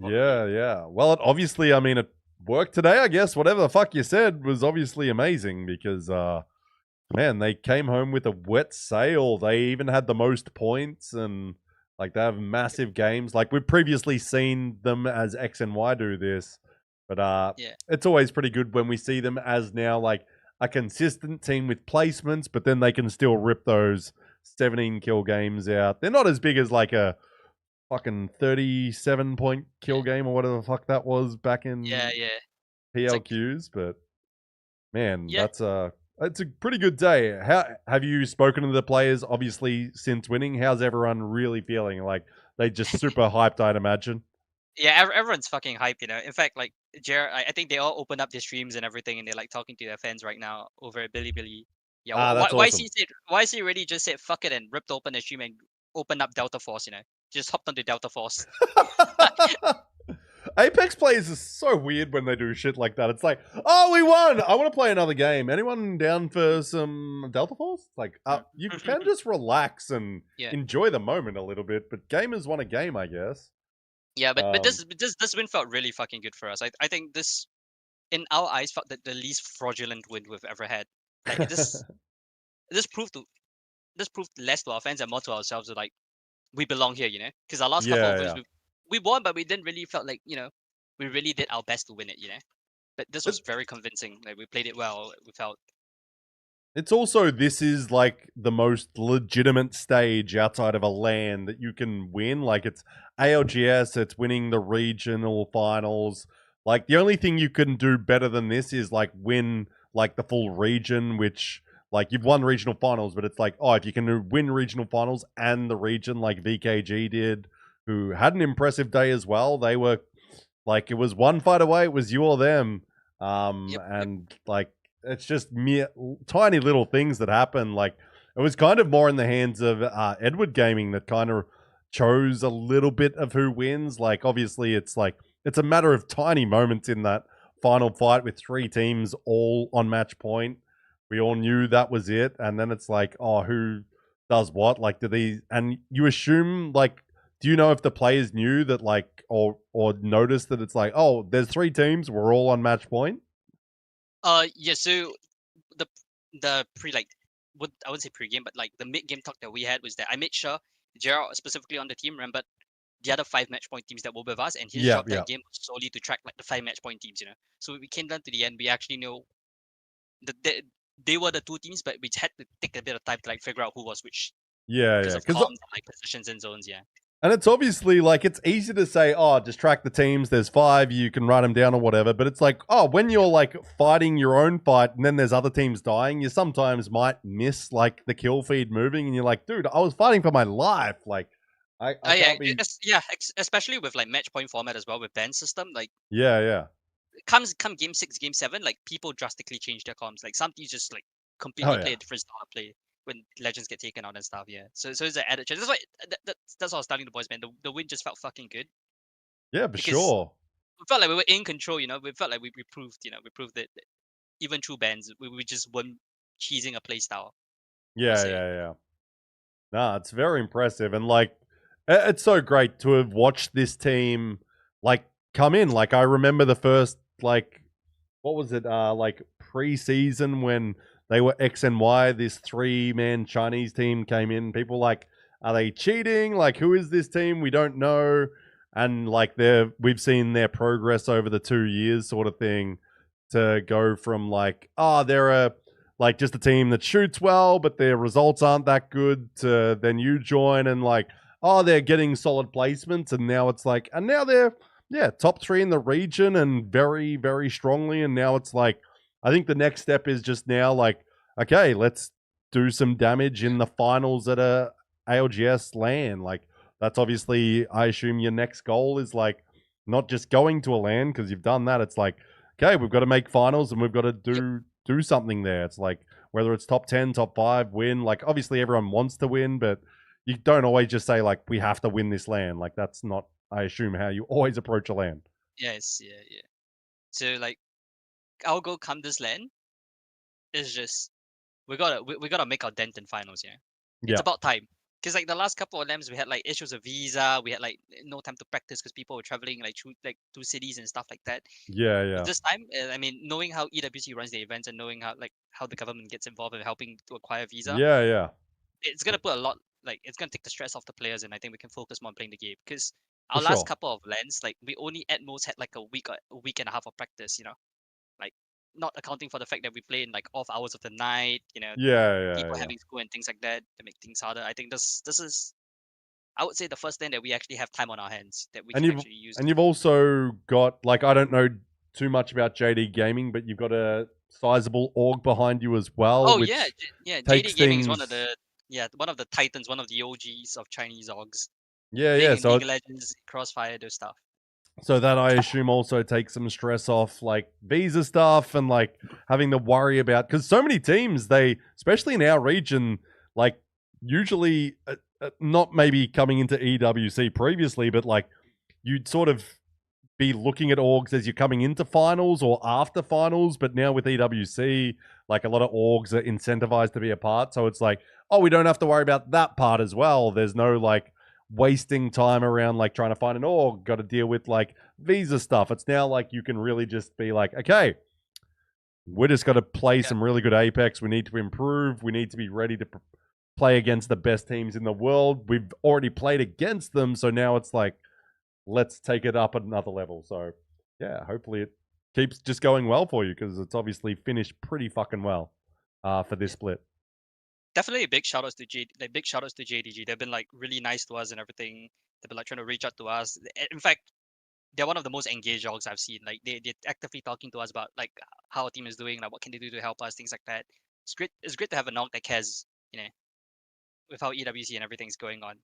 Yeah. Well, obviously, I mean, it worked today, I guess. Whatever the fuck you said was obviously amazing because, man, they came home with a wet sail. They even had the most points and, like, they have massive games. Like, we've previously seen them as X and Y do this. But it's always pretty good when we see them as now, like, a consistent team with placements, but then they can still rip those 17 kill games out. They're not as big as, like, a fucking 37-point kill game or whatever the fuck that was back in PLQs, but man, it's a pretty good day. How have you spoken to the players obviously since winning? How's everyone really feeling? Like they just super hyped, I'd imagine. Yeah, everyone's fucking hyped, you know. In fact, like I think they all opened up their streams and everything, and they're like talking to their fans right now over Bilibili. Yeah, that's awesome. Why is he really just said fuck it and ripped open the stream and opened up Delta Force? You know, just hopped onto Delta Force. Apex players are so weird when they do shit like that. It's like, oh, we won. I want to play another game. Anyone down for some Delta Force? It's like, you can just relax and enjoy the moment a little bit. But gamers want a game, I guess. Yeah, but this win felt really fucking good for us. I think this, in our eyes, felt the least fraudulent win we've ever had. Like this proved less to our fans and more to ourselves. Like we belong here, you know. Because our last couple of wins, we won, but we didn't really felt like, you know, we really did our best to win it, you know. But this was very convincing. Like we played it well. We felt. It's also, this is like the most legitimate stage outside of a LAN that you can win. Like it's ALGS, it's winning the regional finals. Like the only thing you can do better than this is like win like the full region, which like you've won regional finals, but it's like, oh, if you can win regional finals and the region like VKG did, who had an impressive day as well. They were like, it was one fight away. It was you or them. And like, it's just mere tiny little things that happen. Like it was kind of more in the hands of Edward Gaming that kind of chose a little bit of who wins. Like obviously it's like, it's a matter of tiny moments in that final fight with three teams all on match point. We all knew that was it. And then it's like, oh, who does what? Like, do these, and you assume like, do you know if the players knew that like, or noticed that it's like, oh, there's three teams, we're all on match point? Yeah, so the pre, like, I wouldn't say pre-game, but like the mid-game talk that we had was that I made sure Gerald specifically on the team remembered the other 5 match point teams that were with us, and his job that game was solely to track like the 5 match point teams, you know. So we came down to the end, we actually know that they were the two teams, but we had to take a bit of time to like figure out who was which. Because of comms and, like positions and zones, And it's obviously like, it's easy to say, oh, just track the teams. There's 5, you can write them down or whatever. But it's like, oh, when you're like fighting your own fight and then there's other teams dying, you sometimes might miss like the kill feed moving. And you're like, dude, I was fighting for my life. Like, I can't be... especially with like match point format as well with ban system. Like, come game 6, game 7, like people drastically change their comms. Like some teams just like completely play a different style of play when legends get taken out and stuff, So it's an added chance. That's why that's what I was telling the boys, man. The win just felt fucking good. Yeah, for sure. We felt like we were in control, you know. We felt like we proved, you know, that even through bans, we just weren't cheesing a play style. Yeah. Nah, it's very impressive, and like, it's so great to have watched this team like come in. Like I remember the first like, what was it? Like pre-season when they were X and Y, this 3-man Chinese team came in. People like, are they cheating? Like, who is this team? We don't know. And like we've seen their progress over the 2 years sort of thing to go from like, oh, they're like just a team that shoots well, but their results aren't that good, to then you join and like, oh, they're getting solid placements. And now it's like, and now they're, top 3 in the region and very, very strongly. And now it's like, I think the next step is just now like, okay, let's do some damage in the finals at a ALGS LAN. Like, that's obviously, I assume your next goal is like not just going to a LAN because you've done that. It's like, okay, we've got to make finals and we've got to do something there. It's like whether it's top 10, top 5, win. Like obviously everyone wants to win, but you don't always just say like we have to win this LAN. Like that's not, I assume, how you always approach a LAN. Yes, yeah. So like our goal come this LAN is just we gotta make our dent in finals, yeah. It's about time. Because like the last couple of LANs we had like issues of visa, we had like no time to practice because people were traveling like through like two cities and stuff like that. Yeah. This time, I mean, knowing how EWC runs the events and knowing how the government gets involved in helping to acquire visa, Yeah. it's gonna put a lot, like it's gonna take the stress off the players, and I think we can focus more on playing the game. Because our For last sure. couple of LANs, like we only at most had like a week and a half of practice, you know, like not accounting for the fact that we play in like off hours of the night, you know, people having school and things like that to make things harder. I think this is, I would say, the first thing that we actually have time on our hands that we can actually use. And you've also got, like, I don't know too much about JD Gaming, but you've got a sizable org behind you as well. Oh which yeah. takes JD Gaming is one things- of the titans, one of the OGs of Chinese orgs. Yeah. Playing in So League of Legends, Crossfire, those stuff. So that, I assume, also takes some stress off, like visa stuff and like having to worry about, because so many teams, they, especially in our region, like usually not maybe coming into EWC previously, but like you'd sort of be looking at orgs as you're coming into finals or after finals. But now with EWC, like a lot of orgs are incentivized to be a part. So it's like, oh, we don't have to worry about that part as well. There's no like wasting time around like trying to find an org, got to deal with like visa stuff. It's now like you can really just be like, okay, we're just got to play some really good Apex. We need to improve. We need to be ready to play against the best teams in the world. We've already played against them, so now it's like, let's take it up another level. So yeah, hopefully it keeps just going well for you, because it's obviously finished pretty fucking well for this split. Definitely big shout outs to JDG. They've been like really nice to us and everything. They've been like trying to reach out to us. In fact, they're one of the most engaged orgs I've seen. Like they're actively talking to us about like how our team is doing, like what can they do to help us, things like that. It's great to have an org that cares, you know, with how EWC and everything's going on.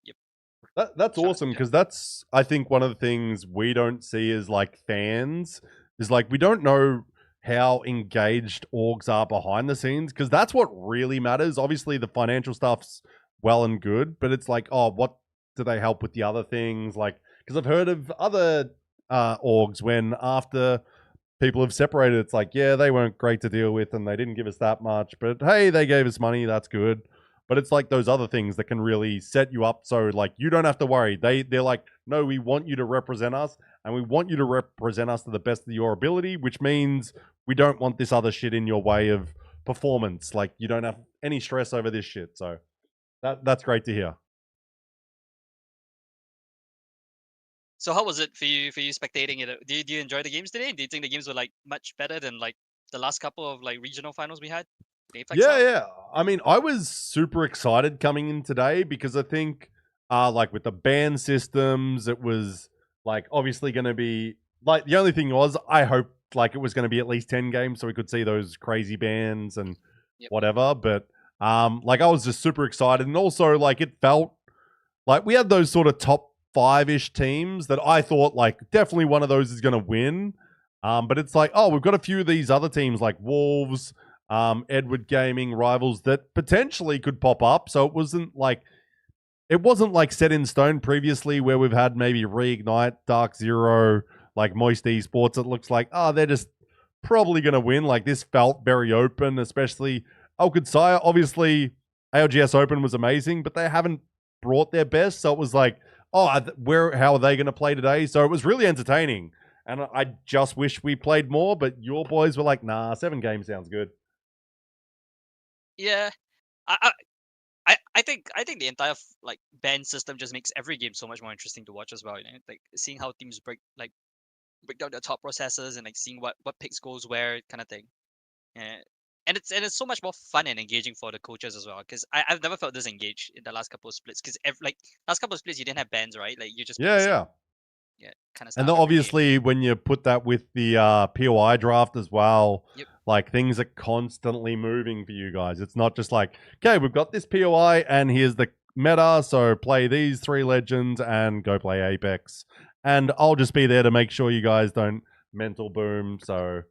Yep. That's awesome, because that's, I think, one of the things we don't see as like fans is like we don't know how engaged orgs are behind the scenes, because that's what really matters. Obviously the financial stuff's well and good, but it's like, oh, what do they help with the other things? Like, because I've heard of other orgs when after people have separated, it's like, yeah, they weren't great to deal with and they didn't give us that much, but hey, they gave us money, that's good. But it's like those other things that can really set you up, so like you don't have to worry. They're like, no, we want you to represent us, and we want you to represent us to the best of your ability, which means we don't want this other shit in your way of performance. Like you don't have any stress over this shit. So that's great to hear. So how was it for you spectating it? Do you enjoy the games today? Do you think the games were like much better than like the last couple of like regional finals we had? Yeah. I mean, I was super excited coming in today, because I think like with the ban systems, it was like obviously going to be like, the only thing was I hoped like it was going to be at least 10 games so we could see those crazy bans and whatever. But like I was just super excited, and also like it felt like we had those sort of top 5-ish teams that I thought like definitely one of those is going to win. But it's like, oh, we've got a few of these other teams like Wolves, Edward Gaming, Rivals that potentially could pop up. So it wasn't like set in stone previously, where we've had maybe Reignite, Dark Zero, like Moist Esports. It looks like, oh, they're just probably going to win. Like this felt very open, especially Qadsiah. Obviously, ALGS Open was amazing, but they haven't brought their best. So it was like, oh, how are they going to play today? So it was really entertaining. And I just wish we played more, but your boys were like, nah, 7 games sounds good. Yeah, I think the entire like ban system just makes every game so much more interesting to watch as well. You know, like seeing how teams break down their top processes and like seeing what picks goes where, kind of thing. Yeah. And it's so much more fun and engaging for the coaches as well, because I've never felt this engaged in the last couple of splits, because like last couple of splits you didn't have bans, right? Like you just kind of stuff. And then obviously when you put that with the POI draft as well, like things are constantly moving for you guys. It's not just like, okay, we've got this POI and here's the meta, so play these 3 legends and go play Apex. And I'll just be there to make sure you guys don't mental boom. So,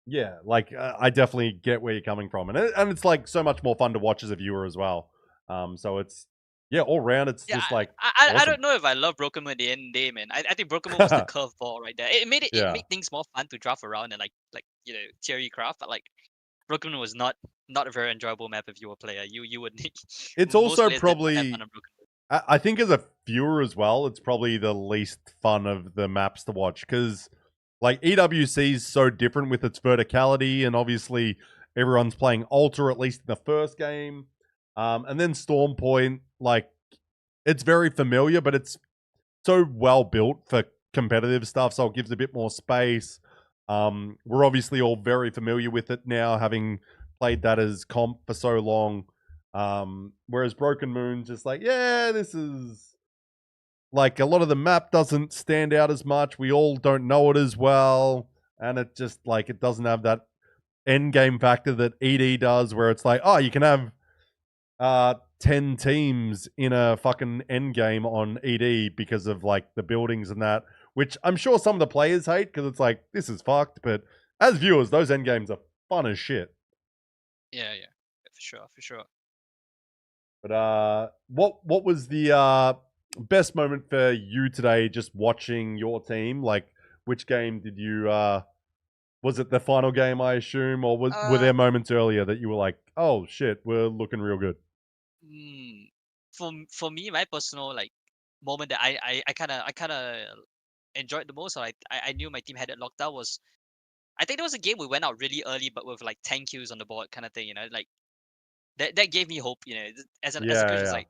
yeah, like I definitely get where you're coming from, and it's like so much more fun to watch as a viewer as well. So it's all round, it's just like I awesome. don't know if I love Broken Moon at the end of the day, man. I think Broken Moon was the curveball right there. It made things more fun to draft around and like theory craft, but like Broken Moon was not a very enjoyable map if you were a player. You would need. It's also probably. I think as a viewer as well, it's probably the least fun of the maps to watch because, like, EWC is so different with its verticality, and obviously everyone's playing Alter at least in the first game, and then Storm Point, like, it's very familiar, but it's so well built for competitive stuff, so it gives a bit more space. We're obviously all very familiar with it now, having played that as comp for so long. Whereas Broken Moon, just like, this is like a lot of the map doesn't stand out as much. We all don't know it as well. And it just like, it doesn't have that end game factor that ED does, where it's like, oh, you can have 10 teams in a fucking end game on ED because of like the buildings and that, which I'm sure some of the players hate because it's like, this is fucked. But as viewers, those end games are fun as shit. Yeah, for sure. But what was the best moment for you today? Just watching your team, like which game did you? Was it the final game, I assume, or were there moments earlier that you were like, oh shit, we're looking real good? For me, my personal like moment that I kind of enjoyed the most, or I knew my team had it locked out, was I think there was a game we went out really early, but with like 10 kills on the board, kind of thing. Like. That gave me hope, as a coach. It's like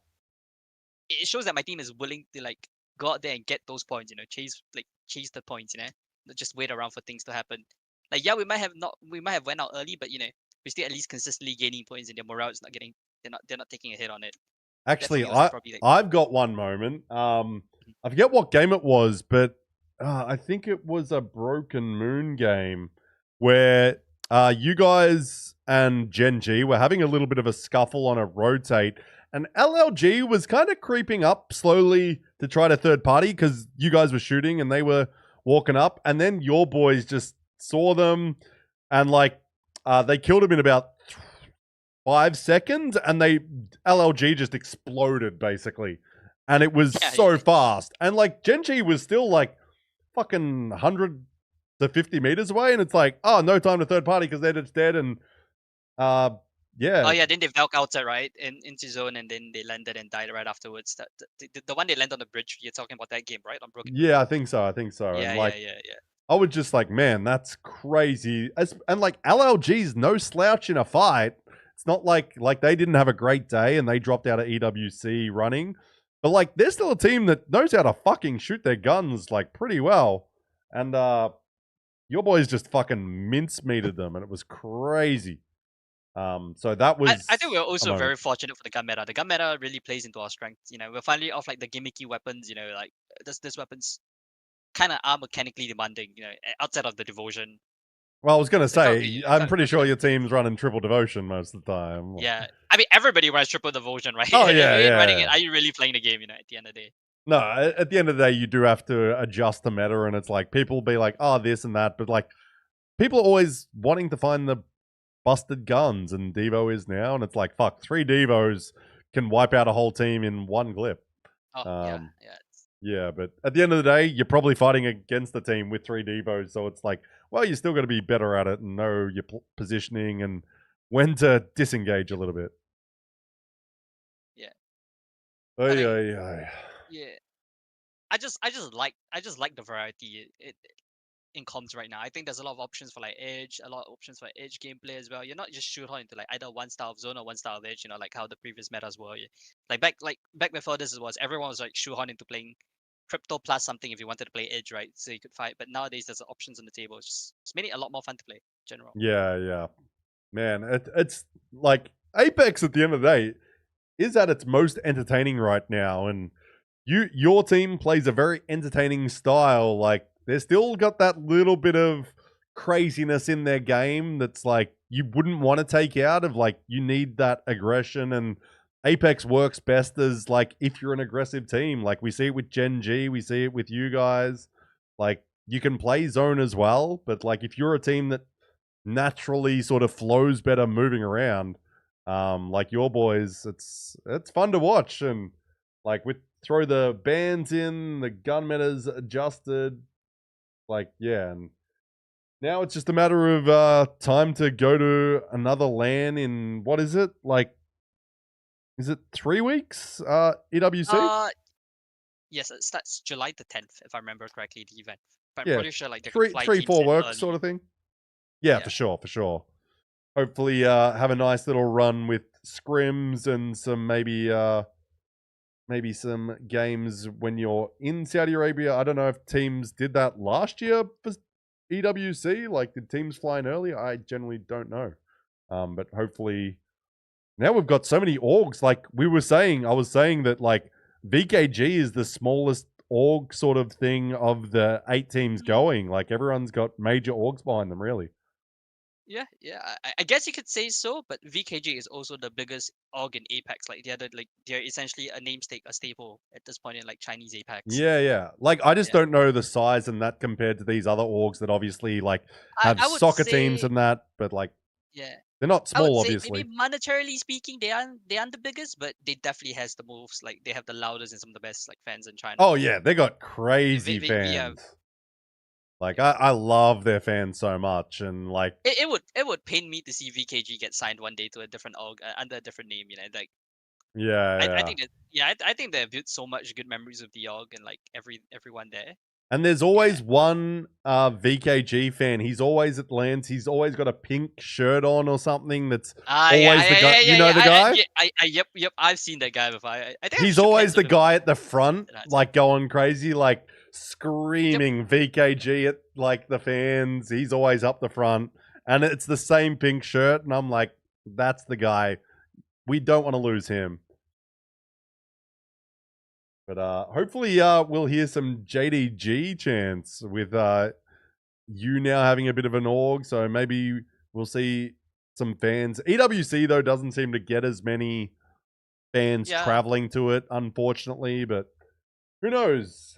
it shows that my team is willing to like go out there and get those points, chase the points, not just wait around for things to happen. Like we might have went out early, but we're still at least consistently gaining points, and their morale is not getting, they're not taking a hit on it. Actually, I've got one moment. I forget what game it was, but I think it was a Broken Moon game where you guys and Gen.G were having a little bit of a scuffle on a rotate, and LLG was kind of creeping up slowly to try to third party because you guys were shooting and they were walking up, and then your boys just saw them and like they killed him in about 5 seconds, and LLG just exploded basically, and it was so fast, and like Gen.G was still like fucking 100 to 50 meters away, and it's like, oh, no time to third party because they're just dead. And Oh yeah, then they Valk outside, right, into zone, and then they landed and died right afterwards. The one they landed on the bridge, you're talking about that game, right? On Broken. Yeah, I think so. Yeah, and like, yeah. I was just like, man, that's crazy. And like LLG's no slouch in a fight. It's not like they didn't have a great day and they dropped out of EWC running, but like they're still a team that knows how to fucking shoot their guns like pretty well. And your boys just fucking mincemeated them, and it was crazy. So that was. I think we're also very fortunate for the gun meta. The gun meta really plays into our strengths. We're finally off like the gimmicky weapons. Like this weapons kind of are mechanically demanding. Outside of the devotion. Well, I was gonna say, I'm pretty sure your team's running triple devotion most of the time. Yeah, I mean everybody runs triple devotion, right? Oh yeah, yeah. Running it, are you really playing the game? At the end of the day. No, at the end of the day, you do have to adjust the meta, and it's like people will be like, "Oh, this and that," but like people are always wanting to find the busted guns, and Devo is now, and it's like, fuck, 3 Devos can wipe out a whole team in one clip. Yeah, but at the end of the day, you're probably fighting against the team with 3 Devos, so it's like, well, you're still got to be better at it and know your positioning and when to disengage a little bit. Yeah. Yeah. I just like the variety in comms right now. I think there's a lot of options for like edge, a lot of options for edge gameplay as well. You're not just shoot into like either one style of zone or one style of edge, like how the previous metas were. Like back before this was everyone was like shoehorn into playing crypto plus something if you wanted to play edge, right? So you could fight. But nowadays there's options on the table. It's made it a lot more fun to play in general. Yeah. Man, it's like Apex at the end of the day is at its most entertaining right now, and your team plays a very entertaining style. Like they still got that little bit of craziness in their game that's like you wouldn't want to take out of, like you need that aggression and Apex works best as like if you're an aggressive team. Like we see it with Gen.G, we see it with you guys. Like you can play zone as well, but like if you're a team that naturally sort of flows better moving around, like your boys, it's fun to watch. And like with throw the bans in, the gun meta's adjusted. Like yeah, and now it's just a matter of time to go to another LAN in what is it like? Is it 3 weeks? EWC? Yes, it starts July the 10th, if I remember correctly, the event. But I'm Yeah, pretty sure like they're gonna fly 3, teams 4 in works early. sort of thing. Yeah, for sure. Hopefully, have a nice little run with scrims and some maybe some games when you're in Saudi Arabia. I don't know if teams did that last year for EWC. Like, did teams fly in early? I generally don't know. But hopefully, now we've got so many orgs. Like I was saying that like VKG is the smallest org sort of thing of the 8 teams going. Like everyone's got major orgs behind them, really. Yeah. I guess you could say so, but VKG is also the biggest org in Apex. Like they're essentially a namesake, a staple at this point in like Chinese Apex. Yeah. Like I just don't know the size and that compared to these other orgs that obviously like have I would soccer say, teams and that, but like they're not I would small, say obviously. maybe monetarily speaking, they aren't the biggest, but they definitely has the most. Like they have the loudest and some of the best like fans in China. Oh yeah, they got crazy we fans. have- Like I love their fans so much, and like It would pain me to see VKG get signed one day to a different org under a different name. You know, like I think that I think they've built so much good memories of the org and like everyone there. And there's always one VKG fan. He's always at LANs. He's always got a pink shirt on or something. That's always the guy. You know the guy? Yep. I've seen that guy before. I think He's always the guy at the front, like going crazy, like screaming VKG at like the fans. He's always up the front, and it's the same pink shirt. And I'm like, that's the guy. We don't want to lose him. But hopefully we'll hear some JDG chants with you now having a bit of an org. So maybe we'll see some fans. EWC, though, doesn't seem to get as many fans traveling to it, unfortunately. But who knows?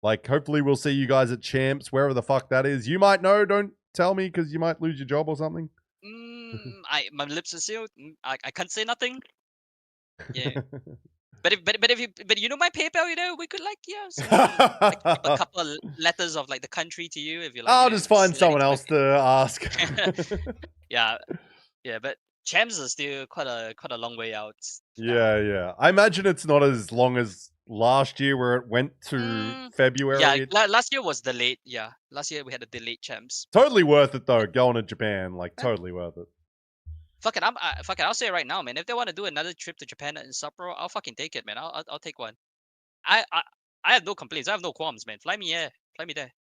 Like, hopefully we'll see you guys at Champs, wherever the fuck that is. You might know. Don't tell me because you might lose your job or something. My lips are sealed. I can't say nothing. Yeah. But you know my PayPal, you know, we could like like, give a couple of letters of like the country to you if you like. I'll just find someone else to ask. yeah, but Champs are still quite a long way out. Yeah. I imagine it's not as long as last year where it went to February. Yeah, last year was delayed. Yeah, last year we had a delayed Champs. Totally worth it though, going to Japan. Like totally worth it. Fuck it, I'll say it right now, man. If they want to do another trip to Japan in Sapporo, I'll fucking take it, man. I'll take one. I have no complaints. I have no qualms, man. Fly me there.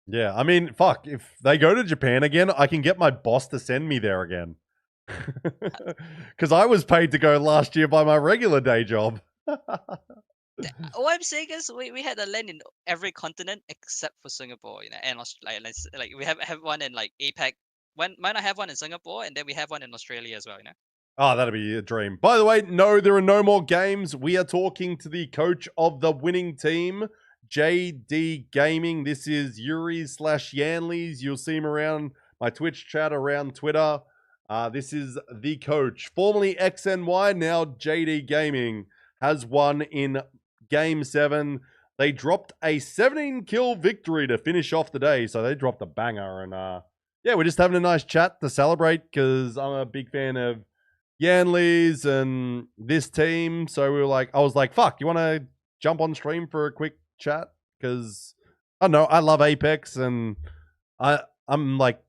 Yeah, I mean, fuck. If they go to Japan again, I can get my boss to send me there again. Because I was paid to go last year by my regular day job. What I'm saying is, we had a LAN in every continent except for Singapore, you know, and Australia. Like we have one in like APAC. Might not have one in Singapore, and then we have one in Australia as well, you know. Oh, that'd be a dream. By the way, no, there are no more games. We are talking to the coach of the winning team, JD Gaming. This is Yuri/Yanley's. You'll see him around my Twitch chat, around Twitter. This is the coach. Formerly XNY, now JD Gaming, has won in Game 7. They dropped a 17-kill victory to finish off the day, so they dropped a banger. And yeah, we're just having a nice chat to celebrate because I'm a big fan of Yanley's and this team. So I was like, fuck, you want to jump on stream for a quick chat? Because I don't know, I love Apex and I'm like,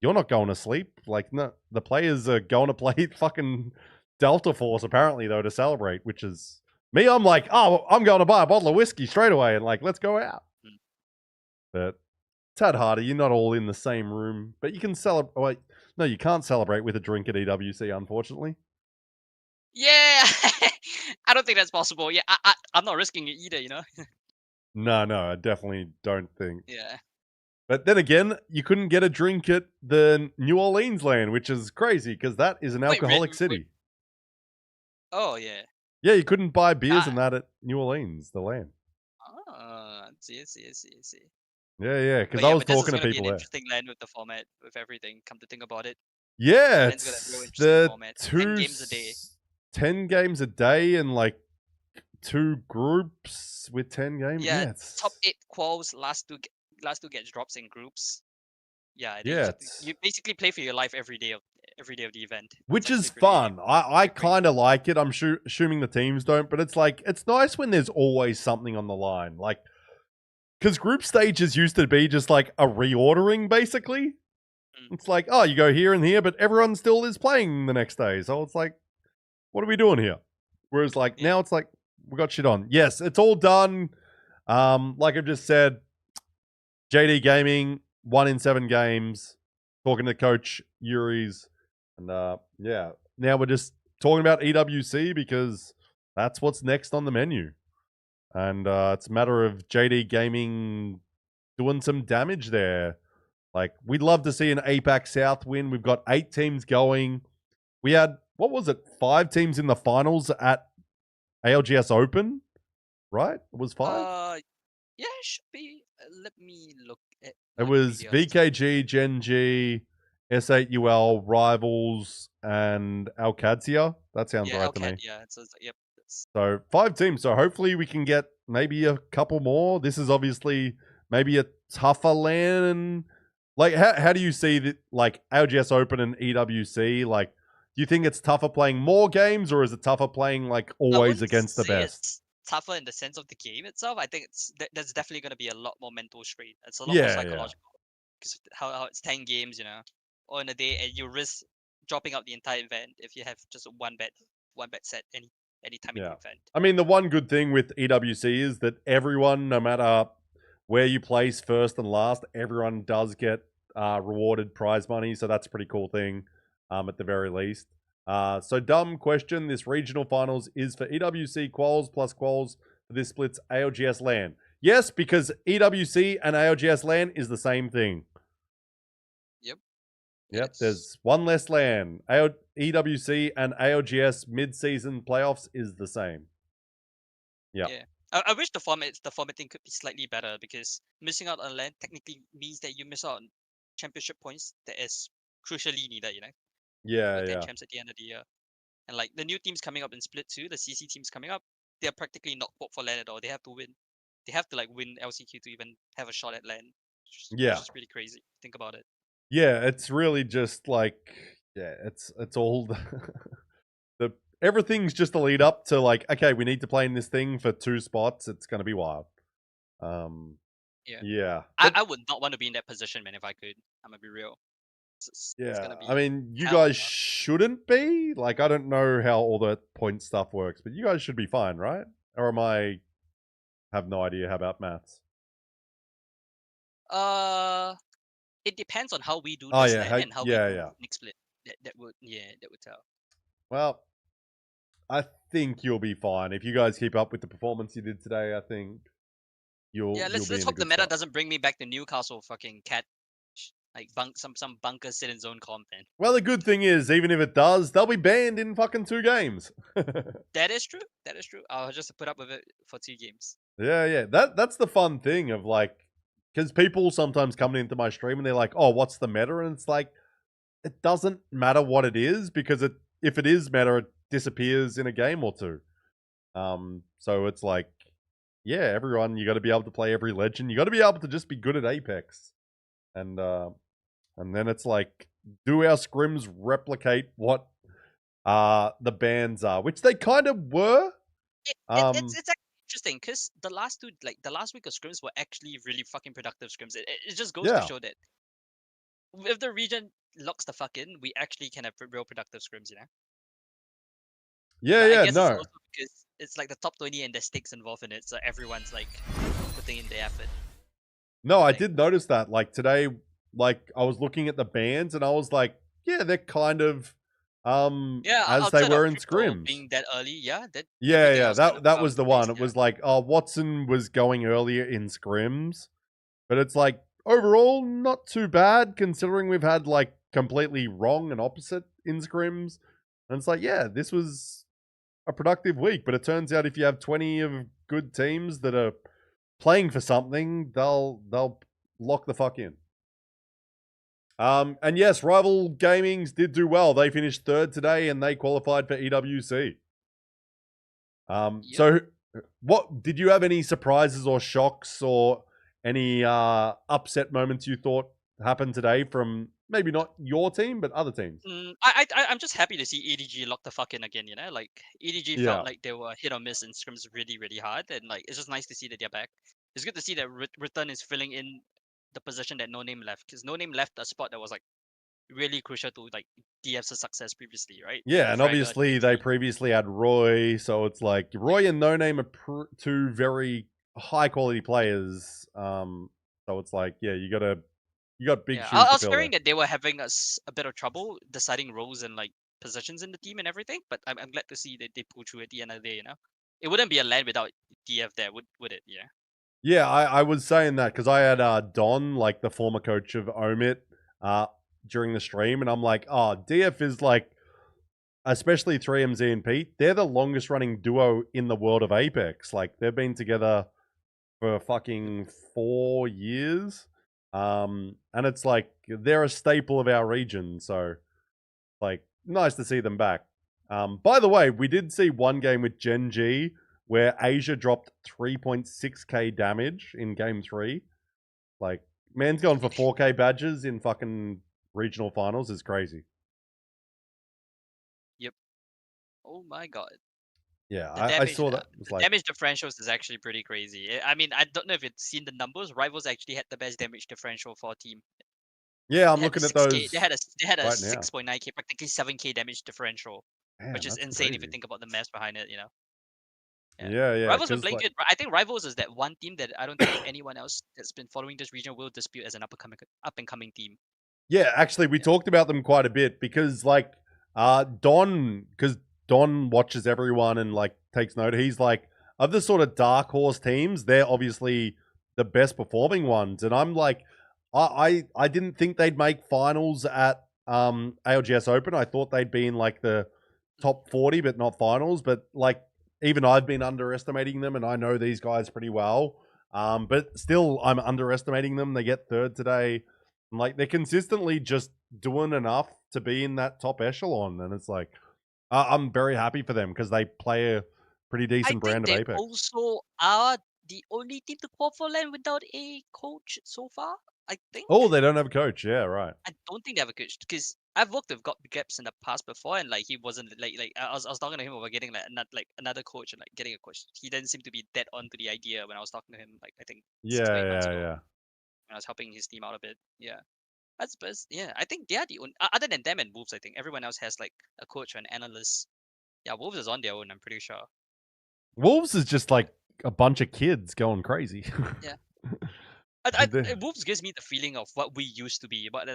you're not going to sleep. Like, no, the players are going to play fucking Delta Force apparently though to celebrate, which is me. I'm like, oh, I'm going to buy a bottle of whiskey straight away and like, let's go out. But tad harder. You're not all in the same room, but you can celebrate. No, you can't celebrate with a drink at EWC, unfortunately. Yeah, I don't think that's possible. Yeah, I'm not risking it either, you know. No, I definitely don't think. Yeah. But then again, you couldn't get a drink at the New Orleans LAN, which is crazy because that is an alcoholic city. Oh yeah. Yeah, you couldn't buy beers and that at New Orleans, the land. I see. Yeah, because But I yeah, was but this is talking to gonna be an people there. interesting land with the format, with everything. Come to think about it. Yeah, Land's got a real it's interesting the format. 10 games a day. 10 games a day and like 2 groups with 10 games. Yeah, Yeah, it's top 8 quals, last two get drops in groups. Yeah, you basically play for your life every day of the event. which It's is actually pretty fun. I kind of like it. I'm assuming the teams don't, but it's like it's nice when there's always something on the line. Like, because group stages used to be just like a reordering, basically. It's like, oh, you go here and here, but everyone still is playing the next day. So it's like, what are we doing here? Whereas like now it's like we got shit on. Yes, it's all done. Like I've just said, JD Gaming 1 in 7 games. Talking to coach Yuri's, and yeah, now we're just talking about EWC because that's what's next on the menu, and it's a matter of JD Gaming doing some damage there. Like, we'd love to see an APAC South win. We've got 8 teams going. We had, what was it, 5 teams in the finals at ALGS Open, right? It was 5? Yeah, it should be. Let me look at. It was VKG, Gen.G, S8UL, Rivals, and Qadsiah. That sounds right to me. Yeah, so yep. So 5 teams. So hopefully we can get maybe a couple more. This is obviously maybe a tougher LAN. Like, how do you see that, like, ALGS Open and EWC? Like, do you think it's tougher playing more games, or is it tougher playing, like, always against the best? It's tougher in the sense of the game itself. I think there's definitely going to be a lot more mental strain. It's a lot more psychological because how it's 10 games, or in a day, and you risk dropping out the entire event if you have just one bet set any time in the event. I mean, the one good thing with EWC is that everyone, no matter where you place first and last, everyone does get rewarded prize money. So that's a pretty cool thing, at the very least. So dumb question. This regional finals is for EWC quals plus quals for this splits ALGS LAN. Yes, because EWC and ALGS LAN is the same thing. Yep, there's one less LAN. EWC and ALGS mid-season playoffs is the same. Yep. Yeah. I wish the formatting could be slightly better, because missing out on LAN technically means that you miss out on championship points that is crucially needed, Yeah, 10 champs at the end of the year. And like the new teams coming up in Split 2, the CC teams coming up, they're practically not put for LAN at all. They have to win. They have to like win LCQ to even have a shot at LAN. Which is really crazy. Think about it. Yeah, it's really just like, it's all everything's just a lead up to like, okay, we need to play in this thing for 2 spots. It's gonna be wild. Yeah. I would not want to be in that position, man. If I could, I'm gonna be real. It's gonna be I mean, you guys shouldn't be. Like, I don't know how all the point stuff works, but you guys should be fine, right? Or am I have no idea how about maths? It depends on how we do this and how we do next split. That would tell. Well, I think you'll be fine if you guys keep up with the performance you did today. I think you'll. Yeah, let's hope the meta doesn't bring me back to Newcastle fucking cat, like some bunker sit in zone comp, man. Well, the good thing is, even if it does, they'll be banned in fucking 2 games. That is true. I'll just put up with it for 2 games. Yeah. That's the fun thing of like, because people sometimes come into my stream and they're like, "Oh, what's the meta?" And it's like, it doesn't matter what it is, because if it is meta, it disappears in a game or 2. So it's like, yeah, everyone, you got to be able to play every legend. You got to be able to just be good at Apex, and then it's like, do our scrims replicate what the bans are, which they kind of were. It's actually interesting, because the last week of scrims were actually really fucking productive scrims. It just goes to show that if the region locks the fuck in, we actually can have real productive scrims, Yeah, I guess no. It's also because it's like the top 20 and there's stakes involved in it, so everyone's like putting in the effort. No, I did notice that. Like today, like I was looking at the bans and I was like, yeah, they're kind of as they were in scrims. Being that early, that was the one. It was like, oh, Watson was going earlier in scrims, but it's like overall not too bad considering we've had like completely wrong and opposite in scrims. And it's like, yeah, this was a productive week. But it turns out if you have 20 of good teams that are playing for something, they'll lock the fuck in. And yes, Rival Gamings did do well. They finished 3rd today and they qualified for EWC. So what did you have any surprises or shocks or any upset moments you thought happened today from maybe not your team but other teams? I'm just happy to see EDG lock the fuck in again, you know? Like EDG felt like they were hit or miss in scrims really hard, and like it's just nice to see that they're back. It's good to see that Return is filling in the position that No Name left, because No Name left a spot that was like really crucial to like DF's success previously, right? Yeah, and obviously they previously had Roy, so it's like Roy and No Name are two very high quality players. So it's like, yeah, you got big shoes. I was hearing that they were having a bit of trouble deciding roles and like positions in the team and everything, but I'm glad to see that they pull through at the end of the day. You know, it wouldn't be a LAN without DF there, would it? Yeah. Yeah, I was saying that because I had Don, like the former coach of Omit, during the stream, and I'm like, oh, DF is like, especially 3MZ and Pete, they're the longest running duo in the world of Apex. Like they've been together for fucking 4 years. And it's like they're a staple of our region, so like nice to see them back. By the way, we did see one game with Gen.G where Asia dropped 3.6k damage in game 3. Like, man's going for 4k badges in fucking regional finals is crazy. Yep. Oh my god. Yeah, I saw that. The damage differentials is actually pretty crazy. I mean, I don't know if you've seen the numbers. Rivals actually had the best damage differential for a team. Yeah, I'm looking at those. They had a right 6.9k, practically 7k damage differential, which is insane if you think about the math behind it. You know. Yeah. Rivals been playing good. I think Rivals is that one team that I don't think anyone else that's been following this region will dispute as an up and coming team. Yeah, actually, we talked about them quite a bit because, like, Don watches everyone and like takes note. He's like, of the sort of dark horse teams, they're obviously the best performing ones, and I'm like, I didn't think they'd make finals at ALGS Open. I thought they'd be in like the top 40, but not finals. But like, even I've been underestimating them, and I know these guys pretty well. But still, I'm underestimating them. They get 3rd today. And like, they're consistently just doing enough to be in that top echelon. And it's like, I'm very happy for them because they play a pretty decent brand of Apex. They also are the only team to qualify LAN without a coach so far, I think. Oh, they don't have a coach. Yeah, right. I don't think they have a coach because I've worked with Gaps in the past before, and like he wasn't like I was talking to him about getting like another coach and like getting a coach. He didn't seem to be dead on to the idea when I was talking to him. Like I think 6 to 8 months ago, when I was helping his team out a bit. Yeah, that's best. Yeah, I think they are the only, other than them and Wolves. I think everyone else has like a coach or an analyst. Yeah, Wolves is on their own. I'm pretty sure. Wolves is just like a bunch of kids going crazy. Yeah. Wolves gives me the feeling of what we used to be. What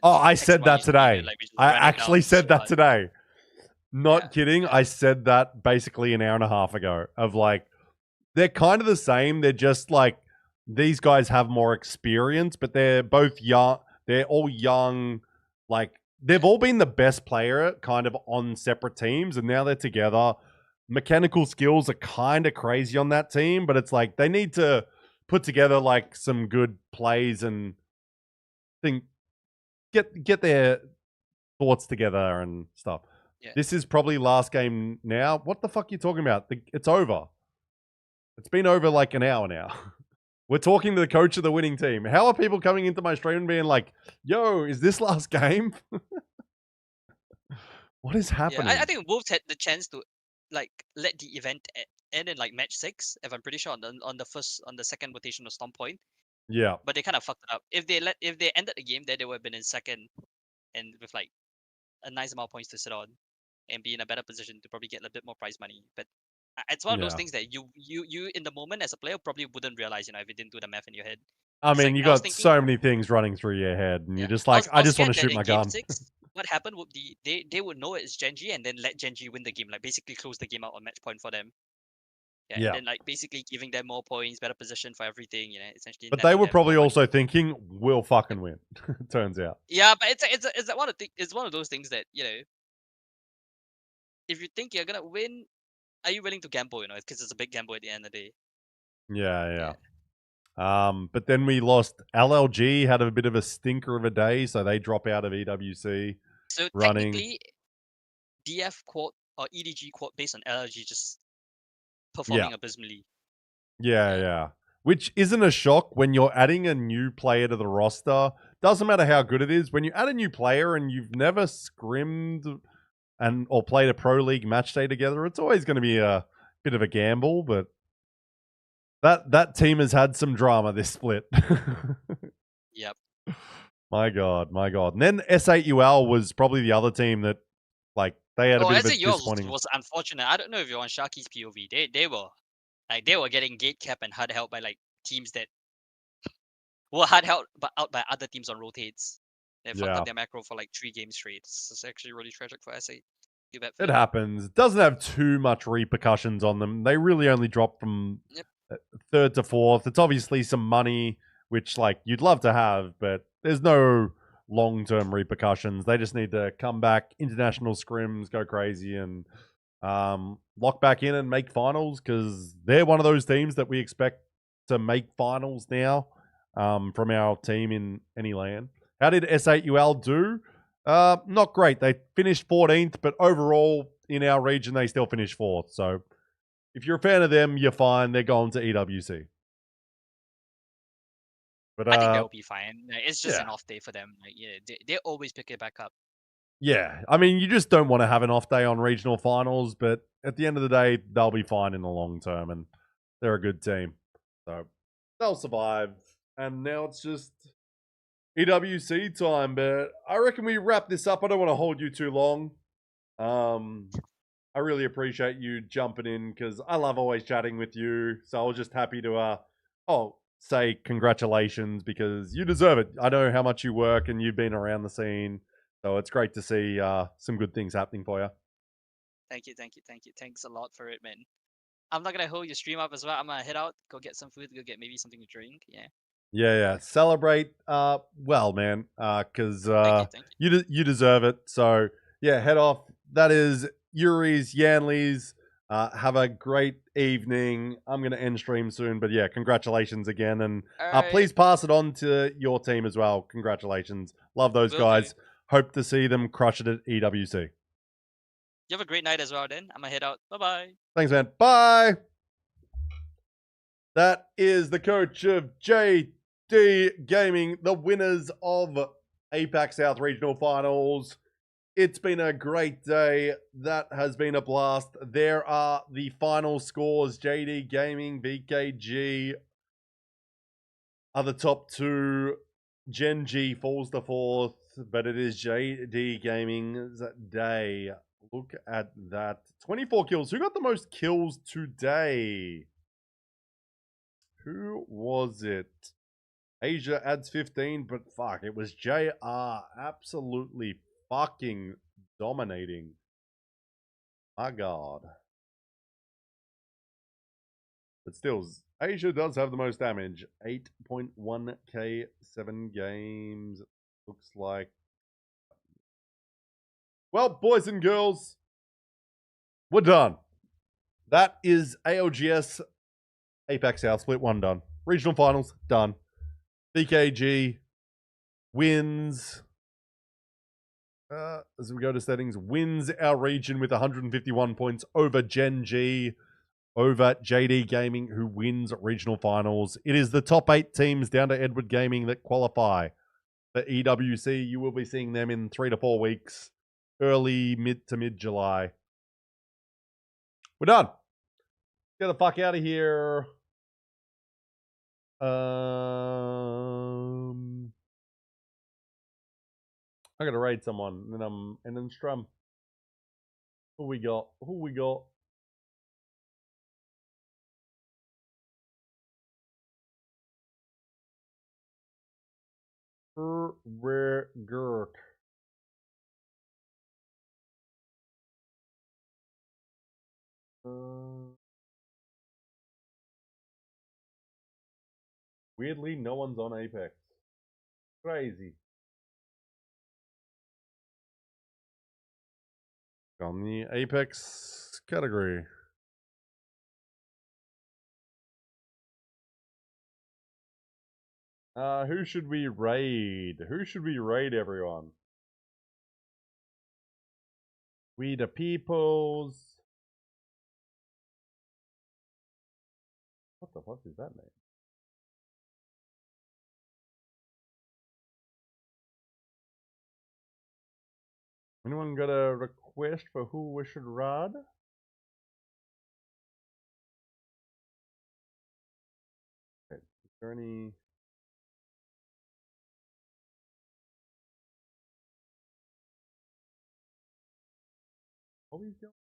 I said that today. Like, I actually said that today. Not kidding. I said that basically an hour and a half ago. Of like, they're kind of the same. They're just like, these guys have more experience, but they're both young. They're all young. Like, they've all been the best player kind of on separate teams, and now they're together. Mechanical skills are kind of crazy on that team, but it's like they need to put together like some good plays and get their thoughts together and stuff. Yeah. This is probably last game now. What the fuck are you talking about? It's over. It's been over like an hour now. We're talking to the coach of the winning team. How are people coming into my stream and being like, yo, is this last game? What is happening? Yeah, I think Wolves had the chance to like let the event end in like match 6, if I'm pretty sure, on the second rotation of Storm Point. Yeah. But they kind of fucked it up. If they ended the game there, they would have been in second and with like a nice amount of points to sit on and be in a better position to probably get a bit more prize money. But it's one of those things that you in the moment as a player probably wouldn't realize, if you didn't do the math in your head. I mean, you got so many things running through your head, and you're just like, I just want to shoot my gun. 6, what happened would be they would know it's Gen.G and then let Gen.G win the game, like basically close the game out on match point for them. Yeah. And then like basically giving them more points, better position for everything, essentially. But they were probably also thinking, we'll fucking win. Turns out. Yeah, but it's one of those things that if you think you're gonna win, are you willing to gamble? You know, because it's a big gamble at the end of the day. Yeah. But then we lost LLG, had a bit of a stinker of a day, so they drop out of EWC. So running. technically, DF quad or EDG quad based on LLG just performing abysmally. Yeah. Which isn't a shock when you're adding a new player to the roster. Doesn't matter how good it is. When you add a new player and you've never scrimmed or played a pro league match day together, it's always going to be a bit of a gamble. But that team has had some drama this split. Yep. My God. And then S8UL was probably the other team that, like, they had a bit of a disappointing. Was unfortunate. I don't know if you're on Sharky's POV. They were getting gate capped and hard held by like teams that were hard held out by other teams on rotates. They fucked up their macro for like 3 games straight. It's actually really tragic for S8. It happens. It doesn't have too much repercussions on them. They really only drop from 3rd to 4th. It's obviously some money, which like you'd love to have, but there's no long-term repercussions. They just need to come back, international scrims, go crazy, and lock back in and make finals, because they're one of those teams that we expect to make finals now from our team in any land. How did S8UL do? Not great. They finished 14th, but overall in our region, they still finished 4th. So if you're a fan of them, you're fine. They're going to EWC. But I think they'll be fine. It's just an off day for them. Like, they always pick it back up. Yeah, I mean, you just don't want to have an off day on regional finals, but at the end of the day, they'll be fine in the long term, and they're a good team. So they'll survive. And now it's just EWC time, but I reckon we wrap this up. I don't want to hold you too long. I really appreciate you jumping in, because I love always chatting with you. So I was just happy to say congratulations, because you deserve it. I know how much you work and you've been around the scene. So it's great to see some good things happening for you. Thank you. Thanks a lot for it, man. I'm not going to hold your stream up as well. I'm going to head out, go get some food, go get maybe something to drink. Yeah. Celebrate well, man, because you deserve it. So, yeah, head off. That is Yuri's, Yanli's. Have a great evening. I'm going to end stream soon, but yeah, congratulations again. And please pass it on to your team as well. Congratulations. Love those guys. Hope to see them crush it at EWC. You have a great night as well, then. I'm going to head out. Bye-bye. Thanks, man. Bye. That is the coach of JD Gaming, the winners of APAC South Regional Finals. It's been a great day. That has been a blast. There are the final scores. JD Gaming, BKG are the top 2. Gen.G falls to 4th, but it is JD Gaming's day. Look at that. 24 kills. Who got the most kills today? Who was it? Asia adds 15, but fuck, it was JR absolutely fucking dominating. My God. But still, Asia does have the most damage. 8.1k, 7 games. Looks like. Well, boys and girls, we're done. That is ALGS APAC South Split 1 done. Regional finals done. BKG wins. As we go to settings, wins our region with 151 points over Gen.G, over JD Gaming, who wins regional finals. It is the top 8 teams down to Edward Gaming that qualify for EWC. You will be seeing them in 3 to 4 weeks, mid to mid-July. We're done. Get the fuck out of here. I gotta raid someone, and then strum. Who we got? Gert. Weirdly, no one's on Apex. Crazy. On the Apex category. Who should we raid? Who should we raid, everyone? We the peoples. What the fuck is that name? Anyone got a request for who we should raid? Okay, is there any... What are we doing?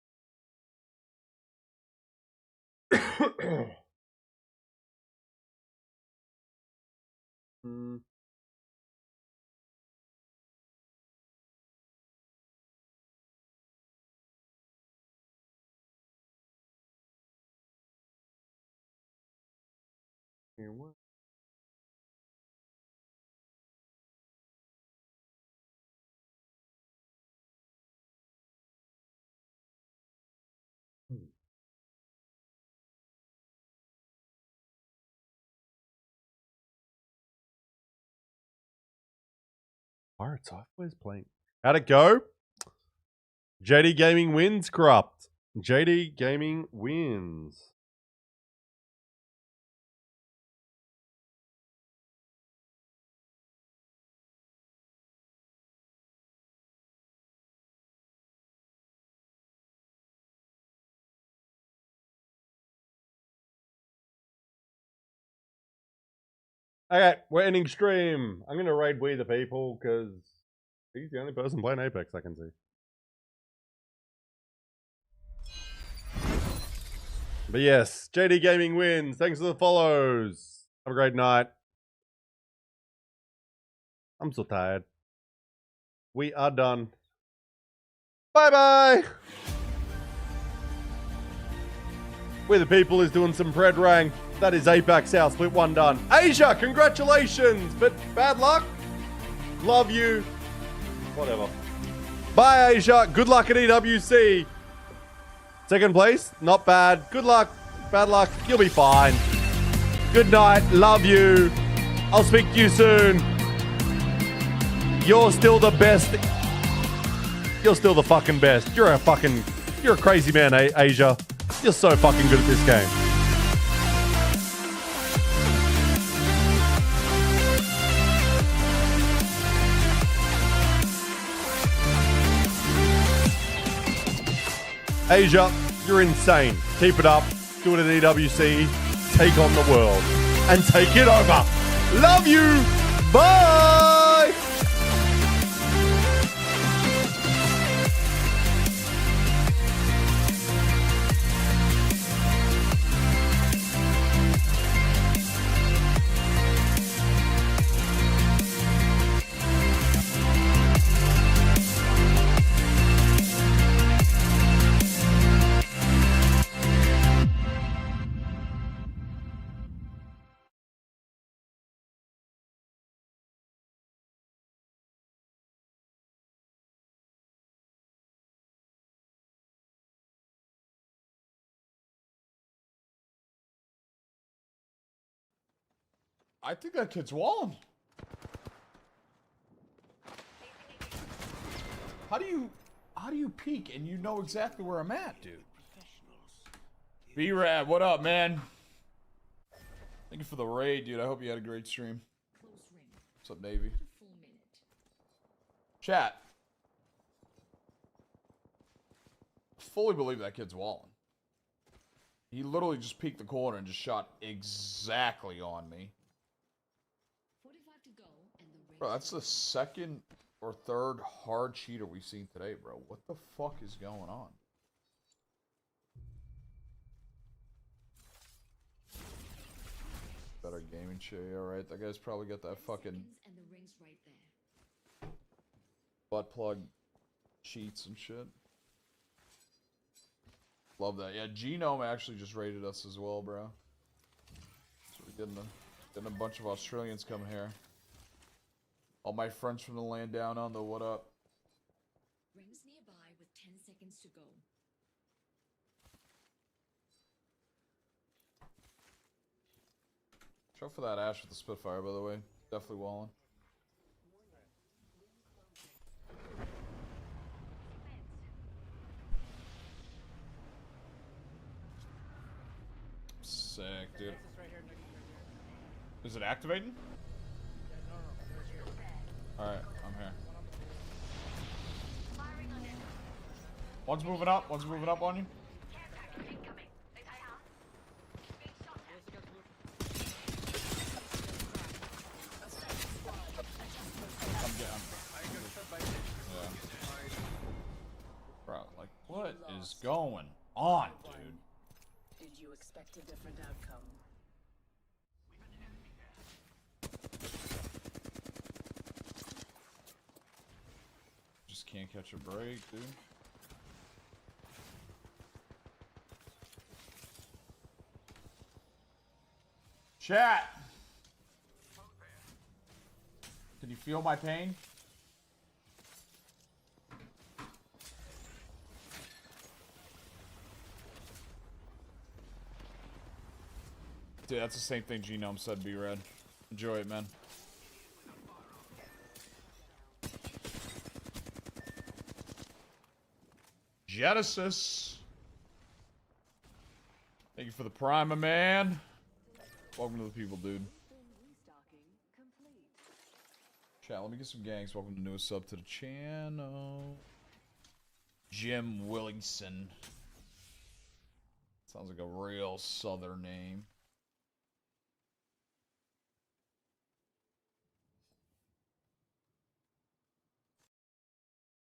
Here, what? Pirate Software's playing. How'd it go? JD Gaming wins, Corrupt. JD Gaming wins. Okay, we're ending stream. I'm gonna raid We the People because he's the only person playing Apex I can see. But yes, JD Gaming wins. Thanks for the follows. Have a great night. I'm so tired. We are done. Bye bye. We the People is doing some pred rank. That is APAC South, split 1 done. Asia, congratulations, but bad luck. Love you. Whatever. Bye, Asia. Good luck at EWC. Second place, not bad. Good luck, bad luck. You'll be fine. Good night. Love you. I'll speak to you soon. You're still the best. You're still the fucking best. You're a crazy man, Asia. You're so fucking good at this game. Asia, you're insane. Keep it up. Do it at EWC. Take on the world. And take it over. Love you. Bye. I think that kid's walling. How do you peek and you know exactly where I'm at, dude? B-Rad, what up, man? Thank you for the raid, dude. I hope you had a great stream. What's up, Navy? Chat. Fully believe that kid's walling. He literally just peeked the corner and just shot exactly on me. Bro, that's the second or third hard cheater we've seen today, bro. What the fuck is going on? Better gaming chair, alright. That guy's probably got that fucking butt plug cheats and shit. Love that. Yeah, Genome actually just raided us as well, bro. So we're getting a bunch of Australians coming here. All my friends from the land down under, what up? Rings nearby with 10 seconds to go. Shout for that Ash with the Spitfire, by the way. Definitely walling. Sick, dude. Is it activating? Alright, I'm here. One's moving up on you. Yeah. Bro, like, what is going on, dude? Did you expect a different outcome? Just can't catch a break, dude. Chat! Can you feel my pain? Dude, that's the same thing Genome said, B-Red. Enjoy it, man. Genesis! Thank you for the prime, my man. Welcome to the people, dude. Chat, let me get some gangs. Welcome to the newest sub to the channel. Jim Willingson. Sounds like a real southern name.